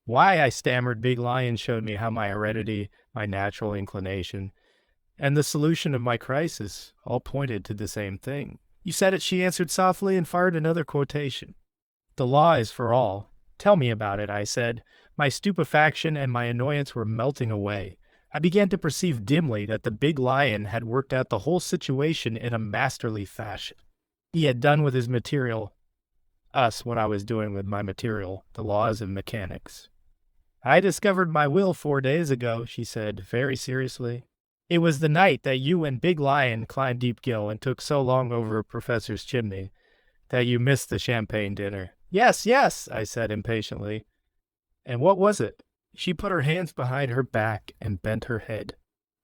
"Why," I stammered, Big Lion showed me how my heredity, my natural inclination, and the solution of my crisis all pointed to the same thing. "You said it," she answered softly and fired another quotation. "The law is for all." "Tell me about it," I said. My stupefaction and my annoyance were melting away. I began to perceive dimly that the Big Lion had worked out the whole situation in a masterly fashion. He had done with his material what I was doing with my material, the laws of mechanics. "I discovered my will 4 days ago," she said, very seriously. "It was the night that you and Big Lion climbed Deep Gill and took so long over a professor's chimney that you missed the champagne dinner." "Yes, yes," I said impatiently. "And what was it?" She put her hands behind her back and bent her head.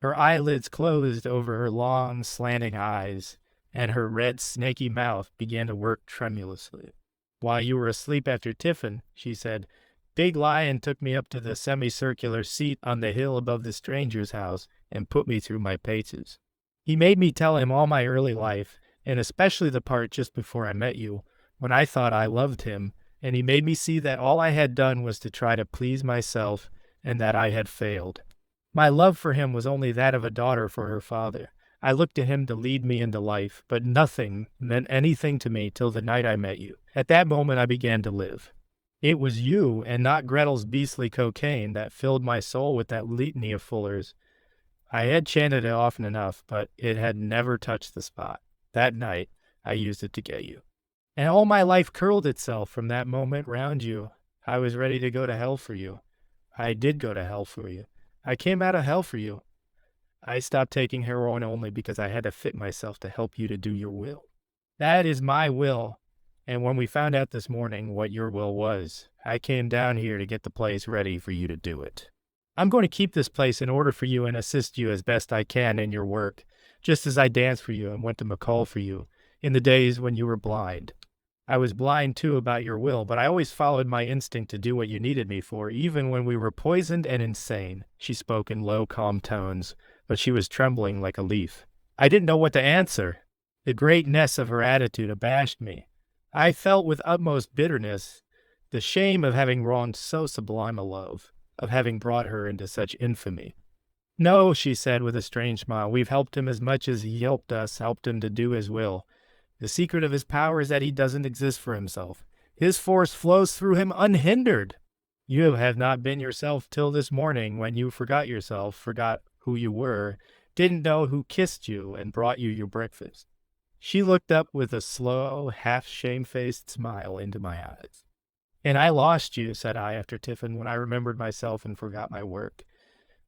Her eyelids closed over her long, slanting eyes, and her red, snaky mouth began to work tremulously. "While you were asleep after tiffin," she said, "Big Lion took me up to the semicircular seat on the hill above the stranger's house and put me through my paces. He made me tell him all my early life, and especially the part just before I met you, when I thought I loved him, and he made me see that all I had done was to try to please myself, and that I had failed. My love for him was only that of a daughter for her father. I looked to him to lead me into life, but nothing meant anything to me till the night I met you. At that moment I began to live. It was you, and not Gretel's beastly cocaine, that filled my soul with that litany of Fuller's. I had chanted it often enough, but it had never touched the spot. That night I used it to get you. And all my life curled itself from that moment round you. I was ready to go to hell for you. I did go to hell for you. I came out of hell for you. I stopped taking heroin only because I had to fit myself to help you to do your will. That is my will. And when we found out this morning what your will was, I came down here to get the place ready for you to do it. I'm going to keep this place in order for you and assist you as best I can in your work, just as I danced for you and went to McCall for you in the days when you were blind. I was blind, too, about your will, but I always followed my instinct to do what you needed me for, even when we were poisoned and insane." She spoke in low, calm tones, but she was trembling like a leaf. I didn't know what to answer. The greatness of her attitude abashed me. I felt with utmost bitterness the shame of having wronged so sublime a love, of having brought her into such infamy. "No," she said with a strange smile, "we've helped him as much as he helped us, helped him to do his will. The secret of his power is that he doesn't exist for himself. His force flows through him unhindered. You have not been yourself till this morning, when you forgot yourself, forgot who you were, didn't know who kissed you and brought you your breakfast." She looked up with a slow, half-shamefaced smile into my eyes. "And I lost you," said I after tiffin, "when I remembered myself and forgot my work.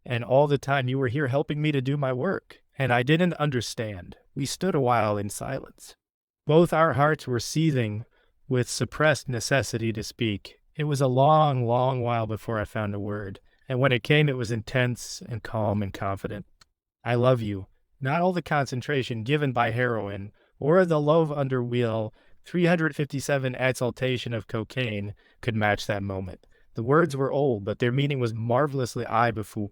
And all the time you were here helping me to do my work. and I didn't understand. We stood a while in silence. Both our hearts were seething with suppressed necessity to speak. It was a long, long while before I found a word, and when it came it was intense and calm and confident. I love you. Not all the concentration given by heroin, or the love under wheel 357 exaltation of cocaine could match that moment. The words were old, but their meaning was marvelously before.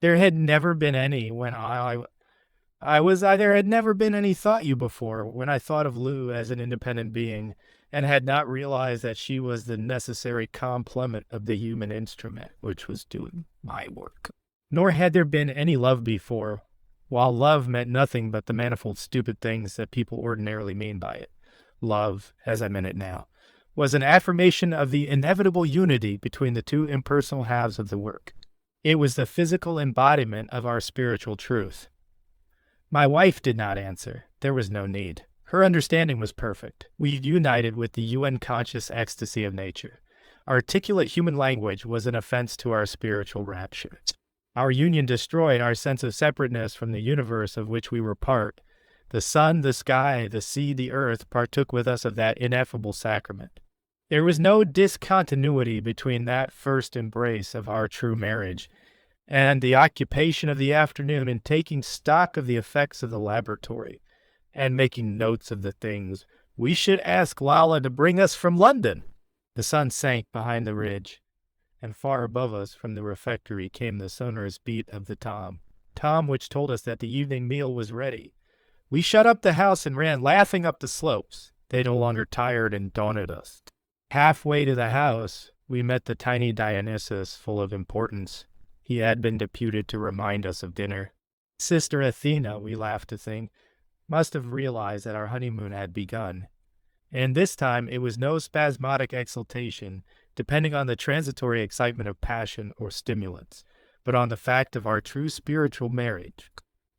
There had never been any when there had never been any thought you before when I thought of Lou as an independent being and had not realized that she was the necessary complement of the human instrument which was doing my work. Nor had there been any love before, while love meant nothing but the manifold stupid things that people ordinarily mean by it. Love, as I meant it now, was an affirmation of the inevitable unity between the two impersonal halves of the work. It was the physical embodiment of our spiritual truth. My wife did not answer. There was no need. Her understanding was perfect. We united with the UN-conscious ecstasy of nature. Articulate human language was an offense to our spiritual rapture. Our union destroyed our sense of separateness from the universe of which we were part. The sun, the sky, the sea, the earth partook with us of that ineffable sacrament. There was no discontinuity between that first embrace of our true marriage and the occupation of the afternoon in taking stock of the effects of the laboratory and making notes of the things we should ask Lala to bring us from London. The sun sank behind the ridge, and far above us from the refectory came the sonorous beat of the tom which told us that the evening meal was ready. We shut up the house and ran laughing up the slopes. They no longer tired and daunted us. Halfway to the house, we met the tiny Dionysus, full of importance. He had been deputed to remind us of dinner. Sister Athena, we laughed to think, must have realized that our honeymoon had begun. And this time it was no spasmodic exultation, depending on the transitory excitement of passion or stimulants, but on the fact of our true spiritual marriage,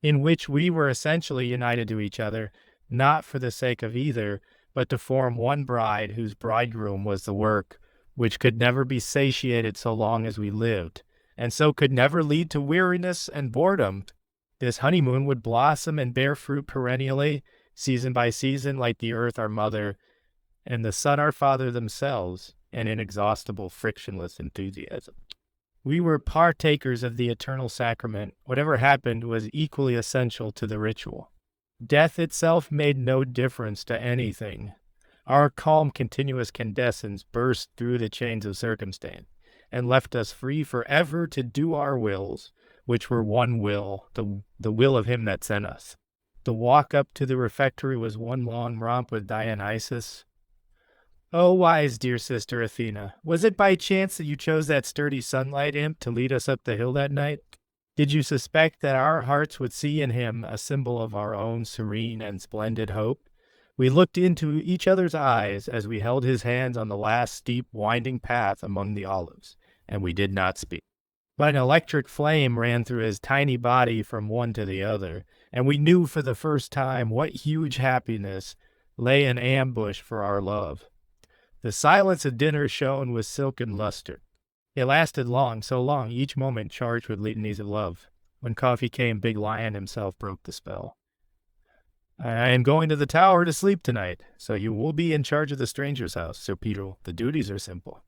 in which we were essentially united to each other, not for the sake of either, but to form one bride whose bridegroom was the work, which could never be satiated so long as we lived, and so could never lead to weariness and boredom. This honeymoon would blossom and bear fruit perennially, season by season, like the earth our mother, and the sun our father themselves, an inexhaustible, frictionless enthusiasm. We were partakers of the eternal sacrament. Whatever happened was equally essential to the ritual. Death itself made no difference to anything. Our calm, continuous candescence burst through the chains of circumstance and left us free forever to do our wills, which were one will, the will of him that sent us. The walk up to the refectory was one long romp with Dionysus. Oh, wise dear sister Athena, was it by chance that you chose that sturdy sunlight imp to lead us up the hill that night? Did you suspect that our hearts would see in him a symbol of our own serene and splendid hope? We looked into each other's eyes as we held his hands on the last steep, winding path among the olives, and we did not speak. But an electric flame ran through his tiny body from one to the other, and we knew for the first time what huge happiness lay in ambush for our love. The silence of dinner shone with silken luster. It lasted long, so long, each moment charged with litanies of love. When coffee came, Big Lion himself broke the spell. I am going to the tower to sleep tonight, so you will be in charge of the stranger's house, Sir Peter. The duties are simple.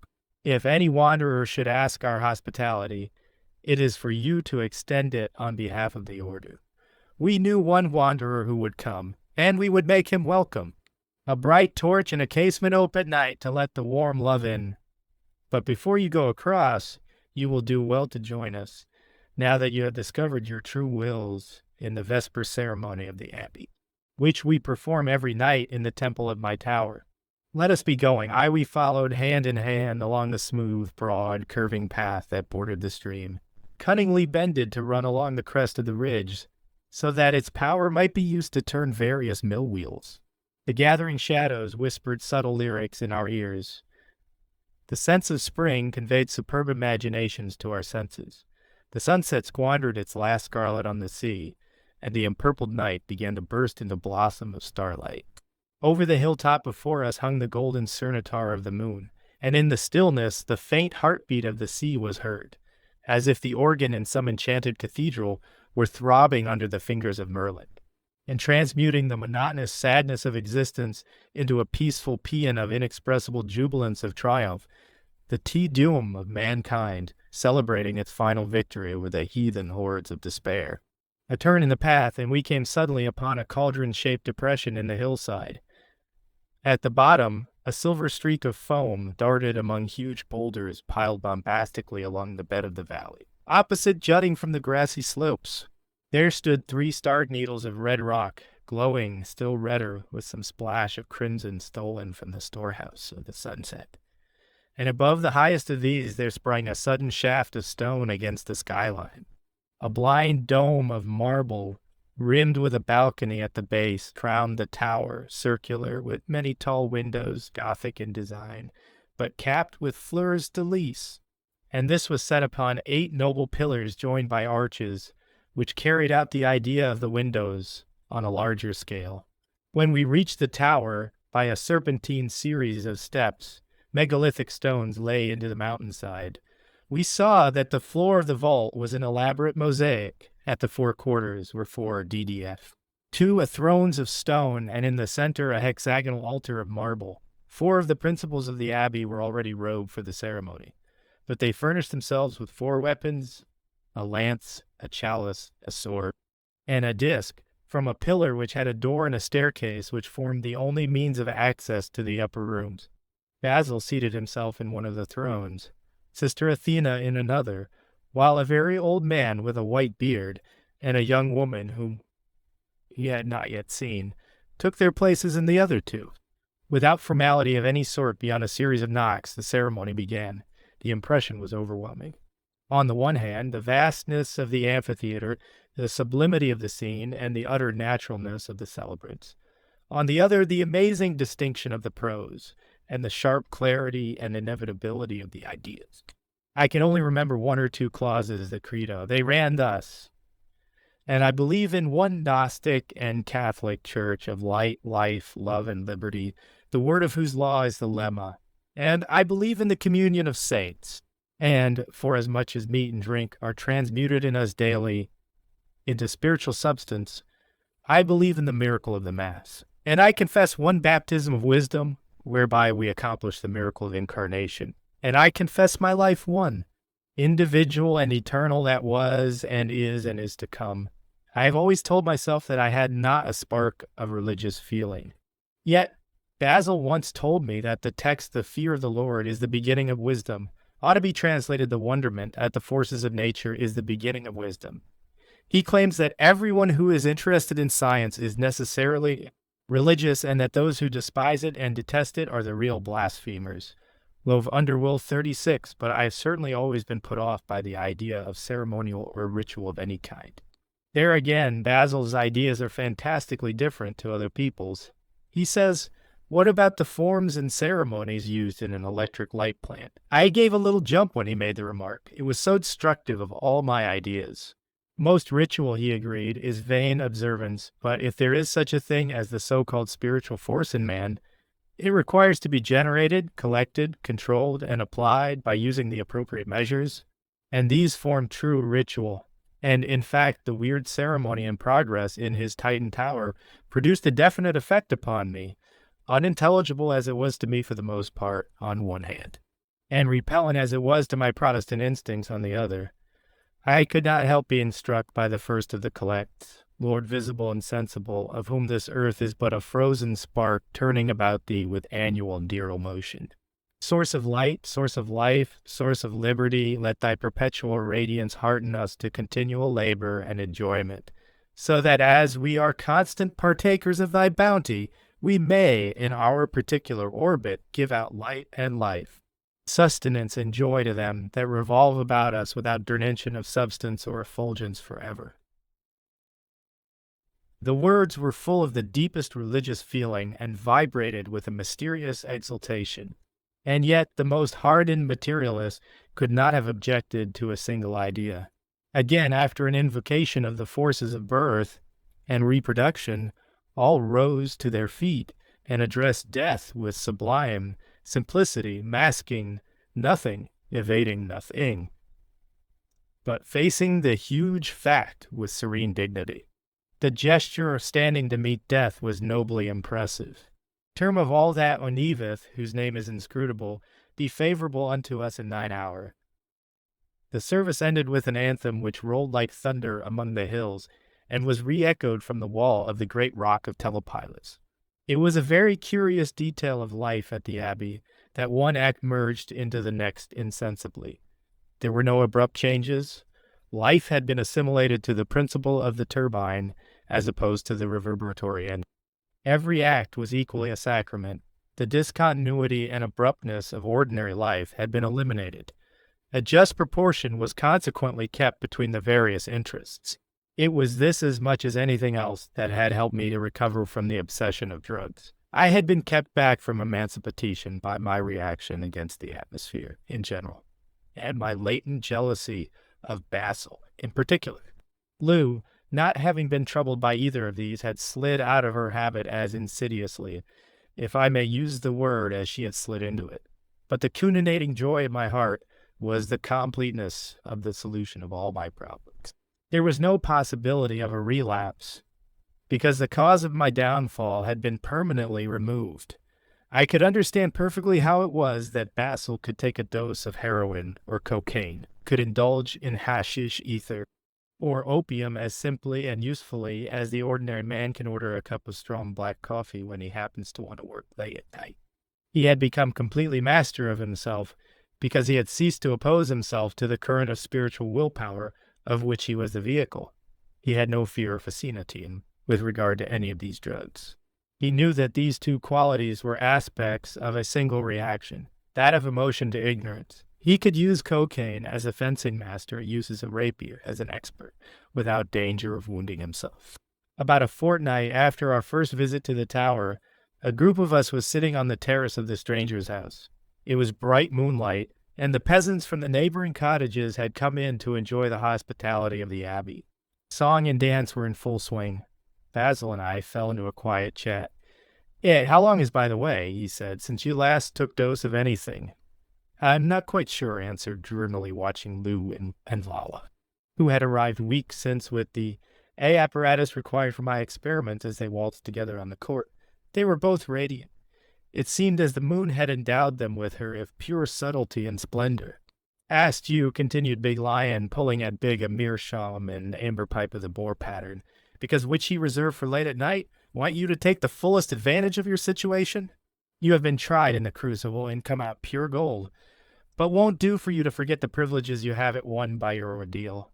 If any wanderer should ask our hospitality, it is for you to extend it on behalf of the order. We knew one wanderer who would come, and we would make him welcome. A bright torch and a casement open at night to let the warm love in. But before you go across, you will do well to join us, now that you have discovered your true wills in the vesper ceremony of the Abbey, which we perform every night in the temple of my tower. Let us be going. We followed hand in hand along the smooth, broad, curving path that bordered the stream, cunningly bended to run along the crest of the ridge, so that its power might be used to turn various mill wheels. The gathering shadows whispered subtle lyrics in our ears. The sense of spring conveyed superb imaginations to our senses. The sunset squandered its last scarlet on the sea, and the empurpled night began to burst into blossom of starlight. Over the hilltop before us hung the golden cernitar of the moon, and in the stillness the faint heartbeat of the sea was heard, as if the organ in some enchanted cathedral were throbbing under the fingers of Merlin, and transmuting the monotonous sadness of existence into a peaceful paean of inexpressible jubilance of triumph, the Te Deum of mankind celebrating its final victory over the heathen hordes of despair. A turn in the path, and we came suddenly upon a cauldron-shaped depression in the hillside. At the bottom, a silver streak of foam darted among huge boulders piled bombastically along the bed of the valley. Opposite, jutting from the grassy slopes, there stood 3 starred needles of red rock, glowing still redder with some splash of crimson stolen from the storehouse of the sunset. And above the highest of these there sprang a sudden shaft of stone against the skyline. A blind dome of marble, rimmed with a balcony at the base, crowned the tower, circular, with many tall windows, Gothic in design, but capped with fleurs de lis. And this was set upon 8 noble pillars joined by arches, which carried out the idea of the windows on a larger scale. When we reached the tower, by a serpentine series of steps, megalithic stones lay into the mountainside. We saw that the floor of the vault was an elaborate mosaic. At the 4 quarters were 4 DDF. 2 thrones of stone, and in the center a hexagonal altar of marble. 4 of the principals of the abbey were already robed for the ceremony, but they furnished themselves with 4 weapons, a lance, a chalice, a sword, and a disc from a pillar which had a door and a staircase which formed the only means of access to the upper rooms. Basil seated himself in one of the thrones, Sister Athena in another, while a very old man with a white beard and a young woman whom he had not yet seen took their places in the other 2. Without formality of any sort beyond a series of knocks, the ceremony began. The impression was overwhelming. On the one hand, the vastness of the amphitheater, the sublimity of the scene, and the utter naturalness of the celebrants. On the other, the amazing distinction of the prose, and the sharp clarity and inevitability of the ideas. I can only remember 1 or 2 clauses of the credo. They ran thus: "And I believe in one Gnostic and Catholic church of light, life, love, and liberty, the word of whose law is the lemma. And I believe in the communion of saints. And, for as much as meat and drink are transmuted in us daily into spiritual substance, I believe in the miracle of the Mass. And I confess one baptism of wisdom, whereby we accomplish the miracle of incarnation. And I confess my life one, individual and eternal, that was and is to come. I have always told myself that I had not a spark of religious feeling. Yet, Basil once told me that the text, the fear of the Lord is the beginning of wisdom, ought to be translated the wonderment at the forces of nature is the beginning of wisdom. He claims that everyone who is interested in science is necessarily religious, and that those who despise it and detest it are the real blasphemers. Love Underwill 36, but I have certainly always been put off by the idea of ceremonial or ritual of any kind. There again, Basil's ideas are fantastically different to other people's. He says, "What about the forms and ceremonies used in an electric light plant?" I gave a little jump when he made the remark. It was so instructive of all my ideas. Most ritual, he agreed, is vain observance, but if there is such a thing as the so-called spiritual force in man, it requires to be generated, collected, controlled, and applied by using the appropriate measures, and these form true ritual. And, in fact, the weird ceremony in progress in his Titan Tower produced a definite effect upon me, unintelligible as it was to me for the most part, on one hand, and repellent as it was to my Protestant instincts on the other. I could not help being struck by the first of the collect, Lord visible and sensible, of whom this earth is but a frozen spark turning about thee with annual diurnal motion. Source of light, source of life, source of liberty, let thy perpetual radiance hearten us to continual labor and enjoyment, so that as we are constant partakers of thy bounty, we may, in our particular orbit, give out light and life, sustenance and joy to them that revolve about us without diminution of substance or effulgence forever. The words were full of the deepest religious feeling and vibrated with a mysterious exultation, and yet the most hardened materialist could not have objected to a single idea. Again, after an invocation of the forces of birth and reproduction, all rose to their feet and addressed death with sublime simplicity, masking nothing, evading nothing. but facing the huge fact with serene dignity. The gesture of standing to meet death was nobly impressive. Term of all that oneveth, whose name is inscrutable, be favorable unto us in thine hour. The service ended with an anthem which rolled like thunder among the hills and was re-echoed from the wall of the great rock of Telepilas. It was a very curious detail of life at the Abbey that one act merged into the next insensibly. There were no abrupt changes. Life had been assimilated to the principle of the turbine as opposed to the reverberatory end. Every act was equally a sacrament. The discontinuity and abruptness of ordinary life had been eliminated. A just proportion was consequently kept between the various interests. It was this as much as anything else that had helped me to recover from the obsession of drugs. I had been kept back from emancipation by my reaction against the atmosphere in general, and my latent jealousy of Basil in particular. Lou, not having been troubled by either of these, had slid out of her habit as insidiously, if I may use the word, as she had slid into it. But the culminating joy of my heart was the completeness of the solution of all my problems. There was no possibility of a relapse, because the cause of my downfall had been permanently removed. I could understand perfectly how it was that Basil could take a dose of heroin or cocaine, could indulge in hashish ether, or opium as simply and usefully as the ordinary man can order a cup of strong black coffee when he happens to want to work late at night. He had become completely master of himself because he had ceased to oppose himself to the current of spiritual willpower of which he was the vehicle. He had no fear of vicinity with regard to any of these drugs. He knew that these two qualities were aspects of a single reaction, that of emotion to ignorance. He could use cocaine as a fencing master uses a rapier as an expert, without danger of wounding himself. About a fortnight after our first visit to the tower, a group of us was sitting on the terrace of the stranger's house. It was bright moonlight, and the peasants from the neighboring cottages had come in to enjoy the hospitality of the abbey. Song and dance were in full swing. Basil and I fell into a quiet chat. How long is, by the way," he said, "since you last took dose of anything?" "I'm not quite sure," answered, dreamily watching Lou and Lala, who had arrived weeks since with the apparatus required for my experiments as they waltzed together on the court. They were both radiant. It seemed as the moon had endowed them with her of pure subtlety and splendor. "Asked you," continued Big Lion, pulling at Big a meerschaum and amber pipe of the boar pattern, "because which he reserved for late at night, want you to take the fullest advantage of your situation? You have been tried in the crucible and come out pure gold, but won't do for you to forget the privileges you have won by your ordeal.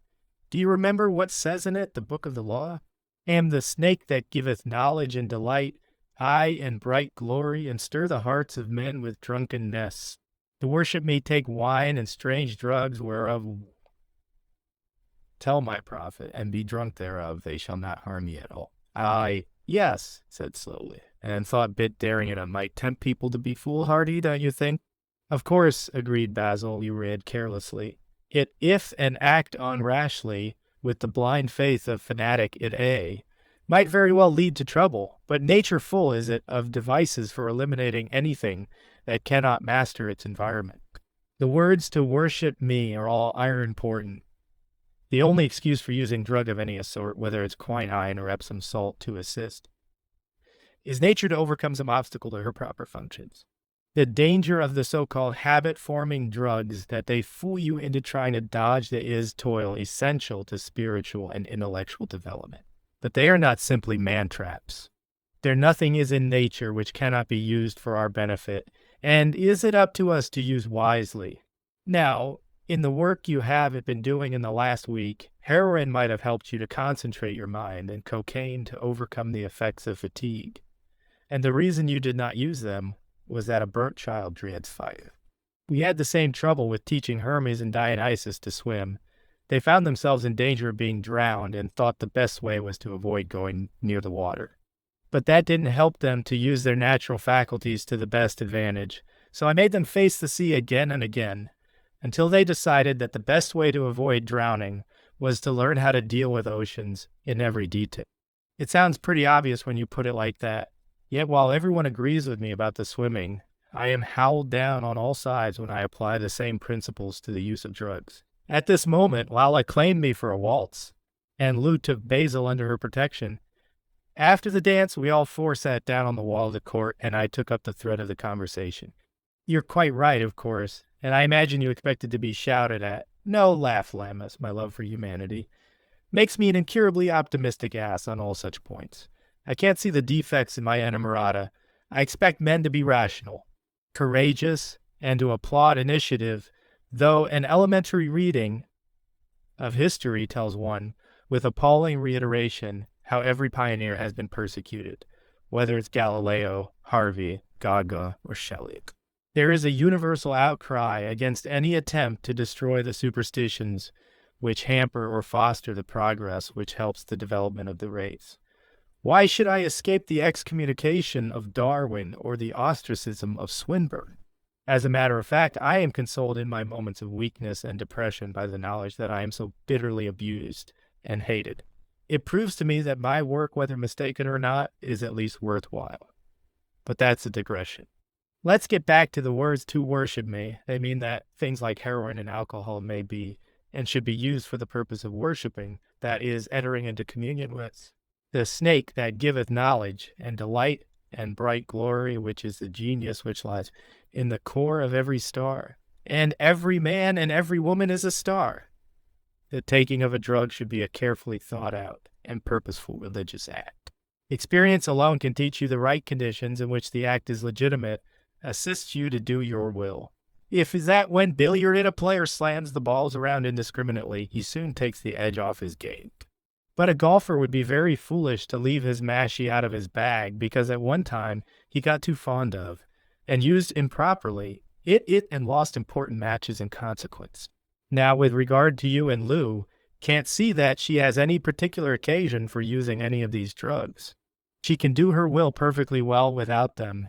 Do you remember what says in it, the book of the law? Am the snake that giveth knowledge and delight, aye, and bright glory, and stir the hearts of men with drunkenness. To worship me take wine and strange drugs, whereof tell my prophet, and be drunk thereof, they shall not harm ye at all." "Aye, yes," said slowly, and thought bit daring it might tempt people to be foolhardy, don't you think? "Of course," agreed Basil, you read carelessly. "It if an act on rashly, with the blind faith of fanatic might very well lead to trouble, but nature full is it of devices for eliminating anything that cannot master its environment. The words to worship me are all iron-important. The only excuse for using drug of any sort, whether it's quinine or Epsom salt to assist, is nature to overcome some obstacle to her proper functions. The danger of the so-called habit-forming drugs that they fool you into trying to dodge that is toil essential to spiritual and intellectual development. But they are not simply man-traps. There nothing is in nature which cannot be used for our benefit, and is it up to us to use wisely? Now, in the work you have been doing in the last week, heroin might have helped you to concentrate your mind, and cocaine to overcome the effects of fatigue. And the reason you did not use them was that a burnt child dreads fire. We had the same trouble with teaching Hermes and Dionysus to swim. They found themselves in danger of being drowned and thought the best way was to avoid going near the water. But that didn't help them to use their natural faculties to the best advantage, so I made them face the sea again and again, until they decided that the best way to avoid drowning was to learn how to deal with oceans in every detail. It sounds pretty obvious when you put it like that, yet while everyone agrees with me about the swimming, I am howled down on all sides when I apply the same principles to the use of drugs. At this moment, Lala claimed me for a waltz, and Lou took Basil under her protection. After the dance, we all four sat down on the wall of the court, and I took up the thread of the conversation. You're quite right, of course, and I imagine you expected to be shouted at. No, laughed Lammas, my love for humanity. Makes me an incurably optimistic ass on all such points. I can't see the defects in my enamorata. I expect men to be rational, courageous, and to applaud initiative, though an elementary reading of history tells one, with appalling reiteration, how every pioneer has been persecuted, whether it's Galileo, Harvey, Gaga, or Shelley. There is a universal outcry against any attempt to destroy the superstitions which hamper or foster the progress which helps the development of the race. Why should I escape the excommunication of Darwin or the ostracism of Swinburne? As a matter of fact, I am consoled in my moments of weakness and depression by the knowledge that I am so bitterly abused and hated. It proves to me that my work, whether mistaken or not, is at least worthwhile. But that's a digression. Let's get back to the words to worship me. They mean that things like heroin and alcohol may be and should be used for the purpose of worshiping, that is, entering into communion with the snake that giveth knowledge and delight and bright glory, which is the genius which lies in the core of every star. And every man and every woman is a star. The taking of a drug should be a carefully thought out and purposeful religious act. Experience alone can teach you the right conditions in which the act is legitimate, assists you to do your will. If is that when billiard a player slams the balls around indiscriminately, he soon takes the edge off his game. But a golfer would be very foolish to leave his mashie out of his bag because at one time he got too fond of, and used improperly, it and lost important matches in consequence. Now, with regard to you and Lou, can't see that she has any particular occasion for using any of these drugs. She can do her will perfectly well without them,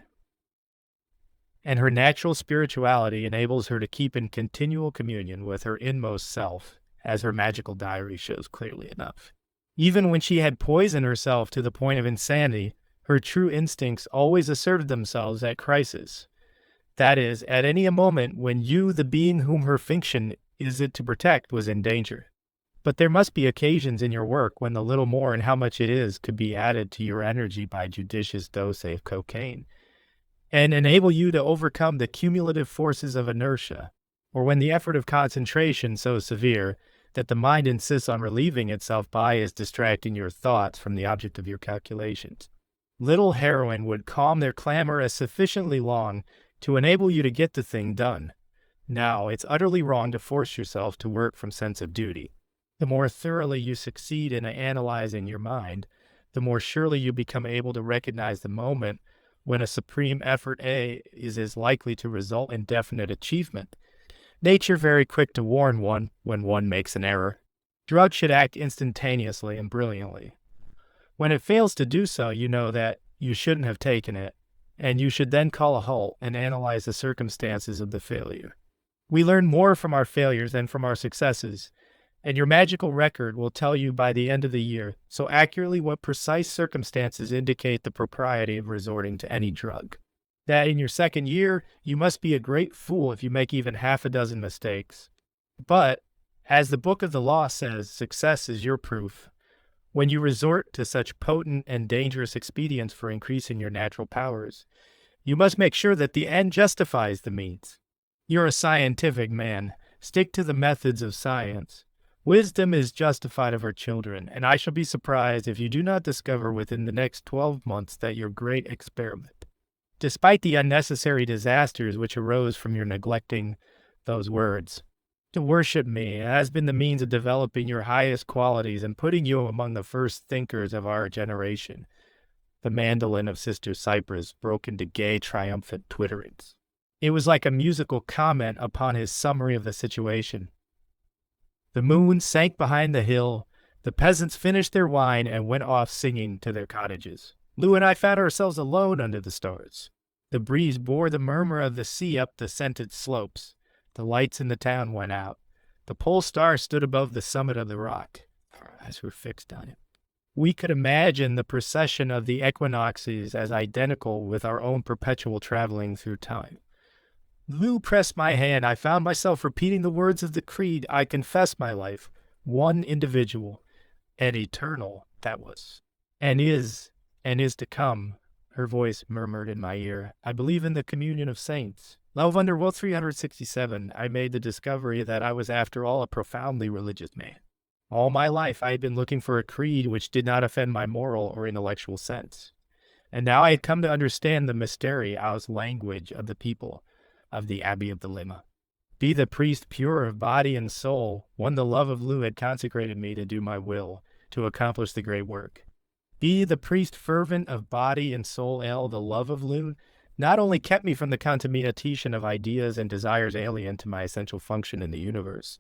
and her natural spirituality enables her to keep in continual communion with her inmost self, as her magical diary shows clearly enough. Even when she had poisoned herself to the point of insanity, her true instincts always asserted themselves at crisis. That is, at any moment when you, the being whom her function is it to protect, was in danger. But there must be occasions in your work when the little more and how much it is could be added to your energy by judicious dose of cocaine, and enable you to overcome the cumulative forces of inertia, or when the effort of concentration so severe that the mind insists on relieving itself by is distracting your thoughts from the object of your calculations. Little heroin would calm their clamor as sufficiently long to enable you to get the thing done. Now, it's utterly wrong to force yourself to work from sense of duty. The more thoroughly you succeed in analyzing your mind, the more surely you become able to recognize the moment when a supreme effort is as likely to result in definite achievement. Nature very quick to warn one when one makes an error. Drugs should act instantaneously and brilliantly. When it fails to do so, you know that you shouldn't have taken it, and you should then call a halt and analyze the circumstances of the failure. We learn more from our failures than from our successes, and your magical record will tell you by the end of the year so accurately what precise circumstances indicate the propriety of resorting to any drug, that in your second year you must be a great fool if you make even half a dozen mistakes. But, as the book of the law says, success is your proof. When you resort to such potent and dangerous expedients for increasing your natural powers, you must make sure that the end justifies the means. You're a scientific man. Stick to the methods of science. Wisdom is justified of her children, and I shall be surprised if you do not discover within the next 12 months that your great experiment, despite the unnecessary disasters which arose from your neglecting those words, to worship me has been the means of developing your highest qualities and putting you among the first thinkers of our generation. The mandolin of Sister Cypress broke into gay, triumphant twitterings. It was like a musical comment upon his summary of the situation. The moon sank behind the hill, the peasants finished their wine and went off singing to their cottages. Lou and I found ourselves alone under the stars. The breeze bore the murmur of the sea up the scented slopes. The lights in the town went out. The pole star stood above the summit of the rock. Our eyes were fixed on it. We could imagine the procession of the equinoxes as identical with our own perpetual traveling through time. Lou pressed my hand. I found myself repeating the words of the creed. I confess my life, one individual, and eternal that was, and is to come. Her voice murmured in my ear. I believe in the communion of saints. Love under Will 367, I made the discovery that I was after all a profoundly religious man. All my life I had been looking for a creed which did not offend my moral or intellectual sense. And now I had come to understand the mysterious language of the people of the Abbey of the Lema. Be the priest pure of body and soul, one the love of Lou had consecrated me to do my will, to accomplish the great work. Be the priest fervent of body and soul, the love of Lou not only kept me from the contamination of ideas and desires alien to my essential function in the universe,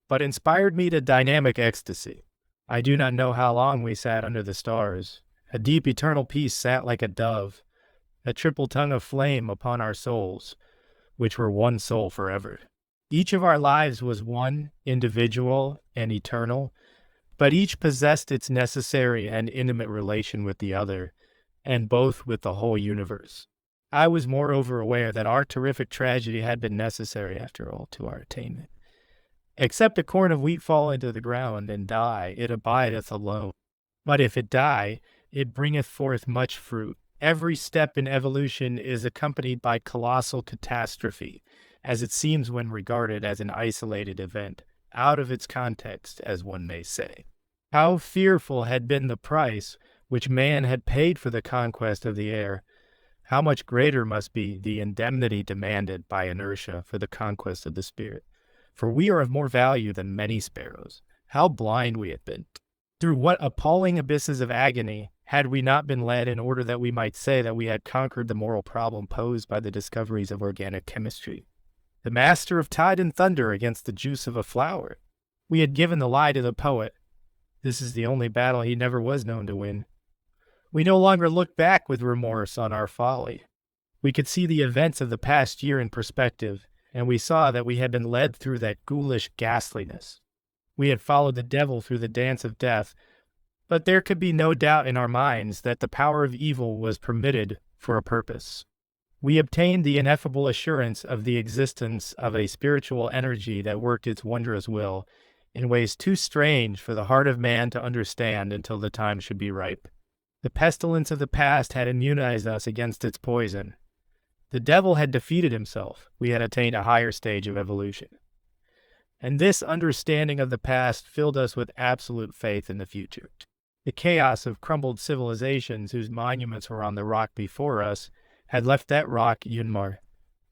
but inspired me to dynamic ecstasy. I do not know how long we sat under the stars. A deep eternal peace sat like a dove, a triple tongue of flame upon our souls, which were one soul forever. Each of our lives was one, individual and eternal, but each possessed its necessary and intimate relation with the other, and both with the whole universe. I was moreover aware that our terrific tragedy had been necessary, after all, to our attainment. Except a corn of wheat fall into the ground and die, it abideth alone. But if it die, it bringeth forth much fruit. Every step in evolution is accompanied by colossal catastrophe, as it seems when regarded as an isolated event, out of its context, as one may say. How fearful had been the price which man had paid for the conquest of the air! How much greater must be the indemnity demanded by inertia for the conquest of the spirit! For we are of more value than many sparrows. How blind we had been! Through what appalling abysses of agony had we not been led in order that we might say that we had conquered the moral problem posed by the discoveries of organic chemistry? The master of tide and thunder against the juice of a flower. We had given the lie to the poet. This is the only battle he never was known to win. We no longer looked back with remorse on our folly. We could see the events of the past year in perspective, and we saw that we had been led through that ghoulish ghastliness. We had followed the devil through the dance of death, but there could be no doubt in our minds that the power of evil was permitted for a purpose. We obtained the ineffable assurance of the existence of a spiritual energy that worked its wondrous will in ways too strange for the heart of man to understand until the time should be ripe. The pestilence of the past had immunized us against its poison. The devil had defeated himself. We had attained a higher stage of evolution. And this understanding of the past filled us with absolute faith in the future. The chaos of crumbled civilizations whose monuments were on the rock before us had left that rock Yunmar.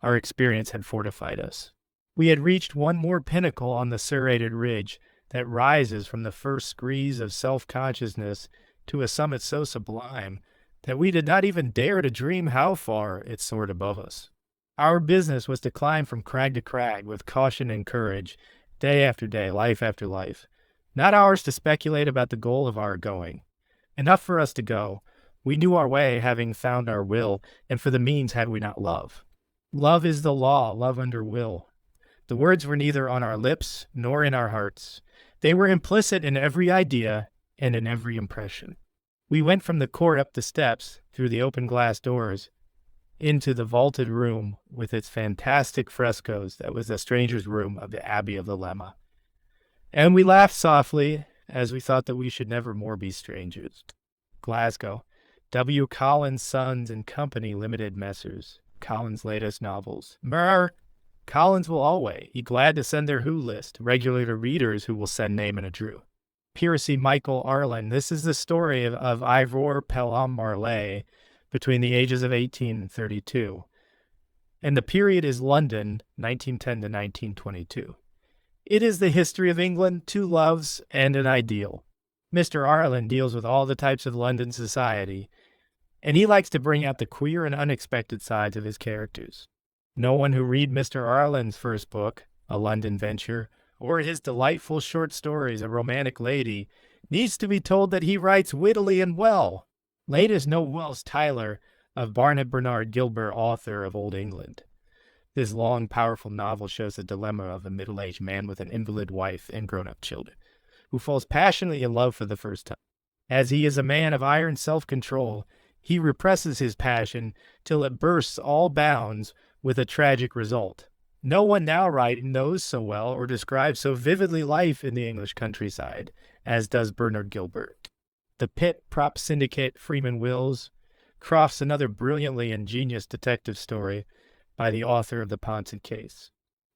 Our experience had fortified us. We had reached one more pinnacle on the serrated ridge that rises from the first screes of self-consciousness to a summit so sublime that we did not even dare to dream how far it soared above us. Our business was to climb from crag to crag with caution and courage, day after day, life after life. Not ours to speculate about the goal of our going. Enough for us to go. We knew our way, having found our will, and for the means had we not love. Love is the law, love under will. The words were neither on our lips nor in our hearts. They were implicit in every idea and in every impression. We went from the court up the steps, through the open glass doors, into the vaulted room with its fantastic frescoes that was the stranger's room of the Abbey of the Lema. And we laughed softly, as we thought that we should never more be strangers. Glasgow, W. Collins, Sons and Company Limited Messrs. Collins' latest novels. Brr! Collins will always be glad to send their who list, regularly to readers who will send name and a Drew. Piercy Michael Arlen. This is the story of Ivor Pelham Marley between the ages of 18 and 32. And the period is London, 1910 to 1922. It is the history of England, two loves, and an ideal. Mr. Arlen deals with all the types of London society, and he likes to bring out the queer and unexpected sides of his characters. No one who read Mr. Arlen's first book, A London Venture, or his delightful short stories, A Romantic Lady, needs to be told that he writes wittily and well. Late is no Wells Tyler of Barnet Bernard Gilbert, author of Old England. This long, powerful novel shows the dilemma of a middle-aged man with an invalid wife and grown-up children, who falls passionately in love for the first time. As he is a man of iron self-control, he represses his passion till it bursts all bounds with a tragic result. No one now writing knows so well or describes so vividly life in the English countryside as does Bernard Gilbert. The Pit Prop Syndicate Freeman Wills, Crofts another brilliantly ingenious detective story by the author of The Ponson Case.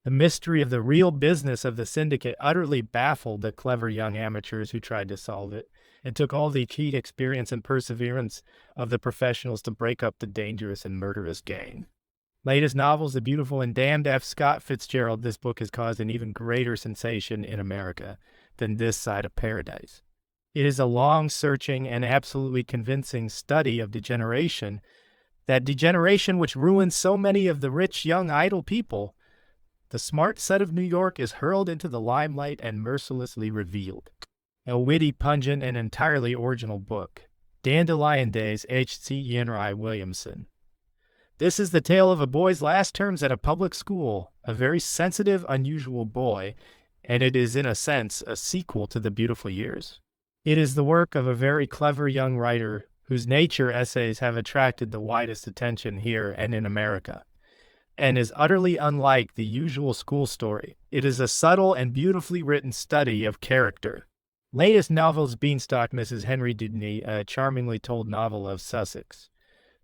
The mystery of the real business of the syndicate utterly baffled the clever young amateurs who tried to solve it, and took all the keen experience and perseverance of the professionals to break up the dangerous and murderous gang. Latest novels, the beautiful and damned F. Scott Fitzgerald, this book has caused an even greater sensation in America than This Side of Paradise. It is a long, searching, and absolutely convincing study of degeneration, that degeneration which ruins so many of the rich, young, idle people. The smart set of New York is hurled into the limelight and mercilessly revealed. A witty, pungent, and entirely original book. Dandelion Days, H.C. Yenri Williamson. This is the tale of a boy's last terms at a public school, a very sensitive, unusual boy, and it is in a sense a sequel to The Beautiful Years. It is the work of a very clever young writer whose nature essays have attracted the widest attention here and in America, and is utterly unlike the usual school story. It is a subtle and beautifully written study of character. Latest novels, Beanstalk, Mrs. Henry Dudney, a charmingly told novel of Sussex.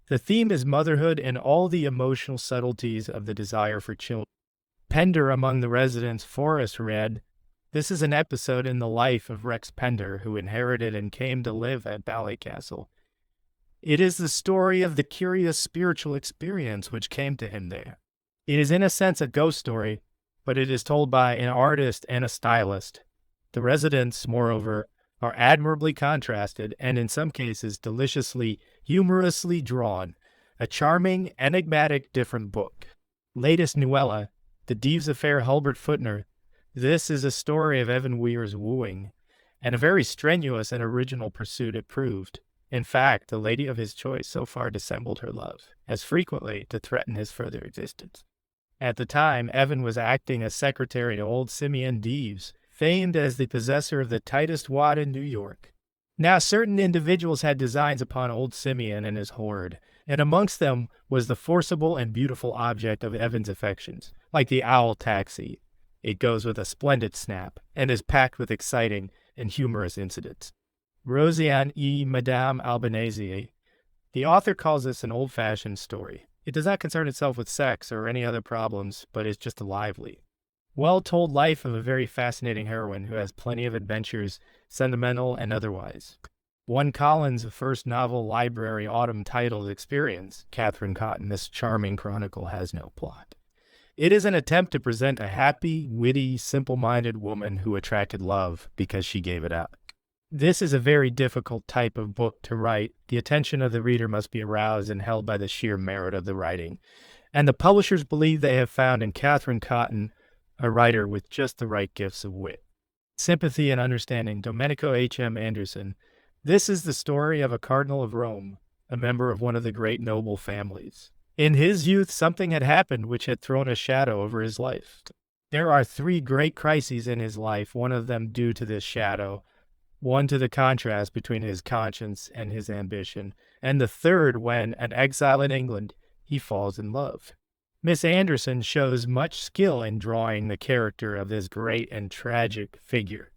The theme is motherhood and all the emotional subtleties of the desire for children. Pender among the residents, Forrest read, this is an episode in the life of Rex Pender, who inherited and came to live at Ballycastle. It is the story of the curious spiritual experience which came to him there. It is in a sense a ghost story, but it is told by an artist and a stylist. The residents, moreover, are admirably contrasted and in some cases deliciously, humorously drawn. A charming, enigmatic, different book. Latest Nuella, The Deves Affair, Hulbert Footner. This is a story of Evan Weir's wooing, and a very strenuous and original pursuit it proved. In fact, the lady of his choice so far dissembled her love, as frequently to threaten his further existence. At the time, Evan was acting as secretary to old Simeon Deves, famed as the possessor of the tightest wad in New York. Now certain individuals had designs upon old Simeon and his hoard, and amongst them was the forcible and beautiful object of Evan's affections, like the owl taxi. It goes with a splendid snap, and is packed with exciting and humorous incidents. Rosiane E. Madame Albanese. The author calls this an old-fashioned story. It does not concern itself with sex or any other problems, but is just a lively, well-told life of a very fascinating heroine who has plenty of adventures, sentimental and otherwise. One Collins' first novel library autumn titled Experience, Catherine Cotton, this charming chronicle has no plot. It is an attempt to present a happy, witty, simple-minded woman who attracted love because she gave it out. This is a very difficult type of book to write. The attention of the reader must be aroused and held by the sheer merit of the writing. And the publishers believe they have found in Catherine Cotton a writer with just the right gifts of wit. Sympathy and understanding, Domenico H.M. Anderson. This is the story of a cardinal of Rome, a member of one of the great noble families. In his youth, something had happened which had thrown a shadow over his life. There are 3 great crises in his life, one of them due to this shadow, one to the contrast between his conscience and his ambition, and the third when, an exile in England, he falls in love. Miss Anderson shows much skill in drawing the character of this great and tragic figure.